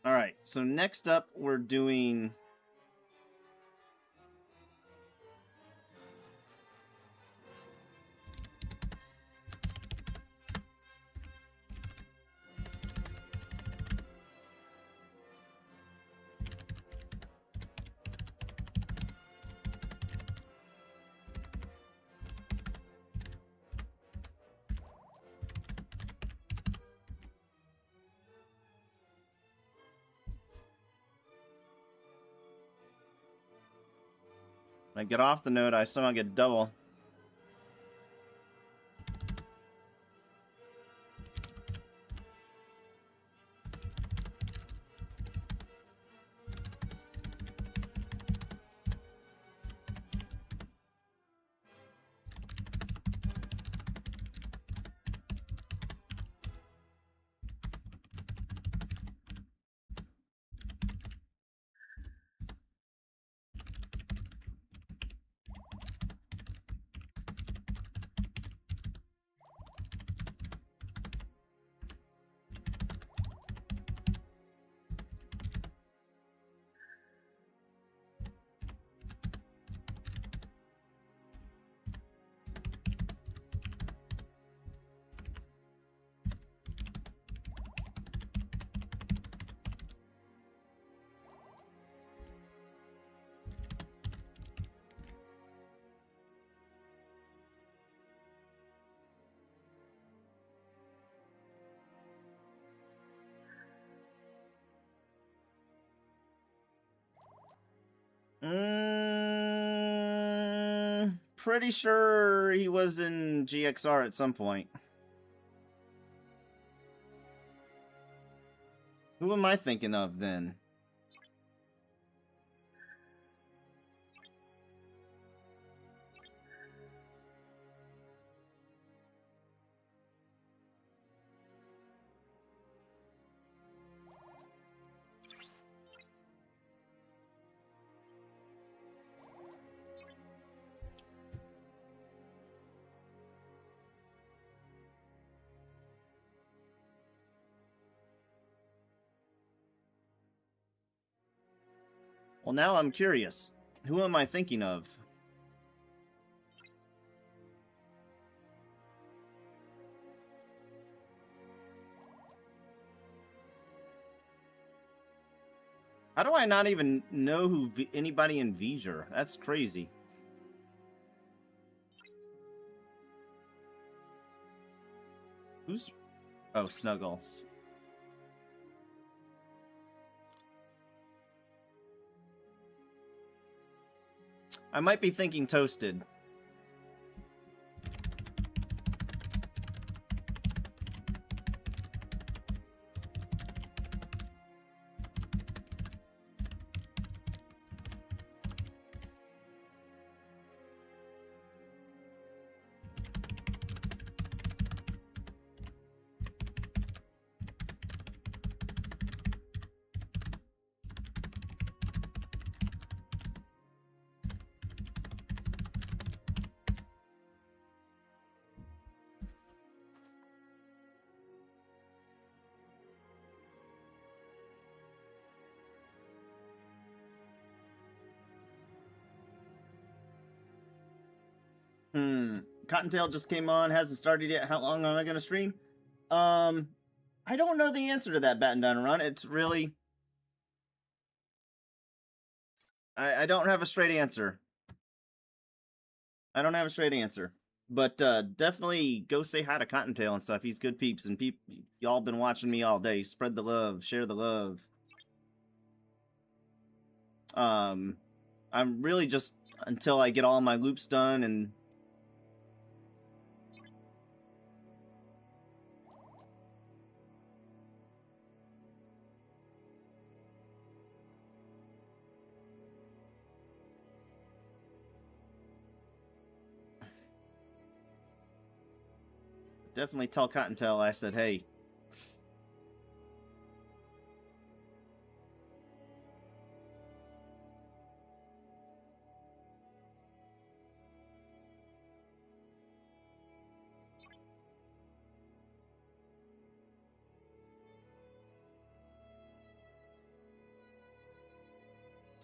All right, so next up we're doing when I get off the node, I somehow get double. Pretty sure he was in GXR at some point. Who am I thinking of then? Well, now I'm curious. Who am I thinking of? How do I not even know who anybody in V'ger? That's crazy. Who's... Oh, Snuggles. I might be thinking Toasted. Cottontail just came on, hasn't started yet. How long am I gonna stream? I don't know the answer to that batten down run. It's really... I don't have a straight answer. I don't have a straight answer. But definitely go say hi to Cottontail and stuff. He's good peeps, and y'all been watching me all day. Spread the love, share the love. I'm really just, until I get all my loops done and definitely tell Cottontail I said, hey.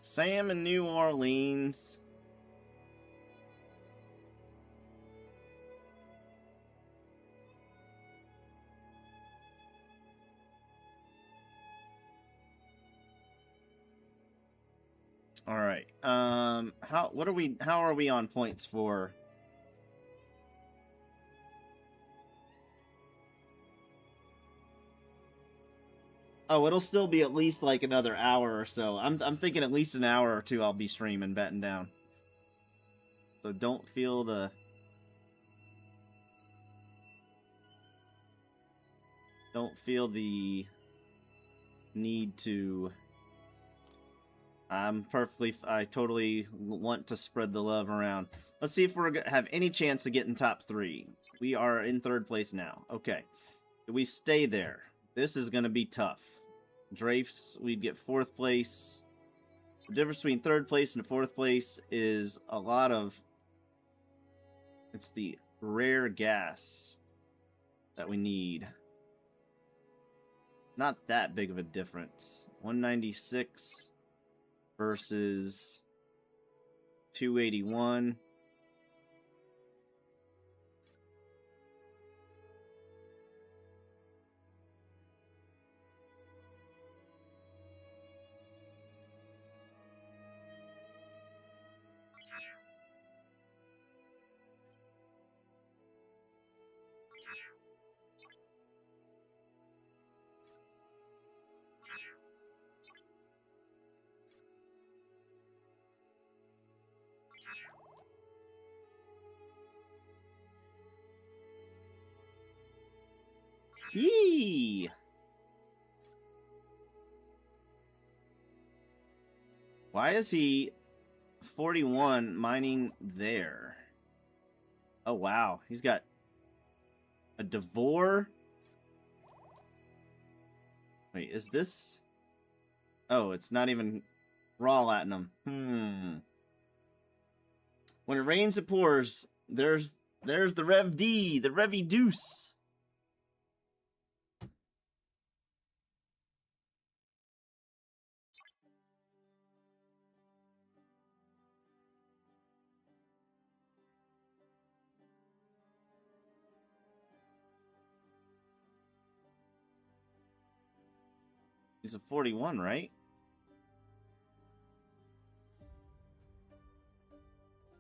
Sam in New Orleans. All right. How are we on points for? Oh, it'll still be at least like another hour or so. I'm thinking at least an hour or two I'll be streaming, betting down. So don't feel the need to. I totally want to spread the love around. Let's see if we have any chance of getting top 3. We are in 3rd place now. Okay. We stay there. This is going to be tough. Drafts, we'd get 4th place. The difference between 3rd place and 4th place is a lot of... It's the rare gas that we need. Not that big of a difference. 196 versus 281. Yee! Why is he 41 mining there? Oh, wow. He's got a Devore. Wait, is this... Oh, it's not even raw latinum. When it rains, it pours. There's the Rev D, the Revy Deuce. He's a 41, right?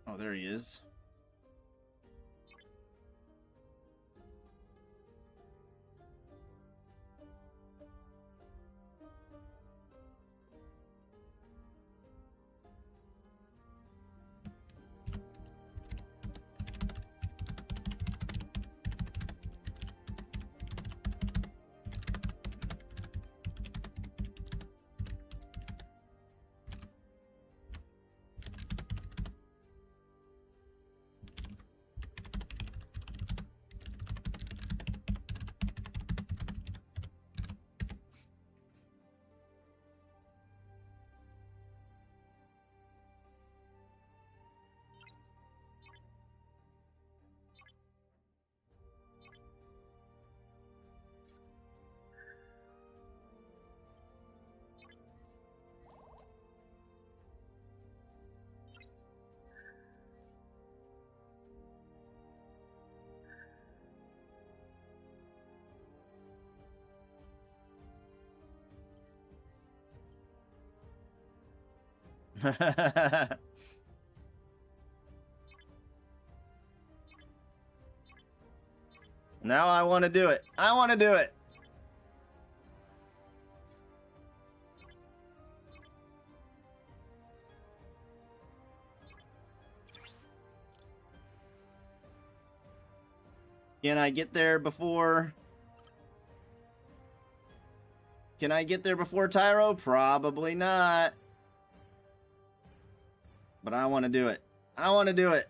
Oh, there he is. Now I want to do it. I want to do it. Can I get there before... Can I get there before Tyro? Probably not. But I want to do it. I want to do it.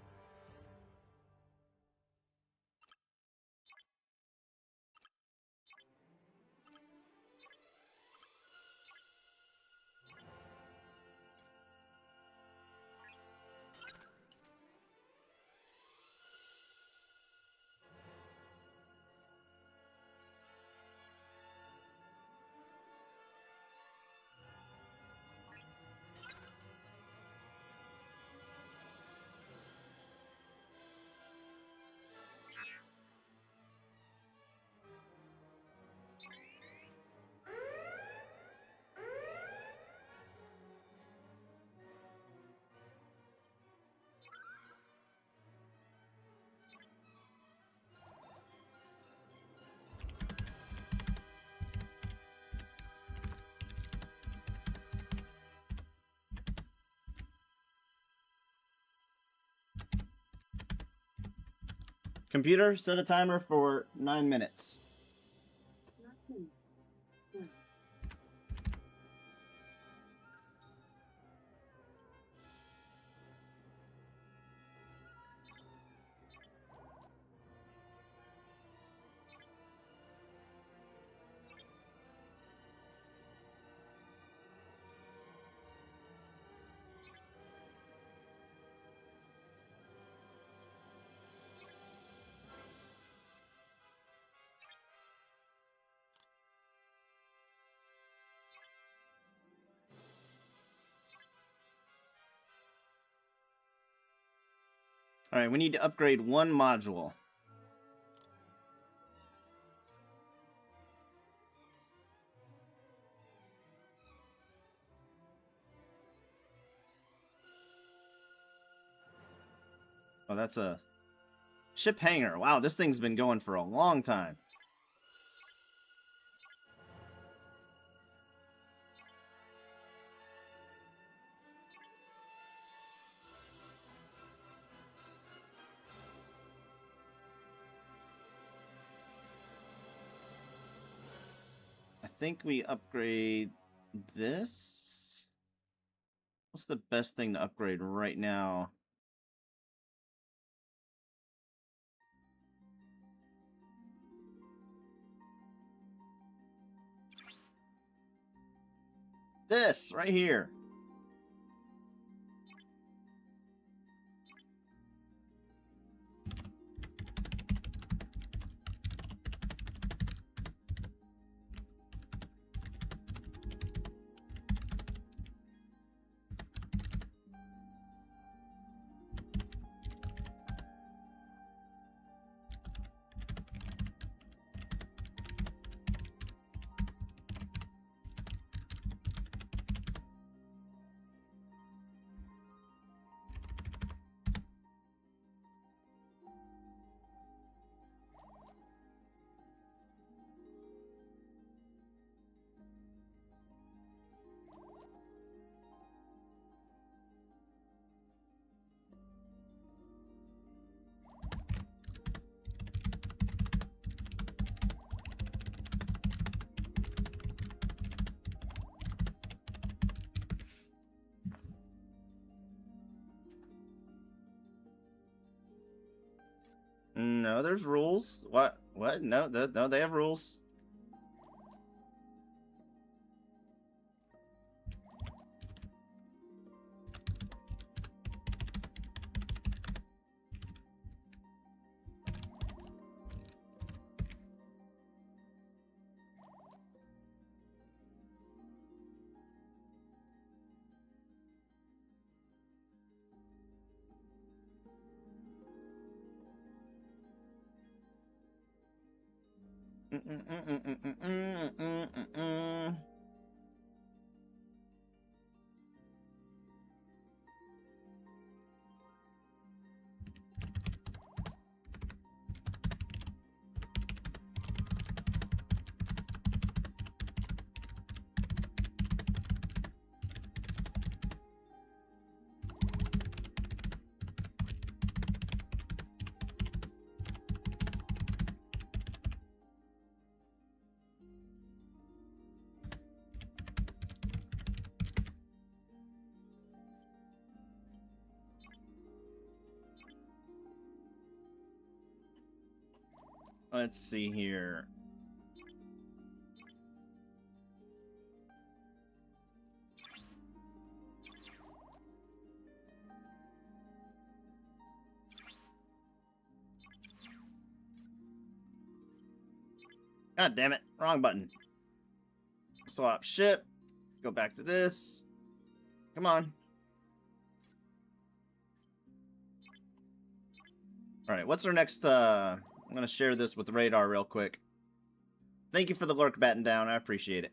Computer, set a timer for 9 minutes. All right, we need to upgrade one module. Oh, that's a ship hangar. Wow, this thing's been going for a long time. I think we upgrade this. What's the best thing to upgrade right now? This right here. No, there's rules. What? What? No, no, they have rules. Let's see here. God damn it. Wrong button. Swap ship. Go back to this. Come on. Alright, what's our next, I'm gonna share this with Radar real quick. Thank you for the lurk batting down. I appreciate it.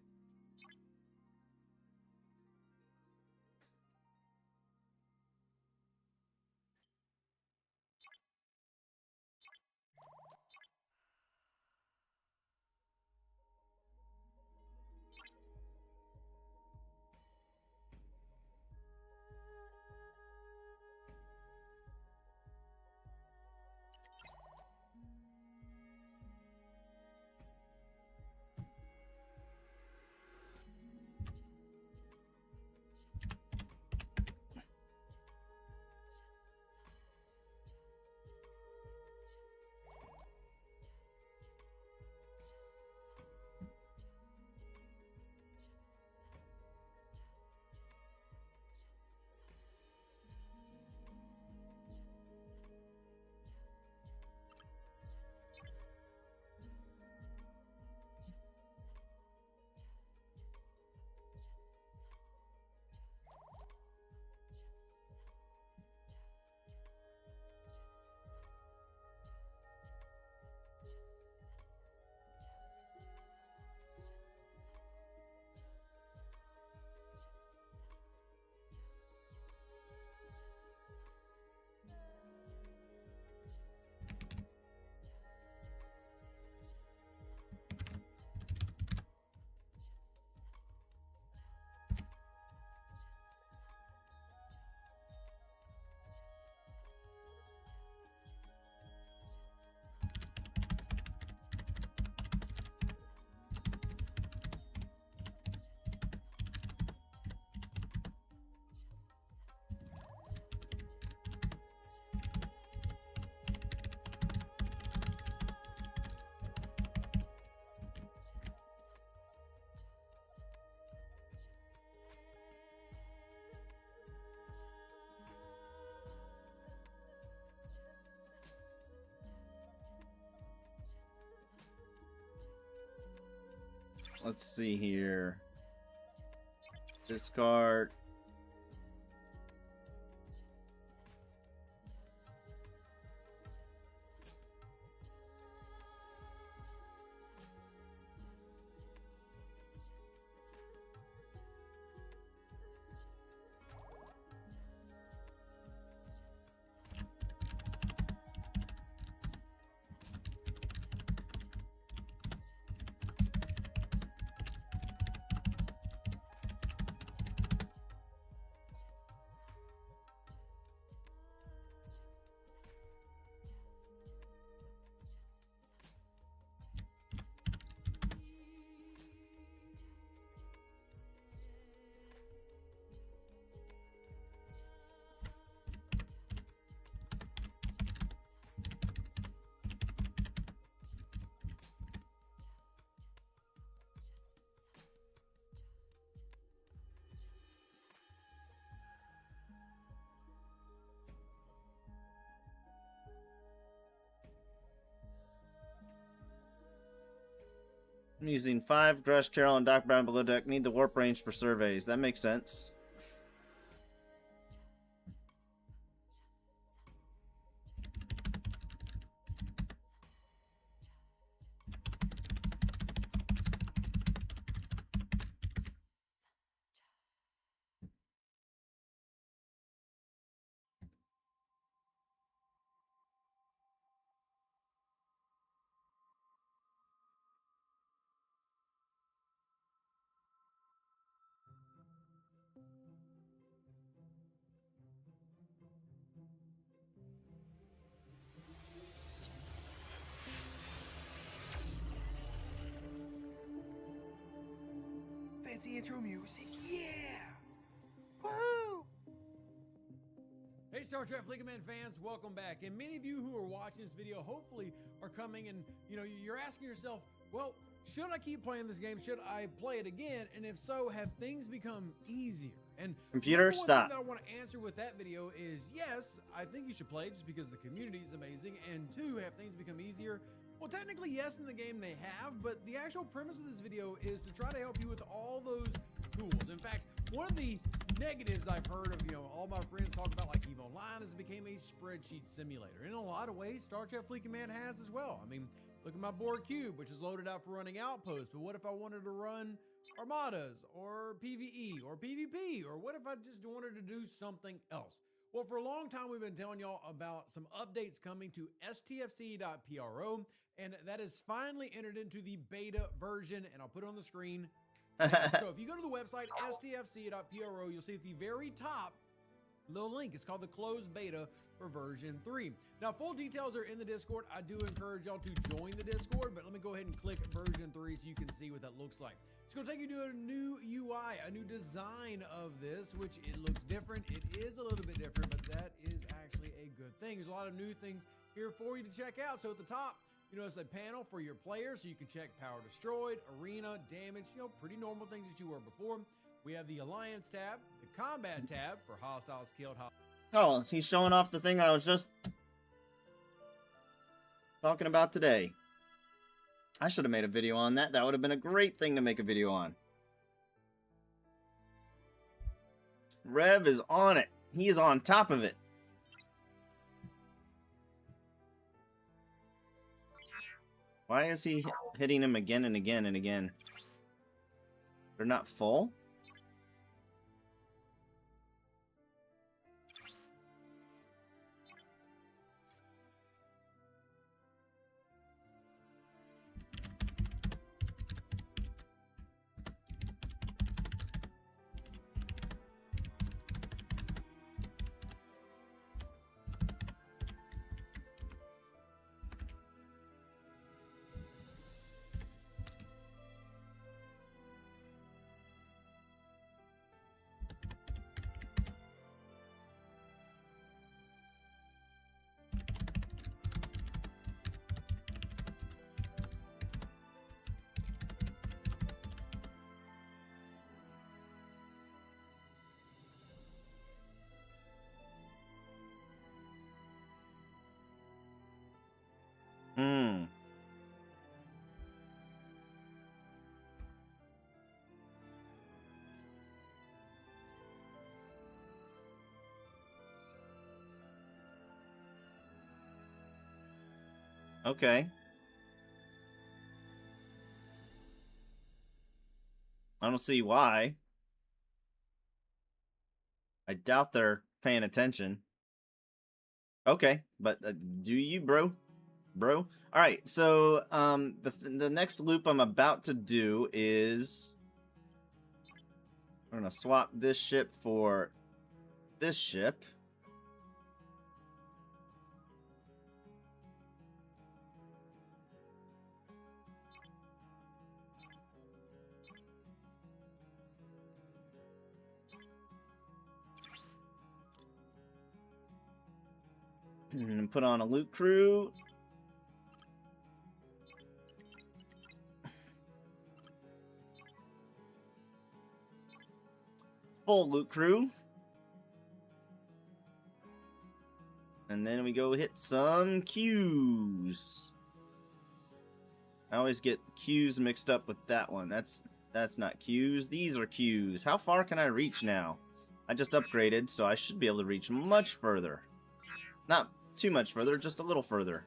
let's see here. Discard. I'm using 5 Grush, Carol, and Doc Brown below deck. Need the warp range for surveys. That makes sense. Fancy intro music, yeah! Woo! Hey Star Trek Fleet Command fans, welcome back. And many of you who are watching this video hopefully are coming and, you're asking yourself, well, should I keep playing this game? Should I play it again? And if so, have things become easier? And computer, one stop. thing that I want to answer with that video is yes, I think you should play just because the community is amazing. And 2, have things become easier? Well, technically, yes, in the game they have, but the actual premise of this video is to try to help you with all those tools. In fact, one of the negatives I've heard of, all my friends talk about, like EVE Online, has became a spreadsheet simulator. In a lot of ways, Star Trek Fleet Command has as well. I mean, look at my board cube, which is loaded out for running outposts, but what if I wanted to run armadas, or PvE, or PvP, or what if I just wanted to do something else? Well, for a long time, we've been telling y'all about some updates coming to STFC.pro, and that is finally entered into the beta version, and I'll put it on the screen. So if you go to the website, STFC.pro, you'll see at the very top, little link. It's called the closed beta for version 3. Now, full details are in the Discord. I do encourage y'all to join the Discord, but let me go ahead and click version 3 so you can see what that looks like. It's going to take you to a new UI, a new design of this, which it looks different. It is a little bit different, but that is actually a good thing. There's a lot of new things here for you to check out. So at the top, it's a panel for your players, so you can check power destroyed, arena, damage, pretty normal things that you were before. We have the Alliance tab, the Combat tab for hostiles killed. Oh, he's showing off the thing I was just talking about today. I should have made a video on that. That would have been a great thing to make a video on. Rev is on it. He is on top of it. Why is he hitting him again and again and again? They're not full? Okay. I don't see why. I doubt they're paying attention. Okay, but do you, bro? Bro? Alright, so the next loop I'm about to do is... we're gonna swap this ship for this ship. And put on a loot crew. Full loot crew. And then we go hit some queues. I always get queues mixed up with that one. That's not queues. These are queues. How far can I reach now? I just upgraded, so I should be able to reach much further. Not too much further, just a little further.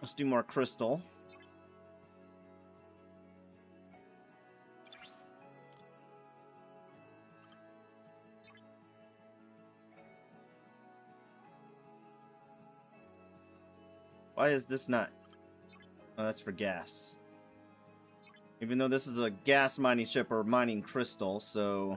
Let's do more crystal. Why is this not? Oh, that's for gas. Even though this is a gas mining ship or mining crystal, so...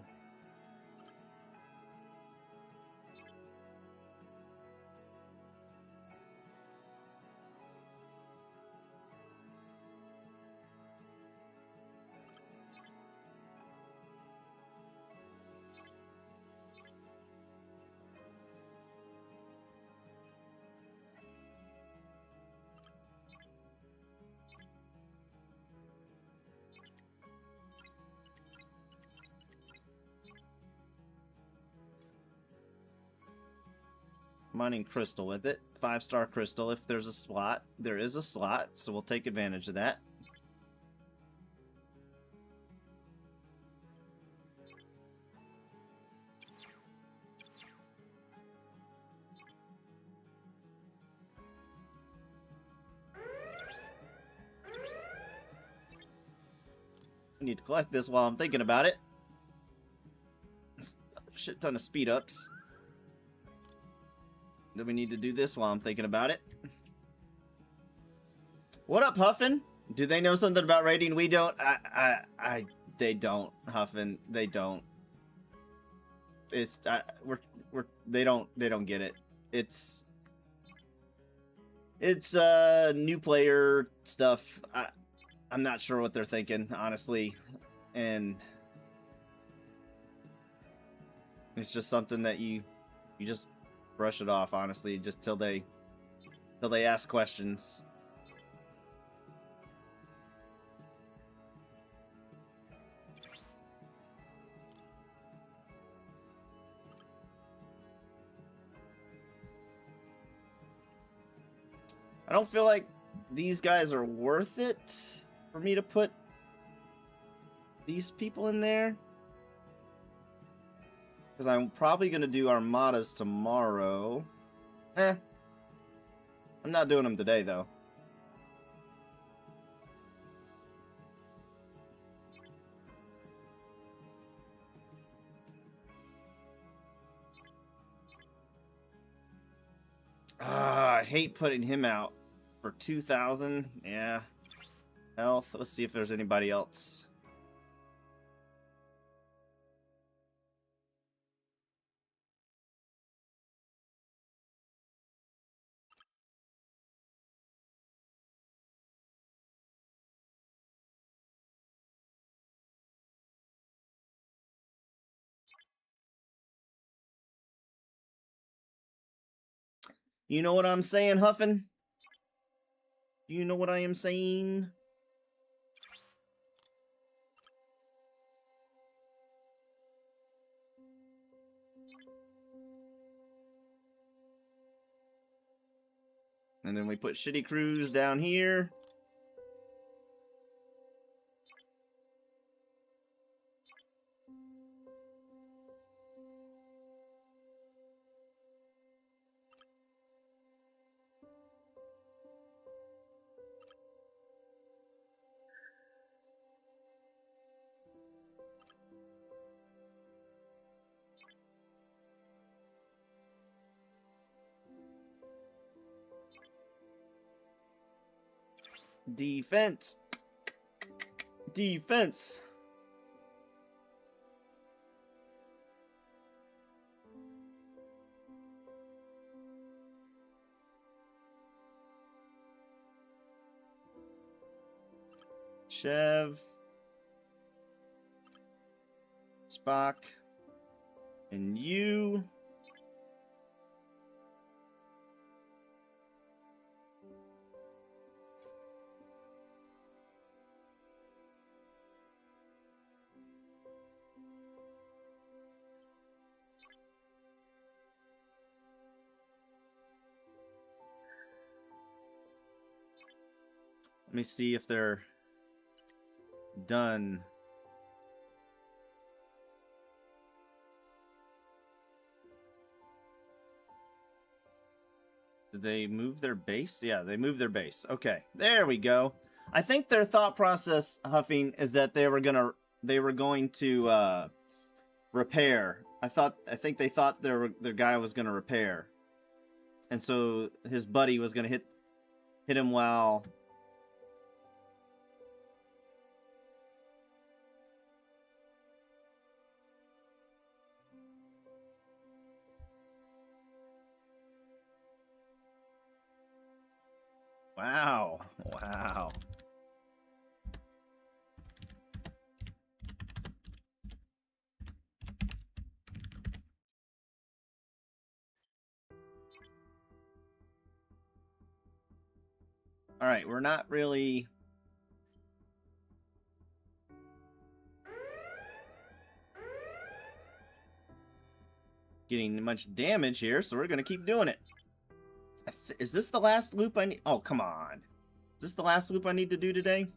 mining crystal with it. 5-star crystal if there's a slot. There is a slot, so we'll take advantage of that. I need to collect this while I'm thinking about it. A shit ton of speed ups. Then we need to do this while I'm thinking about it. What up, Huffin? Do they know something about raiding? We don't. They don't, Huffin. They don't. It's they don't get it. It's new player stuff. I'm not sure what they're thinking, honestly, and it's just something that you just brush it off, honestly, just till they ask questions. I don't feel like these guys are worth it for me to put these people in there. Because I'm probably going to do armadas tomorrow. I'm not doing them today, though. I hate putting him out for 2,000. Yeah. Health. Let's see if there's anybody else. You know what I'm saying, Huffin? You know what I am saying? And then we put shitty crews down here. Defense. Defense. Chev. Spock. And you. Let me see if they're done. Did they move their base? Yeah, they moved their base. Okay, there we go. I think their thought process, Huffing, is that they were going to repair. I think they thought their guy was gonna repair, and so his buddy was gonna hit him while. Wow. Wow. All right, we're not really getting much damage here, so we're going to keep doing it. Is this the last loop I need? Oh, come on. Is this the last loop I need to do today?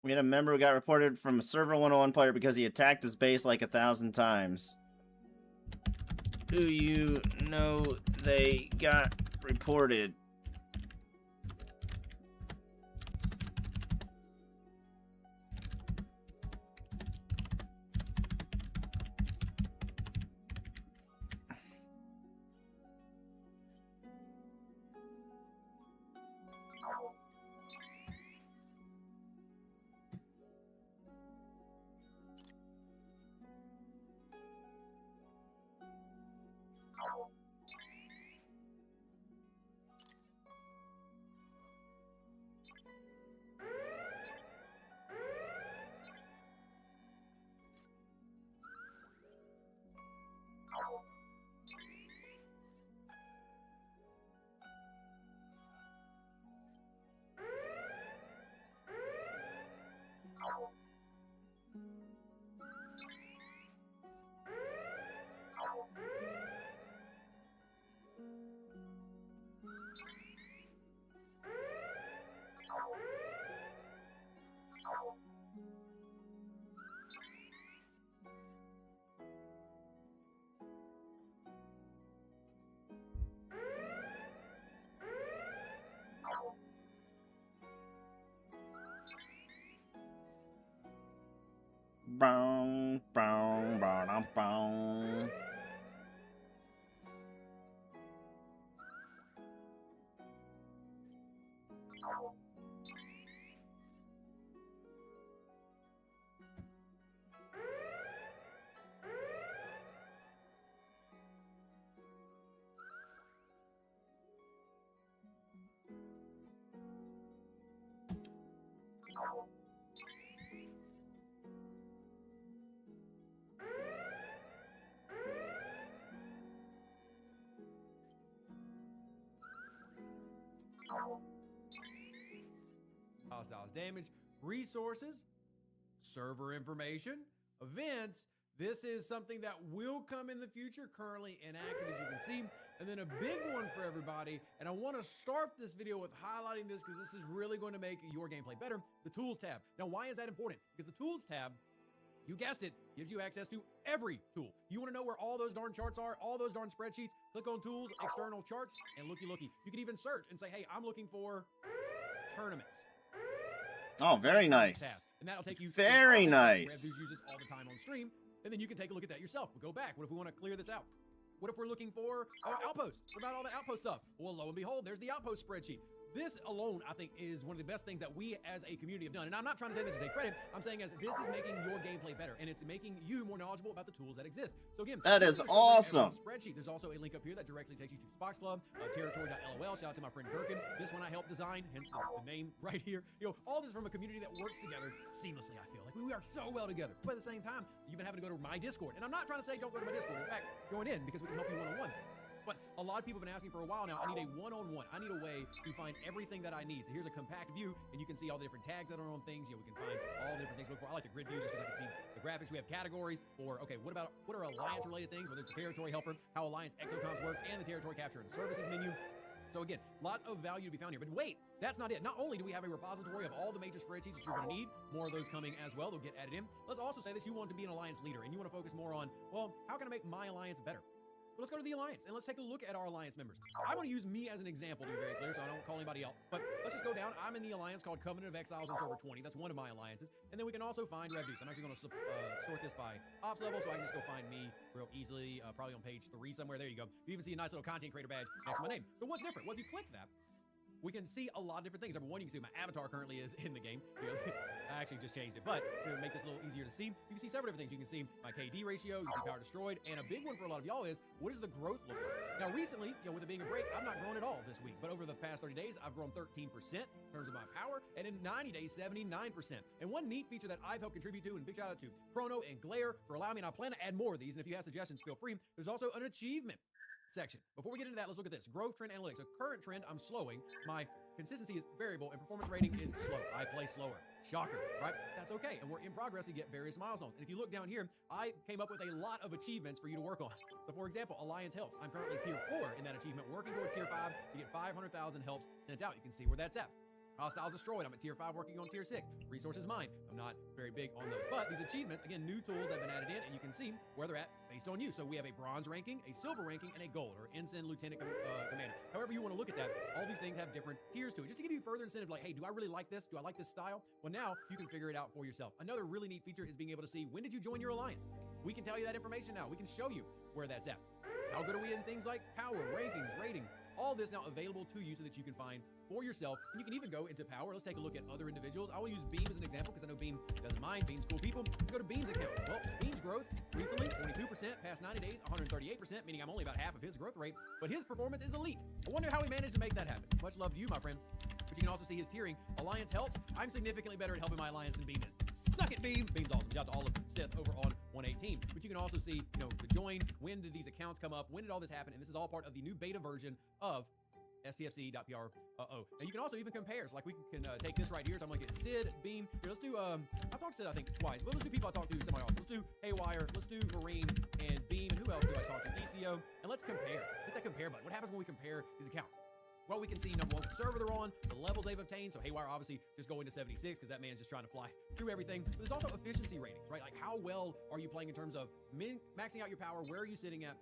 We had a member who got reported from a Server 101 player because he attacked his base like 1,000 times. Do you know they got reported? Bong, bong, bong, bong. Hostiles damage, resources, server information, events. This is something that will come in the future, currently inactive as you can see. And then a big one for everybody, and I want to start this video with highlighting this because this is really going to make your gameplay better, the Tools tab. Now, why is that important? Because the Tools tab, you guessed it, gives you access to every tool. You want to know where all those darn charts are, all those darn spreadsheets, click on Tools, External Charts, and looky. You can even search and say, hey, I'm looking for tournaments. Oh, very nice. And that'll take you very nice. Rev uses all the time on stream, and then you can take a look at that yourself. We'll go back. What if we want to clear this out? What if we're looking for outposts? What about all that outpost stuff? Well, lo and behold, there's the outpost spreadsheet. This alone, I think, is one of the best things that we as a community have done. And I'm not trying to say that to take credit. I'm saying as this is making your gameplay better, and it's making you more knowledgeable about the tools that exist. So again, that is awesome. Spreadsheet. There's also a link up here that directly takes you to Spox Club, territory.lol. Shout out to my friend Gherkin. This one I helped design, hence the name right here. You know, all this from a community that works together seamlessly. I feel like we are so well together. But at the same time, you've been having to go to my Discord, and I'm not trying to say don't go to my Discord. In fact, join in because we can help you one-on-one. But a lot of people have been asking for a while now, I need a one-on-one. I need a way to find everything that I need. So here's a compact view, and you can see all the different tags that are on things. You know, we can find all the different things to look for. I like the grid view just because I can see the graphics. We have categories for, okay, what are alliance-related things? Whether it's the territory helper, how alliance exocomms work, and the territory capture and services menu. So again, lots of value to be found here. But wait, that's not it. Not only do we have a repository of all the major spreadsheets that you're going to need, more of those coming as well. They'll get added in. Let's also say that you want to be an alliance leader, and you want to focus more on, well, how can I make my alliance better? Well, let's go to the Alliance, and let's take a look at our Alliance members. I want to use me as an example to be very clear, so I don't call anybody else. But let's just go down. I'm in the Alliance called Covenant of Exiles on server 20. That's one of my alliances. And then we can also find rev dues. I'm actually going to sort this by ops level, so I can just go find me real easily, probably on page 3 somewhere. There you go. You even see a nice little content creator badge next to my name. So what's different? Well, if you click that, we can see a lot of different things. Number one, you can see my avatar currently is in the game. I actually just changed it, but to make this a little easier to see, you can see several different things. You can see my KD ratio, you can see power destroyed, and a big one for a lot of y'all is, what does the growth look like? Now, recently, with it being a break, I've not grown at all this week, but over the past 30 days, I've grown 13% in terms of my power, and in 90 days, 79%. And one neat feature that I've helped contribute to, and big shout out to Chrono and Glare for allowing me, and I plan to add more of these, and if you have suggestions, feel free. There's also an achievement section. Before we get into that, let's look at this. Growth trend analytics. So current trend, I'm slowing. My consistency is variable, and performance rating is slow. I play slower. Shocker, right? That's okay, and we're in progress to get various milestones. And if you look down here, I came up with a lot of achievements for you to work on. So for example, Alliance Helps. I'm currently tier 4 in that achievement, working towards tier 5 to get 500,000 helps sent out. You can see where that's at. Hostiles destroyed. I'm at tier 5 working on tier 6. Resources mined. I'm not very big on those. But these achievements, again, new tools have been added in, and you can see where they're at based on you. So we have a bronze ranking, a silver ranking, and a gold, or ensign, lieutenant, commander. However you want to look at that, all these things have different tiers to it. Just to give you further incentive, like, hey, do I really like this? Do I like this style? Well, now you can figure it out for yourself. Another really neat feature is being able to see, when did you join your alliance? We can tell you that information now. We can show you where that's at. How good are we in things like power, rankings, ratings? All this now available to you so that you can find for yourself. And you can even go into power. Let's take a look at other individuals. I will use Beam as an example because I know Beam doesn't mind. Beam's cool people. Go to Beam's account. Well, Beam's growth recently, 22%, past 90 days, 138%, meaning I'm only about half of his growth rate, but his performance is elite. I wonder how he managed to make that happen. Much love to you, my friend. But you can also see his tiering. Alliance Helps. I'm significantly better at helping my alliance than Beam is. Suck it, Beam. Beam's awesome. Shout out to all of Sith over on 118. But you can also see, the join, when did these accounts come up, when did all this happen, and this is all part of the new beta version of STFC.pr. Now you can also even compare. So like we can take this right here. So I'm gonna get Sid, Beam. Here, let's do I talked to Sid I think twice, but let's do people I talked to somebody else. Let's do Haywire, let's do Marine and Beam, and who else do I talk to? Istio, and let's compare. Hit that compare button. What happens when we compare these accounts? Well, we can see number one, the server they're on, the levels they've obtained. So Haywire obviously just going to 76 because that man's just trying to fly through everything. But there's also efficiency ratings, right? Like how well are you playing in terms of maxing out your power? Where are you sitting at?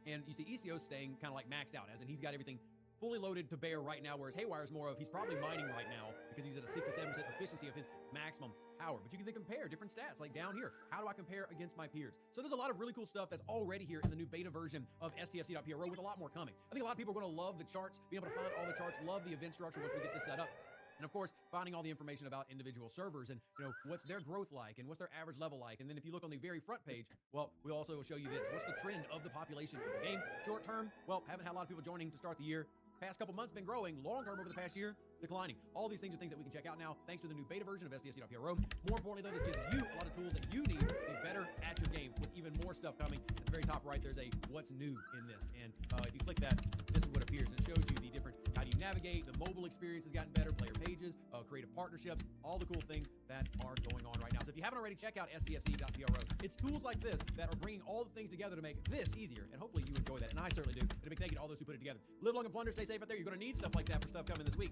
And you see Istio staying kind of like maxed out, as in he's got everything fully loaded to bear right now, whereas Haywire is more of, he's probably mining right now because he's at a 67% efficiency of his maximum power. But you can then compare different stats, like down here. How do I compare against my peers? So there's a lot of really cool stuff that's already here in the new beta version of STFC.pro with a lot more coming. I think a lot of people are going to love the charts, being able to find all the charts, love the event structure once we get this set up. And of course, finding all the information about individual servers and, you know, what's their growth like and what's their average level like. And then if you look on the very front page, well, we also will show you this. What's the trend of the population of the game? Short term, well, haven't had a lot of people joining to start the year. Past couple months been growing. Long term over the past year, declining. All these things are things that we can check out now thanks to the new beta version of STFC.pro. More importantly, though, this gives you a lot of tools that you need to be better at your game with even more stuff coming. At the very top right, there's a what's new in this. And if you click that, this is what appears. And it shows you the different, how do you navigate, the mobile experience has gotten better, player pages, creative partnerships, all the cool things that are going on right now. So if you haven't already, check out STFC.pro. It's tools like this that are bringing all the things together to make this easier. And hopefully you enjoy that. And I certainly do. And a big thank you to all those who put it together. Live long and plunder, stay safe out there. You're going to need stuff like that for stuff coming this week.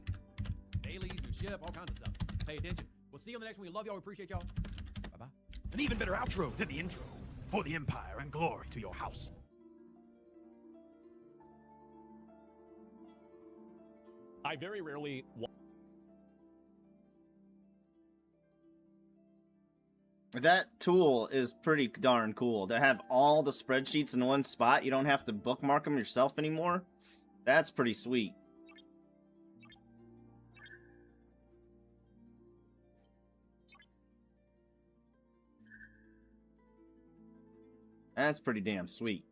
Dailies, new ship, all kinds of stuff. Pay attention. We'll see you on the next one. We love y'all. We appreciate y'all. Bye-bye. An even better outro than the intro. For the Empire and glory to your house. I very rarely... That tool is pretty darn cool. To have all the spreadsheets in one spot, you don't have to bookmark them yourself anymore. That's pretty sweet. That's pretty damn sweet.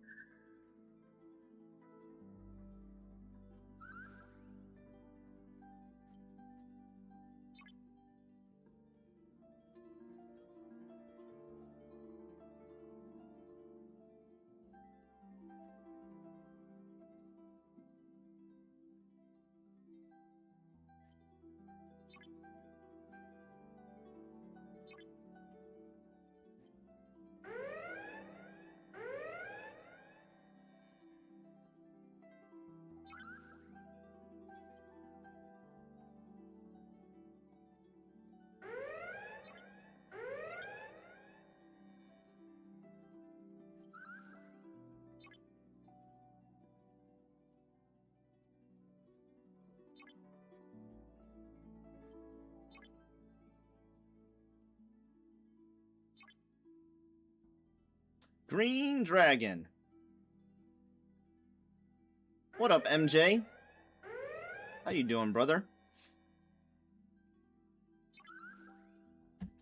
Green Dragon. What up, MJ? How you doing, brother?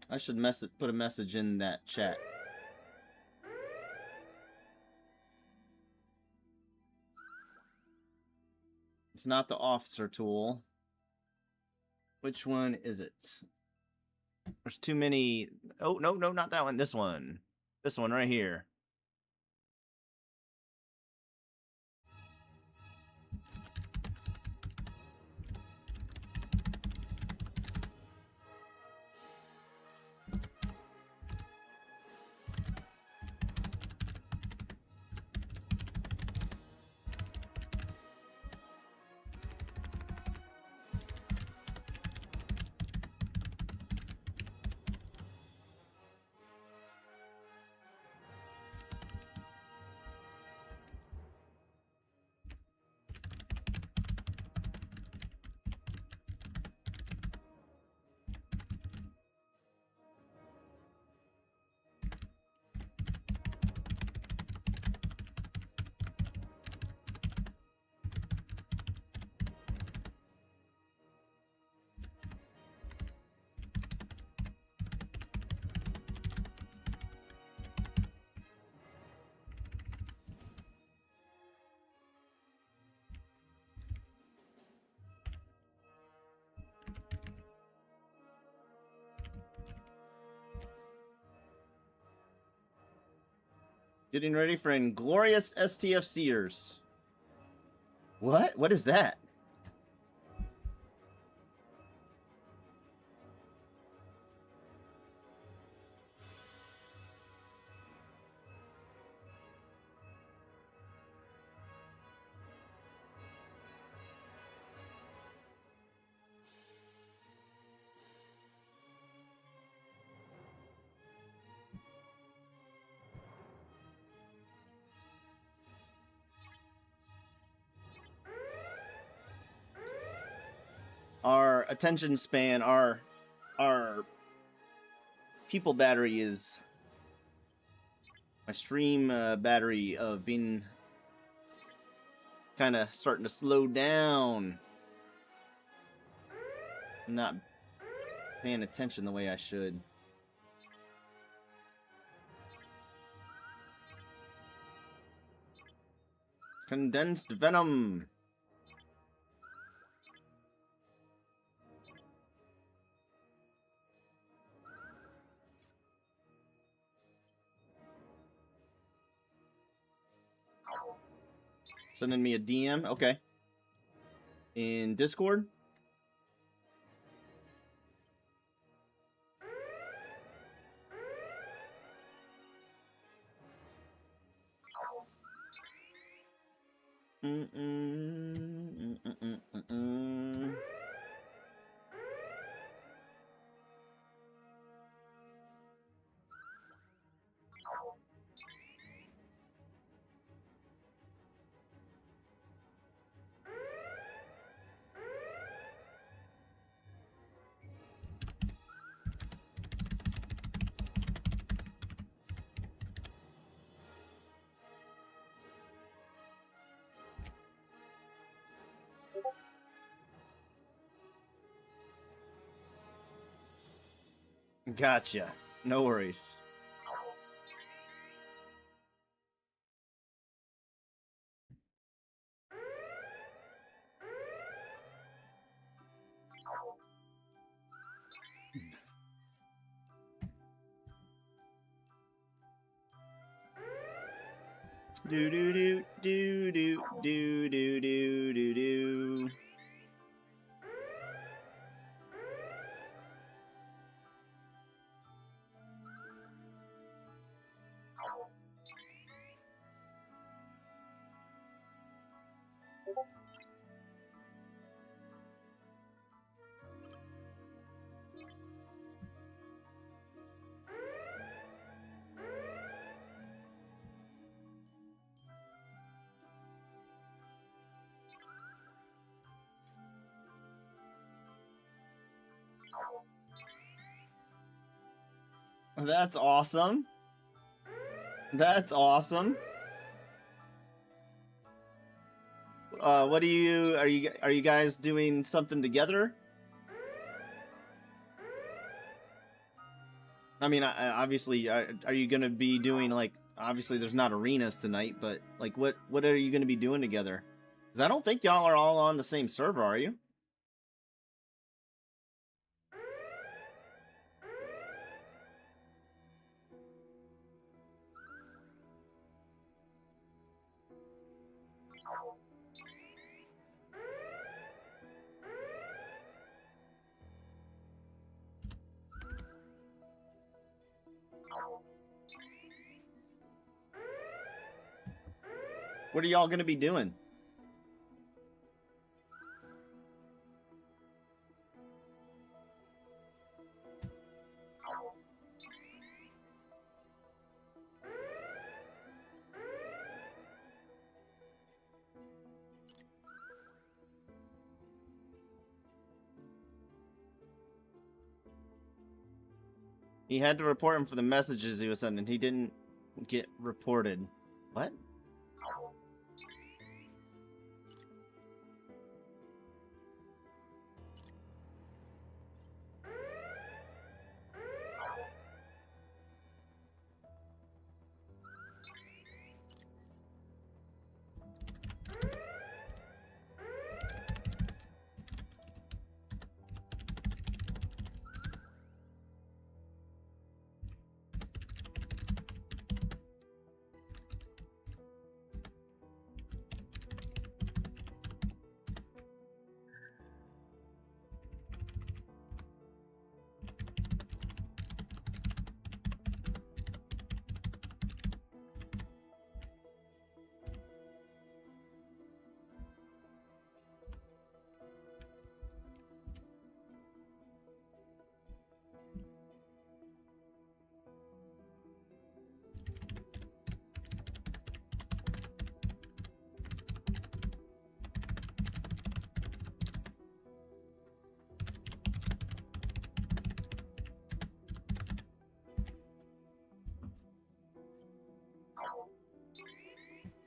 I should put a message in that chat. It's not the officer tool. Which one is it? There's too many. Oh, no, not that one. This one. This one right here. Getting ready for Inglorious STFCers. What? What is that? attention span, our people battery is my stream battery of being kind of starting to slow down. I'm not paying attention the way I should. Condensed venom. Sending me a DM, okay. In Discord. Gotcha. No worries. Do do do do do do do do do do. That's awesome. That's awesome. What are you guys doing something together? I mean, obviously, are you gonna be doing like? Obviously, there's not arenas tonight, but like, what are you gonna be doing together? Because I don't think y'all are all on the same server, are you? What are y'all gonna be doing? He had to report him for the messages he was sending. He didn't get reported. What?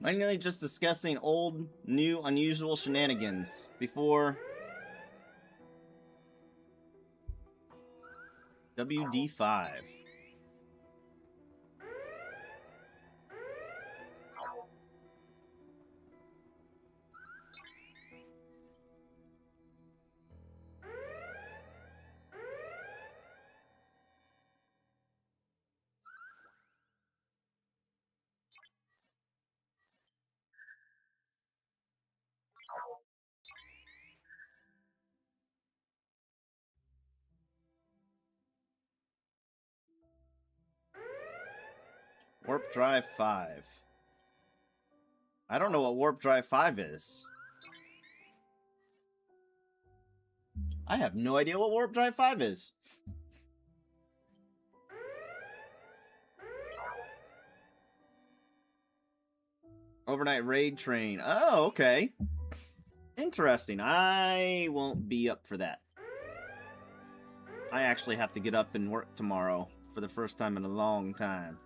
Mainly just discussing old, new, unusual shenanigans before WD5. Warp Drive 5. I don't know what Warp Drive 5 is. I have no idea what Warp Drive 5 is. Overnight raid train. Oh, okay. Interesting. I won't be up for that. I actually have to get up and work tomorrow for the first time in a long time.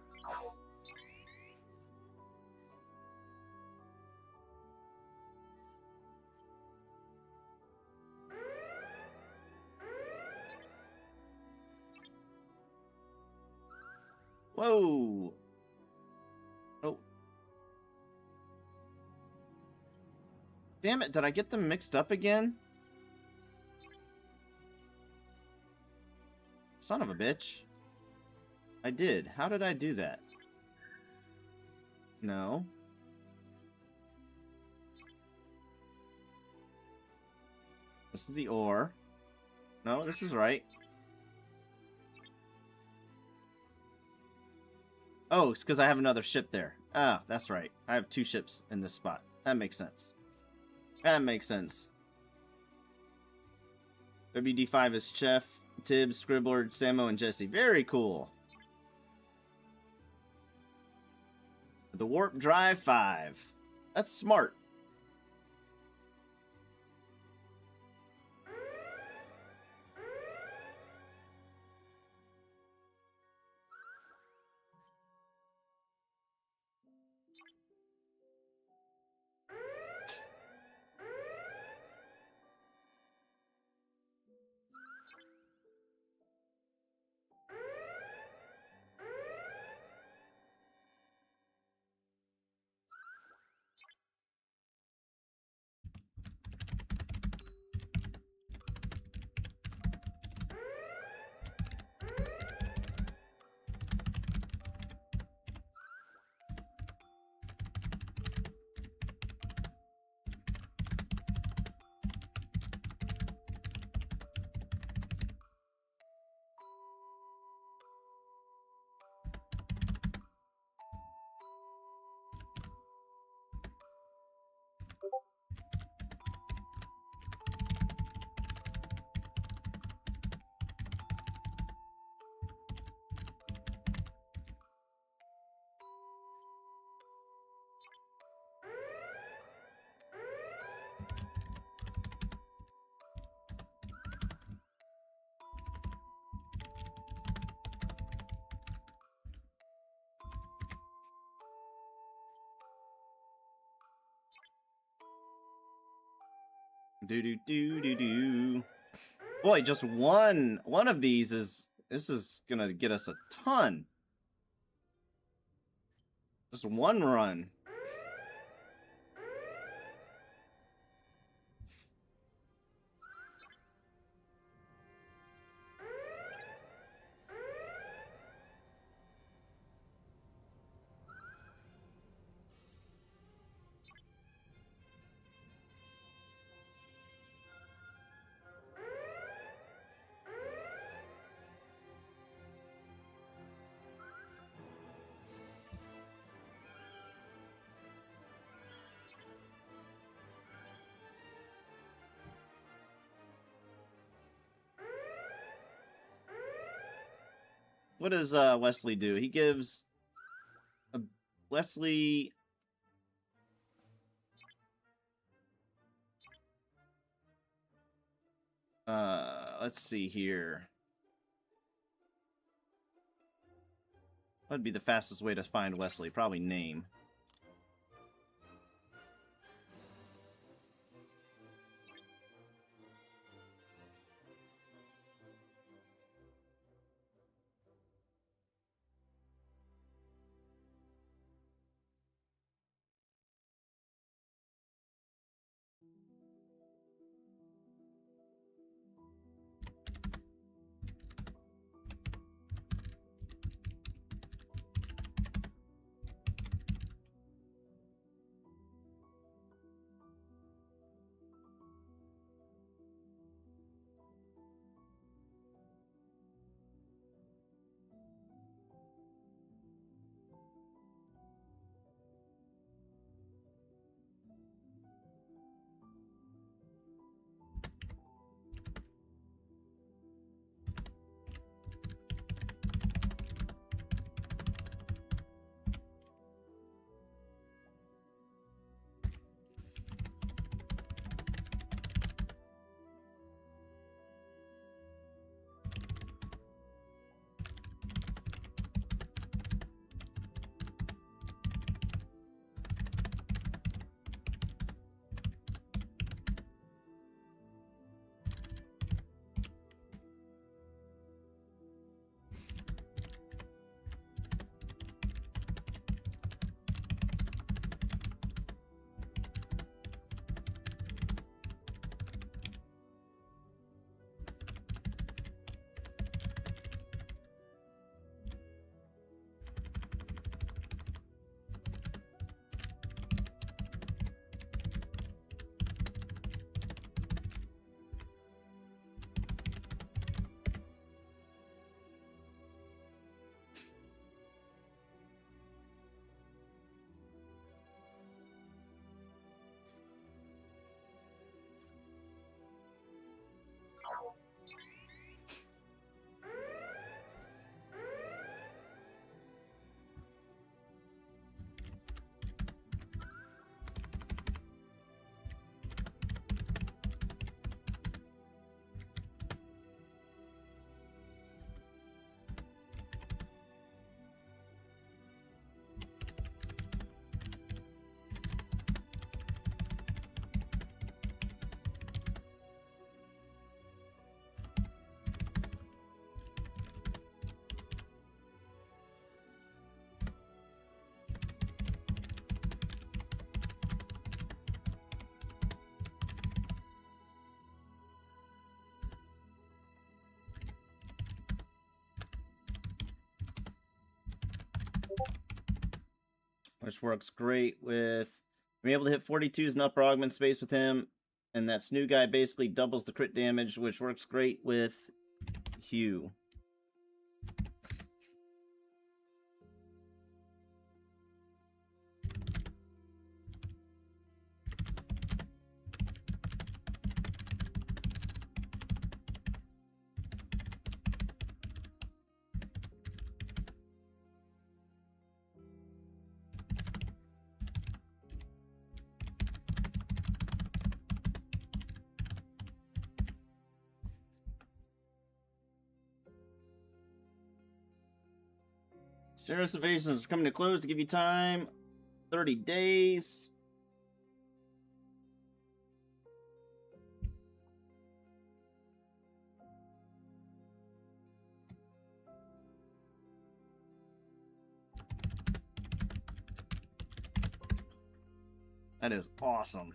Whoa! Oh. Damn it, did I get them mixed up again? Son of a bitch. I did. How did I do that? No. This is the ore. No, this is right. Oh, it's because I have another ship there. Ah, that's right. I have 2 ships in this spot. That makes sense. That makes sense. WD5 is Chef, Tibbs, Scribbler, Samo, and Jesse. Very cool. The Warp Drive 5. That's smart. Do. Boy, just one of these is... This is gonna get us a ton. Just one run. What does Wesley do? He gives Wesley... let's see here. What'd be the fastest way to find Wesley? Probably name. which works great with being able to hit 42s and upper augment space with him. And that Snoo guy basically doubles the crit damage, which works great with Hugh. Serious evasions are coming to close to give you time. 30 days. That is awesome.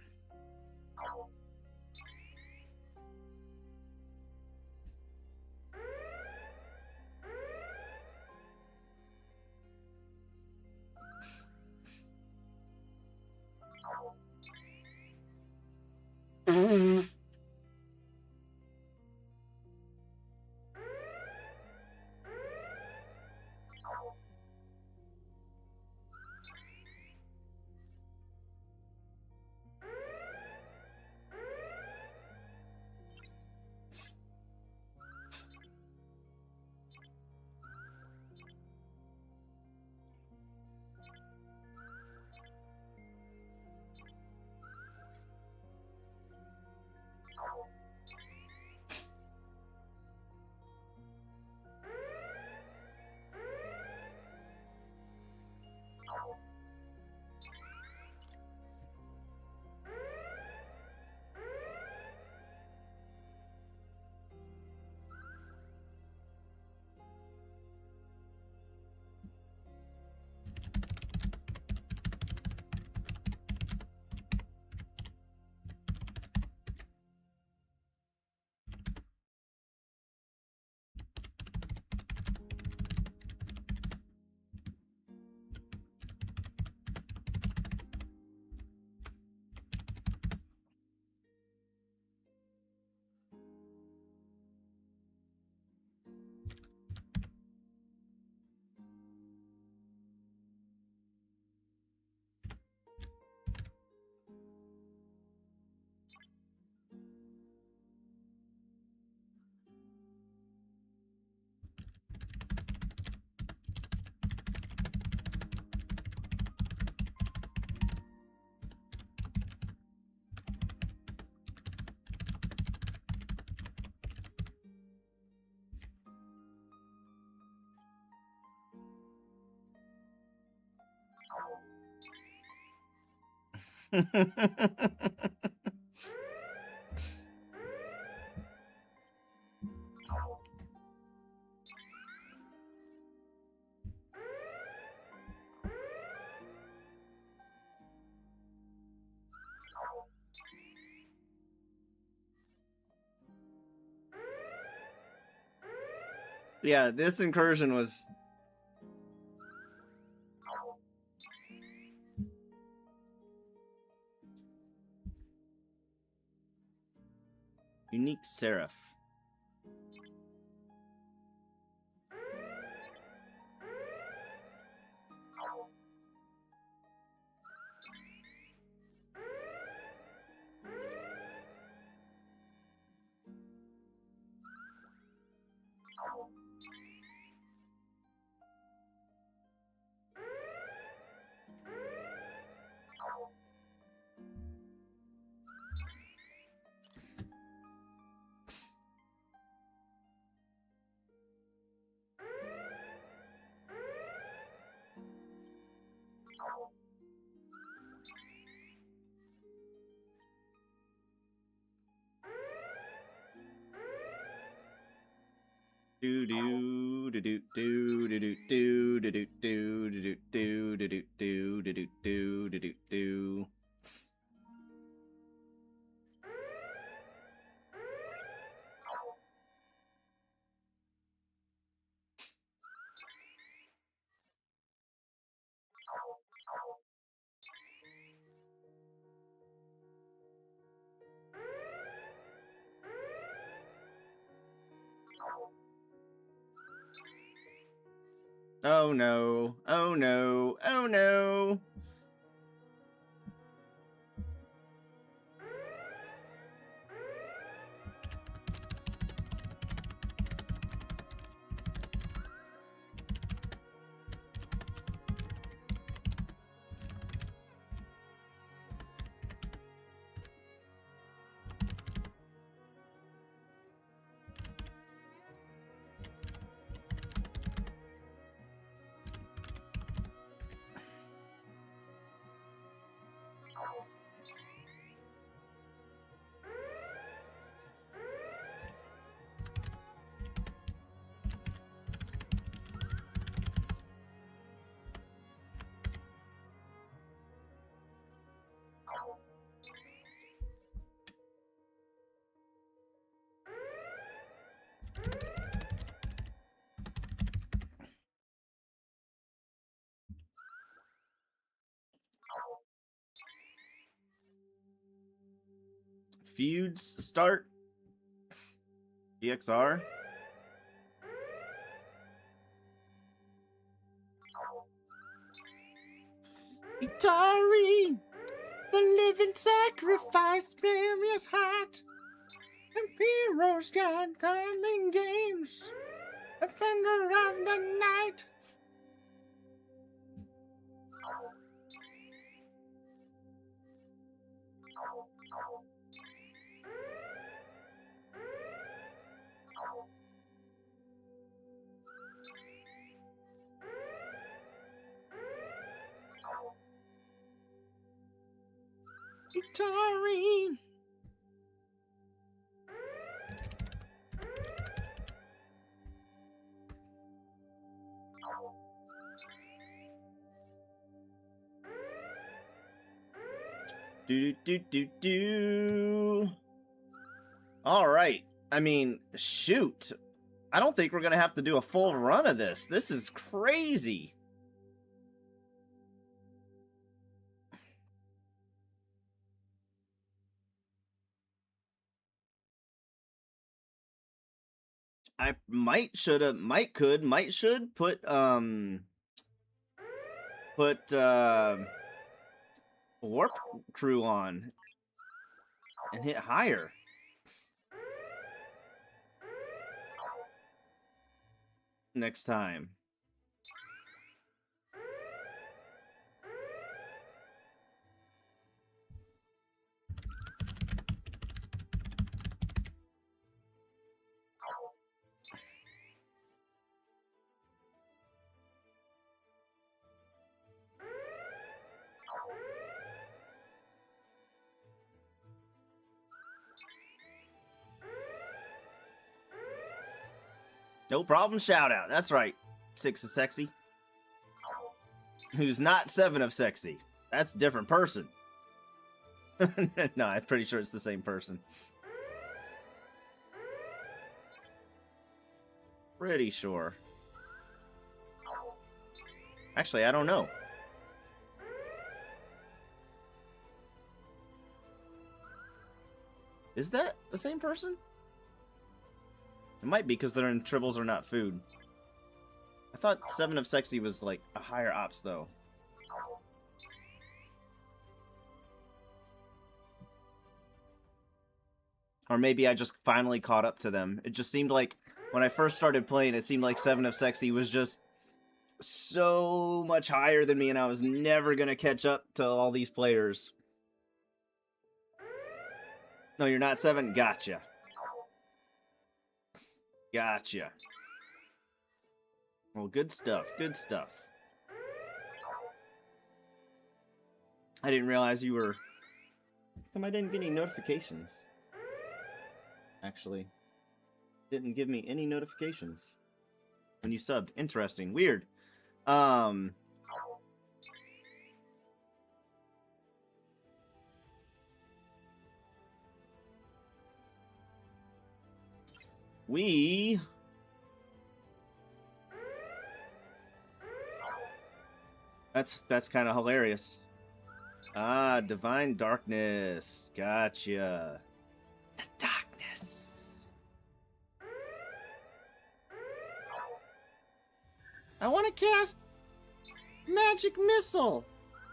Yeah, this incursion was unique seraph. Do do do do do do do do do do do do do do do do do do do do. Oh no. Oh no. Oh no. Feuds start. GXR. Itari, the living sacrifice, Maria's heart. Emperor's God, coming games. Defender of the night. Itari. Do. All right. I mean, shoot. I don't think we're going to have to do a full run of this. This is crazy. I should put Warp Crew on and hit higher. Next time. No problem, shout out. That's right. 6 of Sexy. Who's not 7 of Sexy. That's a different person. No, I'm pretty sure it's the same person. Pretty sure. Actually, I don't know. Is that the same person? It might be because they're in Tribbles Are Not Food. I thought 7 of Sexy was like a higher ops though. Or maybe I just finally caught up to them. It just seemed like when I first started playing, it seemed like 7 of Sexy was just so much higher than me, and I was never gonna catch up to all these players. No, you're not 7? Gotcha. Gotcha. Well, good stuff. Good stuff. I didn't realize you were... How come I didn't get any notifications? Actually. Didn't give me any notifications when you subbed. Interesting. Weird. That's kind of hilarious. Ah, Divine Darkness. Gotcha. The darkness. I want to cast magic missile.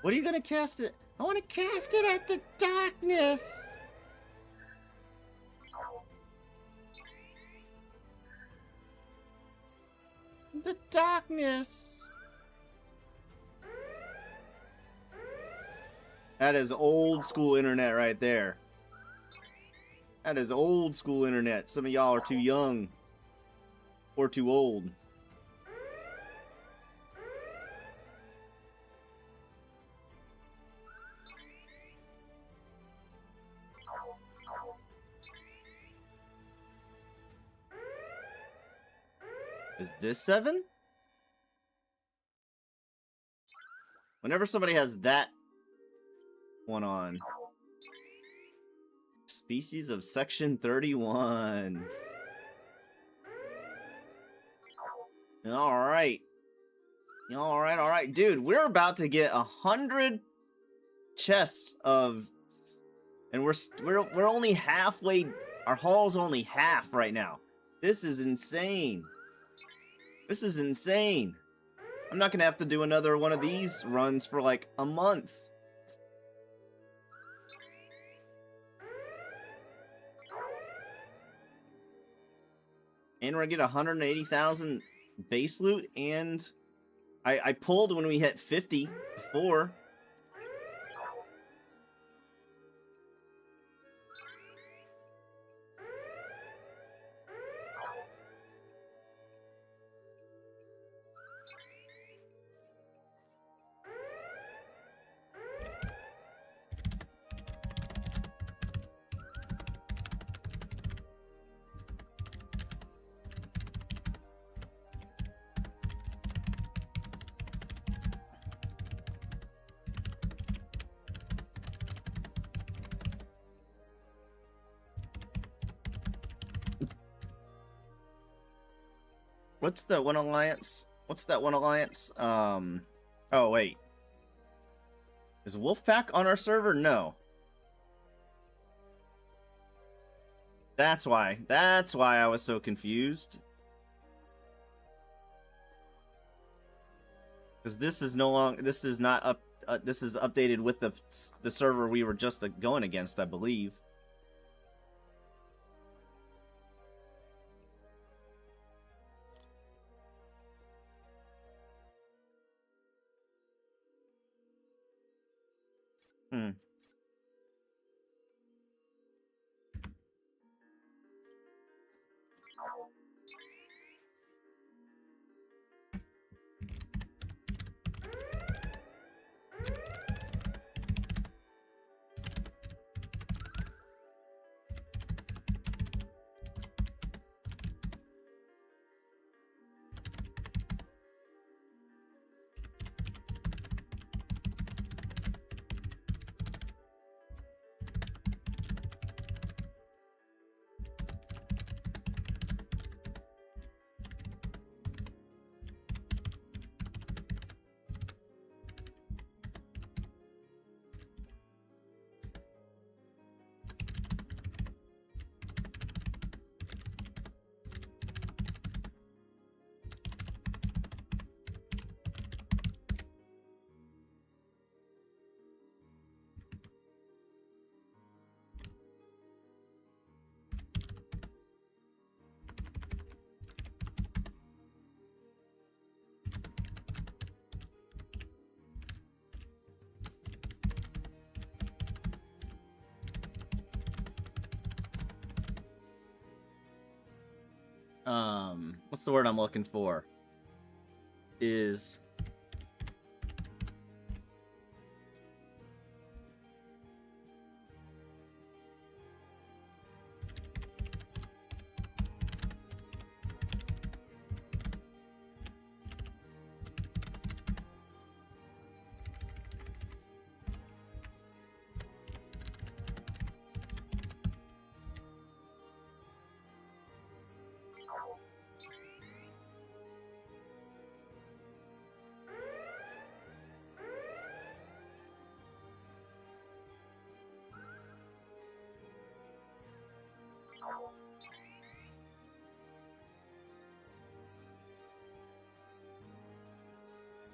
What are you gonna cast it? I want to cast it at the darkness. The darkness. That is old school internet right there. That is old school internet. Some of y'all are too young. Or too old. Is this 7? Whenever somebody has that one on. Species of Section 31. Alright. Alright. Dude, we're about to get 100 chests of... And we're only halfway... Our haul's only half right now. This is insane. This is insane. I'm not gonna have to do another one of these runs for like a month. And we're gonna get 180,000 base loot, and I pulled when we hit 50 before. What's the one alliance? What's that one alliance? Oh, wait. Is Wolfpack on our server? No. That's why. That's why I was so confused. Because this is no longer... This is not up... this is updated with the server we were just going against, I believe. What's the word I'm looking for? Is...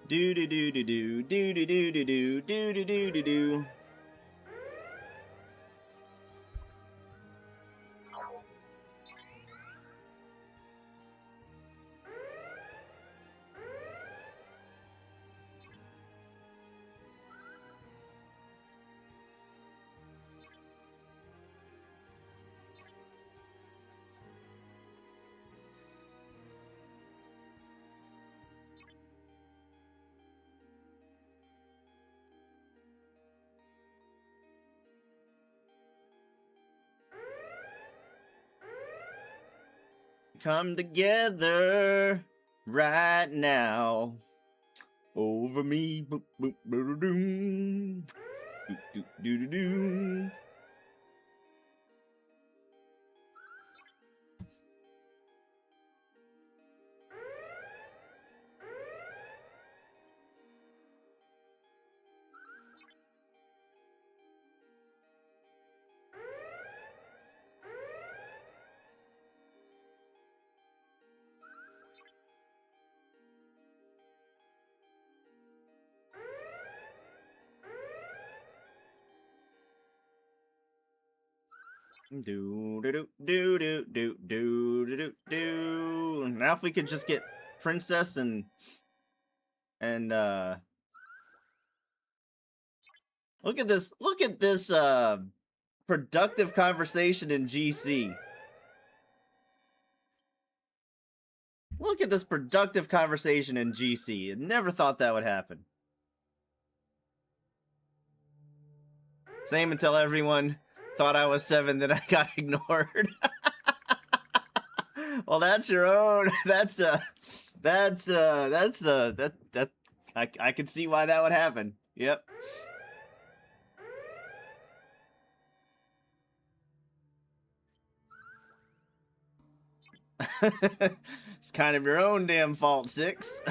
Do do do do do do do do do do do do do do do. Come together right now over me. Boop, boop, boop, doom. Doop, doop, doo, doo, doo. Do do do do do do do do do. Now if we could just get Princess and look at this productive conversation in GC. Look at this productive conversation in GC. I never thought that would happen. Same until everyone thought I was 7, then I got ignored. Well, that's your own. I can see why that would happen. Yep. It's kind of your own damn fault, 6.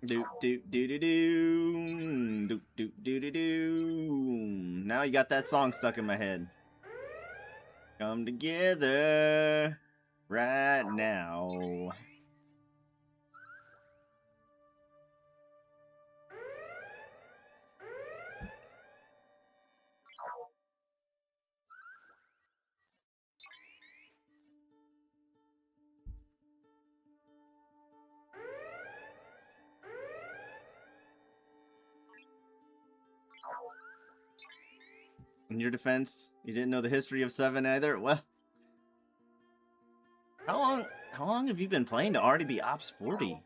Do do do do do do do do do do. Now you got that song stuck in my head. Come together right now. In your defense, you didn't know the history of 7 either? Well, how long have you been playing to already be Ops 40?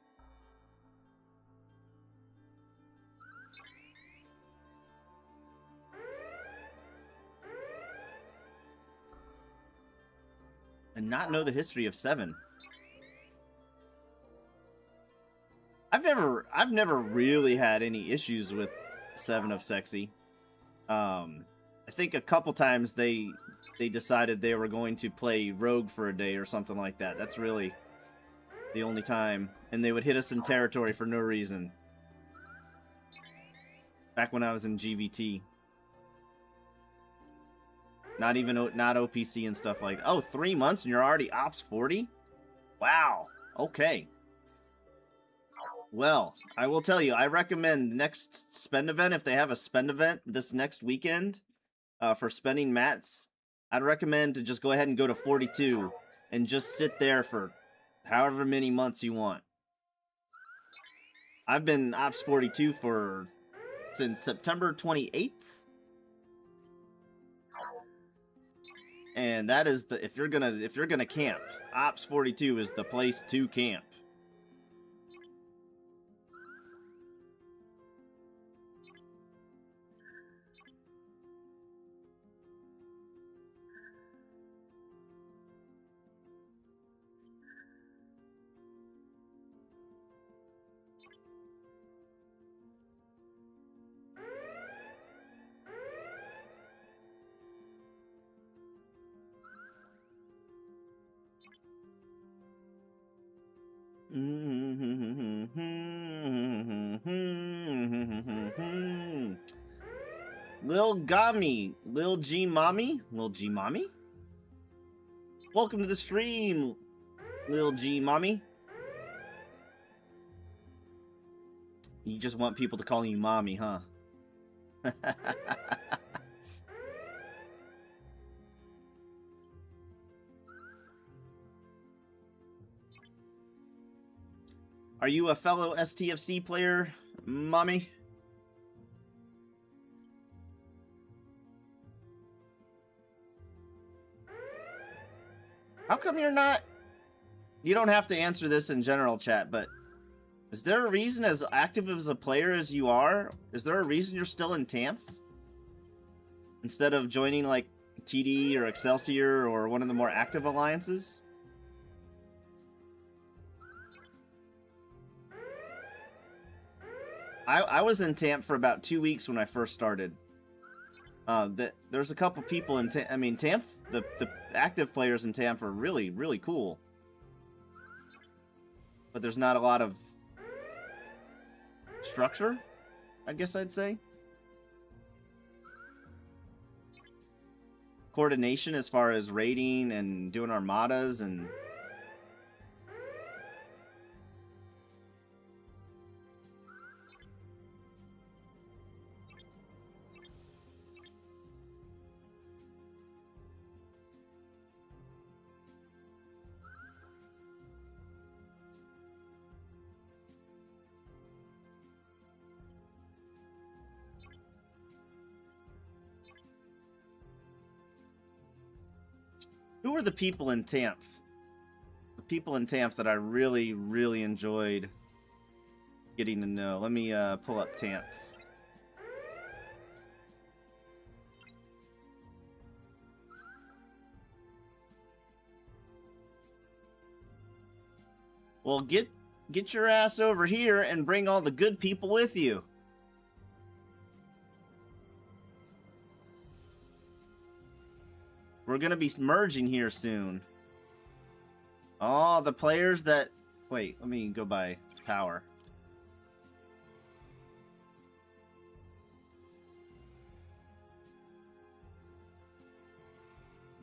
And not know the history of 7? I've never really had any issues with 7 of Sexy. I think a couple times they decided they were going to play Rogue for a day or something like that. That's really the only time. And they would hit us in territory for no reason. Back when I was in GVT. Not OPC and stuff like that. Oh, 3 months and you're already Ops 40? Wow. Okay. Well, I will tell you, I recommend next spend event, if they have a spend event this next weekend, for spending mats, I'd recommend to just go ahead and go to 42 and just sit there for however many months you want. I've been Ops 42 since September 28th. And that is the if you're gonna camp, Ops 42 is the place to camp. Lil G Mommy? Welcome to the stream, Lil G Mommy. You just want people to call you Mommy, huh? Are you a fellow STFC player, Mommy? How come you're not... You don't have to answer this in general chat, but... Is there a reason, as active as a player as you are, is there a reason you're still in TAMF? Instead of joining, like, TD or Excelsior or one of the more active alliances? I was in TAMP for about 2 weeks when I first started. There's a couple people in TAMP. I mean, TAMP, the active players in TAMP are really, really cool. But there's not a lot of structure, I guess I'd say. Coordination as far as raiding and doing armadas and... Who are the people in TAMF? The people in TAMF that I really, really enjoyed getting to know. Let me pull up TAMF. Well, get your ass over here and bring all the good people with you. We're gonna be merging here soon. Oh, the players that... Wait, let me go by power.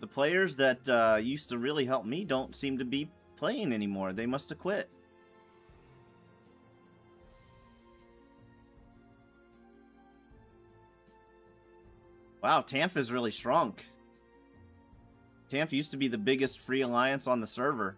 The players that used to really help me don't seem to be playing anymore. They must have quit. Wow, TAMF is really strong. TAMF used to be the biggest free alliance on the server.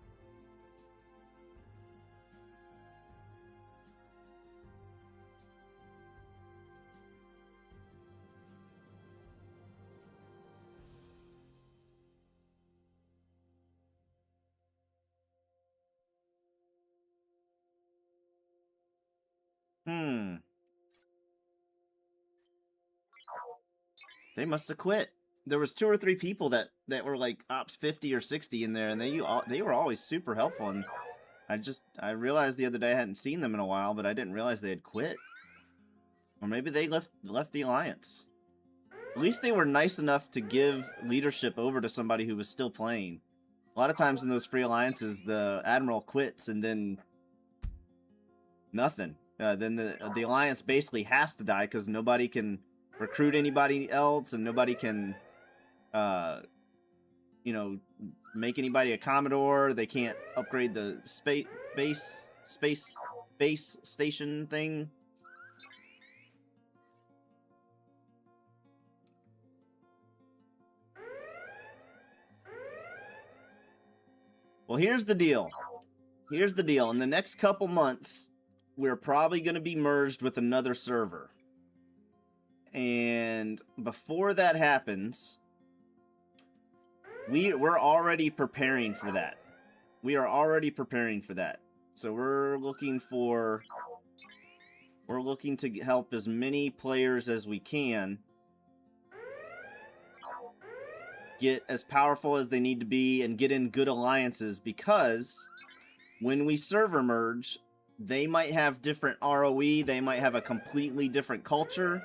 They must have quit. There was 2 or 3 people that were like Ops 50 or 60 in there, and they were always super helpful. And I realized the other day I hadn't seen them in a while, but I didn't realize they had quit. Or maybe they left the alliance. At least they were nice enough to give leadership over to somebody who was still playing. A lot of times in those free alliances, the admiral quits and then nothing. Then the alliance basically has to die because nobody can recruit anybody else, and nobody can, you know, make anybody a Commodore. They can't upgrade the base station thing. Well, here's the deal. Here's the deal. In the next couple months, we're probably going to be merged with another server. And before that happens, we're already preparing for that. We are already preparing for that. So we're looking to help as many players as we can get as powerful as they need to be and get in good alliances, because when we server merge, they might have different ROE, they might have a completely different culture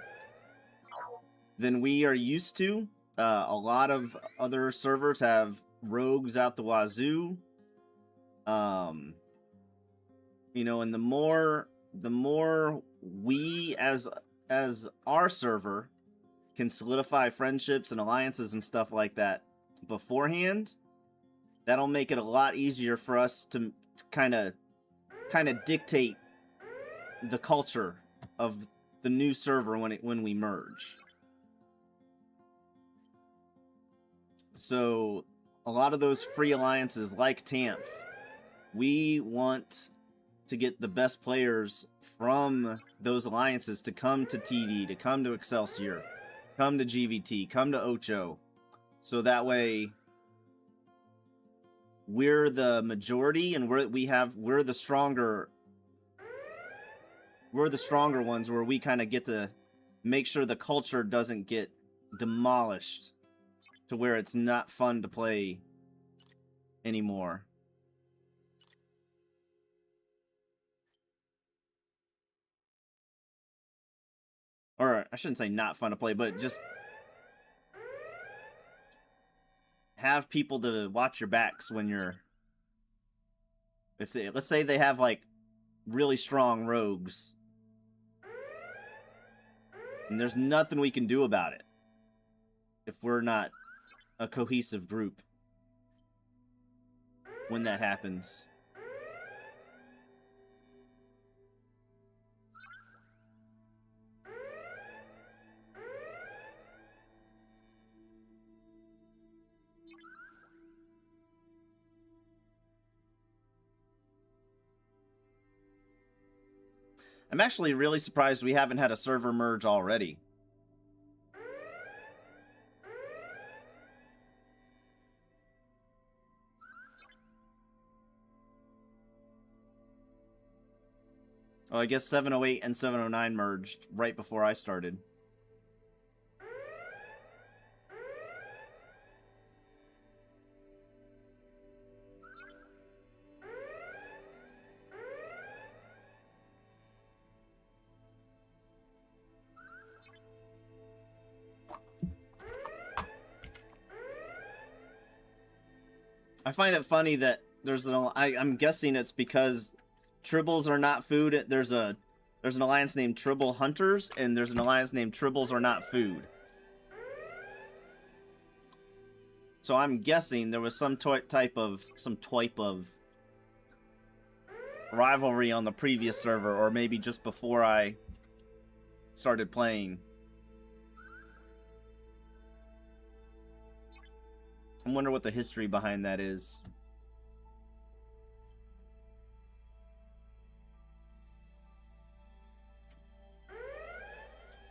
than we are used to. A lot of other servers have rogues out the wazoo. You know, and the more we as our server can solidify friendships and alliances and stuff like that beforehand, that'll make it a lot easier for us to kind of dictate the culture of the new server when we merge. So a lot of those free alliances like TAMF, we want to get the best players from those alliances to come to TD, to come to Excelsior, come to GVT, come to Ocho, so that way we're the majority and we're the stronger ones, where we kind of get to make sure the culture doesn't get demolished to where it's not fun to play anymore. Or I shouldn't say not fun to play, but just have people to watch your backs when you're... let's say they have, like, really strong rogues, and there's nothing we can do about it if we're not a cohesive group when that happens. I'm actually really surprised we haven't had a server merge already. Oh, I guess 708 and 709 merged right before I started. I find it funny that there's I'm guessing it's because tribbles are not food. There's an alliance named Tribble Hunters, and there's an alliance named Tribbles are not food. So I'm guessing there was some type of rivalry on the previous server, or maybe just before I started playing. I wonder what the history behind that is.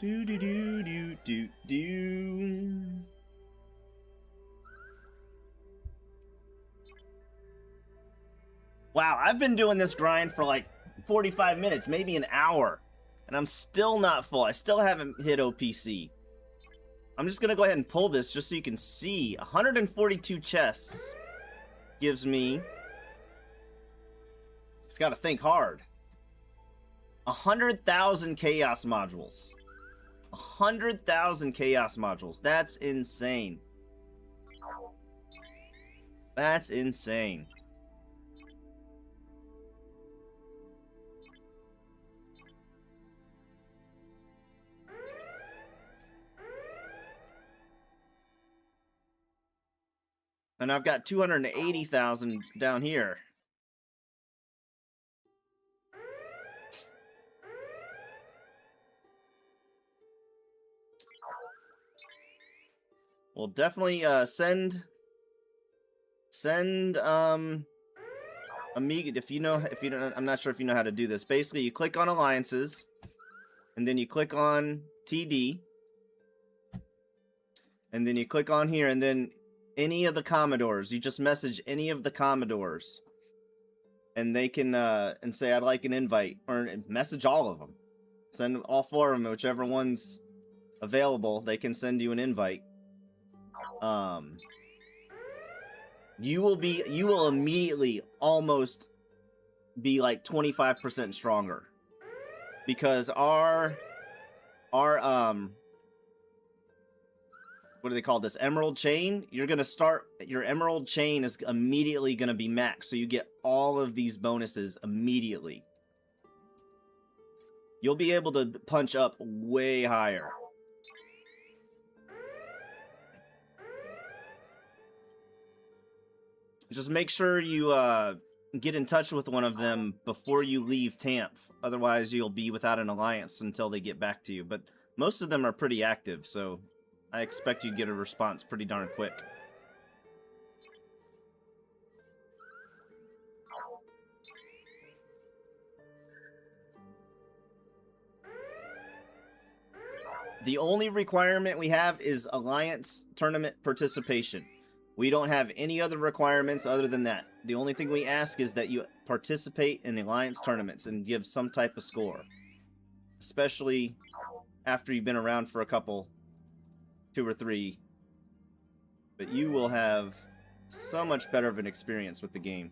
Do do do do do do. Wow, I've been doing this grind for like 45 minutes, maybe an hour, and I'm still not full. I still haven't hit OPC. I'm just gonna go ahead and pull this just so you can see. 142 chests gives me... It's gotta think hard. 100,000 chaos modules. 100,000 chaos modules. That's insane. That's insane. And I've got 280,000 down here. Well, definitely send Amiga if you don't. I'm not sure if you know how to do this. Basically, you click on alliances, and then you click on TD, and then you click on here, and then any of the Commodores. You just message any of the Commodores. And they can, and say, I'd like an invite. Or message all of them. Send all 4 of them, whichever one's available, they can send you an invite. You will immediately almost be like 25% stronger. Because our what do they call this? Emerald chain? You're going to start, your emerald chain is immediately going to be maxed. So you get all of these bonuses immediately. You'll be able to punch up way higher. Just make sure you get in touch with one of them before you leave Tamph. Otherwise, you'll be without an alliance until they get back to you. But most of them are pretty active, so I expect you get a response pretty darn quick. The only requirement we have is alliance tournament participation. We don't have any other requirements other than that. The only thing we ask is that you participate in the alliance tournaments and give some type of score. Especially after you've been around for a couple, 2 or 3. But you will have so much better of an experience with the game.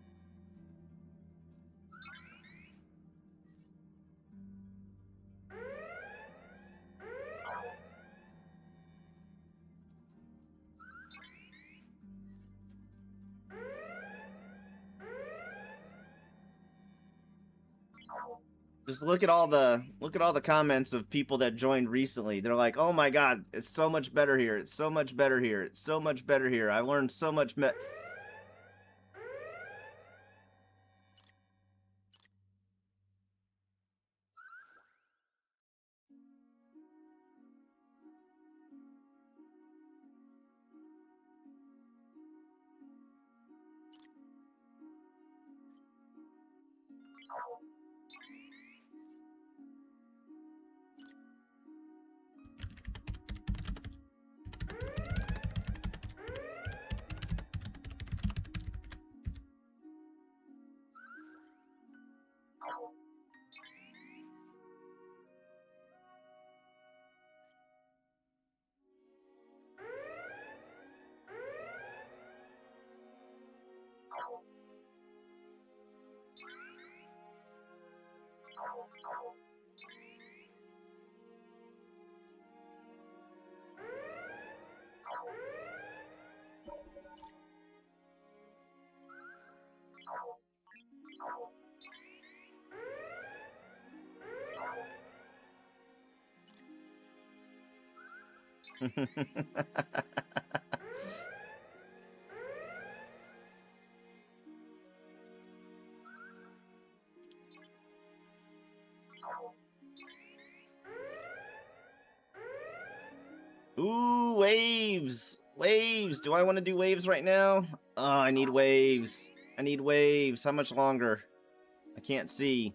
Just look at all the comments of people that joined recently. They're like, "Oh my god, it's so much better here. It's so much better here. It's so much better here. I learned so much." Ooh, waves! Waves! Do I want to do waves right now? Oh, I need waves. I need waves. How much longer? I can't see.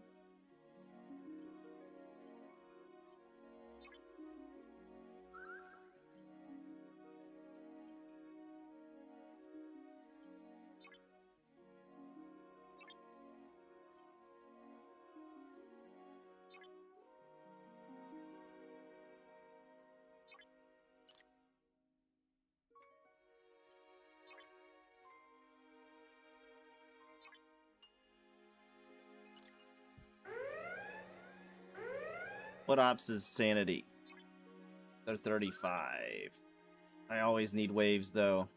What ops is sanity? They're 35. I always need waves, though.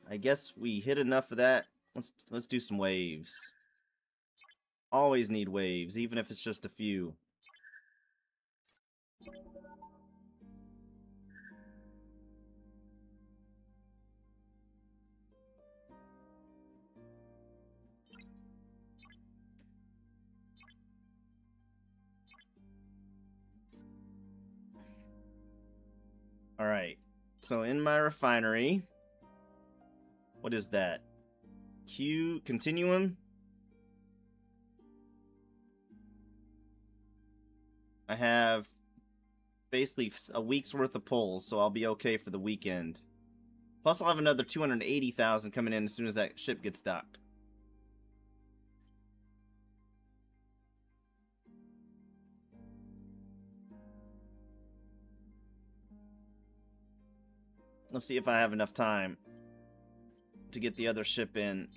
I guess we hit enough of that. Let's do some waves. Always need waves, even if it's just a few. Alright, so in my refinery, what is that? Q continuum? I have basically a week's worth of pulls, so I'll be okay for the weekend. Plus, I'll have another 280,000 coming in as soon as that ship gets docked. Let's see if I have enough time to get the other ship in.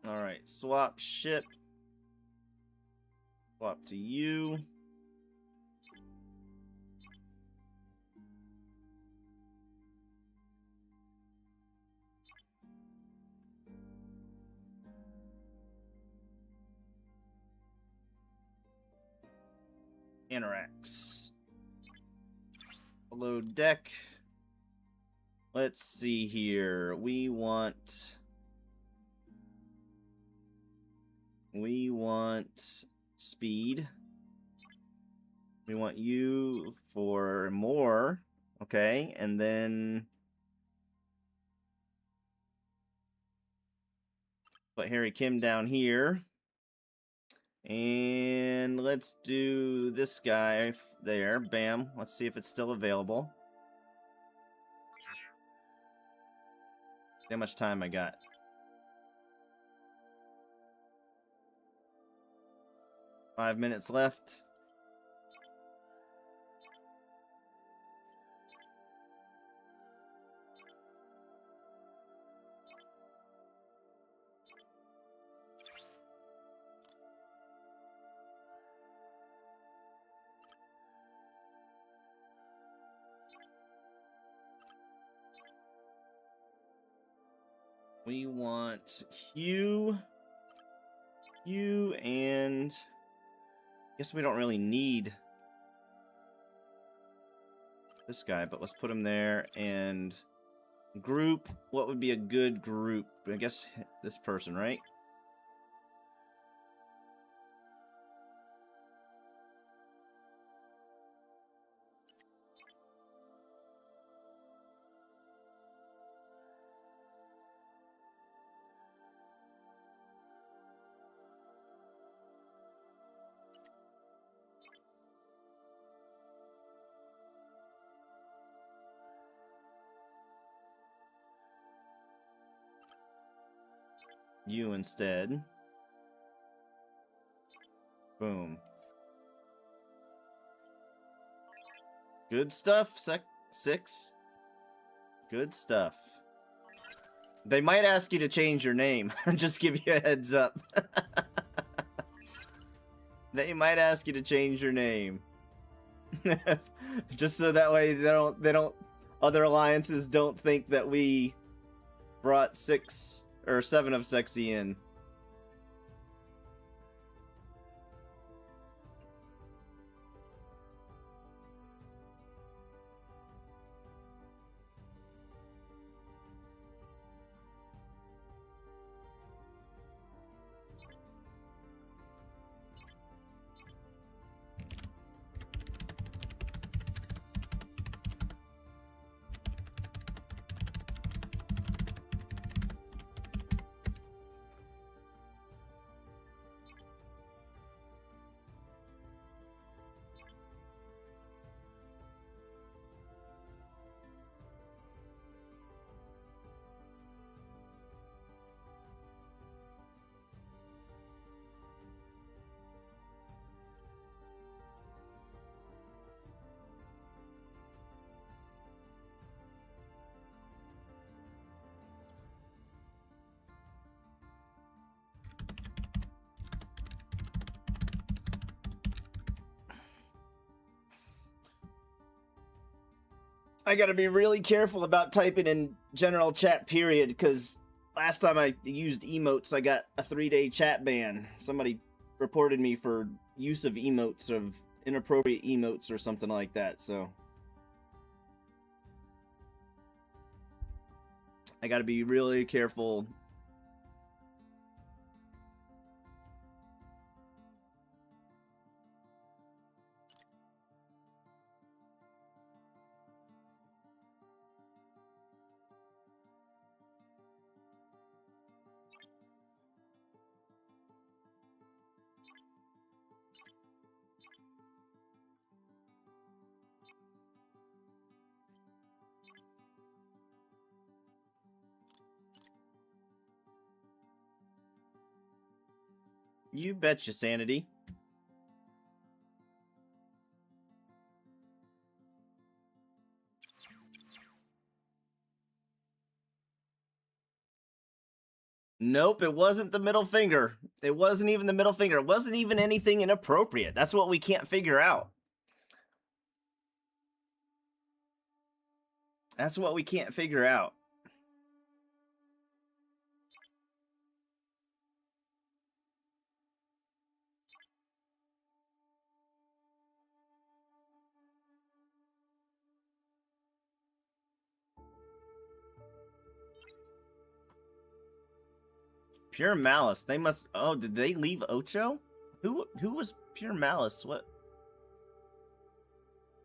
Alright, swap ship. Swap to you. Interacts. Below deck. Let's see here. We want speed. We want you for more. Okay, and then put Harry Kim down here. And let's do this guy there. Bam. Let's see if it's still available. See how much time I got. Five minutes left. We want Hugh, and guess we don't really need this guy, but let's put him there. And group, what would be a good group? I guess this person, right? You instead. Boom. Good stuff, 6. Good stuff. They might ask you to change your name. Just give you a heads up. They might ask you to change your name. Just so that way they don't other alliances don't think that we brought 6 or 7 of Sexy in. I gotta be really careful about typing in general chat period, because last time I used emotes, I got a 3-day chat ban. Somebody reported me for use of emotes, of inappropriate emotes or something like that, so I gotta be really careful. You betcha, Sanity. Nope, it wasn't the middle finger. It wasn't even the middle finger. It wasn't even anything inappropriate. That's what we can't figure out. That's what we can't figure out. Pure Malice. They must... Oh, did they leave Ocho? Who was Pure Malice? What?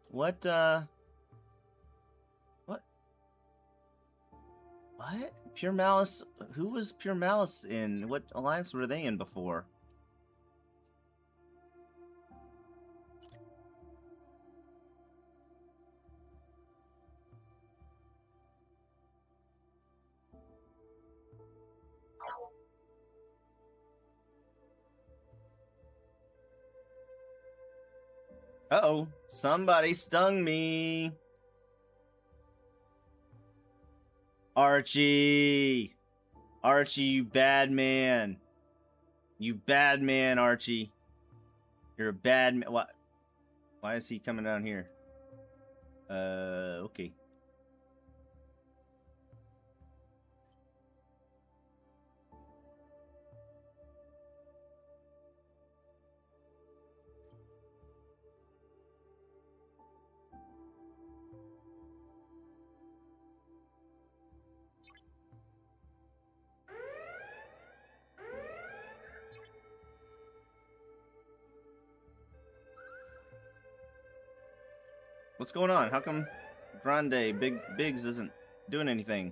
What, What? What? Pure Malice? Who was Pure Malice in? What alliance were they in before? Uh-oh. Somebody stung me. Archie. Archie, you bad man. You bad man, Archie. You're a bad man. What? Why is he coming down here? Okay. What's going on? How come Grande, Biggs isn't doing anything?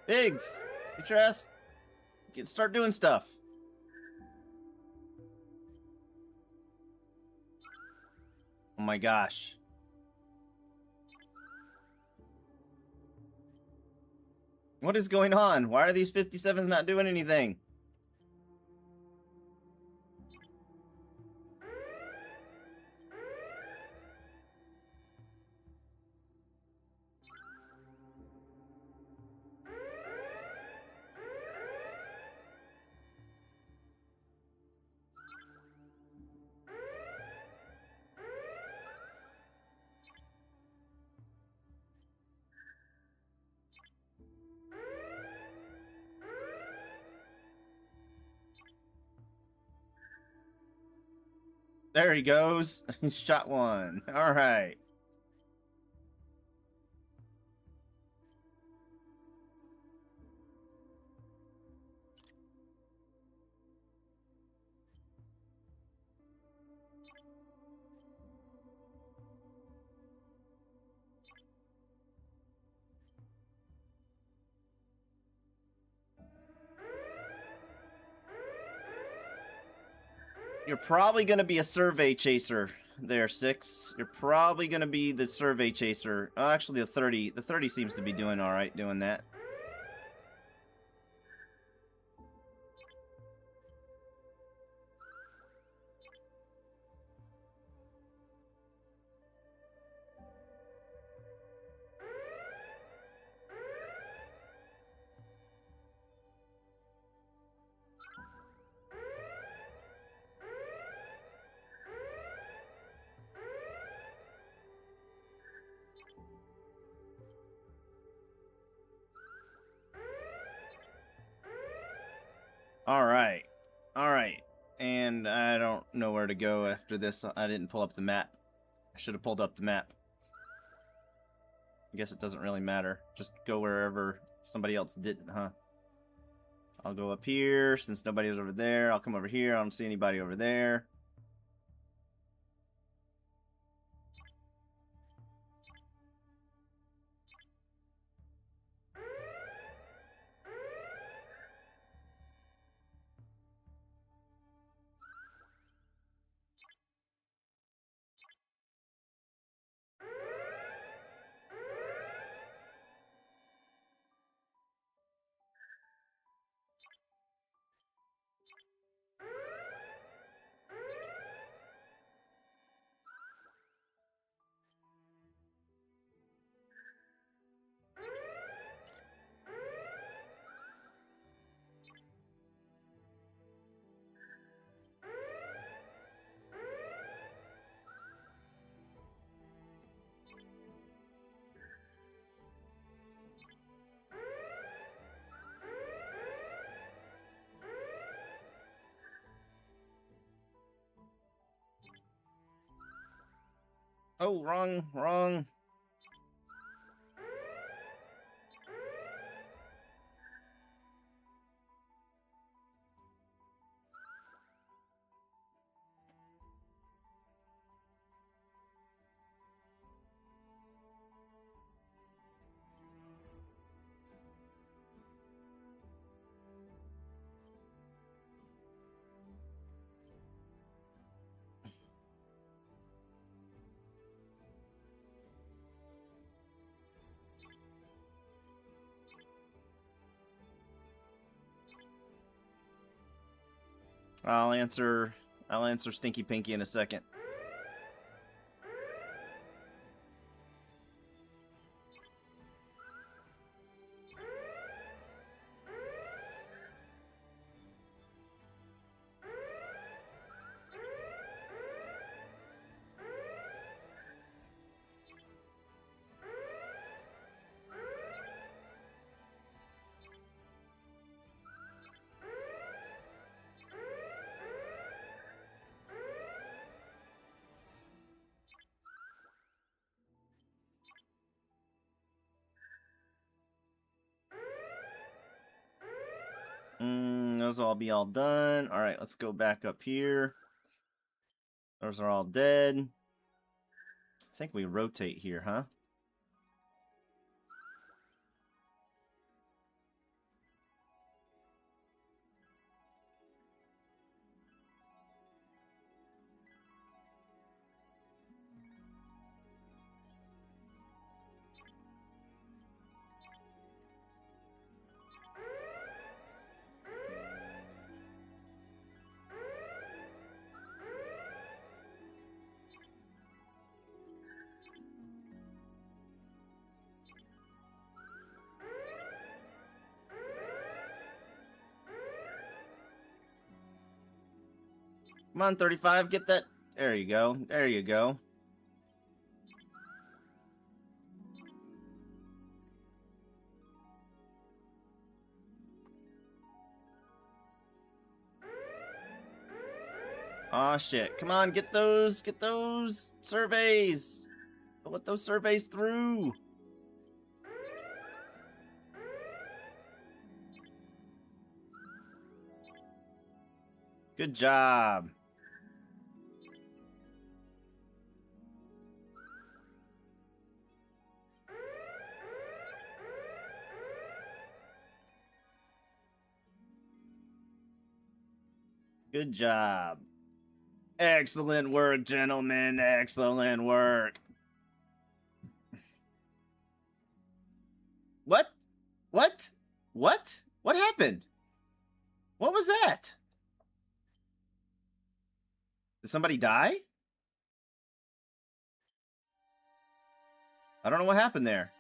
Biggs, get your ass, start doing stuff. Oh my gosh. What is going on? Why are these 57s not doing anything? There he goes. Shot one. All right. You're probably going to be a survey chaser there, 6. You're probably going to be the survey chaser. Oh, actually, the 30. The 30 seems to be doing all right doing that. Alright. Alright. And I don't know where to go after this. I didn't pull up the map. I should have pulled up the map. I guess it doesn't really matter. Just go wherever somebody else didn't, huh? I'll go up here since nobody's over there. I'll come over here. I don't see anybody over there. Oh, wrong. I'll answer Stinky Pinky in a second. Those will all be all done. Alright, let's go back up here. Those are all dead. I think we rotate here, huh? Come on, 35, get that. There you go. There you go. Aw, shit. Come on, get those surveys. Let those surveys through. Good job. Good job. Excellent work, gentlemen. Excellent work. What? What? What? What happened? What was that? Did somebody die? I don't know what happened there.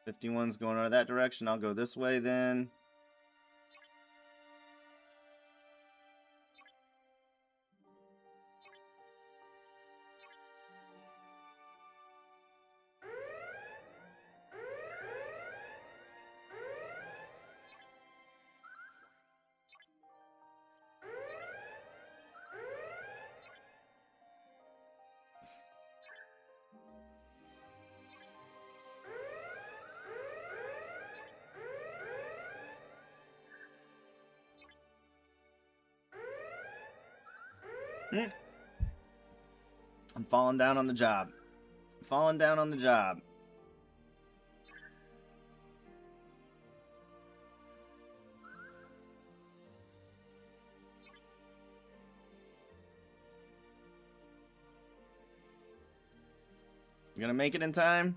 51's going out of that direction. I'll go this way then. I'm falling down on the job. Falling down on the job. You gonna make it in time?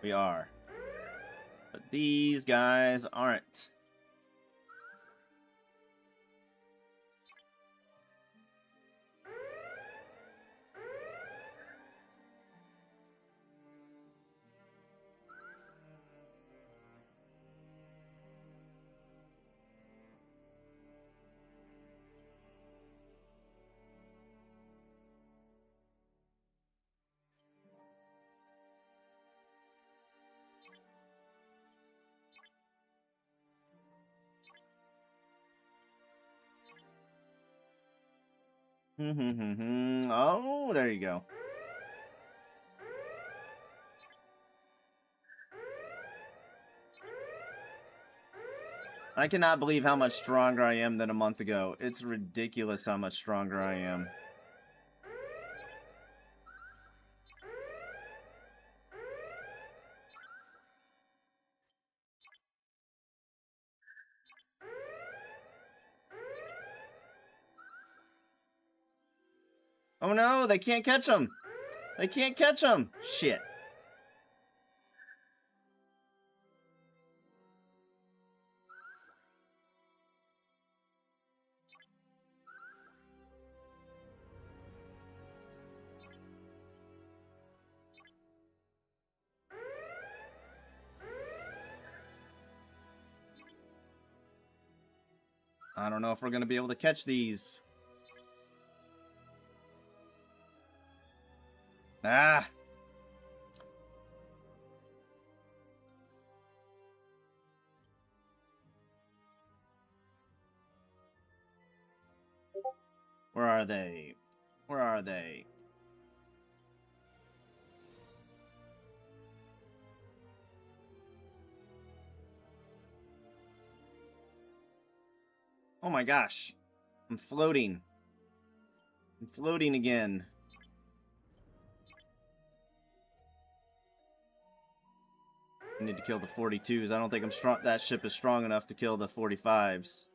We are. But these guys aren't. Oh, there you go. I cannot believe how much stronger I am than a month ago. It's ridiculous how much stronger I am. Oh no, they can't catch him. They can't catch him. Shit. I don't know if we're going to be able to catch these. Ah. Where are they? Where are they? Oh my gosh. I'm floating. I'm floating again. I need to kill the 42s. I don't think I'm strong. That ship is strong enough to kill the 45s.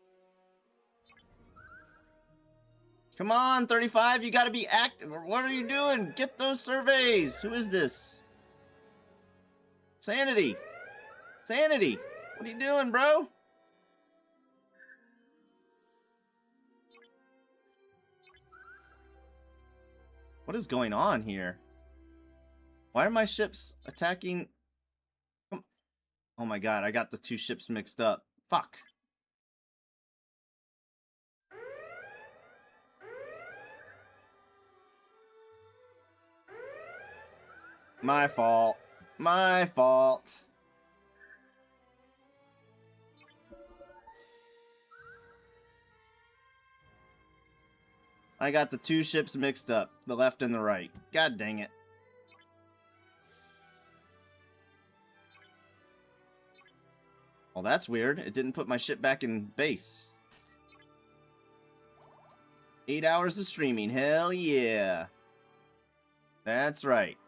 Come on, 35. You gotta be active. What are you doing? Get those surveys. Who is this? Sanity. Sanity. What are you doing, bro? What is going on here? Why are my ships attacking? Oh my god, I got the two ships mixed up. Fuck. My fault. My fault. I got the two ships mixed up. The left and the right. God dang it. Well, that's weird. It didn't put my ship back in base. 8 hours of streaming. Hell yeah. That's right.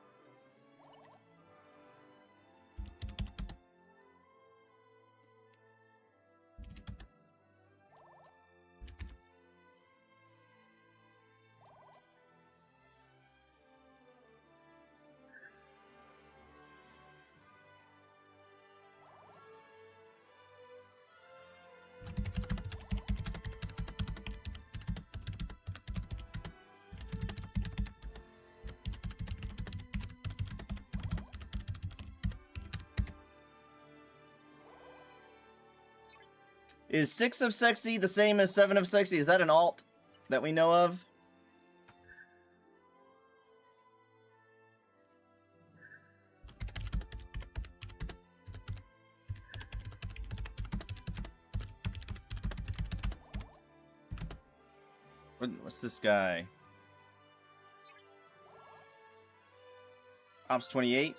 Is 6 of sexy the same as 7 of sexy? Is that an alt that we know of? What's this guy? Ops 28.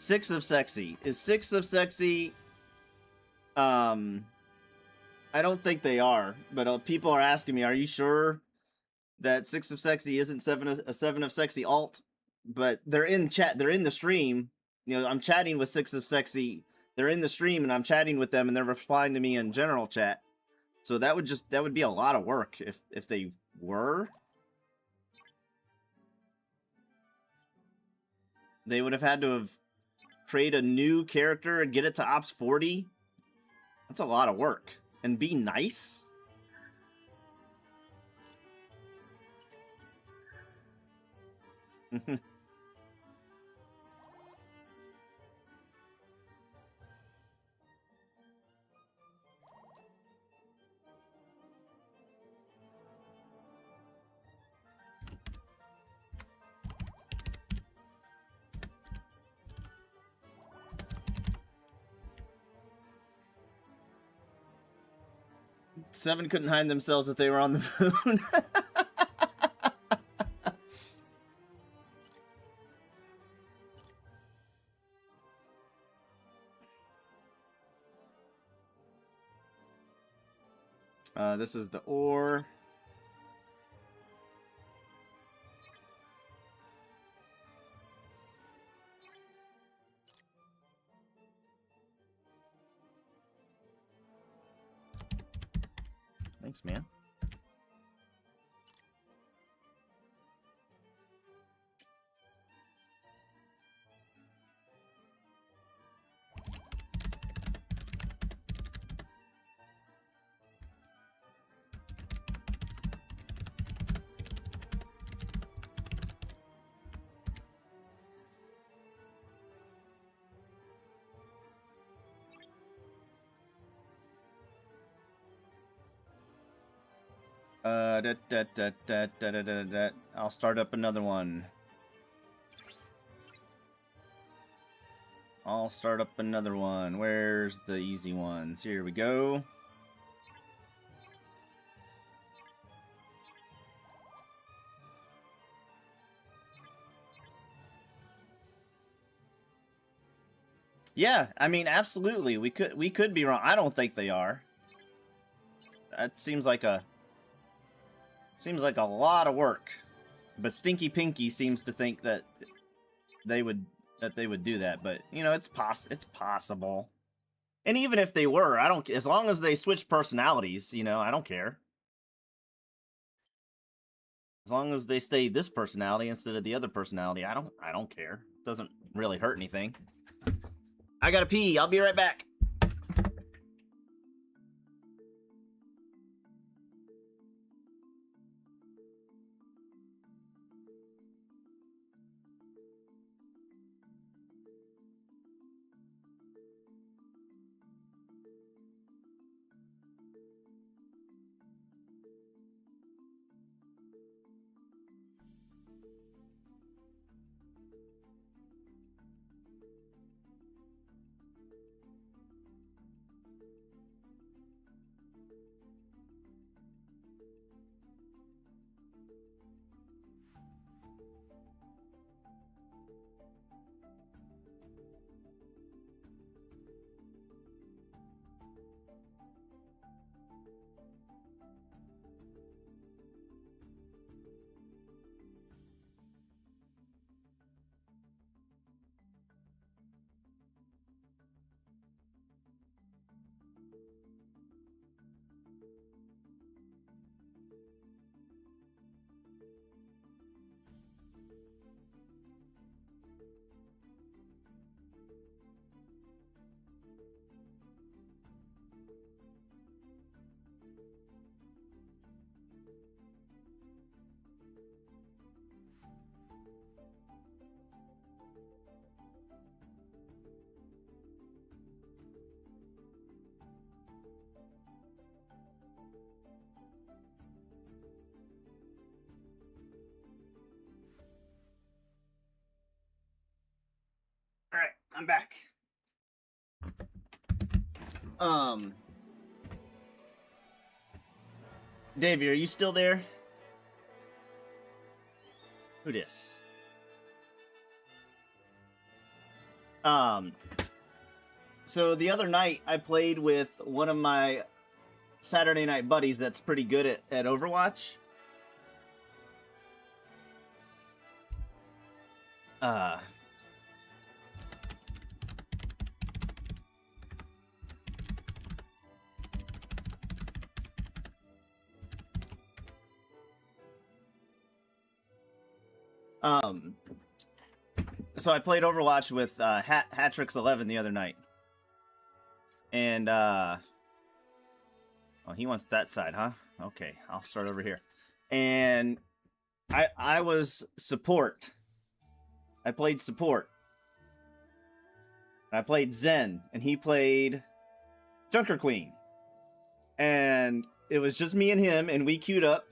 6 of Sexy. Is 6 of Sexy... I don't think they are, but people are asking me, are you sure that 6 of Sexy isn't a 7 of Sexy alt? But they're in chat, they're in the stream. You know, I'm chatting with 6 of Sexy. They're in the stream and I'm chatting with them and they're replying to me in general chat. So that would be a lot of work if they were. They would have had to have created a new character and get it to Ops 40. That's a lot of work. And be nice? Seven couldn't hide themselves if they were on the moon. This is the ore. Thanks, man. I'll start up another one. I'll start up another one. Where's the easy ones? Here we go. Yeah, I mean, absolutely. We could be wrong. I don't think they are. That seems like a lot of work. But Stinky Pinky seems to think that they would do that, but you know, it's possible. And even if they were, I don't, as long as they switch personalities, you know, I don't care. As long as they stay this personality instead of the other personality, I don't care. It doesn't really hurt anything. I gotta pee. I'll be right back. All right, I'm back. Davey, are you still there? Who dis? So the other night I played with one of my Saturday night buddies that's pretty good at Overwatch. So I played Overwatch with Hatrix11 the other night. And oh, he wants that side, huh? Okay, I'll start over here. And I was support. I played support. I played Zen, and he played Junker Queen. And it was just me and him, and we queued up.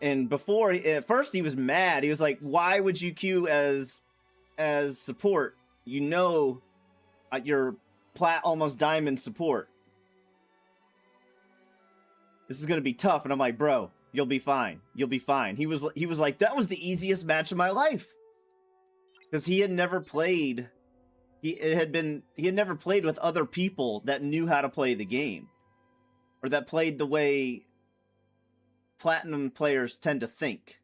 And before, at first he was mad. He was like, "Why would you queue as support? You know, you're almost diamond support. This is gonna be tough." And I'm like, "Bro, you'll be fine. You'll be fine." He was like, "That was the easiest match of my life," because he had never played. He had never played with other people that knew how to play the game, or that played the way platinum players tend to think,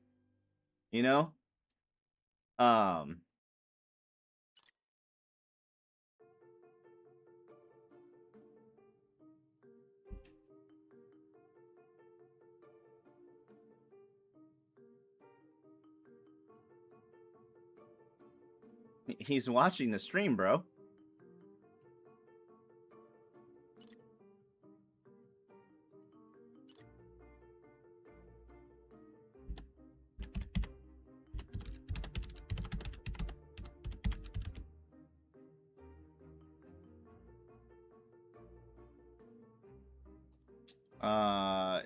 you know? He's watching the stream, bro.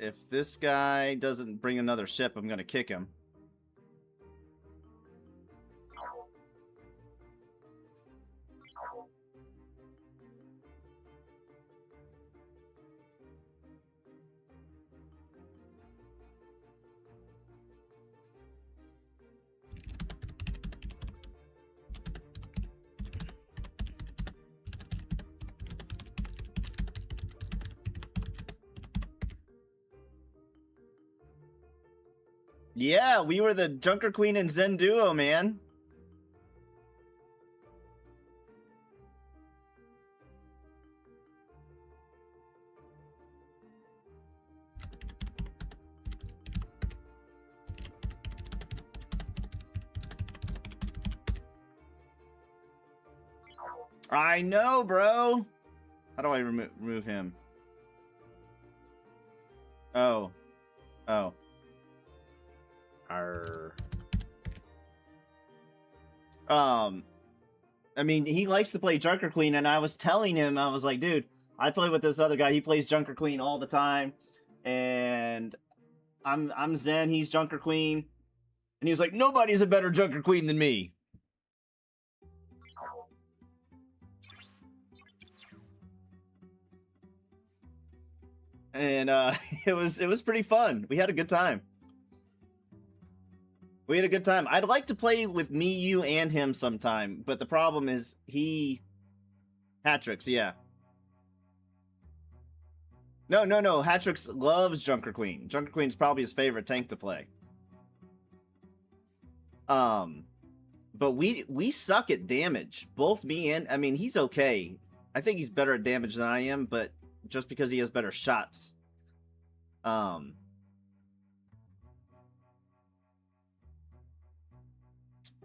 If this guy doesn't bring another ship, I'm gonna kick him. Yeah, we were the Junker Queen and Zen duo, man. I know, bro. How do I remove him? Oh. Oh. Arr. I mean, he likes to play Junker Queen, and I was telling him, I was like, dude, I play with this other guy. He plays Junker Queen all the time, and I'm Zen. He's Junker Queen, and he was like, nobody's a better Junker Queen than me. And it was pretty fun. We had a good time. We had a good time. I'd like to play with me, you, and him sometime, but the problem is Hatrix, yeah. No. Hatrix loves Junker Queen. Junker Queen's probably his favorite tank to play. But we suck at damage. Both me and, I mean, he's okay. I think he's better at damage than I am, but just because he has better shots.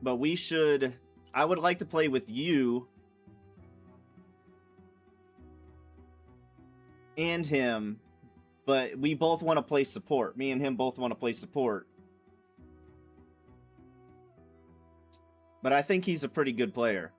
But I would like to play with you and him, but we both want to play support. Me and him both want to play support. But I think he's a pretty good player.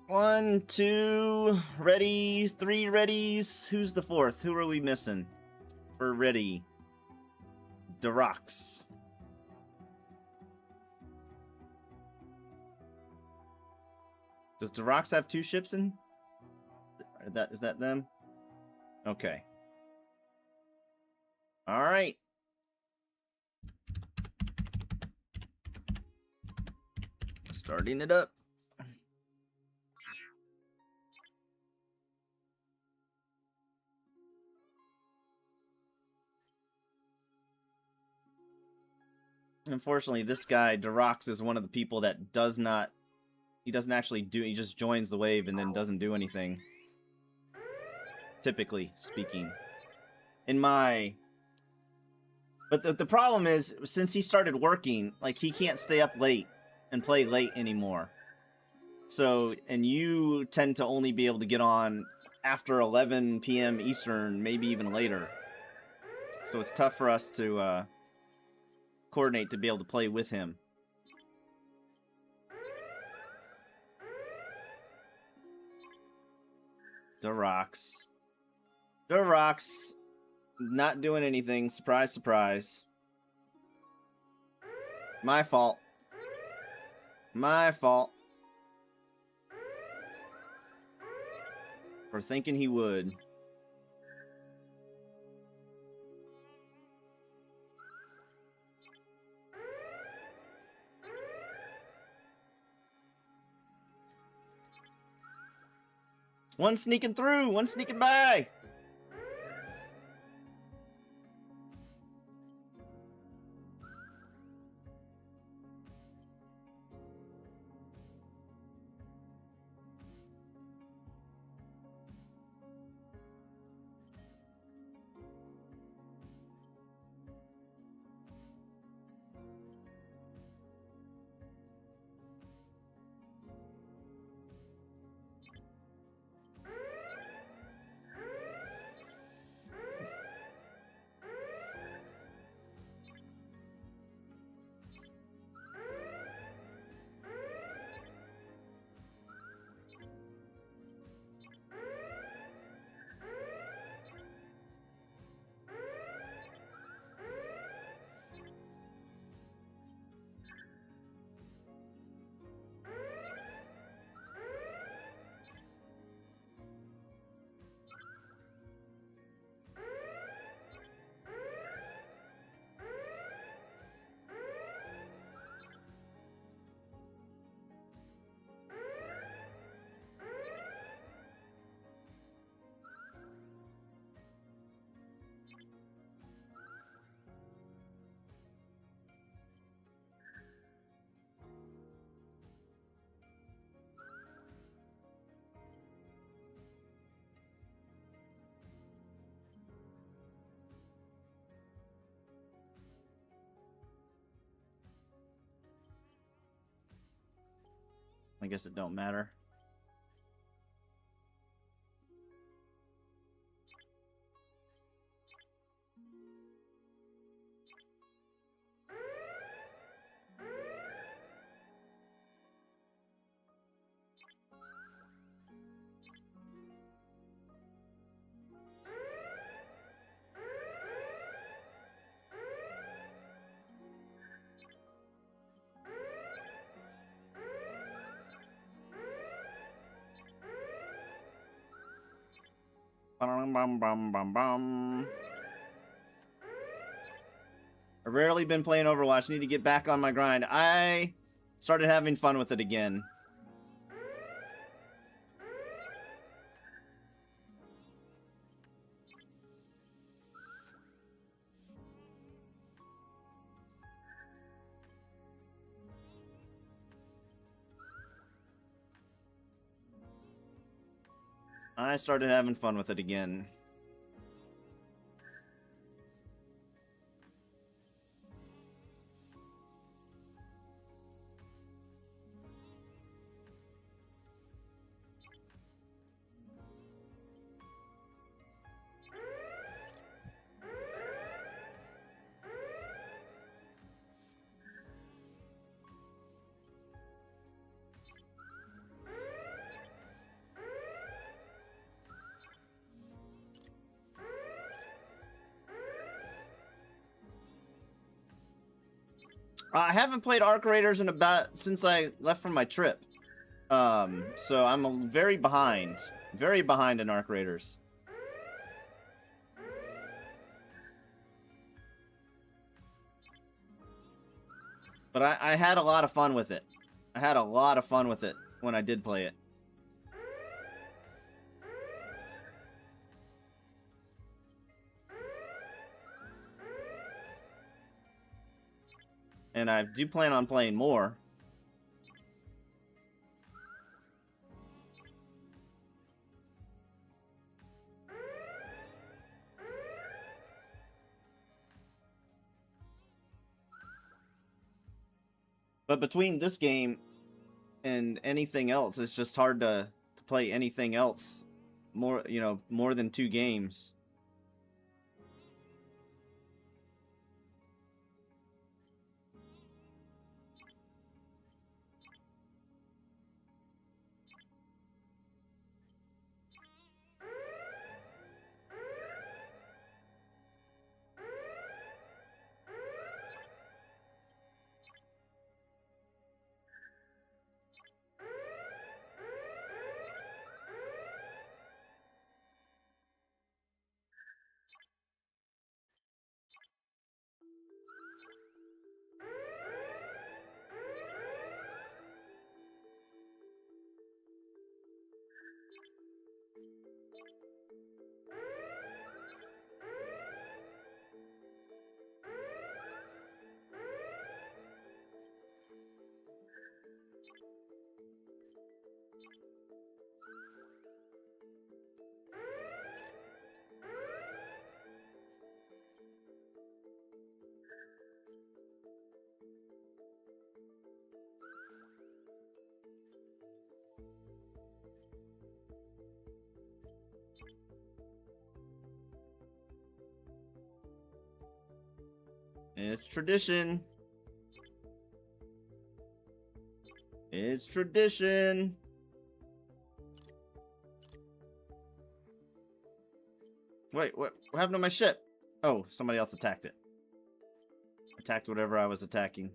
1, 2, readies, 3 readies. Who's the 4th? Who are we missing for ready? Derox. Does Derox have 2 ships in? Is that them? Okay. All right. Starting it up. Unfortunately, this guy, Derox, is one of the people that doesn't actually do, he just joins the wave and then doesn't do anything. Typically speaking. But the problem is, since he started working, like, he can't stay up late and play late anymore. So, and you tend to only be able to get on after 11 p.m. Eastern, maybe even later. So it's tough for us to coordinate to be able to play with him. Derox. Derox. Not doing anything. Surprise, surprise. My fault. My fault. For thinking he would. One sneaking through, one sneaking by. I guess it don't matter. Bum, bum, bum, bum, bum. I've rarely been playing Overwatch. Need to get back on my grind. I started having fun with it again. I started having fun with it again. I haven't played Arc Raiders in since I left from my trip. So I'm very behind in Arc Raiders. But I had a lot of fun with it. I had a lot of fun with it when I did play it. And I do plan on playing more. But between this game and anything else, it's just hard to play anything else more, you know, more than 2 games. It's tradition. It's tradition. Wait, what happened to my ship? Oh, somebody else attacked it. Attacked whatever I was attacking.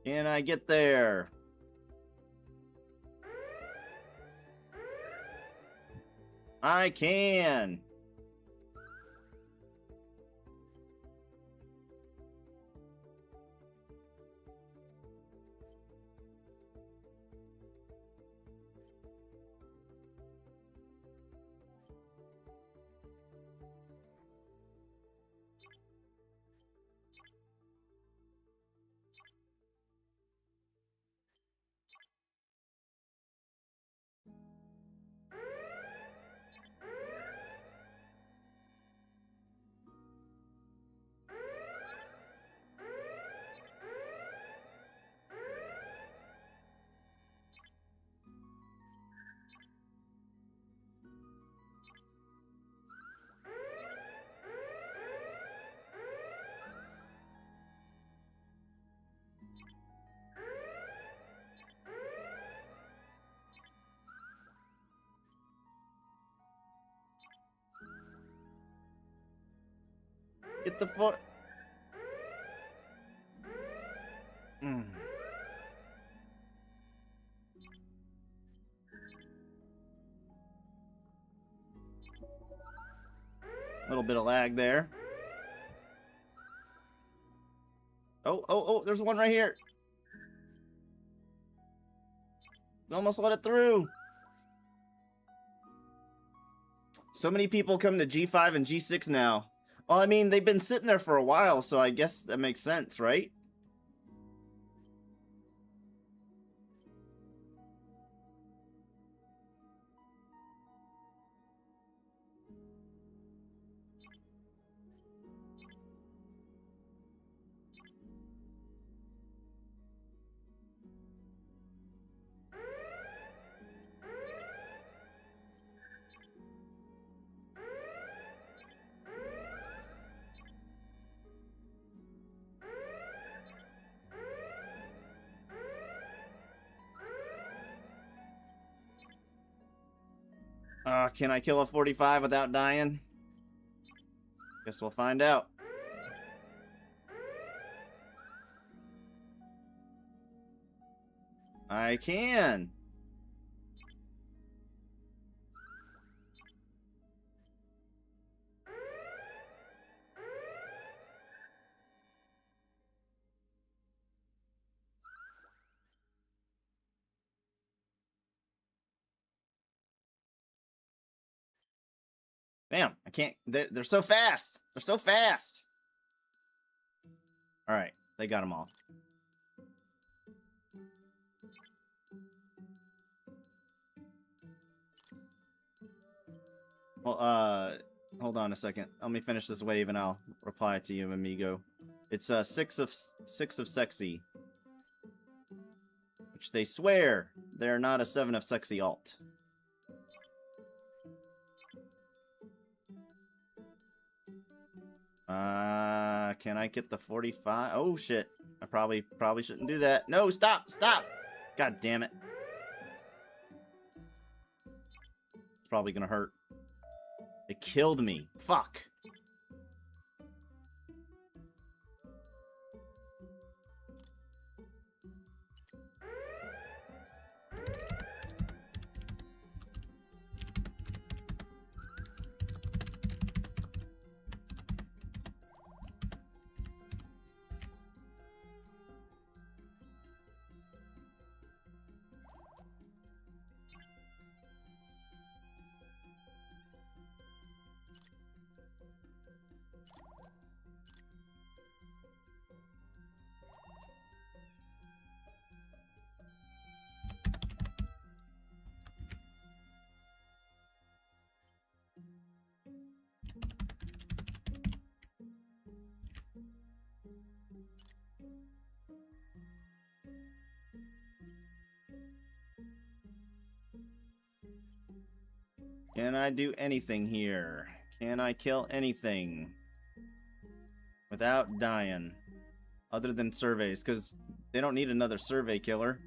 Can I get there? I can. Get the fuck. Little bit of lag there. Oh, there's one right here. Almost let it through. So many people come to G5 and G6 now. Well, I mean, they've been sitting there for a while, so I guess that makes sense, right? Can I kill a 45 without dying? Guess we'll find out. I can. Damn, I can't. They're so fast. They're so fast. All right, they got them all. Well, hold on a second. Let me finish this wave and I'll reply to you, amigo. It's 6 of sexy, which they swear they're not a 7 of sexy alt. Can I get the 45? Oh shit! I probably shouldn't do that. No, stop! God damn it! It's probably gonna hurt. It killed me. Fuck. Can I do anything here? Can I kill anything without dying? Other than surveys, because they don't need another survey killer.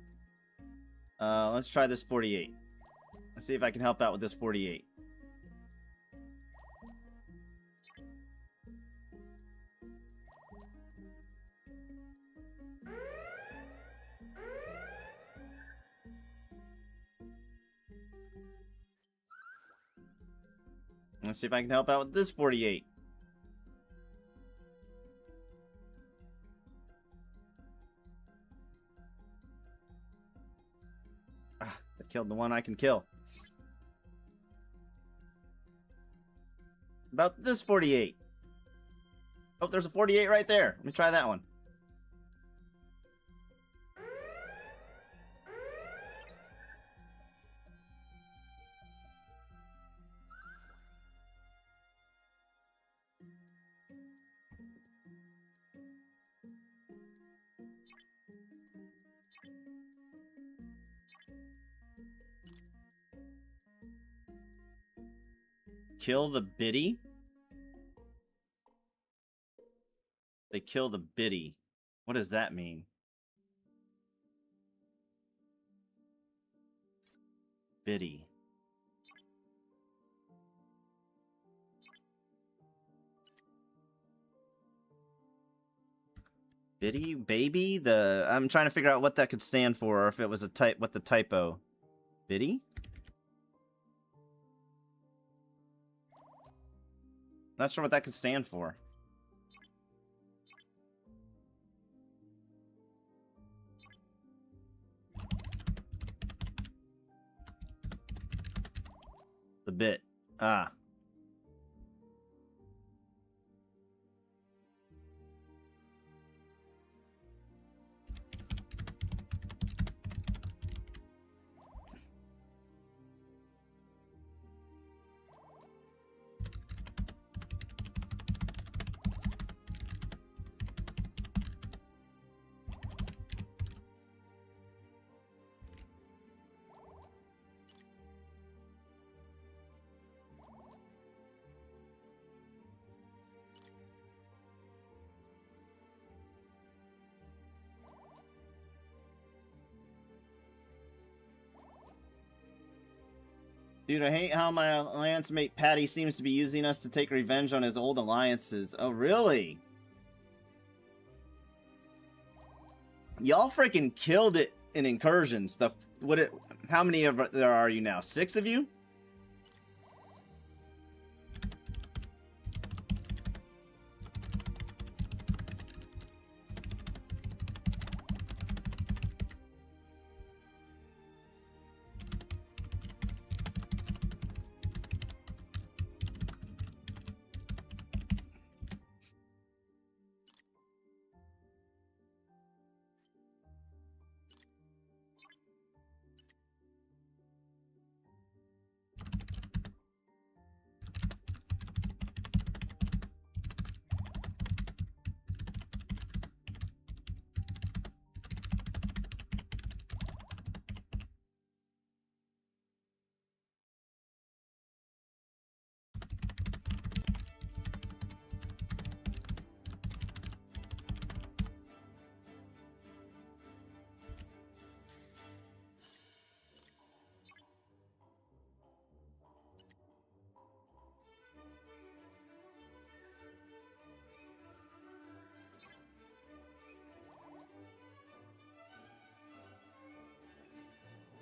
Let's try this 48. Let's see if I can help out with this 48. Let's see if I can help out with this 48. I killed the one I can kill. About this 48. Oh, there's a 48 right there. Let me try that one. Kill the biddy? They kill the biddy. What does that mean? Biddy. Biddy? Baby? I'm trying to figure out what that could stand for, or if it was a type, what the typo. Biddy? Not sure what that could stand for. The bit. Ah. Dude, I hate how my alliance mate Patty seems to be using us to take revenge on his old alliances. Oh, really? Y'all freaking killed it in incursions. How many of there are you now? 6 of you?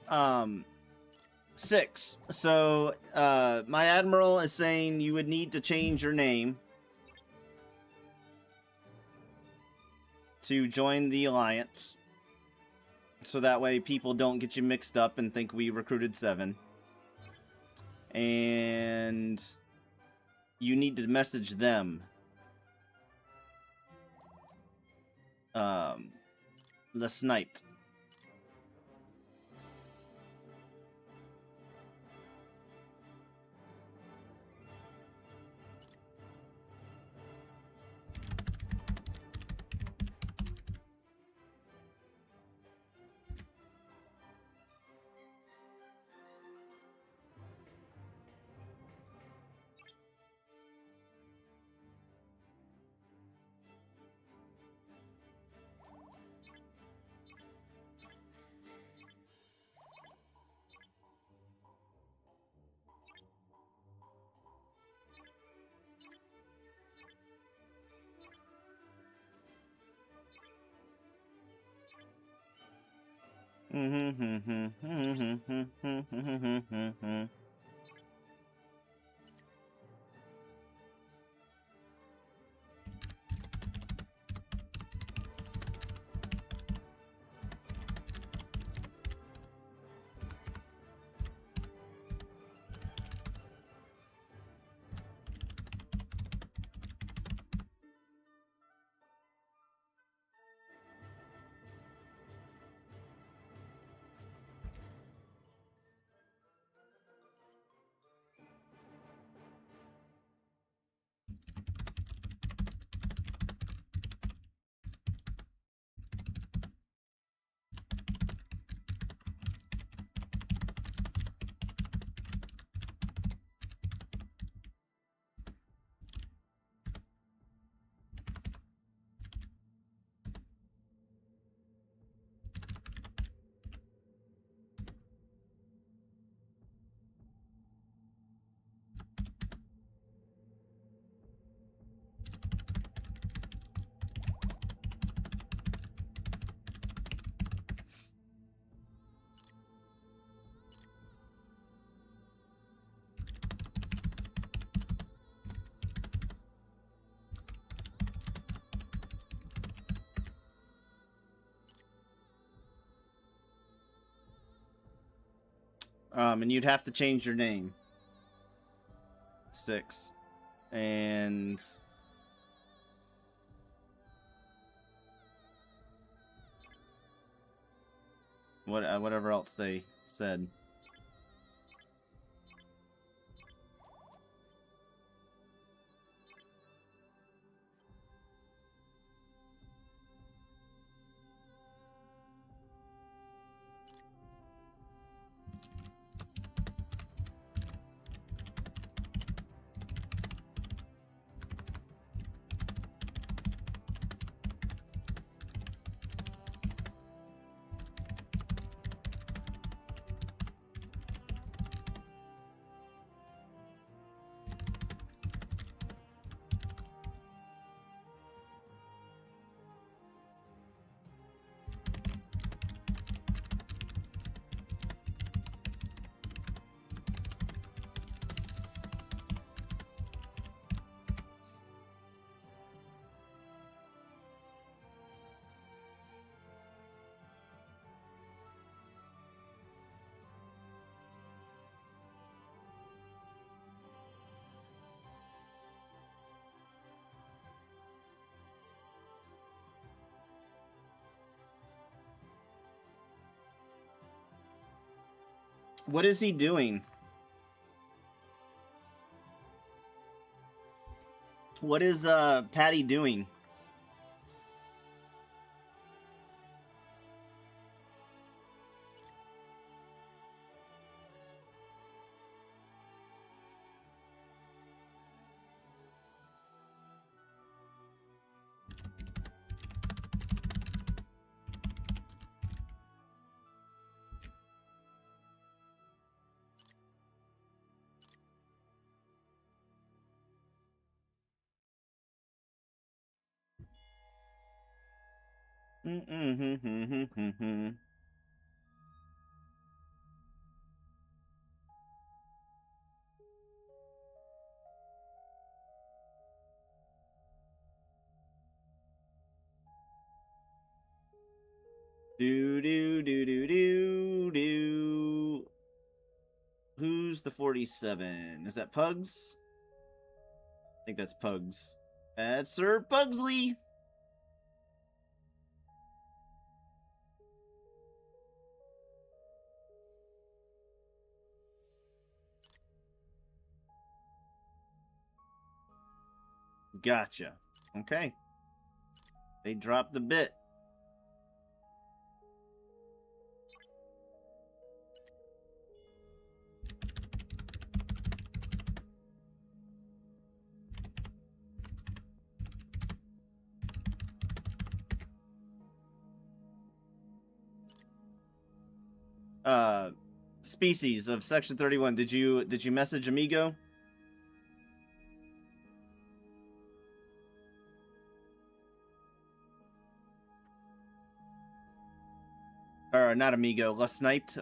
Um, 6. So, my admiral is saying you would need to change your name to join the alliance. So that way people don't get you mixed up and think we recruited 7. And you need to message them. The sniped. And you'd have to change your name. 6. And whatever else they said. What is he doing? What is Patty doing? Do do do do do do. Who's the 47? Is that Pugs? I think that's Pugs. That's Sir Pugsley. Gotcha. Okay. They dropped the bit. Species of Section 31. Did you message Amigo? Or not Amigo, Les Sniped.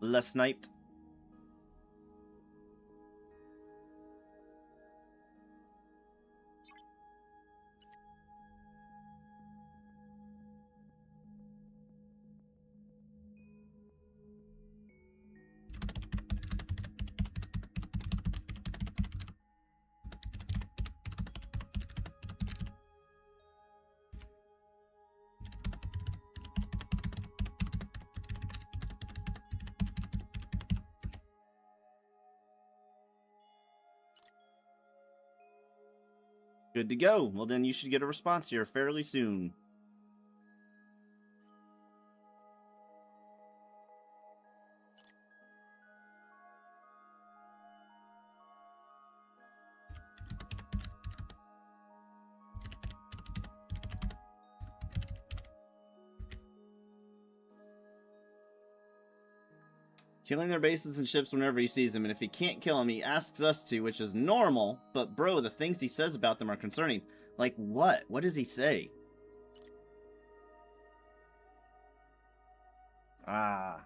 Les Sniped. Good to go. Well, then you should get a response here fairly soon. Killing their bases and ships whenever he sees them, and if he can't kill them, he asks us to, which is normal, but bro, the things he says about them are concerning. Like what? What does he say? Ah.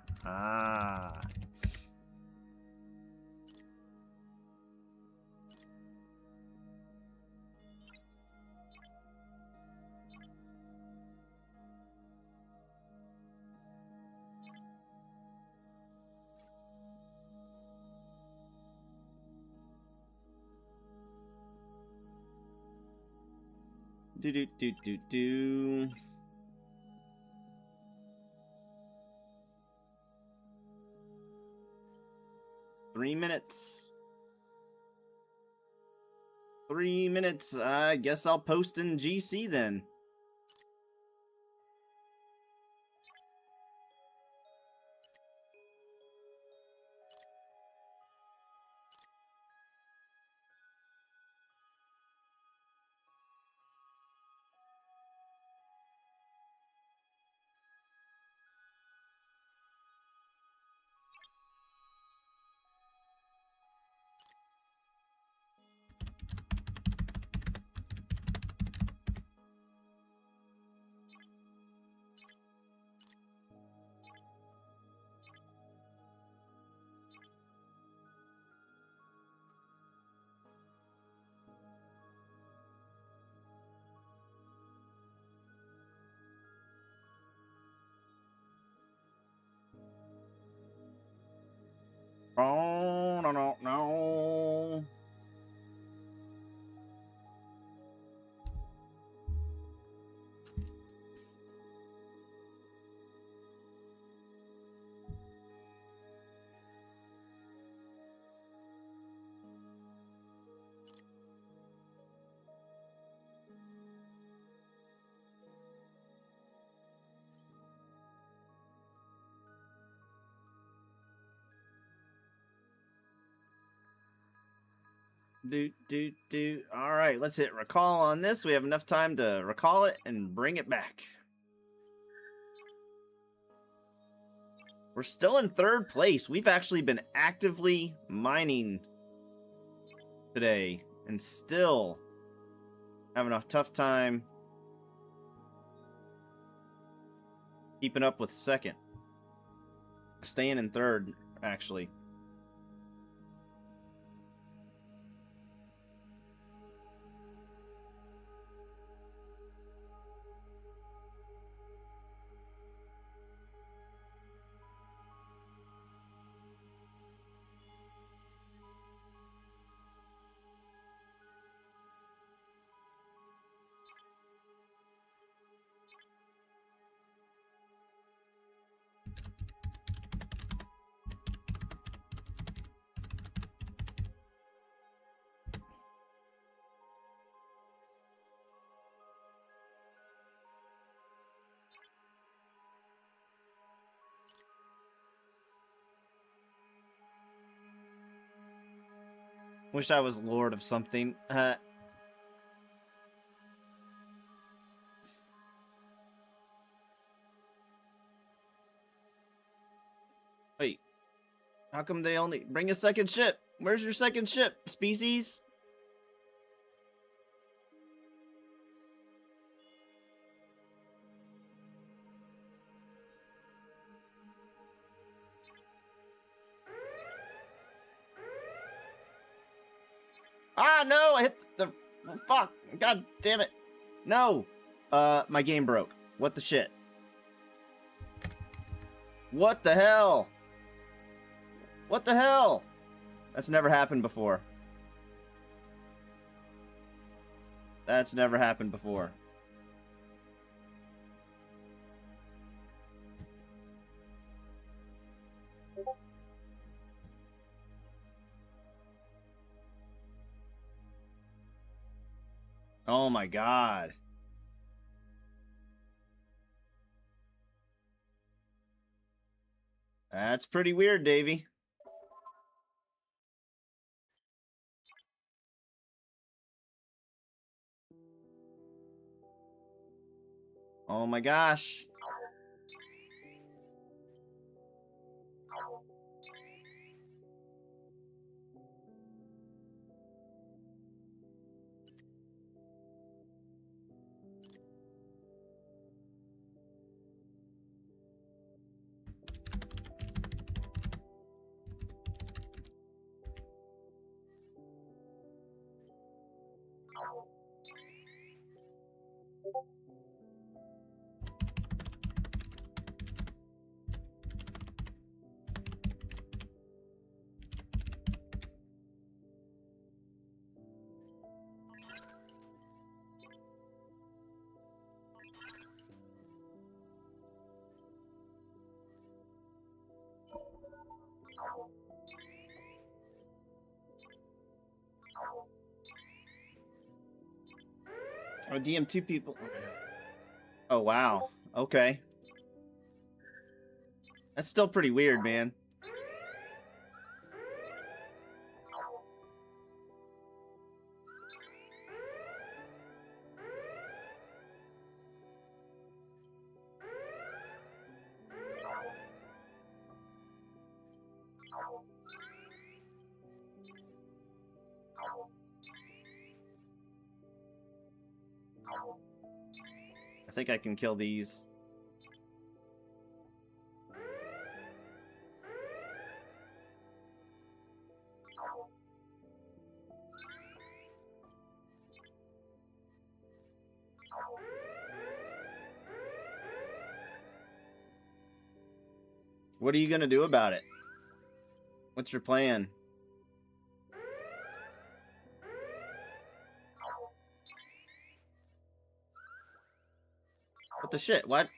Do. 3 minutes. 3 minutes. I guess I'll post in GC then. Oh, no. All right, let's hit recall on this. We have enough time to recall it and bring it back. We're still in third place. We've actually been actively mining today and still having a tough time keeping up with second. Staying in third, actually. Wish I was lord of something. Wait. How come they only... Bring a second ship. Where's your second ship, species? Ah, no! I hit the... Fuck! God damn it! No! My game broke. What the shit? What the hell? What the hell? That's never happened before. That's never happened before. Oh my god. That's pretty weird, Davey. Oh my gosh. Oh, DM2 people. Oh, wow. Okay. That's still pretty weird, man. I think I can kill these. What are you gonna do about it? What's your plan? What the shit? What?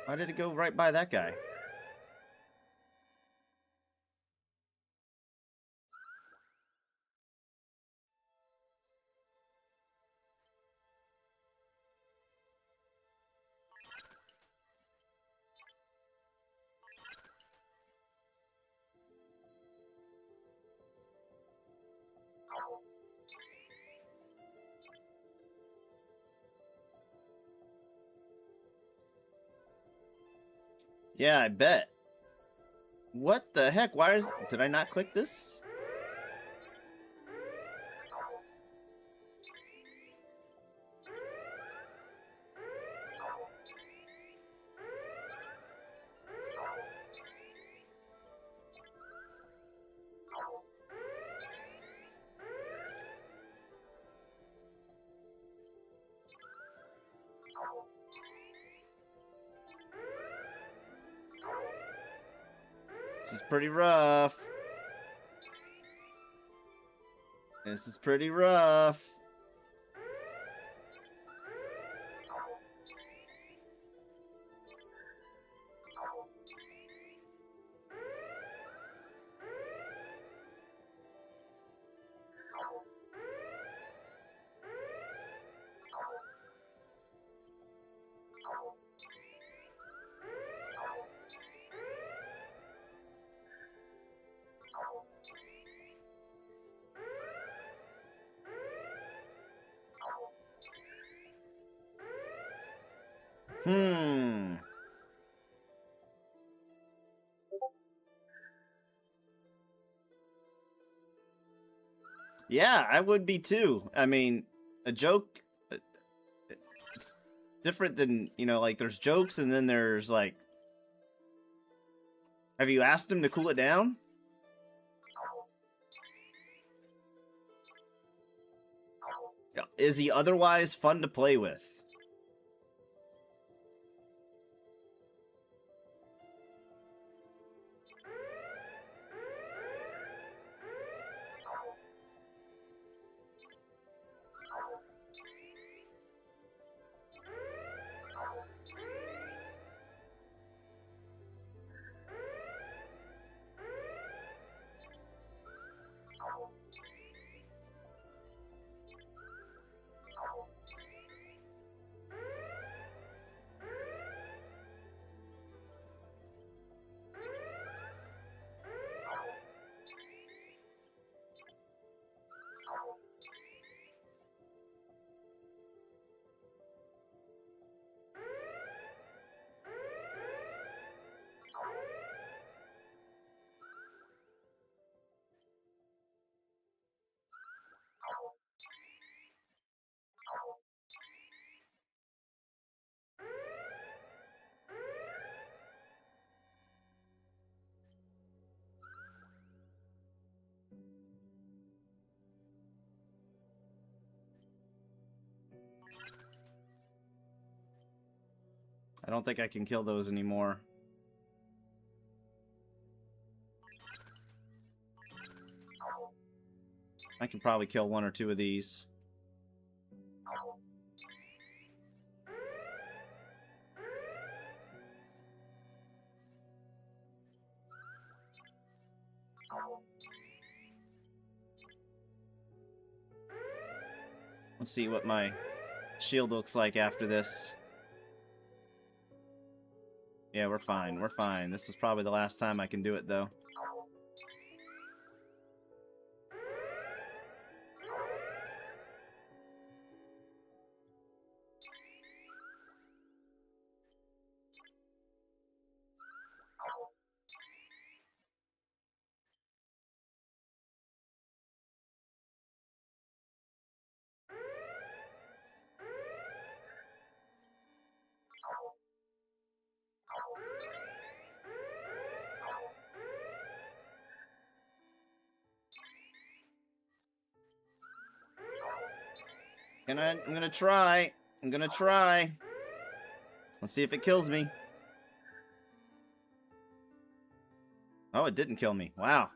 Why did it go right by that guy? Yeah, I bet. What the heck? Why is... Did I not click this? This is pretty rough. This is pretty rough. Yeah, I would be too. I mean, a joke, it's different than, you know, like there's jokes and then there's like, have you asked him to cool it down? Is he otherwise fun to play with? I don't think I can kill those anymore. I can probably kill one or two of these. Let's see what my shield looks like after this. Yeah, we're fine. We're fine. This is probably the last time I can do it, though. I'm gonna try. I'm gonna try. Let's see if it kills me. Oh, it didn't kill me. Wow.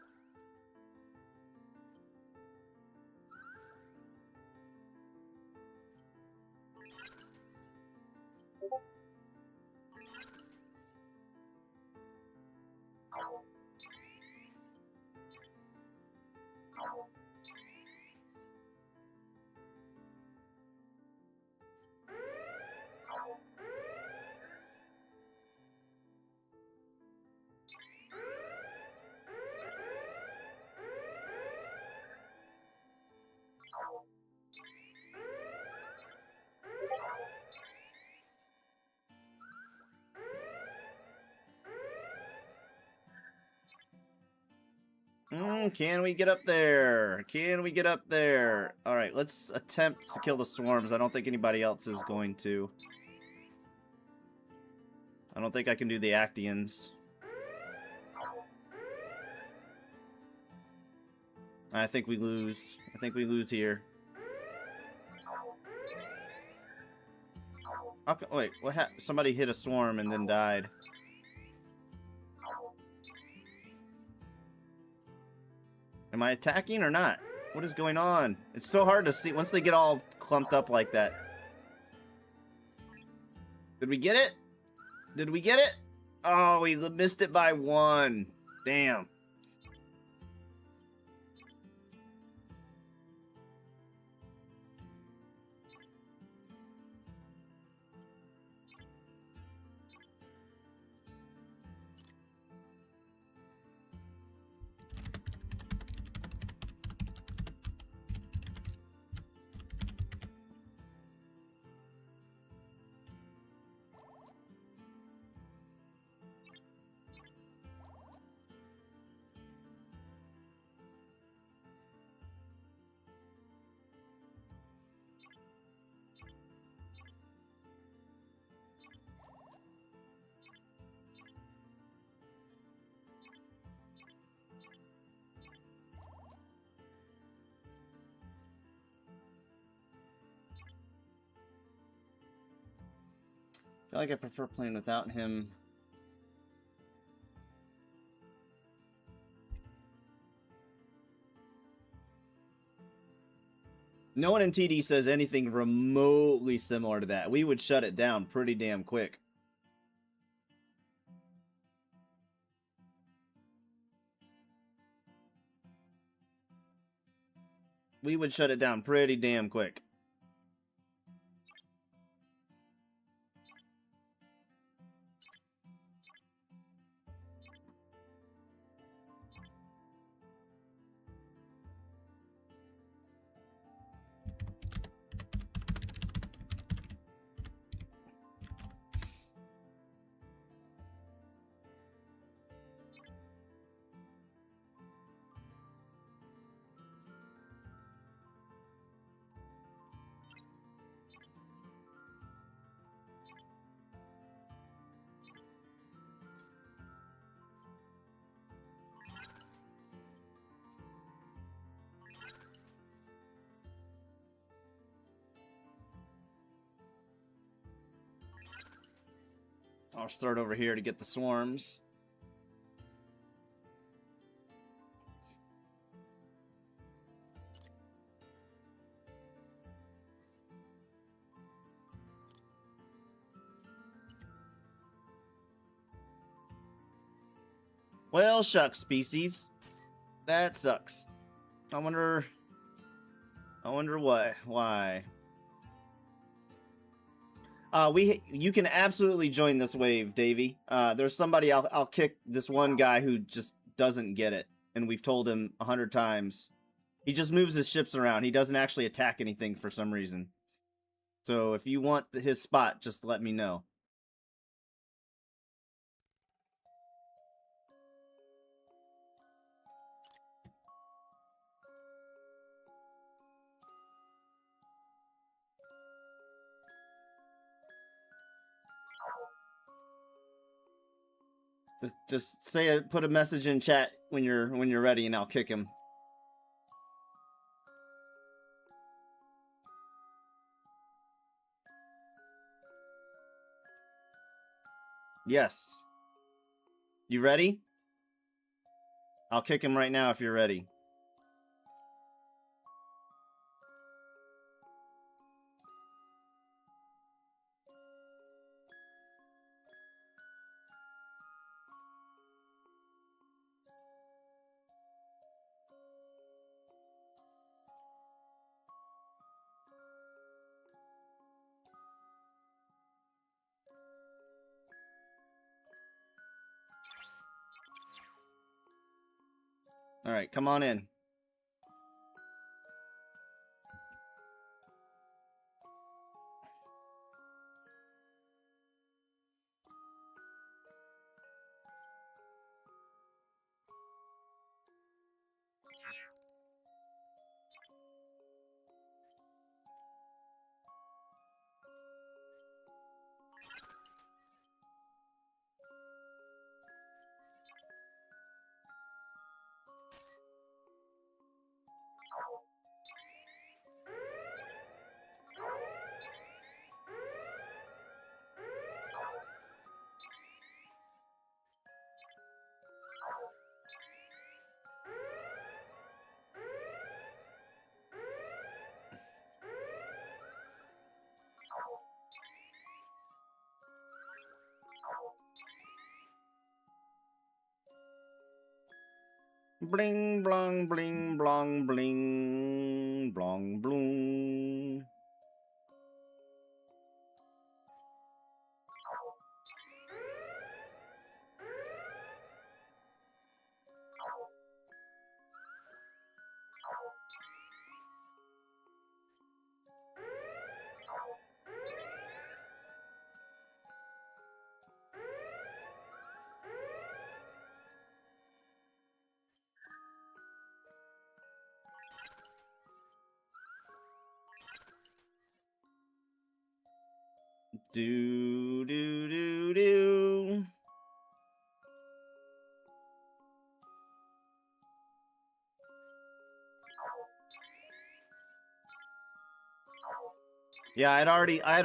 Can we get up there? Can we get up there? Alright, let's attempt to kill the swarms. I don't think anybody else is going to. I don't think I can do the Actians. I think we lose. I think we lose here. Okay, wait, what happened? Somebody hit a swarm and then died. Am I attacking or not? What is going on? It's so hard to see once they get all clumped up like that. Did we get it? Did we get it? Oh, we missed it by 1. Damn. I feel like I prefer playing without him. No one in TD says anything remotely similar to that. We would shut it down pretty damn quick. We would shut it down pretty damn quick. I'll start over here to get the swarms. Well, shucks, species. That sucks. I wonder what? Why? You can absolutely join this wave, Davey. There's somebody I'll kick this one guy who just doesn't get it, and we've told him 100 times. He just moves his ships around. He doesn't actually attack anything for some reason. So if you want his spot, just let me know. Just say it, put a message in chat when you're ready, and I'll kick him. Yes. You ready? I'll kick him right now if you're ready. All right, come on in. Bling, blong, bling, blong, bling, blong, bloom. Do, do, do, do. Yeah, I'd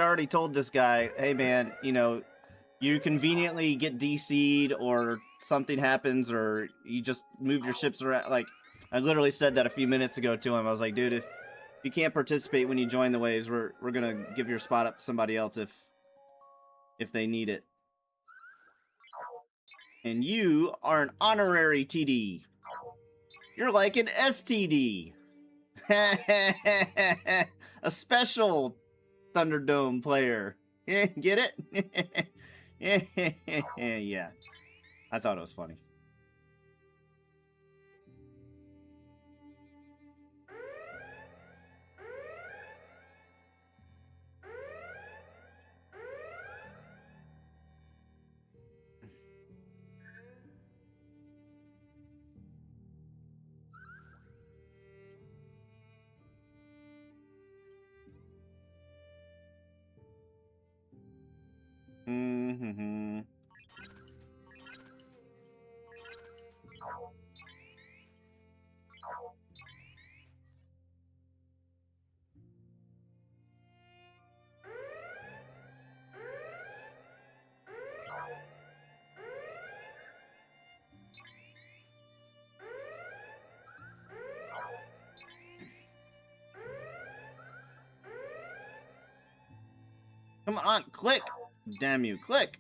already told this guy, hey man, you know, you conveniently get DC'd or something happens or you just move your ships around. Like, I literally said that a few minutes ago to him. I was like, dude, if you can't participate when you join the waves, we're gonna give your spot up to somebody else if they need it. And you are an honorary TD. You're like an STD. A special Thunderdome player. Get it? Yeah. I thought it was funny. Mm-hmm. Come on, click! Damn you, click!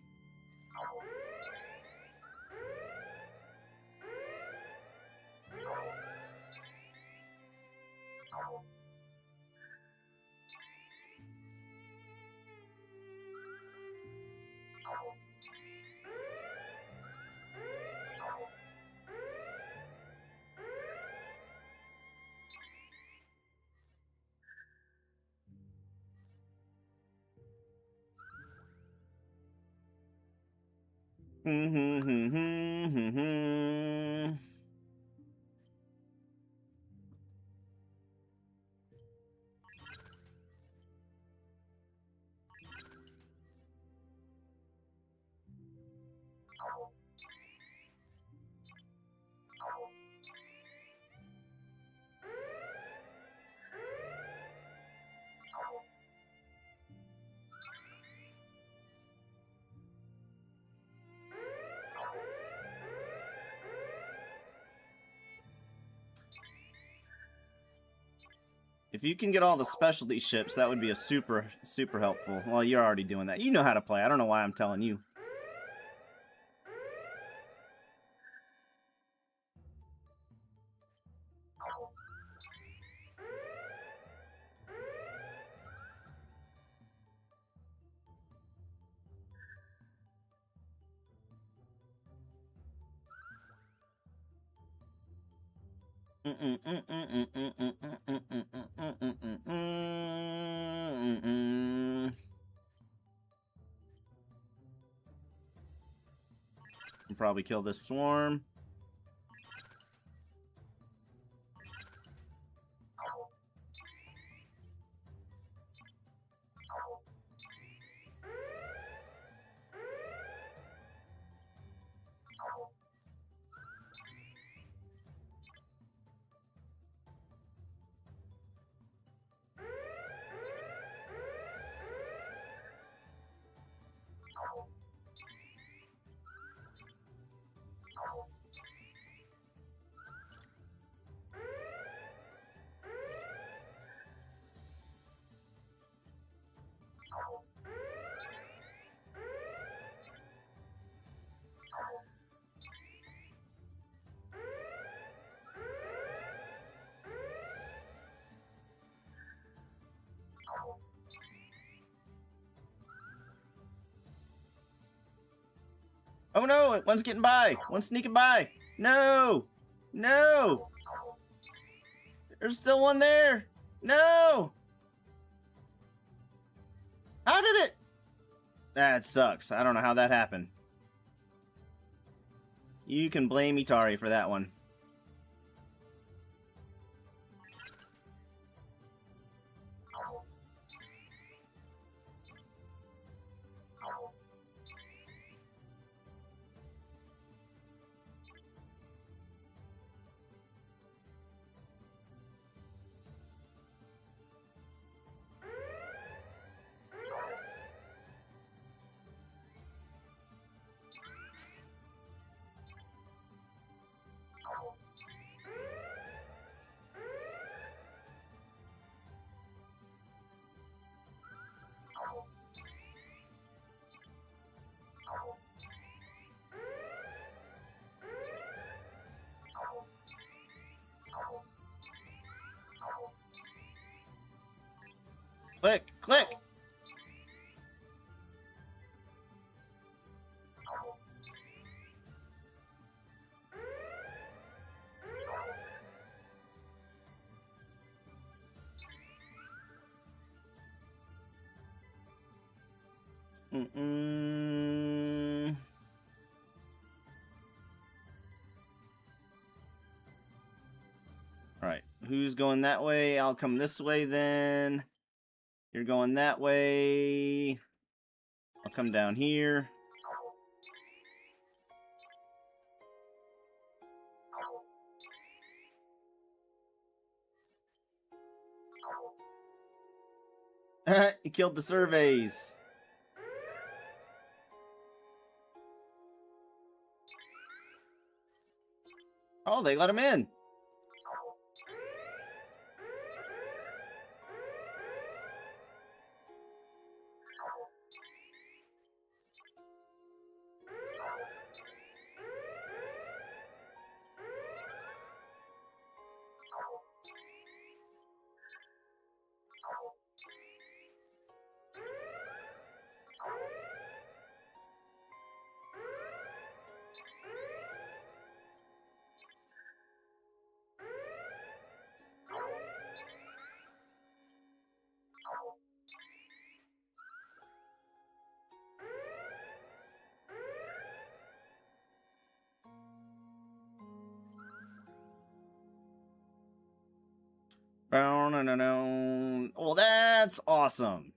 If you can get all the specialty ships, that would be a super helpful. Well, you're already doing that. You know how to play. I don't know why I'm telling you. I'll probably kill this swarm. no, one's getting by. One's sneaking by. No! No! There's still one there. No! How did it? That sucks. I don't know how that happened. You can blame Itari for that one. Click, click. Alright, who's going that way? I'll come this way then. You're going that way. I'll come down here. He killed the surveys. Oh, they let him in. No. Well, that's awesome.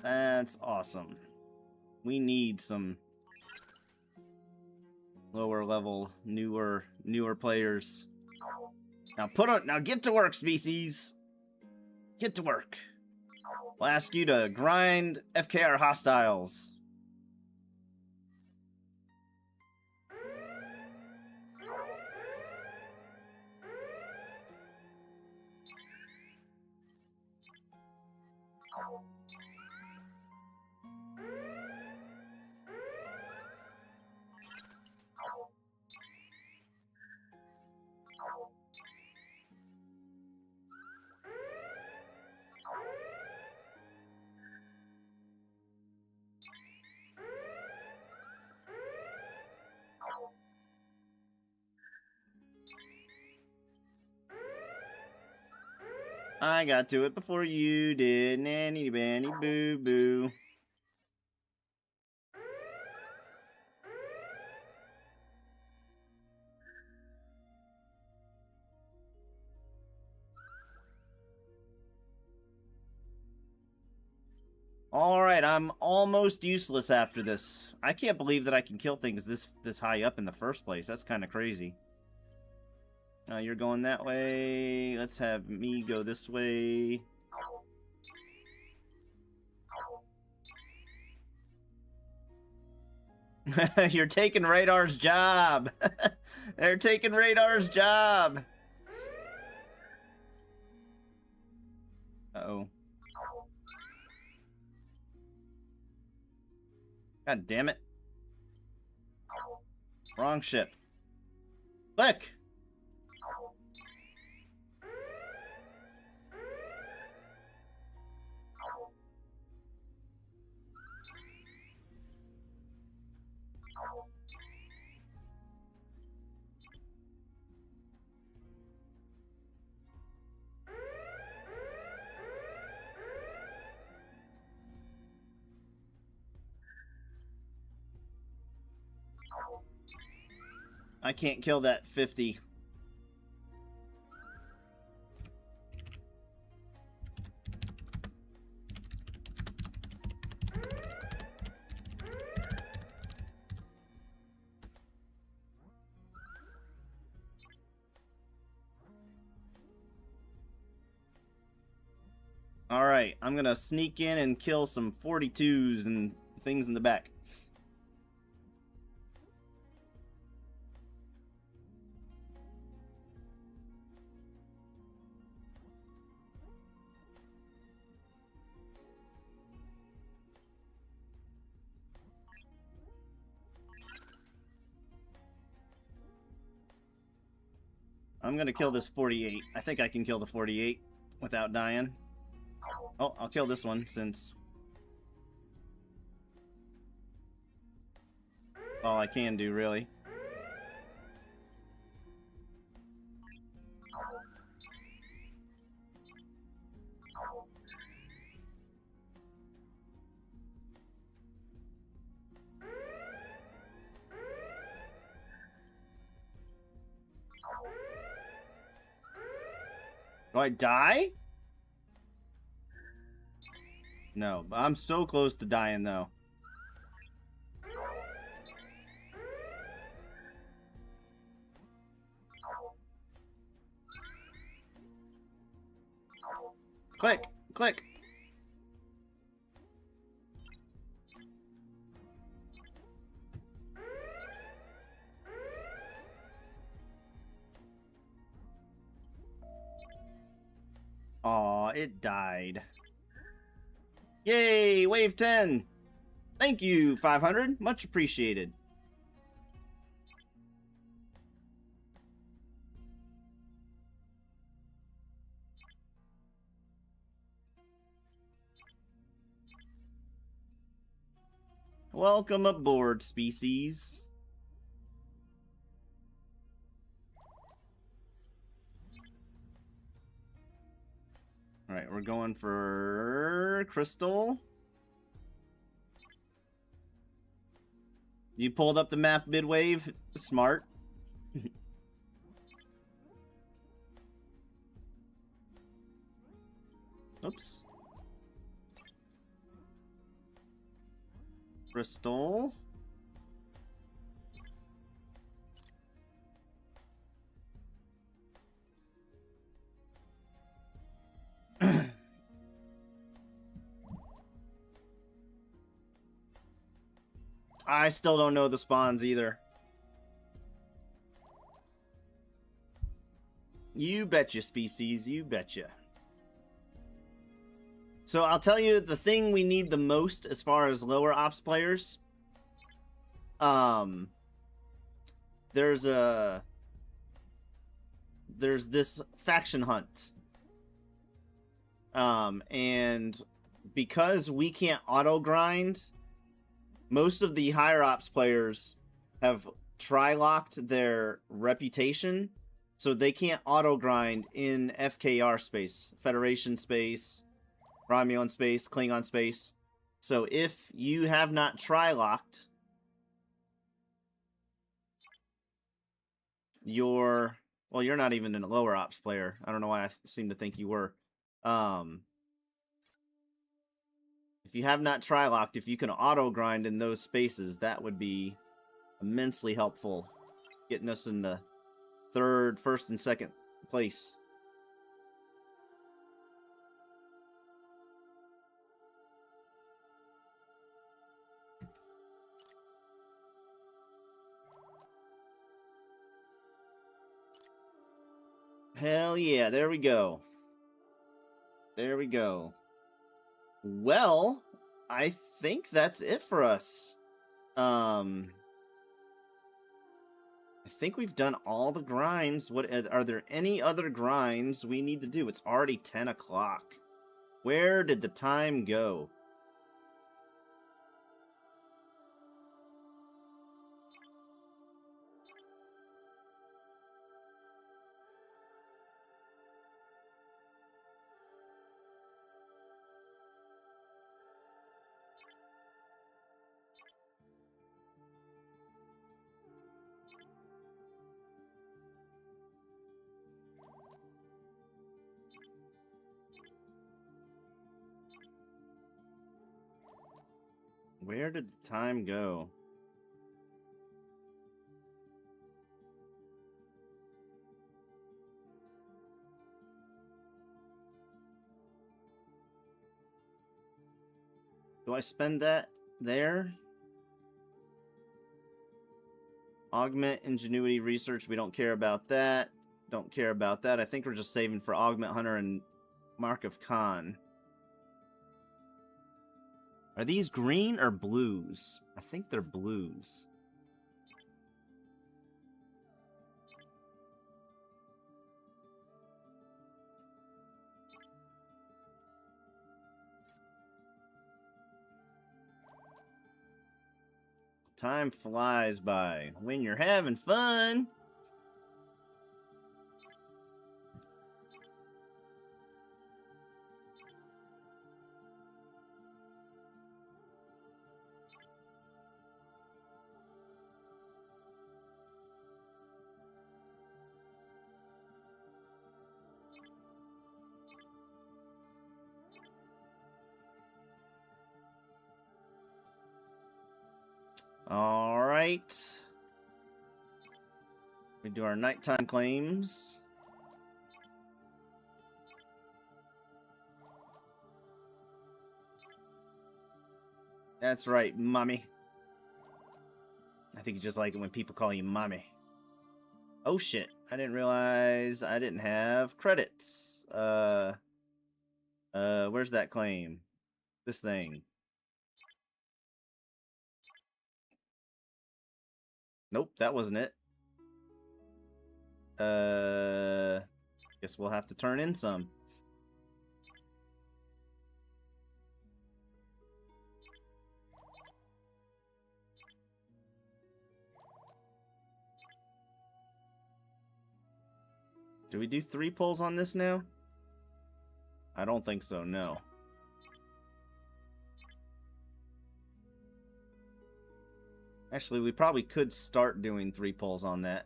That's awesome. We need some lower level, newer players. Now get to work, species. Get to work. We'll ask you to grind FKR hostiles. I got to it before you did. Nanny banny boo boo. Alright, I'm almost useless after this. I can't believe that I can kill things this high up in the first place. That's kind of crazy. You're going that way. Let's have me go this way. You're taking Radar's job. They're taking Radar's job. Uh-oh. God damn it. Wrong ship. Click. I can't kill that 50. Alright, I'm gonna sneak in and kill some 42s and things in the back. I'm gonna kill this 48. I think I can kill the 48 without dying. Oh, I'll kill this one since all I can do, really. Do I die? No, but I'm so close to dying, though. Click! Click! Aw, it died. Yay, wave 10. Thank you, 500. Much appreciated. Welcome aboard, species. Alright, we're going for Crystal. You pulled up the map mid-wave? Smart. Oops. Crystal. I still don't know the spawns either. You betcha, species. You betcha. So I'll tell you the thing we need the most as far as lower ops players. There's this faction hunt. And because we can't auto grind, most of the higher ops players have tri-locked their reputation, so they can't auto grind in FKR space, Federation space, Romulan space, Klingon space. So if you have not tri-locked, you're not even a lower ops player. I don't know why I seem to think you were. If you have not tri-locked, if you can auto grind in those spaces, that would be immensely helpful, getting us in the first and second place. Hell yeah, there we go. There we go. Well, I think that's it for us. I think we've done all the grinds. What are there any other grinds we need to do? It's already 10 o'clock. Where did the time go? Where did the time go? Do I spend that there? Augment Ingenuity Research. We don't care about that. Don't care about that. I think we're just saving for Augment Hunter and Mark of Khan. Are these green or blues? I think they're blues. Time flies by when you're having fun. All right. We do our nighttime claims. That's right, mommy. I think you just like it when people call you mommy. Oh shit, I didn't realize I didn't have credits. Where's that claim? This thing. Nope, that wasn't it. Guess we'll have to turn in some. Do we do 3 pulls on this now? I don't think so, no. Actually, we probably could start doing 3 pulls on that.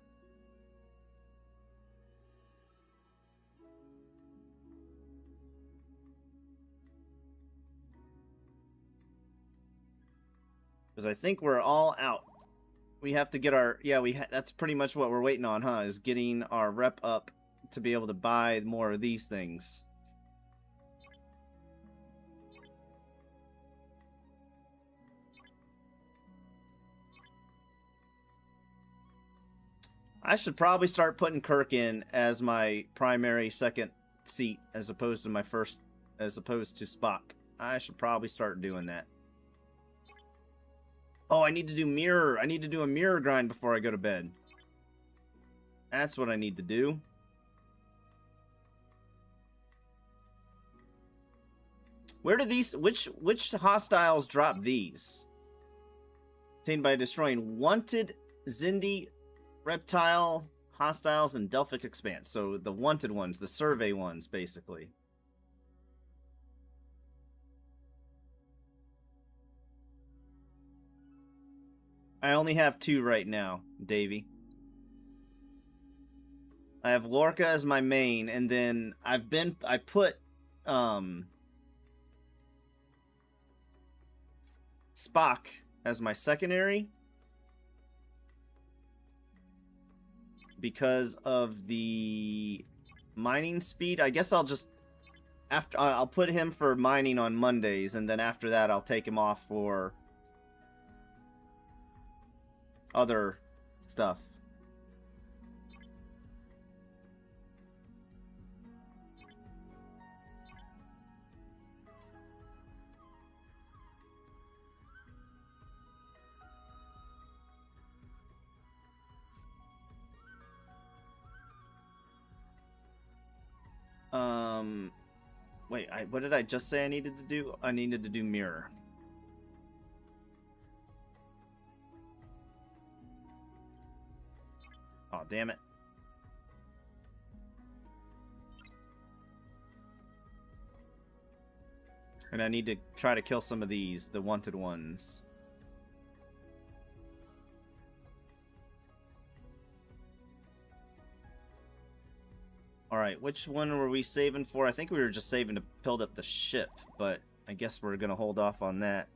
Because I think we're all out. We have to get our... Yeah, that's pretty much what we're waiting on, huh? Is getting our rep up to be able to buy more of these things. I should probably start putting Kirk in as my primary second seat as opposed to my first, as opposed to Spock. I should probably start doing that. Oh, I need to do mirror. I need to do a mirror grind before I go to bed. That's what I need to do. Where do these, which hostiles drop these? Obtained by destroying wanted Zindi, reptile, hostiles, and Delphic Expanse. So the wanted ones, the survey ones, basically. I only have 2 right now, Davey. I have Lorca as my main, and then I put Spock as my secondary because of the mining speed. I guess I'll just I'll put him for mining on Mondays, and then after that I'll take him off for other stuff. Wait, what did I just say I needed to do? I needed to do mirror. Oh, damn it. And I need to try to kill some of these, the wanted ones. Alright, which one were we saving for? I think we were just saving to build up the ship, but I guess we're gonna hold off on that.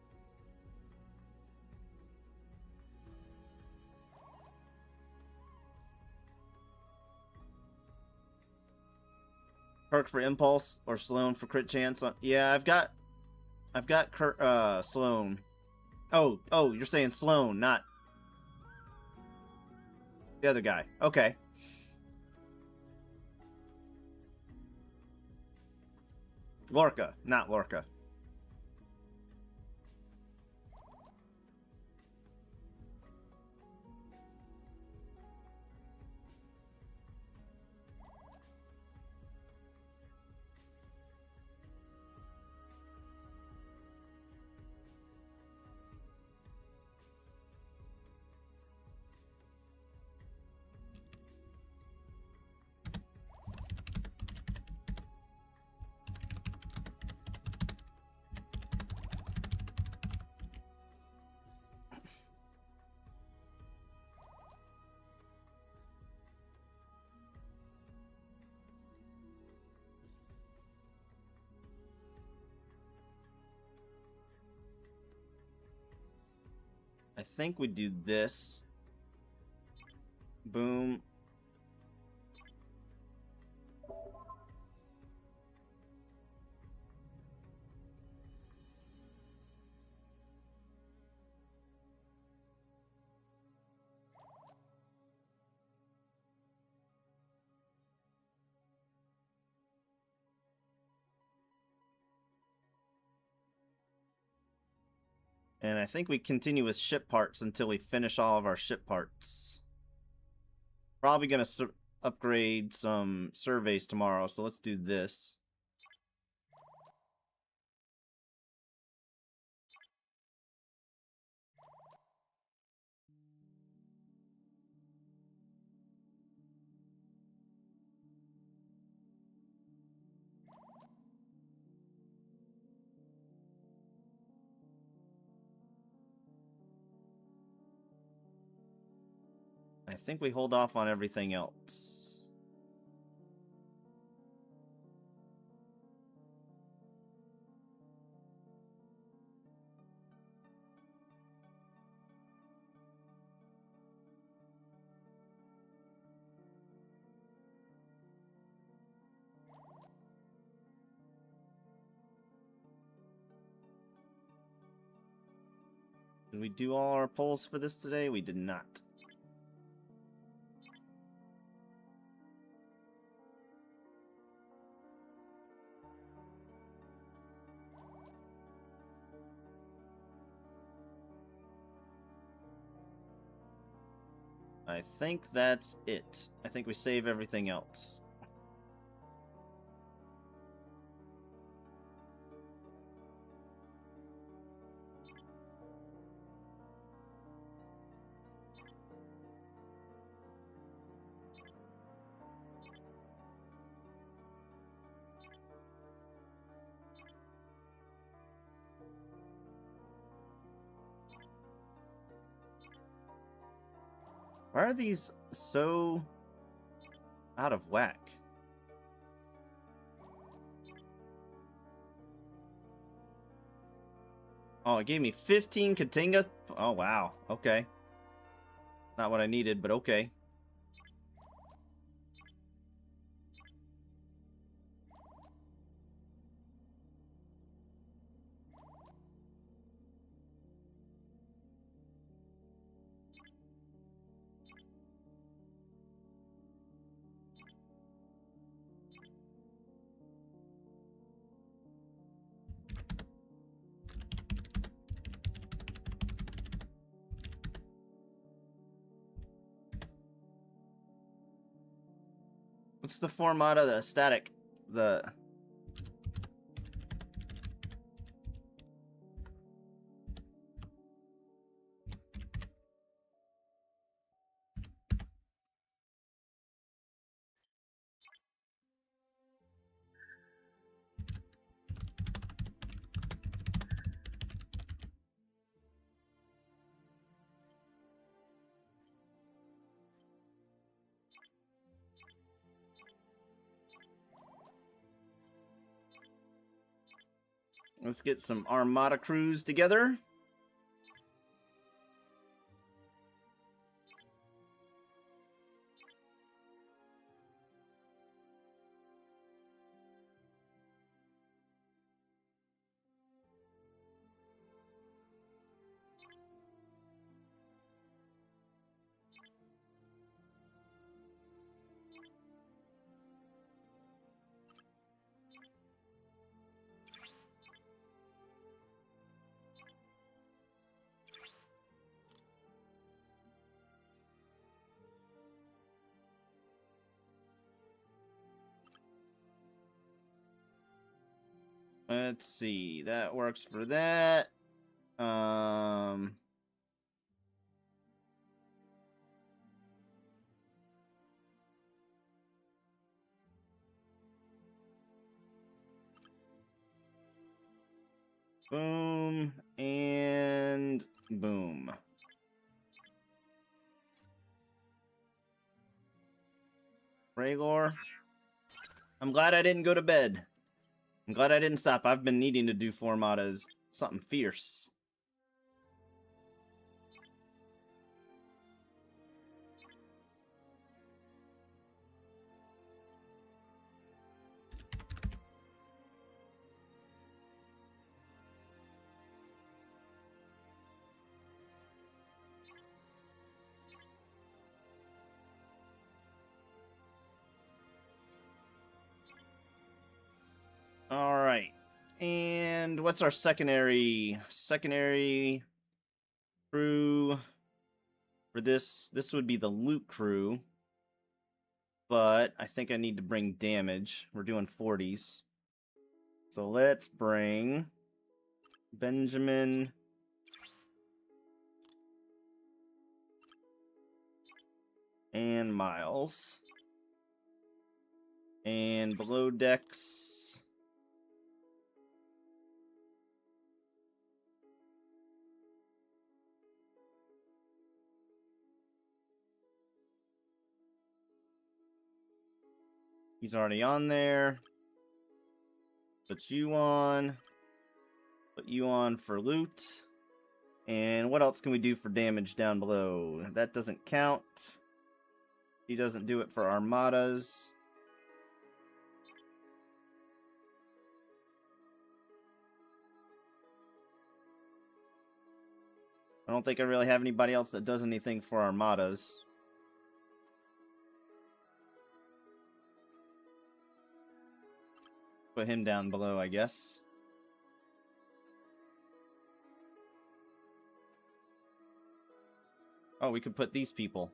Perk for impulse or Sloan for crit chance. Yeah, I've got Sloan. Oh, you're saying Sloan, not the other guy. Okay. Lorca, not Lorca. I think we do this. Boom. And I think we continue with ship parts until we finish all of our ship parts. Probably going to upgrade some surveys tomorrow, so let's do this. I think we hold off on everything else. Did we do all our polls for this today? We did not. I think that's it. I think we save everything else. Why are these so out of whack? Oh, it gave me 15 Katinga? Oh, wow. Okay. Not what I needed, but okay. What's the format of the static? Let's get some Armada crews together. Let's see. That works for that. Boom and boom. Rhaegar. I'm glad I didn't go to bed. I'm glad I didn't stop. I've been needing to do 4 Matas. Something fierce. All right. And what's our secondary crew for this? This would be the loot crew. But I think I need to bring damage. We're doing 40s. So let's bring Benjamin. And Miles. And below decks. He's already on there. Put you on. Put you on for loot. And what else can we do for damage down below? That doesn't count. He doesn't do it for armadas. I don't think I really have anybody else that does anything for armadas. Put him down below, I guess. Oh, we could put these people.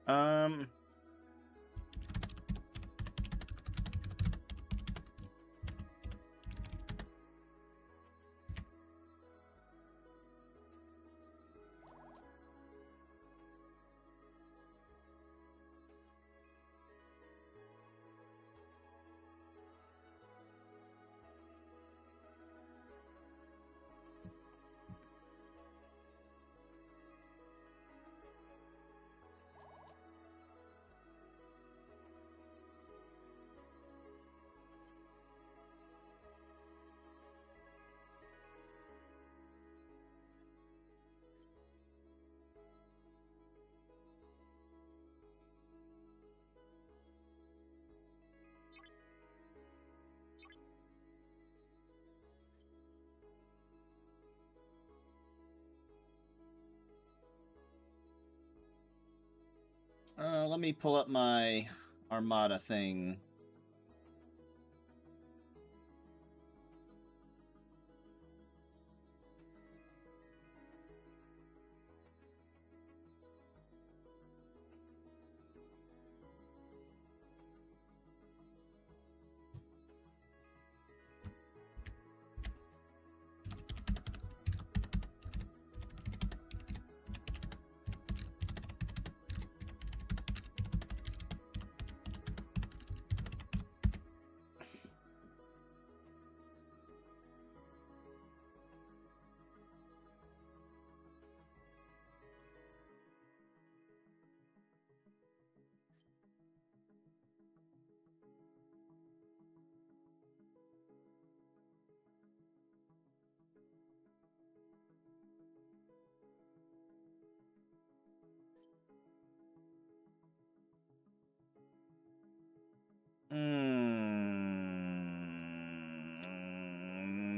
Um, let me pull up my armada thing.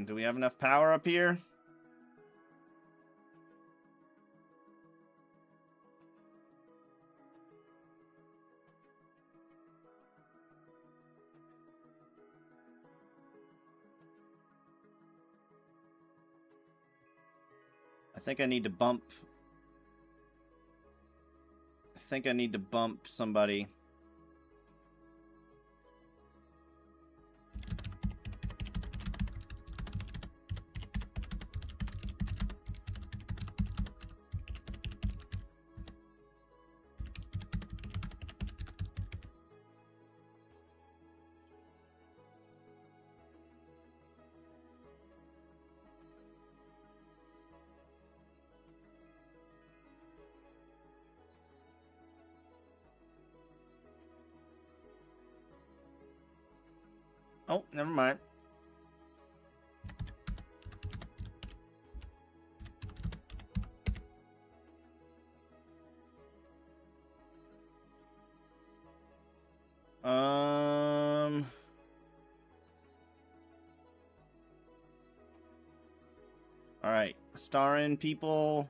Do we have enough power up here? I think I need to bump. I think I need to bump somebody. Oh, never mind. All right, star in people.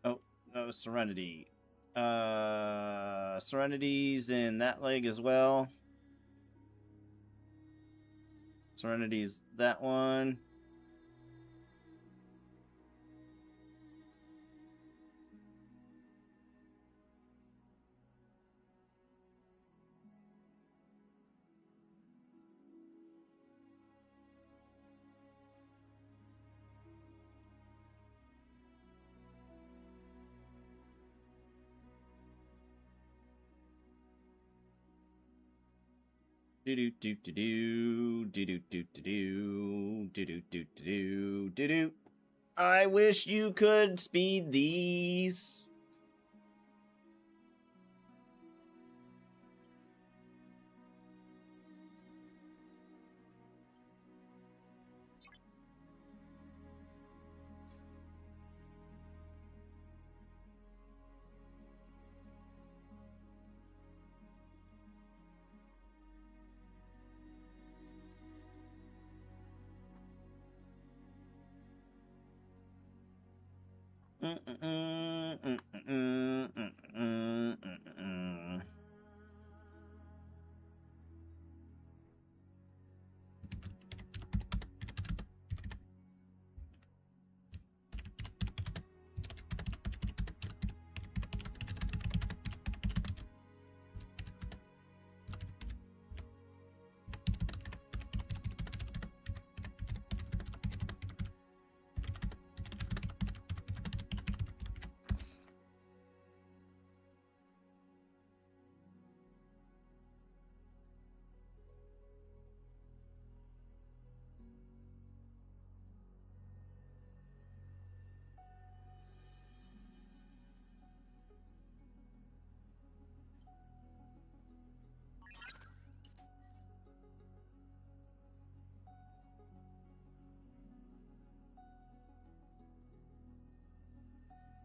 Oh, no, Serenity. Serenity's in that leg as well. Serenity's that one. Do do do do do do do do do do do do do do do. I wish you could speed these.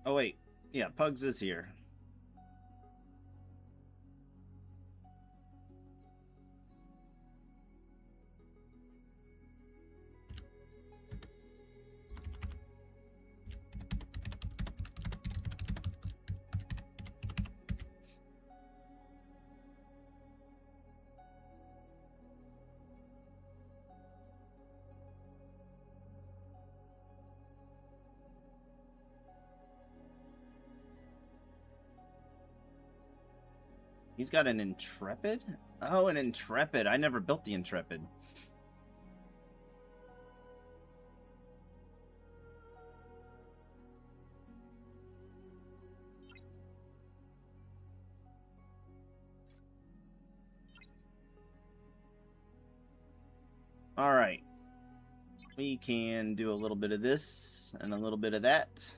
Oh wait, yeah, Pugs is here. He's got an Intrepid? Oh, an Intrepid. I never built the Intrepid. All right. We can do a little bit of this and a little bit of that.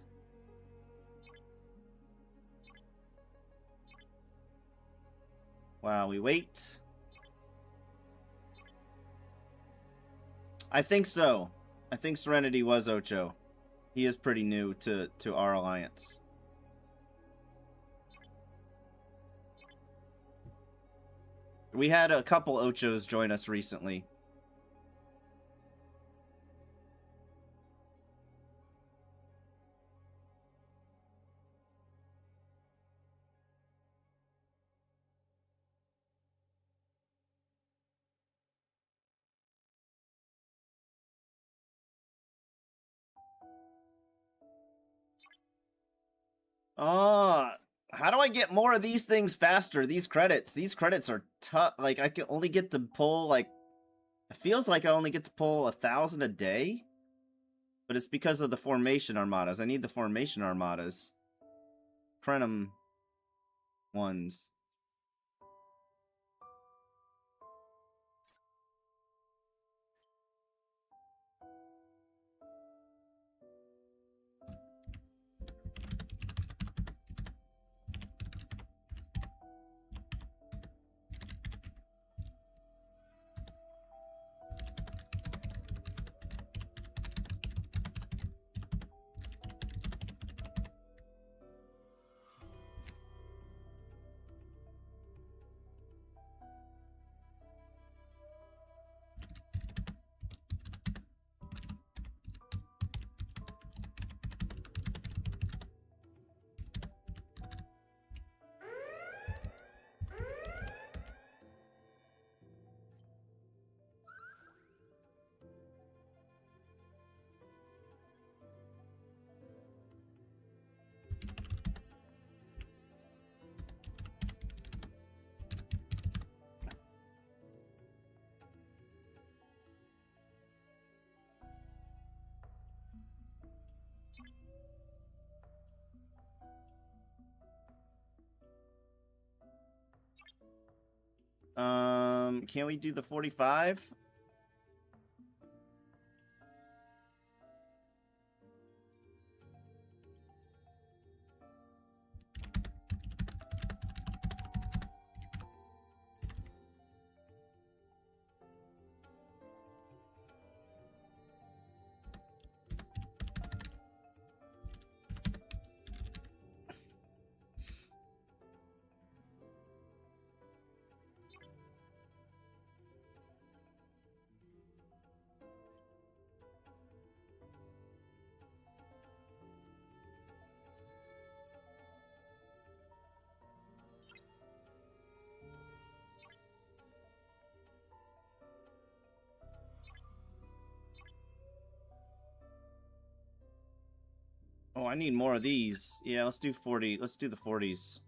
While we wait. I think so. I think Serenity was Ocho. He is pretty new to our alliance. We had a couple Ochos join us recently. How do I get more of these things faster? These credits are tough. Like, I can only get to pull, like, it feels like I only get to pull 1,000 a day. But it's because of the formation armadas. I need the formation armadas. Crenum ones. Can we do the 45? Oh, I need more of these. Yeah, let's do 40. Let's do the 40s.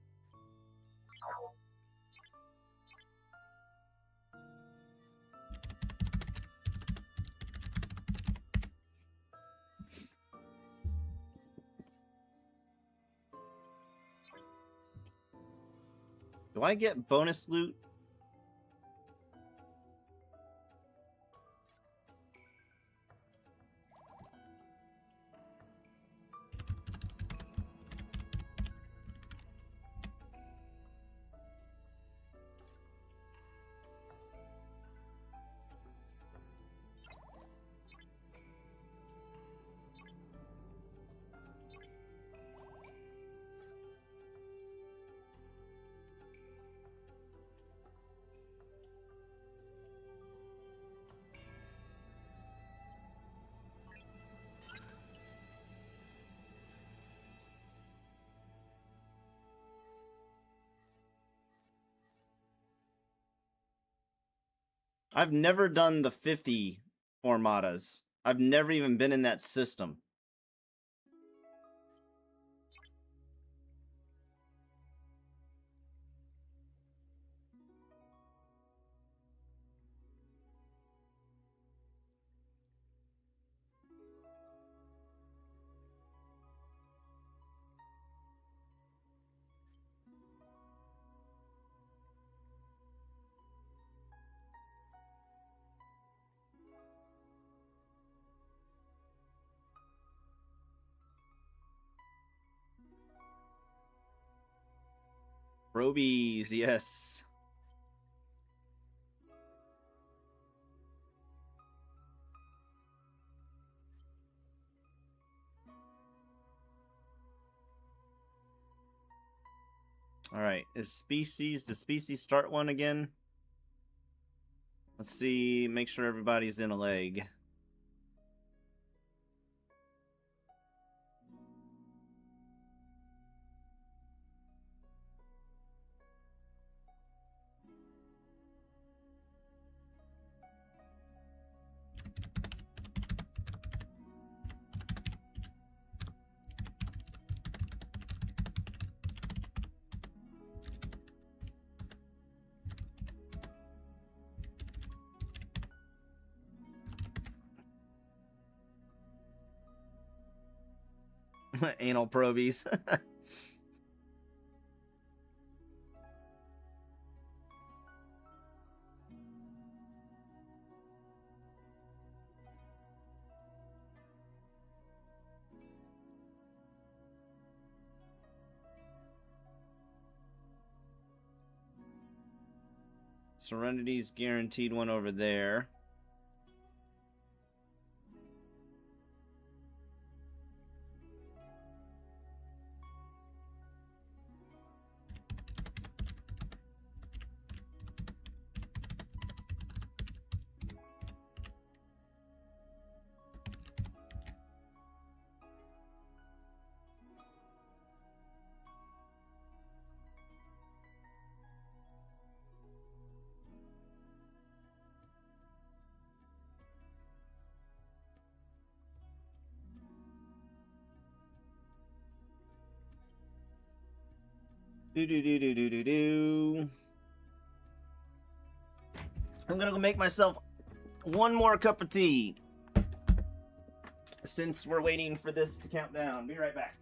Do I get bonus loot? I've never done the 50 formatas. I've never even been in that system. Probies, yes. All right, is species, does species start one again? Let's see, make sure everybody's in a leg. Anal probies. Serenity's guaranteed one over there. Do. I'm gonna go make myself one more cup of tea. Since we're waiting for this to count down. Be right back.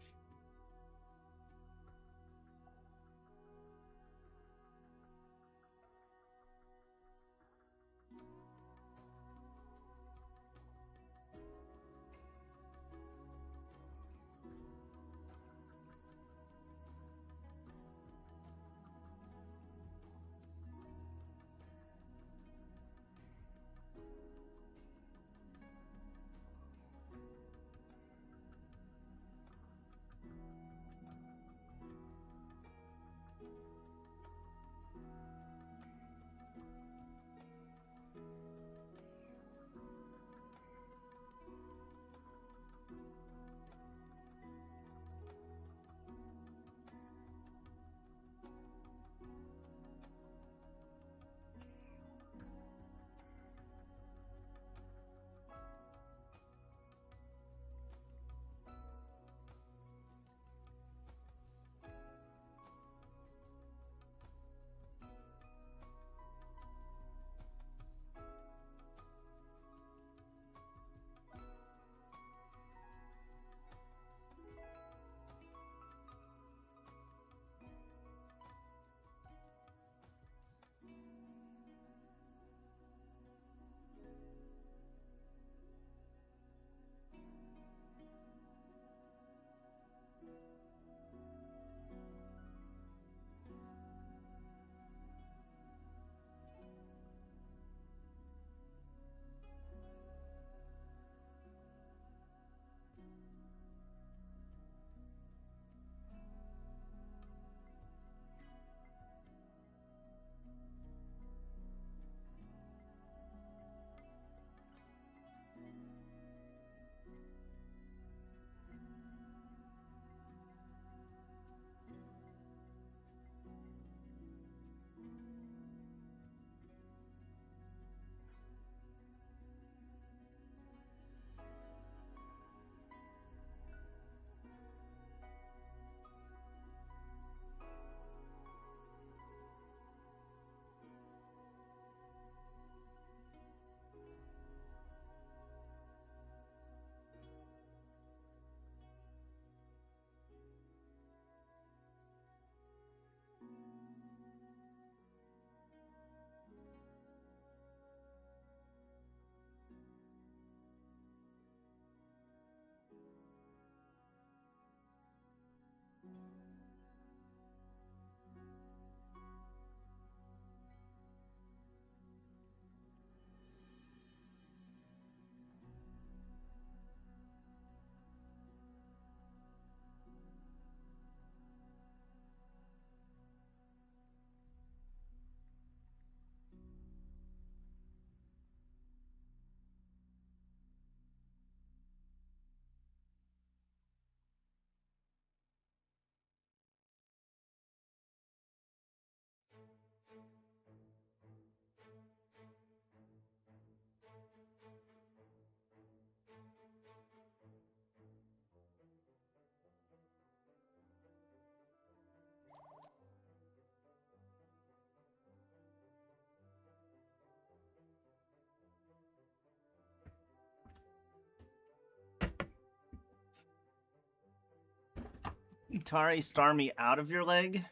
Tari, star me out of your leg?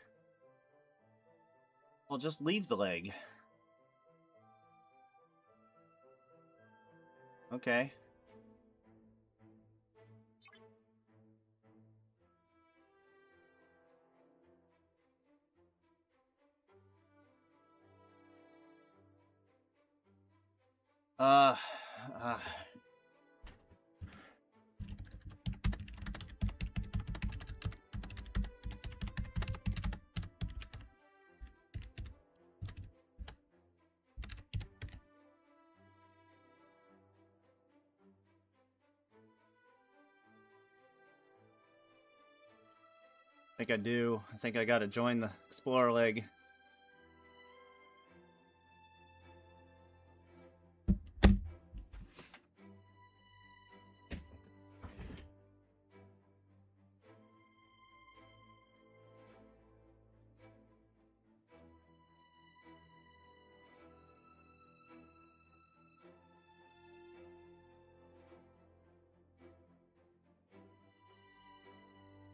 Well, just leave the leg. Okay. Uh, uh. I think I do. I think I gotta join the Explorer leg.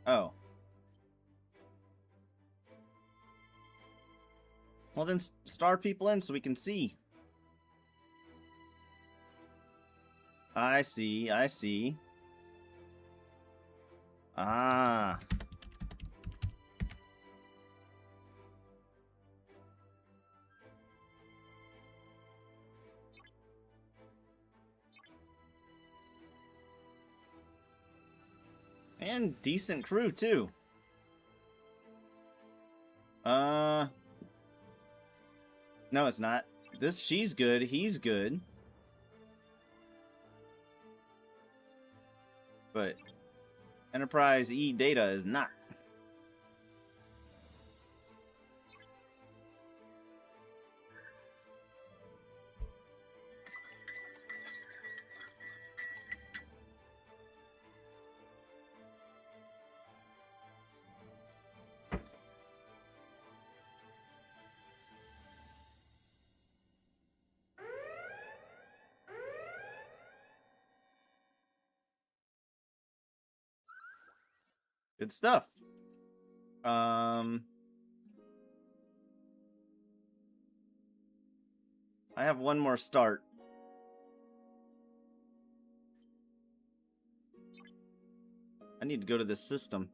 Oh. Well, then star people in so we can see. I see, I see. Ah. And decent crew, too. No, it's not. She's good, he's good. But Enterprise E Data is not. Good stuff. I have one more start. I need to go to this system.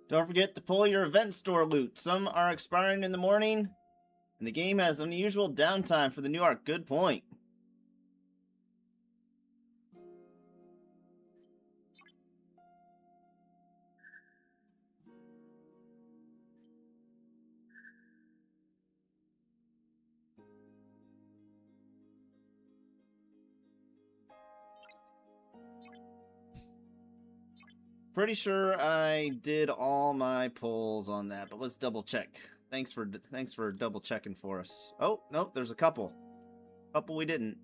Don't forget to pull your event store loot. Some are expiring in the morning, and the game has unusual downtime for the new arc. Good point. Pretty sure I did all my pulls on that, but let's double check. Thanks for double checking for us. Oh, nope, there's a couple. Couple we didn't.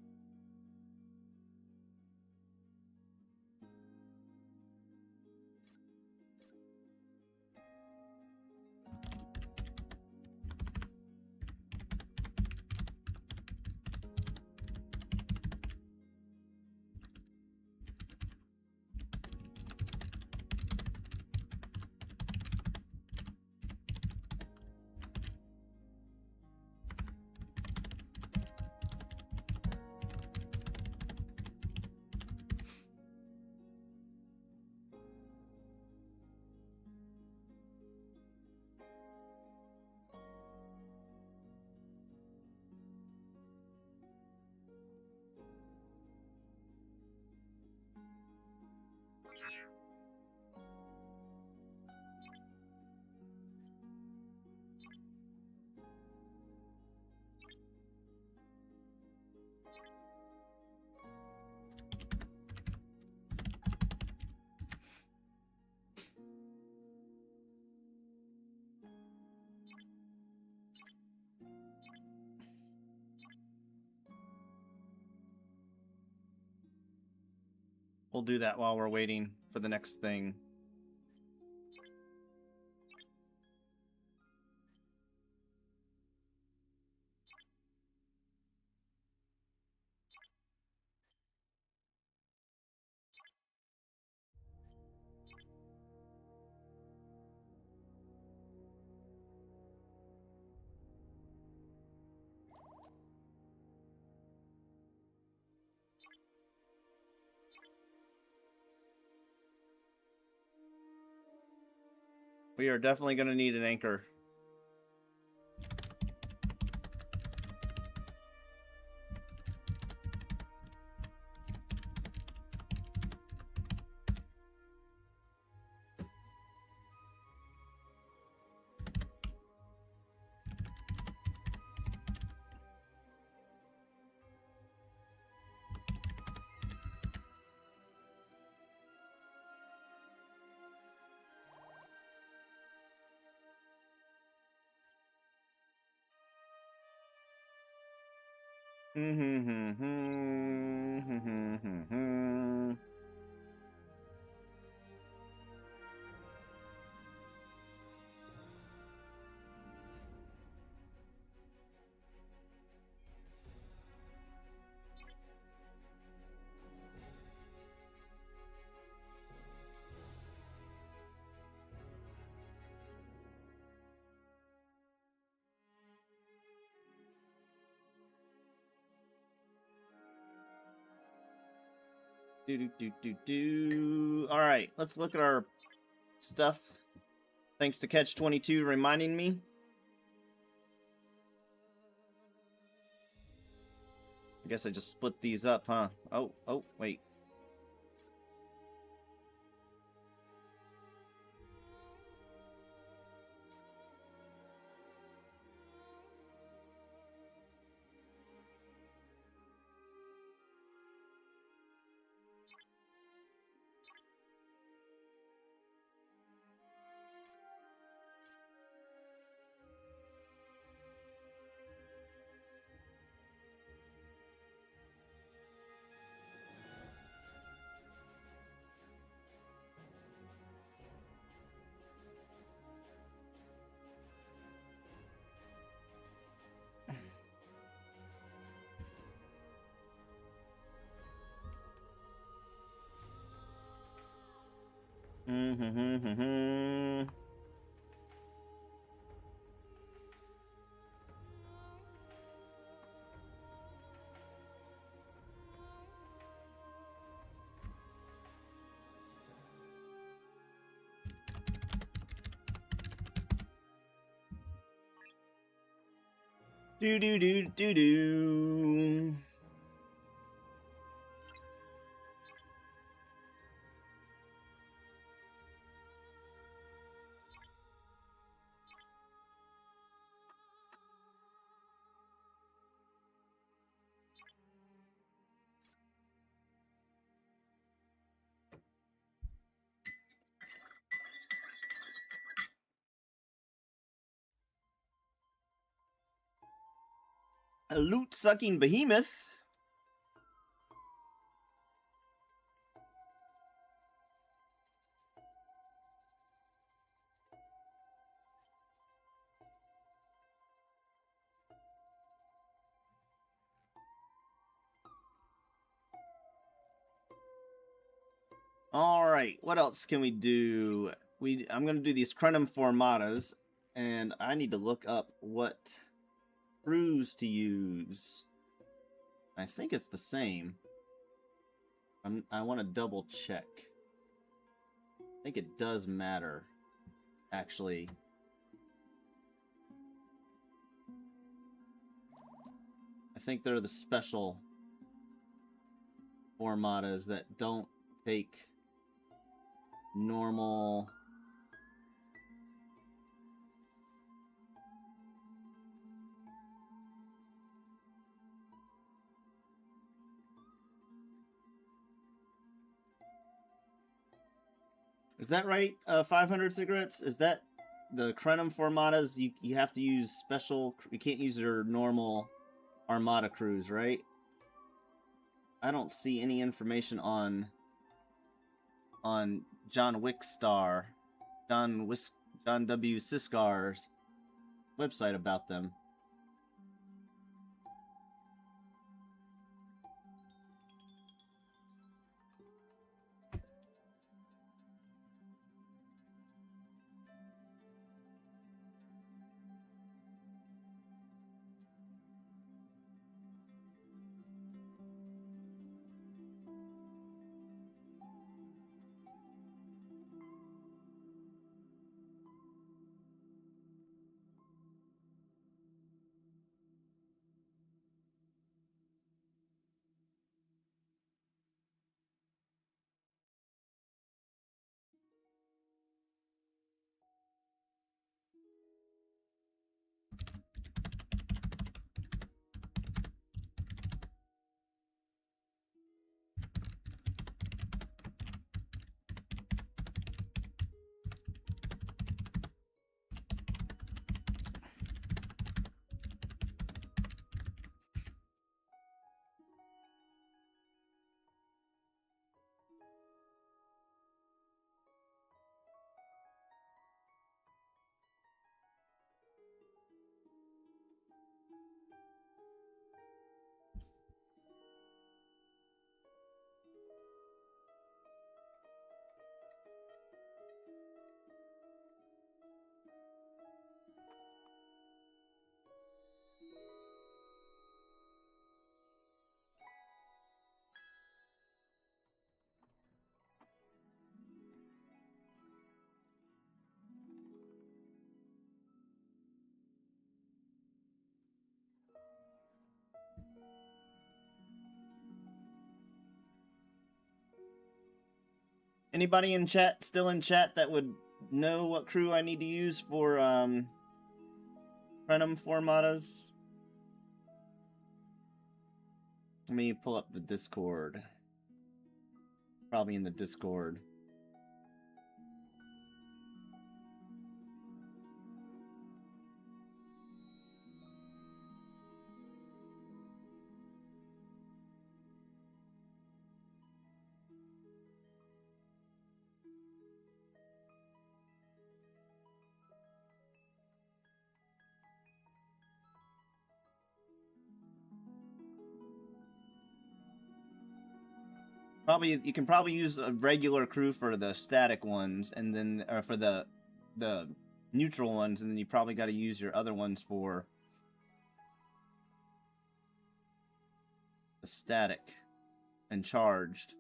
We'll do that while we're waiting for the next thing. We are definitely going to need an anchor. All right, let's look at our stuff. Thanks to Catch-22 reminding me. I guess I just split these up, huh? Oh, wait. Do. A loot-sucking behemoth. All right, what else can we do? I'm going to do these Crenum Formatas, and I need to look up what crews to use. I think it's the same. I want to double check. I think it does matter, actually. I think they're the special Formatas that don't take normal... Is that right? 500 cigarettes? Is that the Crenum Formatas? You have to use special... You can't use your normal Armada crews, right? I don't see any information on on John W. Siskar's website about them. Anybody in chat, still in chat, that would know what crew I need to use for Prenum Formatas? Let me pull up the Discord. Probably in the Discord. Probably you can probably use a regular crew for the static ones, and then or for the neutral ones, and then you probably got to use your other ones for the static and charged.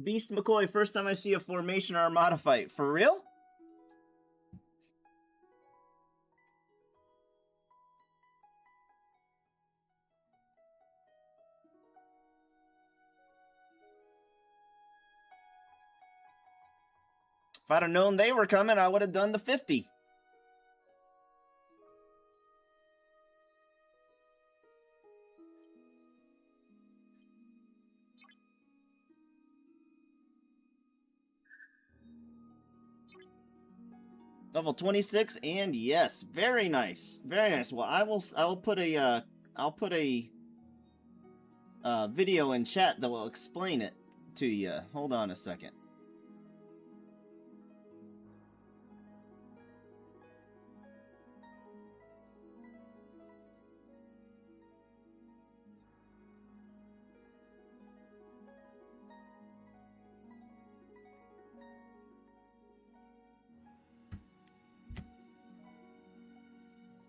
Beast McCoy, first time I see a Formation Armada fight. For real? If I'd have known they were coming, I would have done the 50. Level 26, and yes, very nice, very nice. Well, I will put a video in chat that will explain it to you. Hold on a second.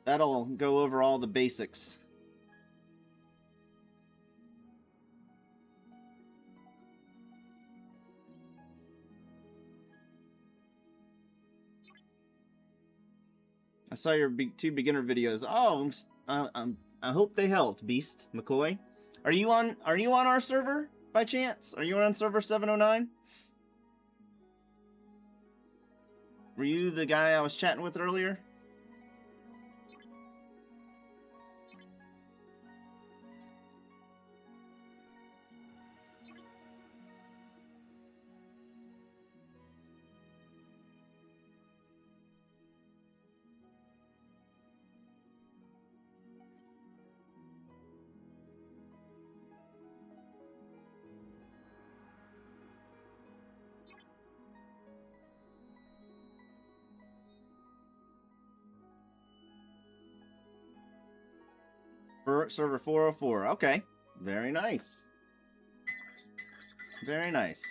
That'll go over all the basics. I saw your two beginner videos. Oh, I hope they helped, Beast McCoy. Are you on our server by chance? Are you on server 709? Were you the guy I was chatting with earlier? server 404. Okay. Very nice. Very nice.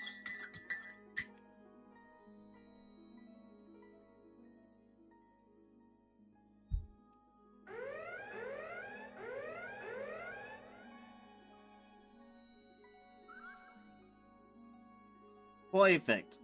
Perfect.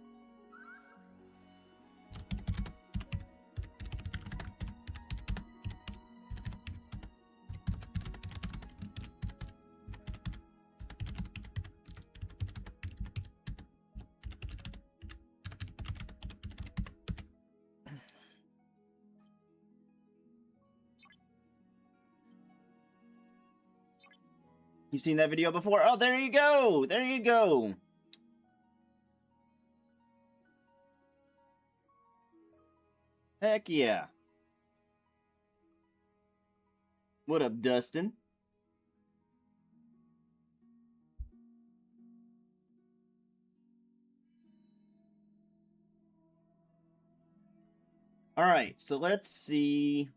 You've seen that video before? Oh, there you go! There you go! Heck yeah. What up, Dustin? Alright, so let's see.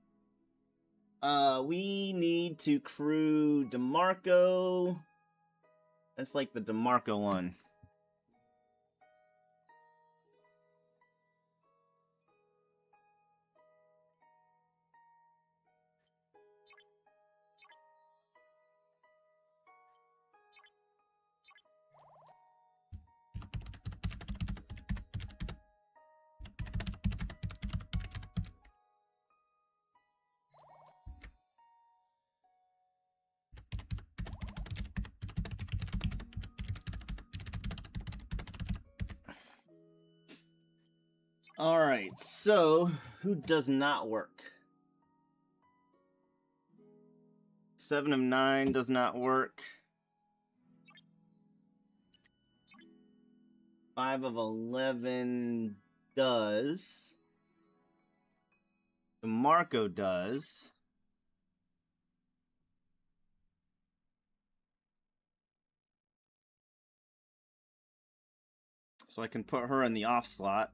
We need to crew DeMarco. That's like the DeMarco one. Alright, so who does not work? 7 of 9 does not work. 5 of 11 does. DeMarco does. So I can put her in the off slot.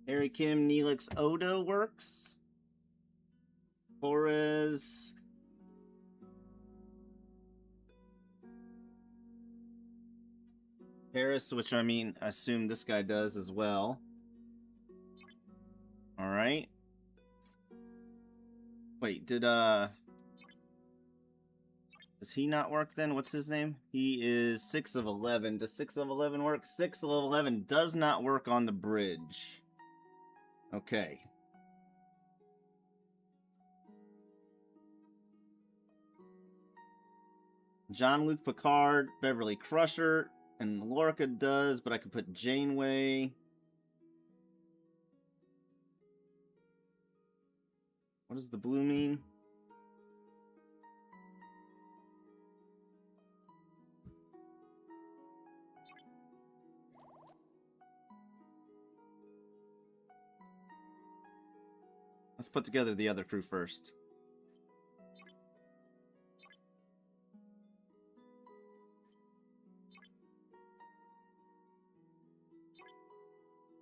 Harry Kim, Neelix, Odo works. Torres. Harris, which I mean, I assume this guy does as well. Alright. Wait, does he not work then? What's his name? He is 6 of 11. Does 6 of 11 work? 6 of 11 does not work on the bridge. Okay. Jean-Luc Picard, Beverly Crusher, and Lorca does, but I could put Janeway. What does the blue mean? Let's put together the other crew first.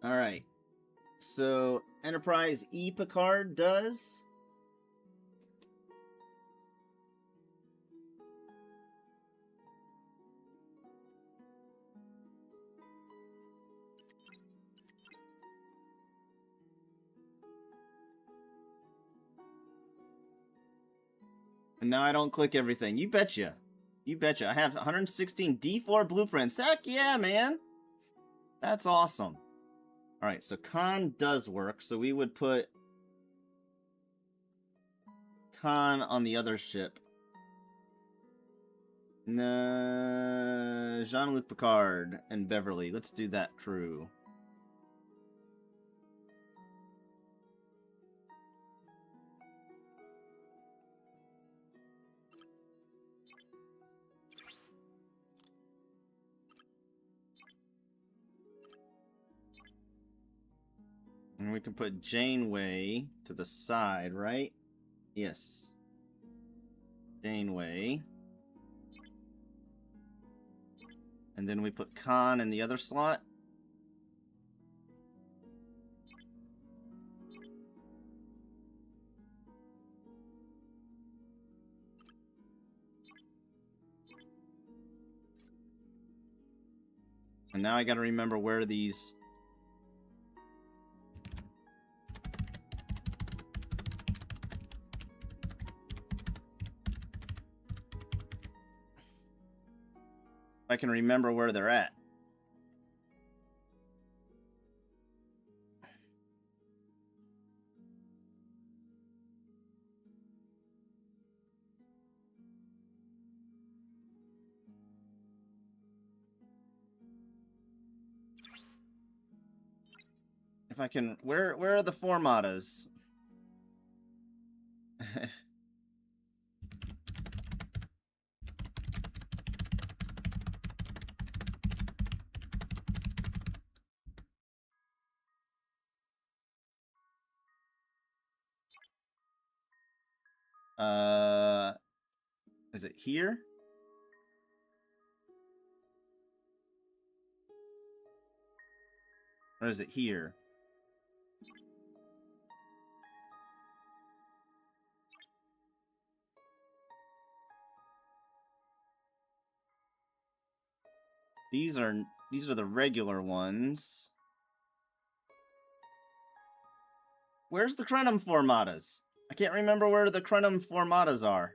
Alright. So, Enterprise E Picard does. And now I don't click everything. You betcha. You betcha. I have 116 D4 blueprints. Heck yeah, man. That's awesome. Alright, so Khan does work. So we would put Khan on the other ship. Jean-Luc Picard and Beverly. Let's do that crew. And we can put Janeway to the side, right? Yes. Janeway. And then we put Khan in the other slot. And now I gotta remember where these... I can remember where they're at. If I can, where are the formatas? Is it here? Or is it here? These are the regular ones. Where's the Crenum formatas? I can't remember where the Crenum formatas are.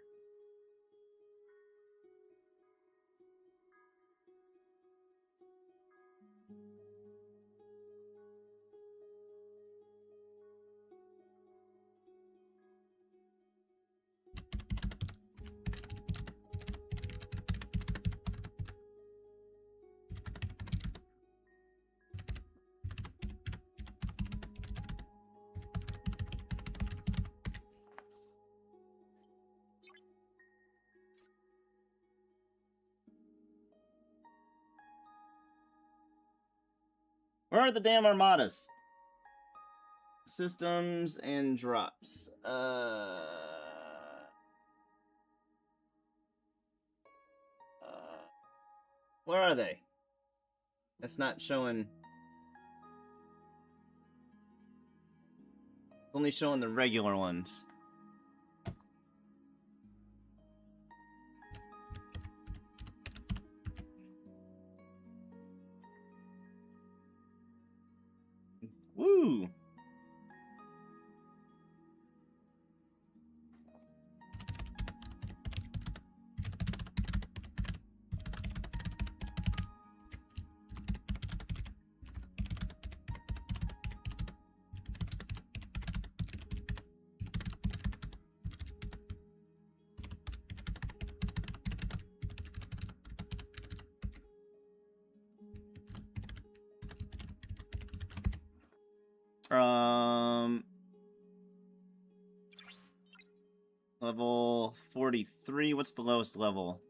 Where are the damn armadas? Systems and drops. Where are they? That's not showing. It's only showing the regular ones. Woo! Level 43. What's the lowest level?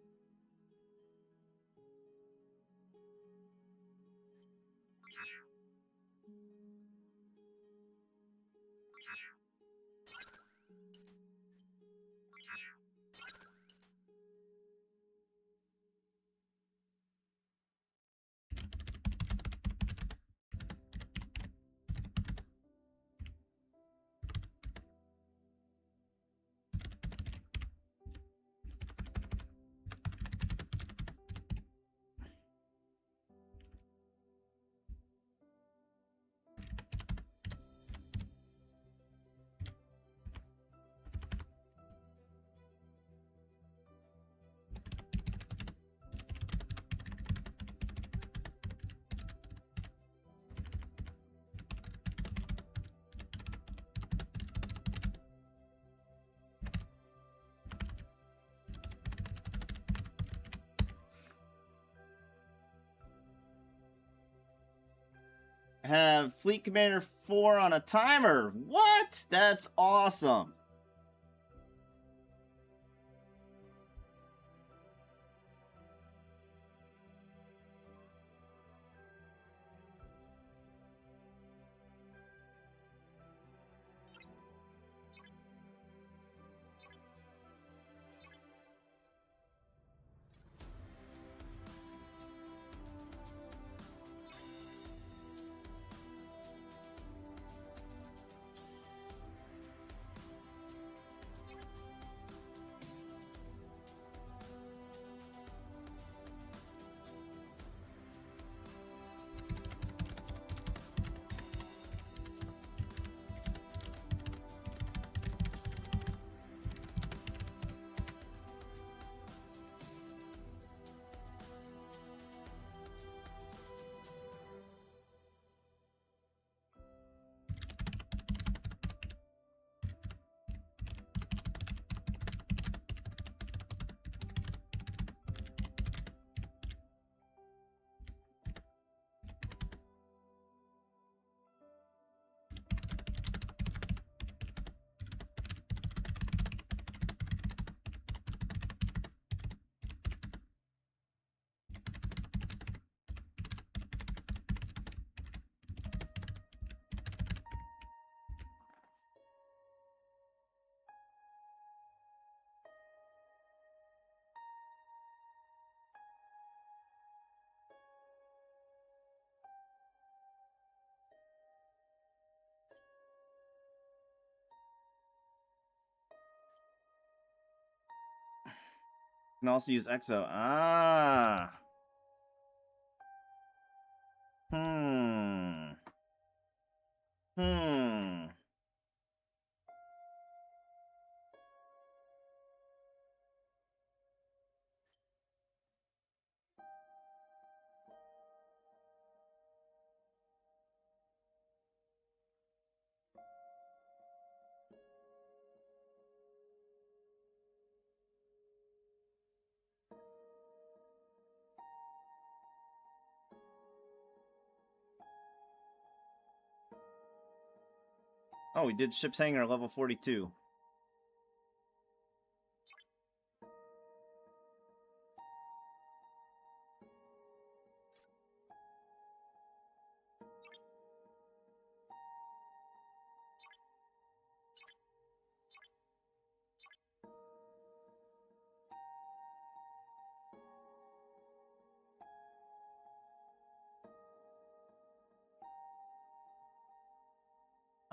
Have Fleet Commander 4 on a timer. What? That's awesome. Can also use Exo. Ah. Hmm. Oh, we did ship's hangar level 42.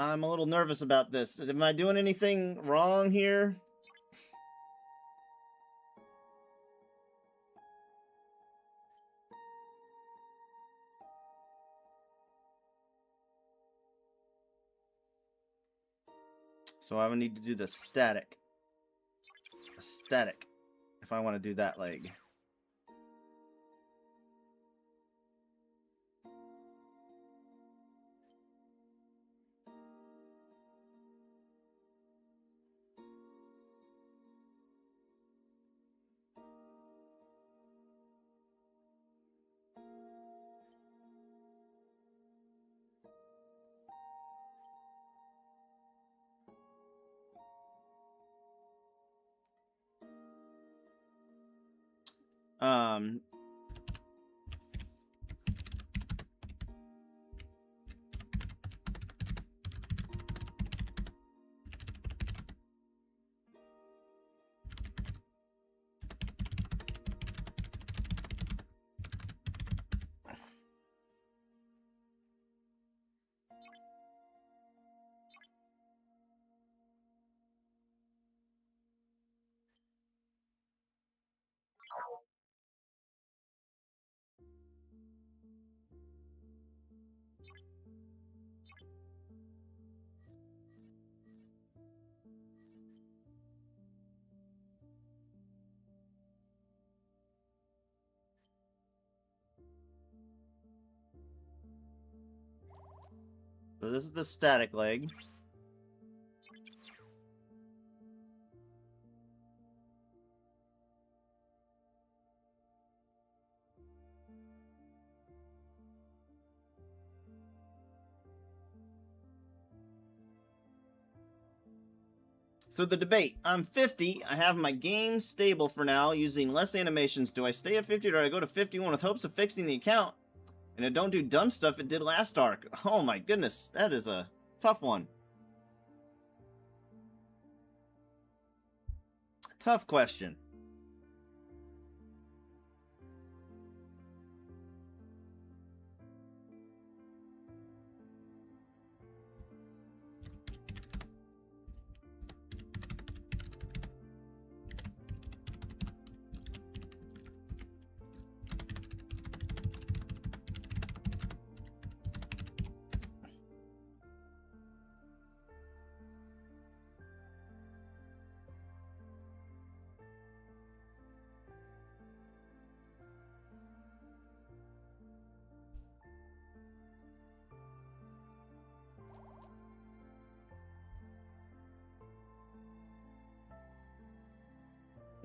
I'm a little nervous about this. Am I doing anything wrong here? So I would need to do the static. Static. If I want to do that leg. Um, so this is the static leg. So the debate. I'm 50. I have my game stable for now, using less animations. Do I stay at 50 or do I go to 51 with hopes of fixing the account? And it don't do dumb stuff it did last arc. Oh my goodness, that is a tough one. Tough question.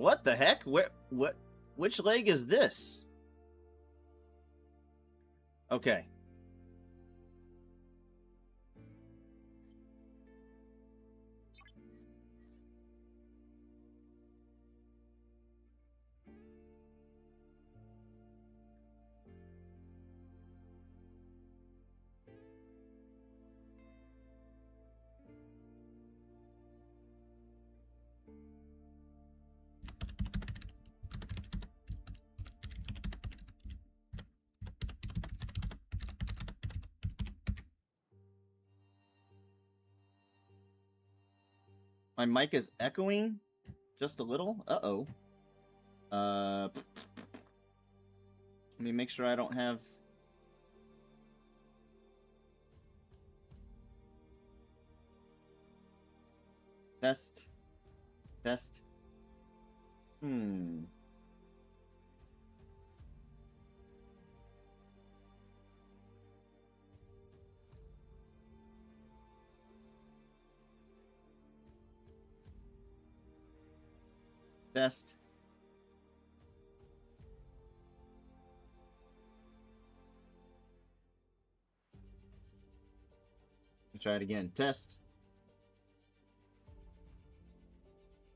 What the heck? Which leg is this? Okay. My mic is echoing just a little. Uh-oh. Let me make sure I don't have... Test. Test. Test. Let's try it again. Test.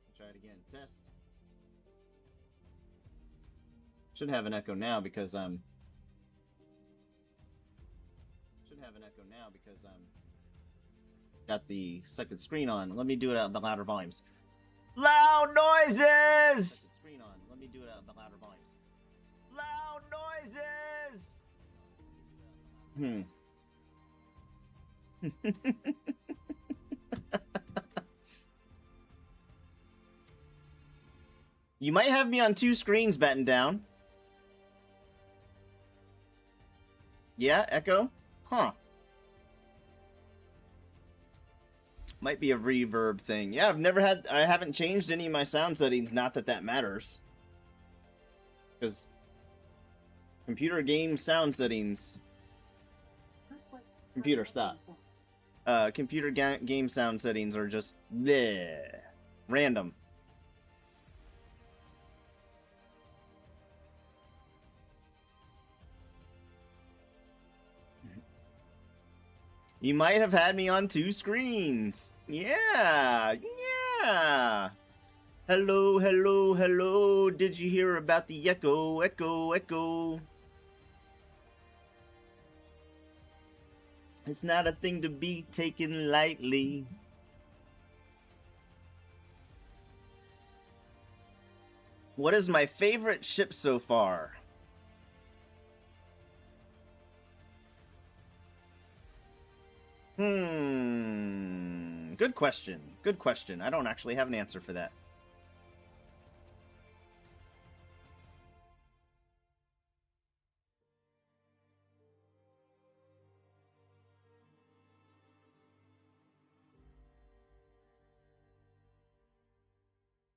Let's try it again. Test. Should have an echo now because got the second screen on. Let me do it at the louder volumes. Loud noises! Screen on. Let me do it at the louder volumes. Loud noises! You might have me on 2 screens batting down. Yeah, echo? Huh. Might be a reverb thing. Yeah, I haven't changed any of my sound settings, not that that matters. Because computer game sound settings... Computer, stop. Computer game sound settings are just... bleh, random. You might have had me on 2 screens. Yeah, yeah. Hello, hello, hello. Did you hear about the echo, echo, echo? It's not a thing to be taken lightly. What is my favorite ship so far? Good question. Good question. I don't actually have an answer for that.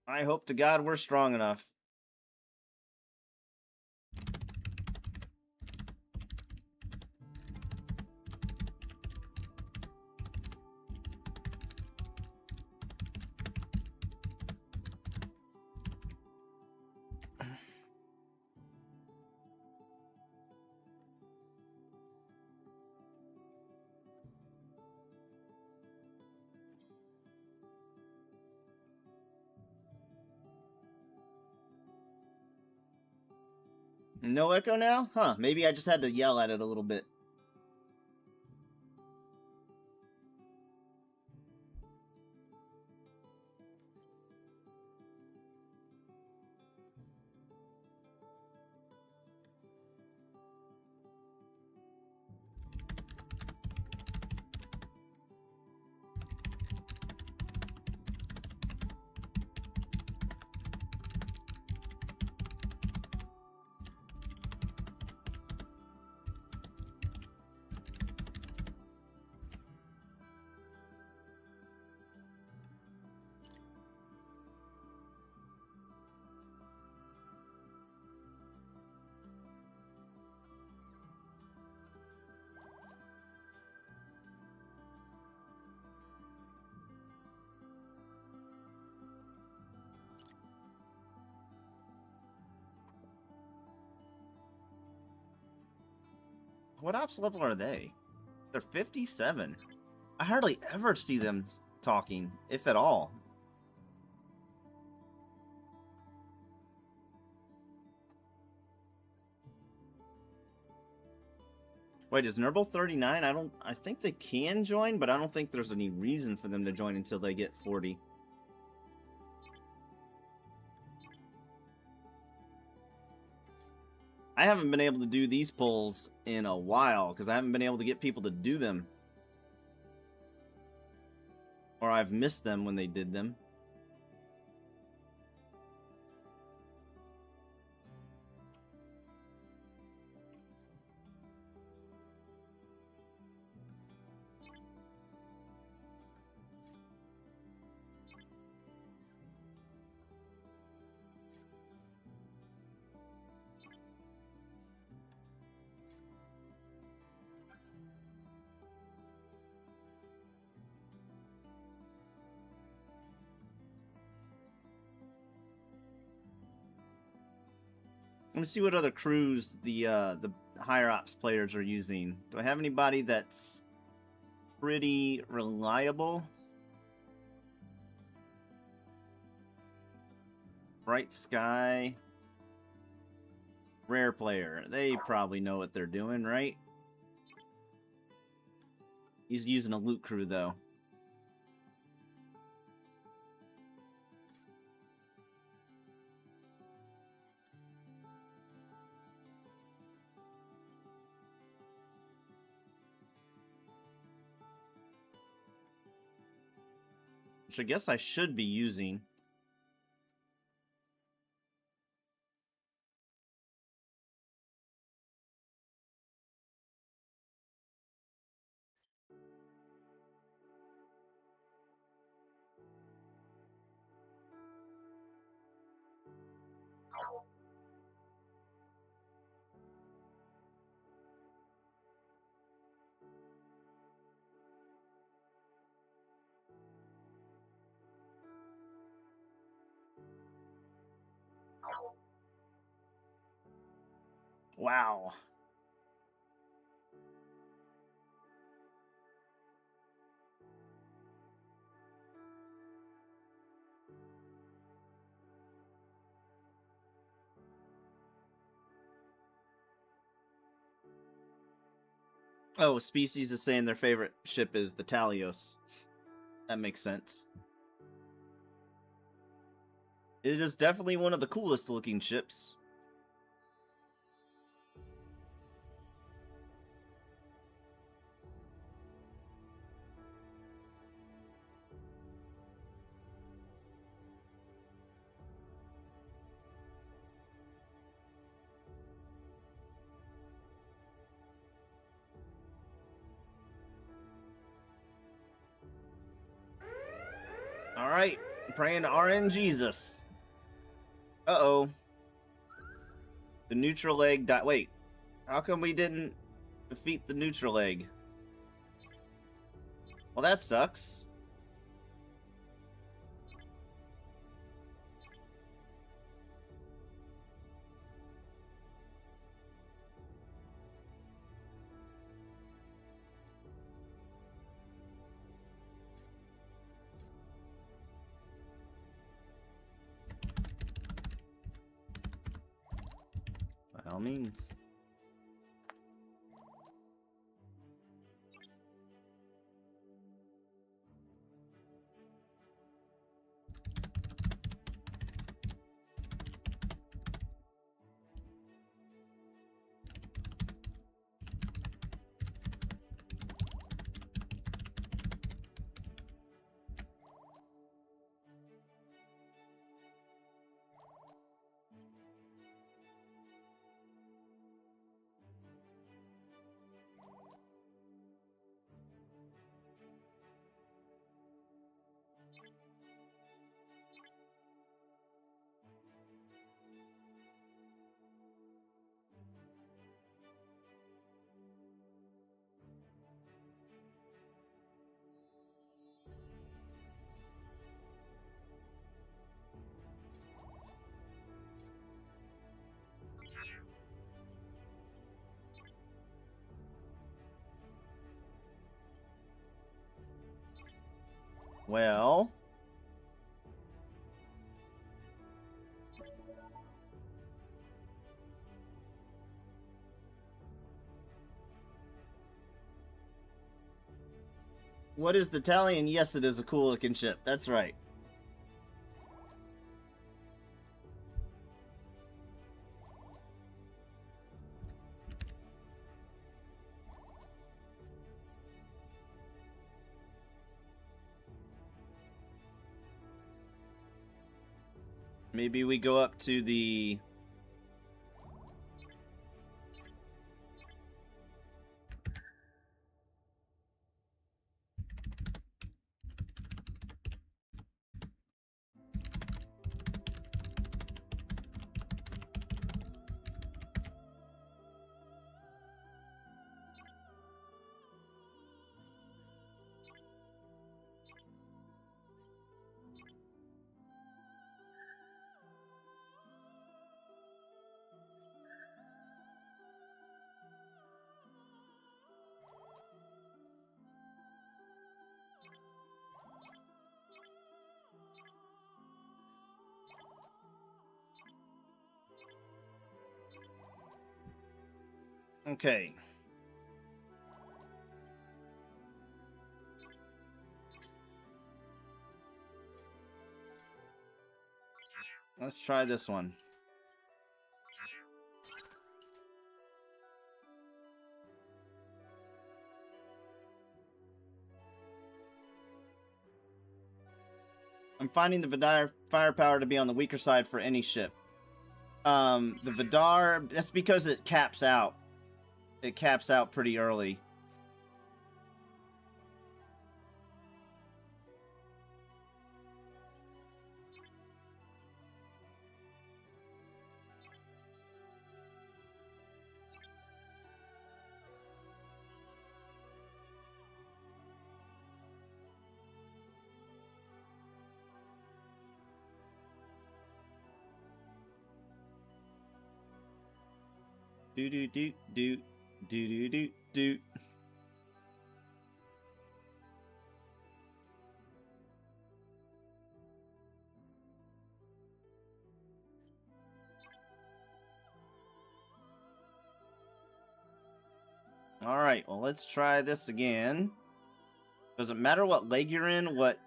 I hope to God we're strong enough. No echo now? Huh, maybe I just had to yell at it a little bit. What ops level are they? They're 57. I hardly ever see them talking, if at all. Wait, is Nurble 39? I think they can join, but I don't think there's any reason for them to join until they get 40. I haven't been able to do these polls in a while because I haven't been able to get people to do them. Or I've missed them when they did them. Let me see what other crews the higher ops players are using. Do I have anybody that's pretty reliable? Bright Sky. Rare player. They probably know what they're doing, right? He's using a loot crew, though. Which I guess I should be using. Wow. Oh, Species is saying their favorite ship is the Talios. That makes sense. It is definitely one of the coolest looking ships. Alright, praying to RN Jesus. Uh-oh. The neutral egg died. Wait, how come we didn't defeat the neutral egg? Well, that sucks. By all means. Well, what is the Italian? Yes, it is a cool looking ship. That's right. Maybe we go up to the... Okay. Let's try this one. I'm finding the Vidar firepower to be on the weaker side for any ship. The Vidar, that's because it caps out. It caps out pretty early. Do do do do do do do do. All right, well, let's try this again. Doesn't matter what leg you're in, what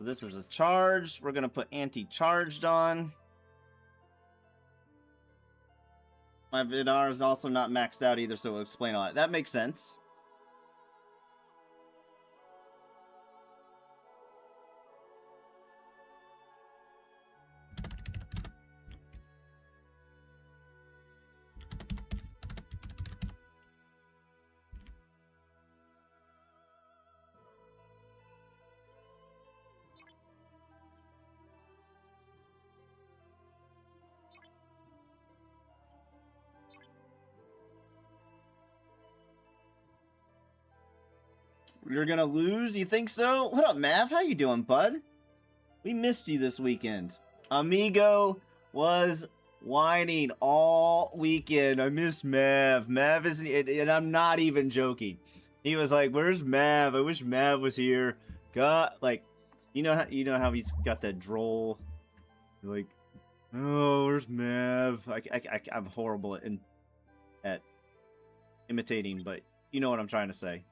this is a charge. We're gonna put anti-charged on. My Vidar is also not maxed out either, so we'll explain all that. That makes sense. You're gonna lose? You think so? What up, Mav? How you doing, bud? We missed you this weekend. Amigo was whining all weekend. I miss Mav. Mav isn't, and I'm not even joking. He was like, "Where's Mav? I wish Mav was here." God, like, you know how he's got that droll, like, "Oh, where's Mav?" I'm horrible at imitating, but you know what I'm trying to say.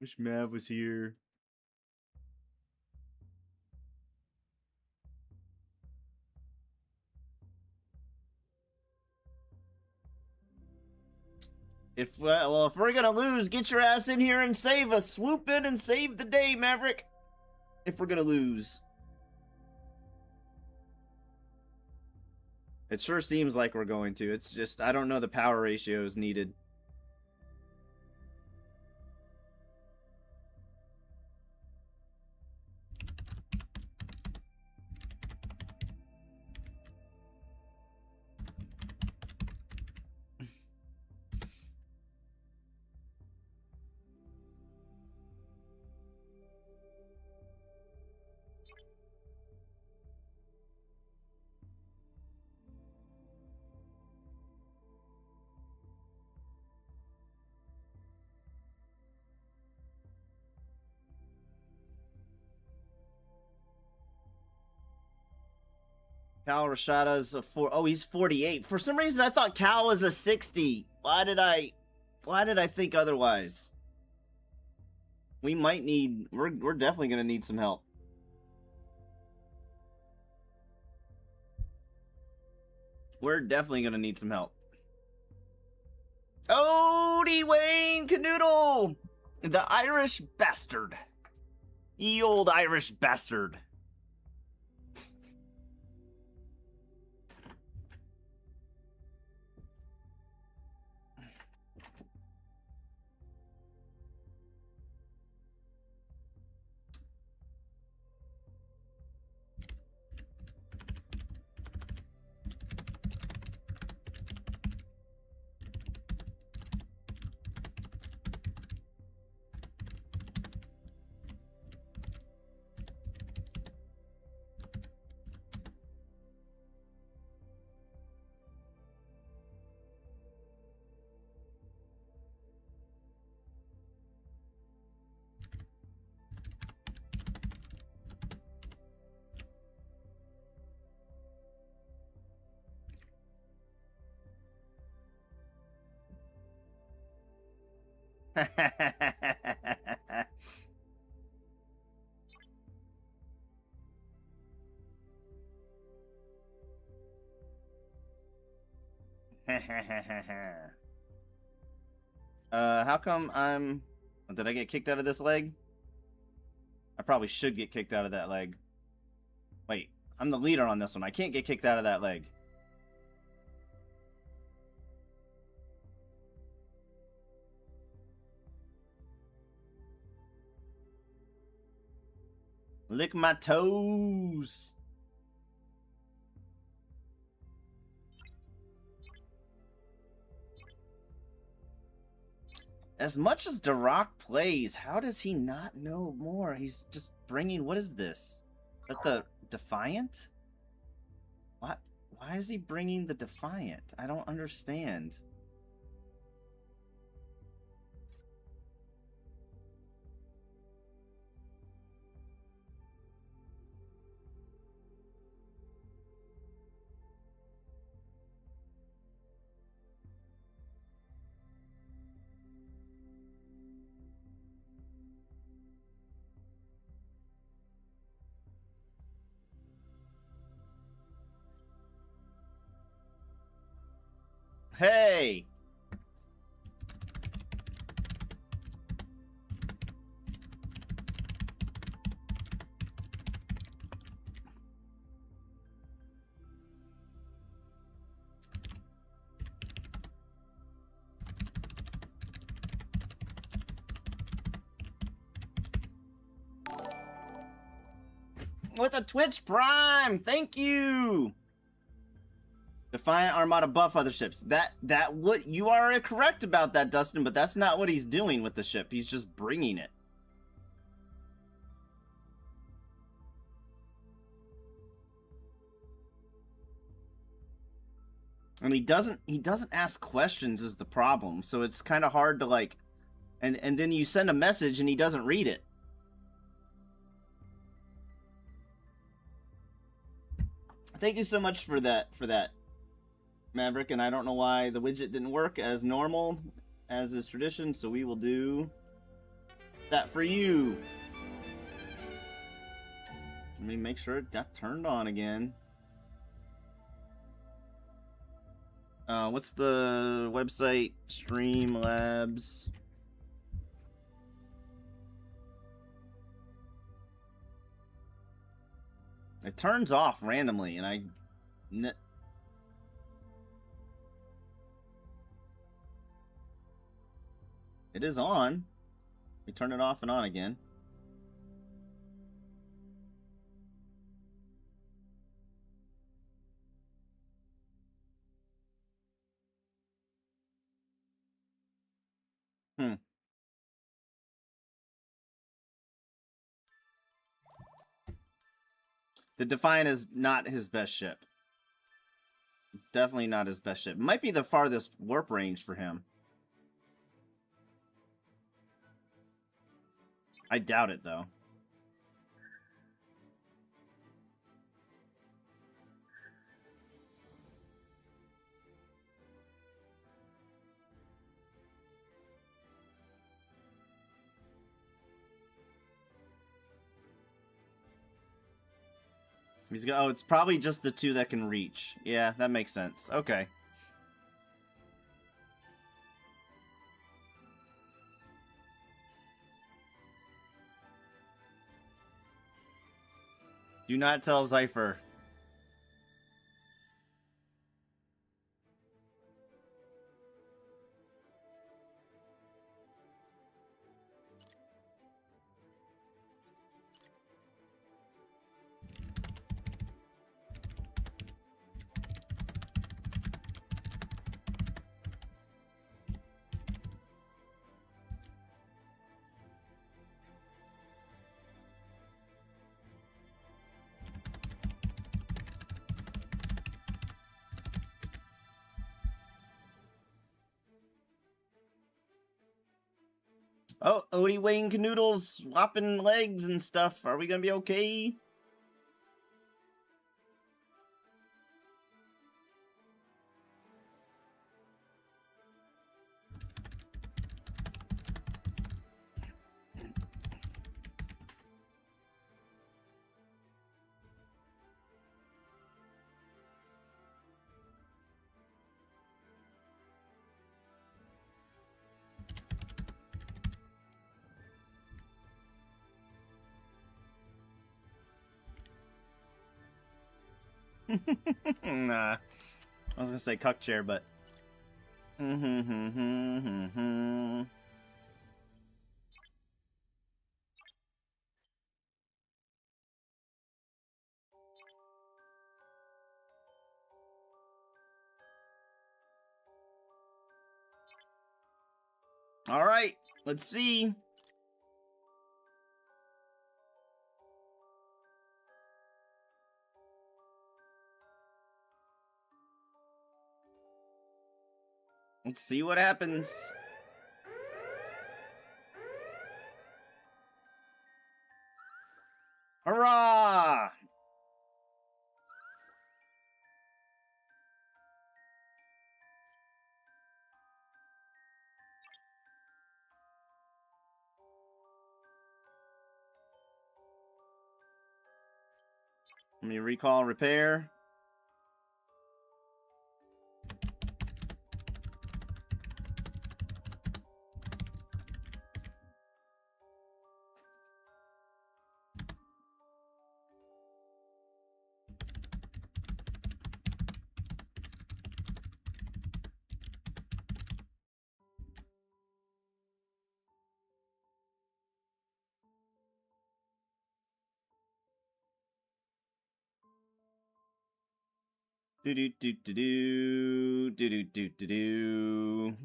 Wish Mav was here. If we're gonna lose, get your ass in here and save us. Swoop in and save the day, Maverick. If we're gonna lose. It sure seems like we're going to. It's just, I don't know the power ratios needed. Cal Rashada's a 4. Oh, he's 48. For some reason, I thought Cal was a 60. Why did I think otherwise? We might need. We're definitely gonna need some help. We're definitely gonna need some help. Odie Wayne Canoodle, the Irish bastard. Ye old Irish bastard. How come I'm... Did I get kicked out of this leg? I probably should get kicked out of that leg. Wait, I'm the leader on this one. I can't get kicked out of that leg. Lick my toes. As much as Darak plays, how does he not know more? He's just bringing... What is this? Is that the Defiant? What? Why is he bringing the Defiant? I don't understand. Hey! With a Twitch Prime! Thank you! Defiant Armada buff other ships. That what you are correct about that, Dustin, but that's not what he's doing with the ship. He's just bringing it. And he doesn't ask questions is the problem. So it's kind of hard to like and then you send a message and he doesn't read it. Thank you so much for that Maverick, and I don't know why the widget didn't work as normal, as is tradition, so we will do that for you. Let me make sure it got turned on again. What's the website? Streamlabs. It turns off randomly, and it is on. We turn it off and on again. The Defiant is not his best ship. Definitely not his best ship. Might be the farthest warp range for him. I doubt it, though. He's got, oh, it's probably just the two that can reach. Yeah, that makes sense. Okay. Do not tell Zypher. Oh, Odie Wayne Canoodles swapping legs and stuff. Are we gonna be okay? Nah. I was gonna say cuck chair, but. All right, let's see. Let's see what happens. Hurrah! Let me recall repair. Do do do do do do do do do.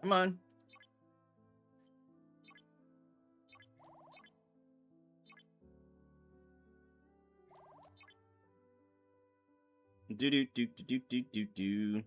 Come on. Do do do do do do do.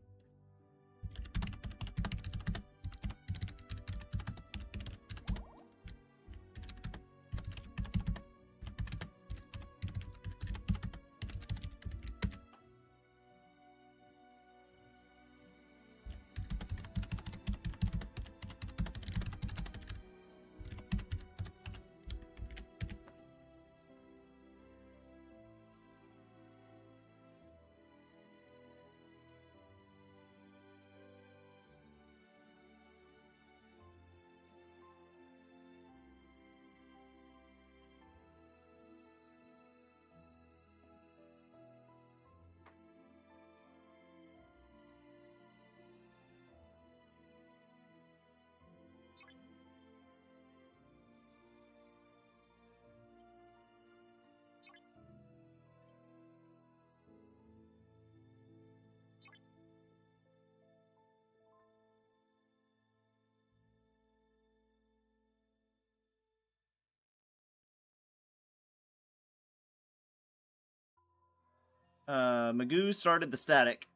Magoo started the static.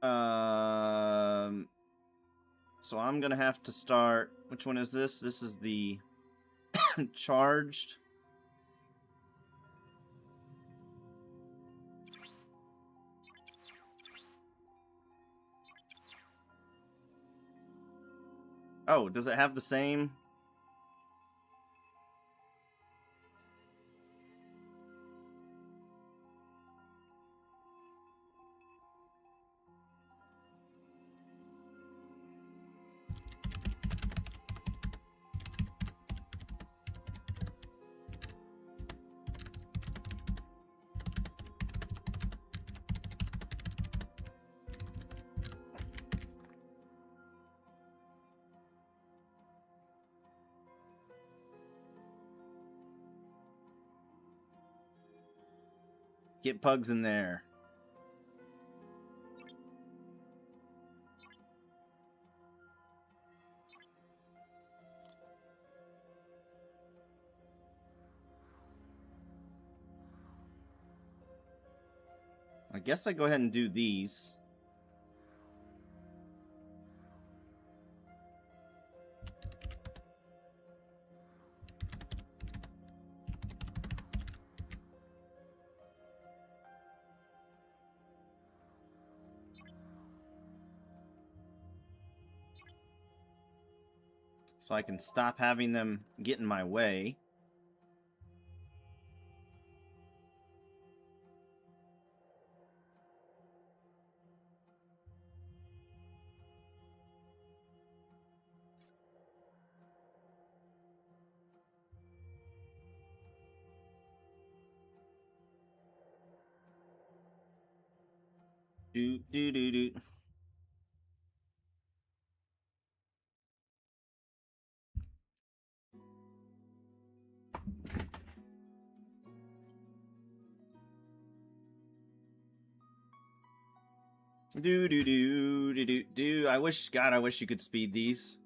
So I'm gonna have to start. Which one is this? This is the charged. Oh, does it have the same? Get pugs in there. I guess I go ahead and do these. So I can stop having them get in my way. Do do do do. Do do do do do do. I wish, God, I wish you could speed these.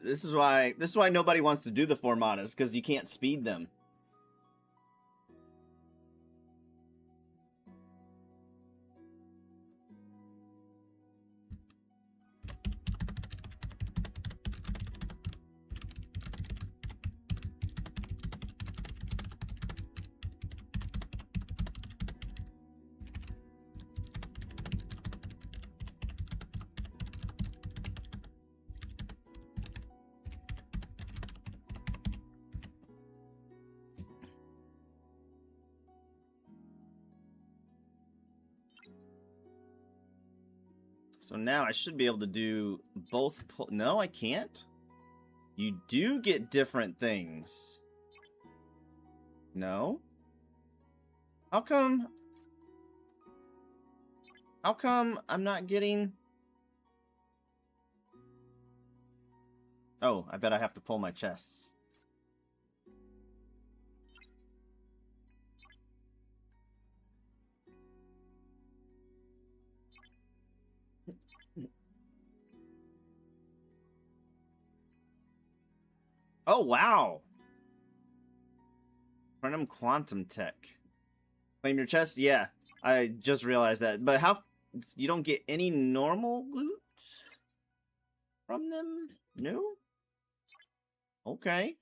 This is why nobody wants to do the Formatas, because you can't speed them. So now I should be able to do both. No, I can't. You do get different things. No? How come I'm not getting... Oh, I bet I have to pull my chests. Oh, wow. Quantum Quantum Tech. Claim your chest? Yeah, I just realized that. But how... You don't get any normal loot from them? No? Okay.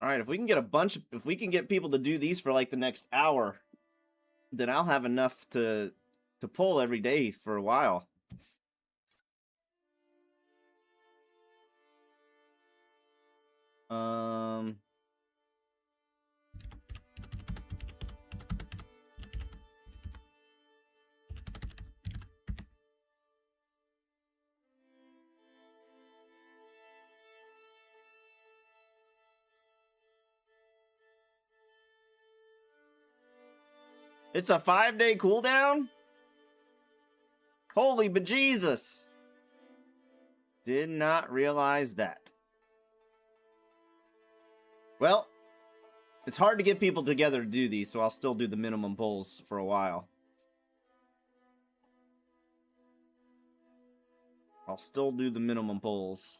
Alright, if we can get if we can get people to do these for like the next hour, then I'll have enough to pull every day for a while. It's a 5-day cooldown? Holy bejesus! Did not realize that. Well, it's hard to get people together to do these, so I'll still do the minimum pulls for a while. I'll still do the minimum pulls.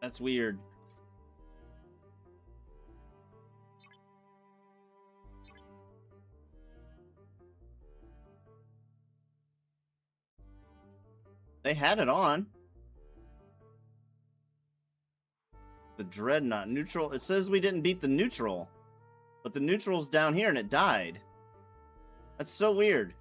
That's weird. They had it on. The Dreadnought. Neutral. It says we didn't beat the neutral. But the neutral's down here and it died. That's so weird.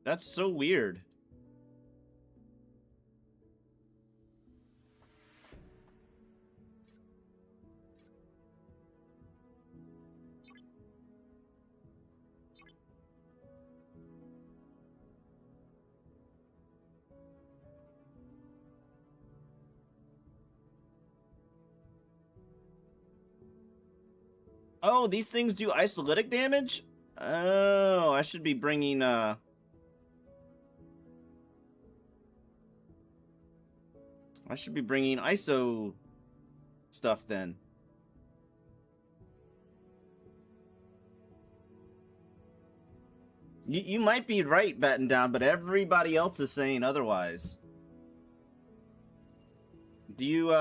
That's so weird. Oh, these things do isolytic damage? Oh, I should be bringing, I should be bringing ISO stuff then. You might be right, Batten Down, but everybody else is saying otherwise. Do you,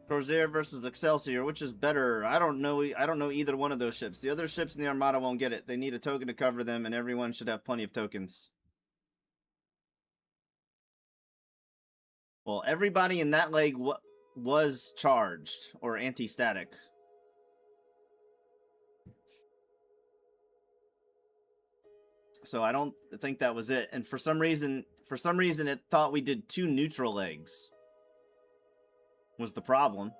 Corsair versus Excelsior, which is better? I don't know. I don't know either one of those ships. The other ships in the Armada won't get it. They need a token to cover them, and everyone should have plenty of tokens. Well, everybody in that leg was charged or anti-static. So I don't think that was it. And for some reason, it thought we did 2 neutral legs. Was the problem.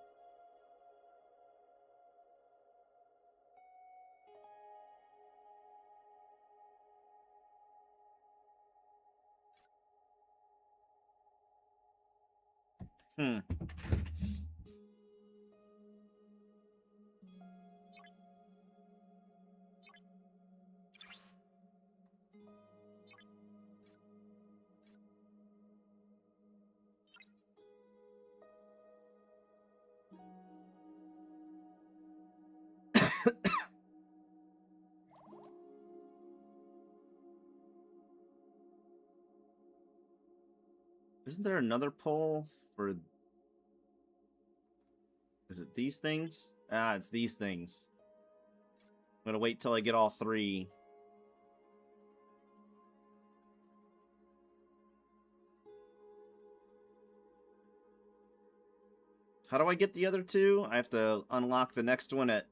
Isn't there another poll for Is it these things? Ah, it's these things. I'm gonna wait till I get all 3. How do I get the other 2? I have to unlock the next one at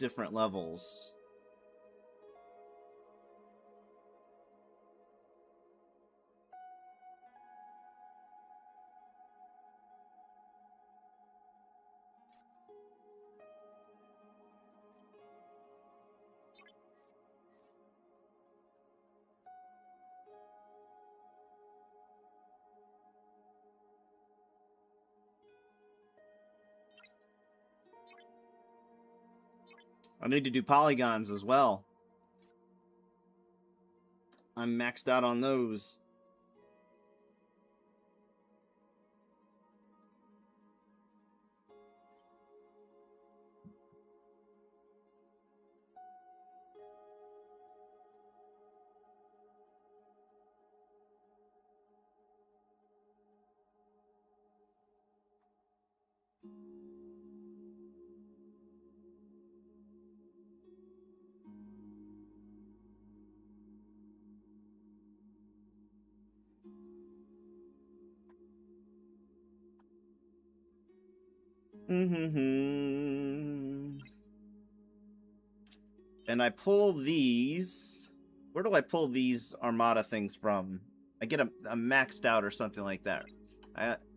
different levels. I need to do polygons as well. I'm maxed out on those. And I pull these. Where do I pull these Armada things from? I get a maxed out or something like that.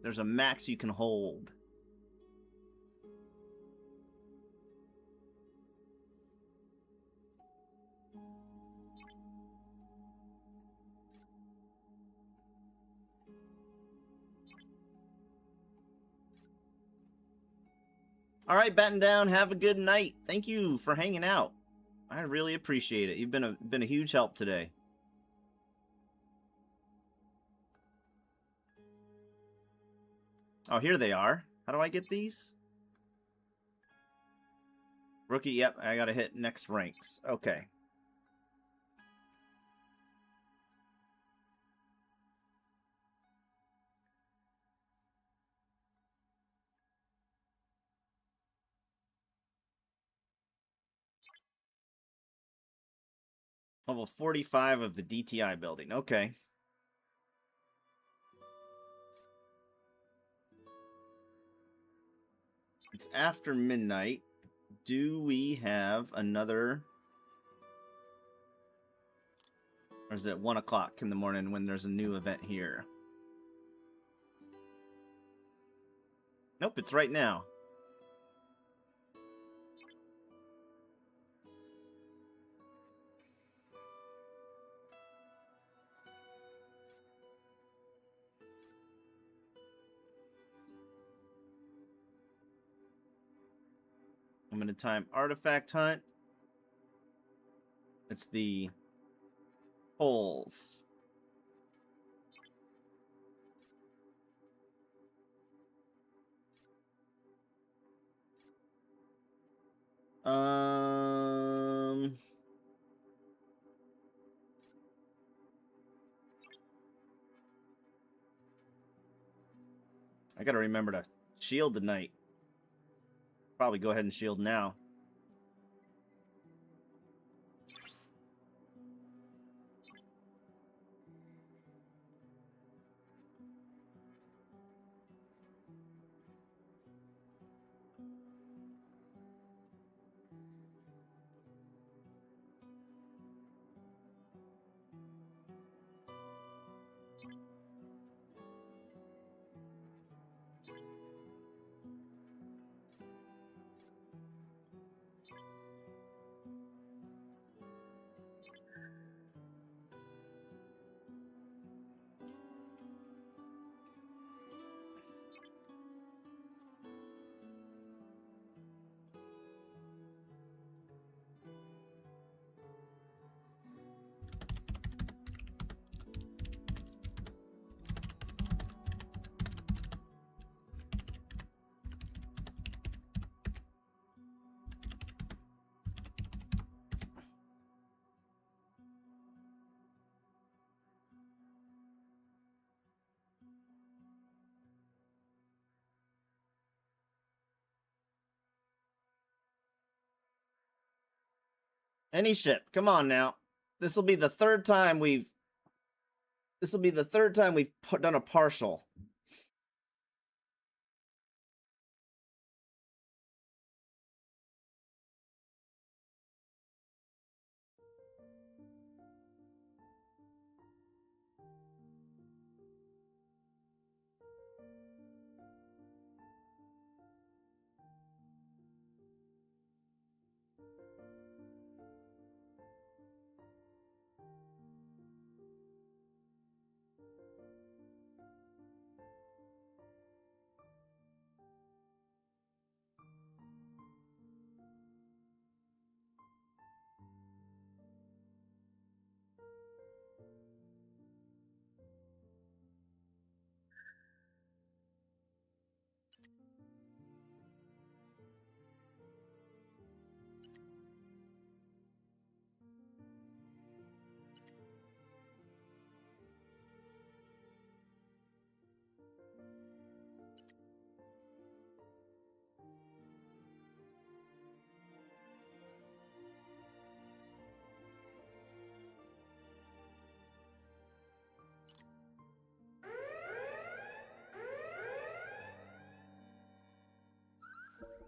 There's a max you can hold. All right, batten down. Have a good night. Thank you for hanging out. I really appreciate it. You've been a huge help today. Oh, here they are. How do I get these? Rookie, yep, I gotta hit next ranks. Okay. Level 45 of the DTI building. Okay. It's after midnight. Do we have another... Or is it 1 o'clock in the morning when there's a new event here? Nope, it's right now. Limited time artifact hunt. It's the holes. I gotta remember to shield tonight. Probably go ahead and shield now. Any ship. Come on now. This will be the third time we've done a partial.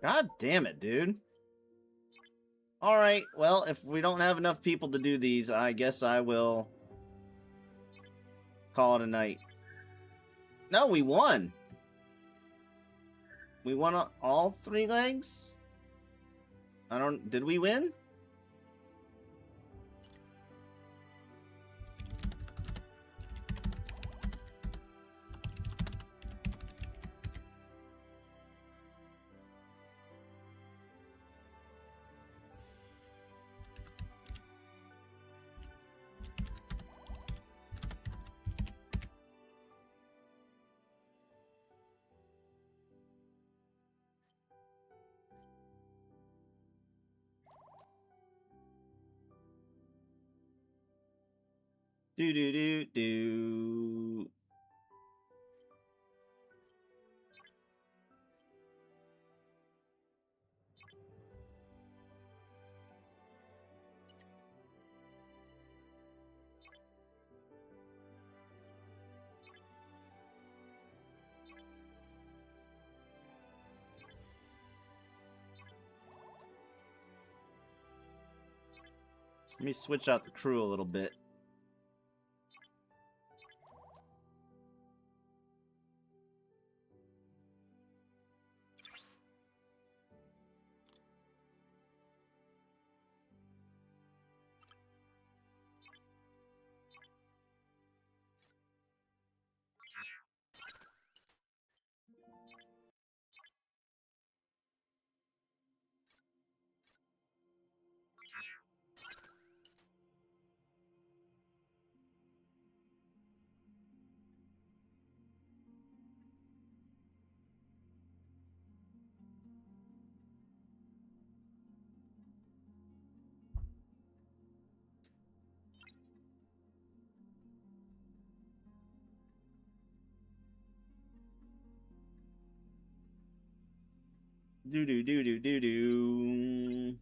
God damn it, dude. Alright, well, if we don't have enough people to do these, I guess I will call it a night. No, we won! We won all 3 legs? Did we win? Do. Let me switch out the crew a little bit. Do.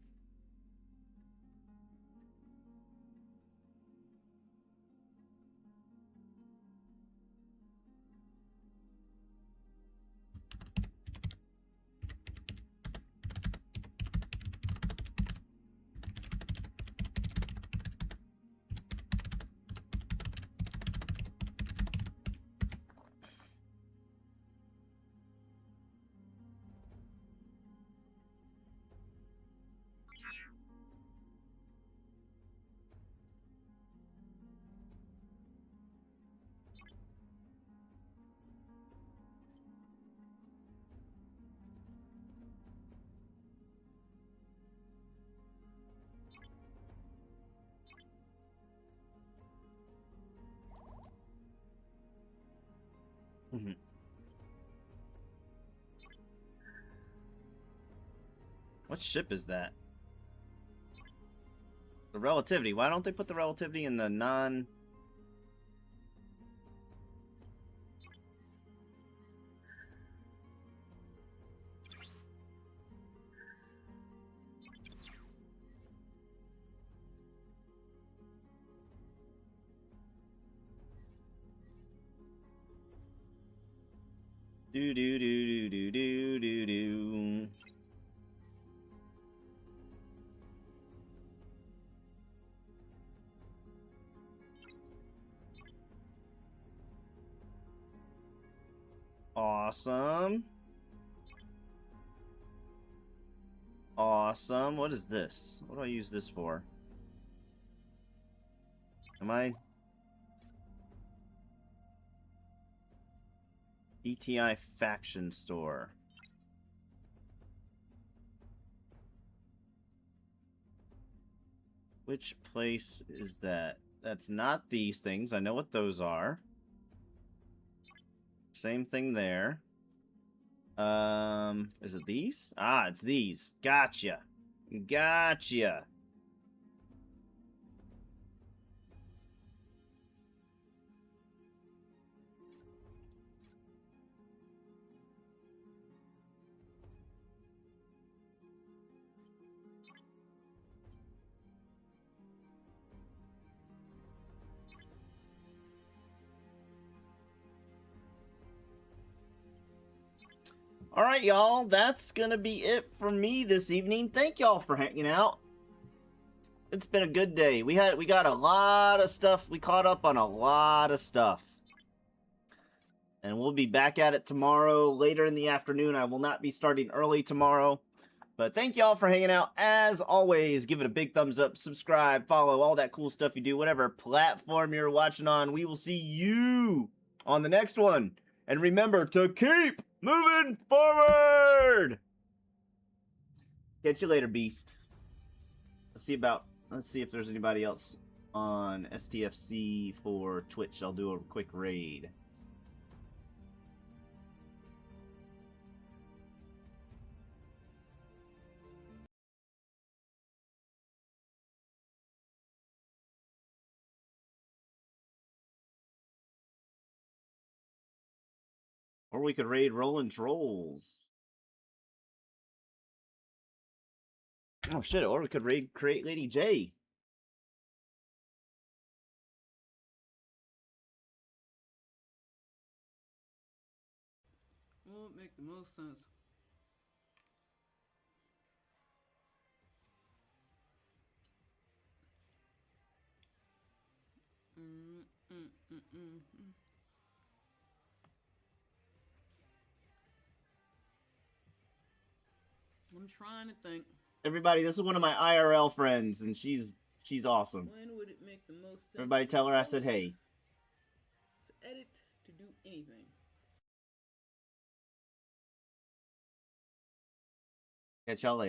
What ship is that? The relativity. Why don't they put the relativity in the non... Do do do do do do do. Awesome. Awesome. What is this? What do I use this for? Am I... ETI Faction Store. Which place is that? That's not these things. I know what those are. Same thing there. Is it these? Ah, it's these. Gotcha. Gotcha. All right, y'all. That's going to be it for me this evening. Thank y'all for hanging out. It's been a good day. We got a lot of stuff. We caught up on a lot of stuff. And we'll be back at it tomorrow later in the afternoon. I will not be starting early tomorrow. But thank y'all for hanging out. As always, give it a big thumbs up, subscribe, follow, all that cool stuff you do, whatever platform you're watching on. We will see you on the next one. And remember to keep moving forward. Catch you later, Beast. Let's see if there's anybody else on STFC for Twitch. I'll do a quick raid. Or we could raid Rollin' Trolls. Oh shit, or we could raid Create Lady J. Well, it make the most sense. I'm trying to think. Everybody, this is one of my IRL friends, and she's awesome. When would it make the most sense? Everybody tell her I said hey. To edit, to do anything. Catch y'all later.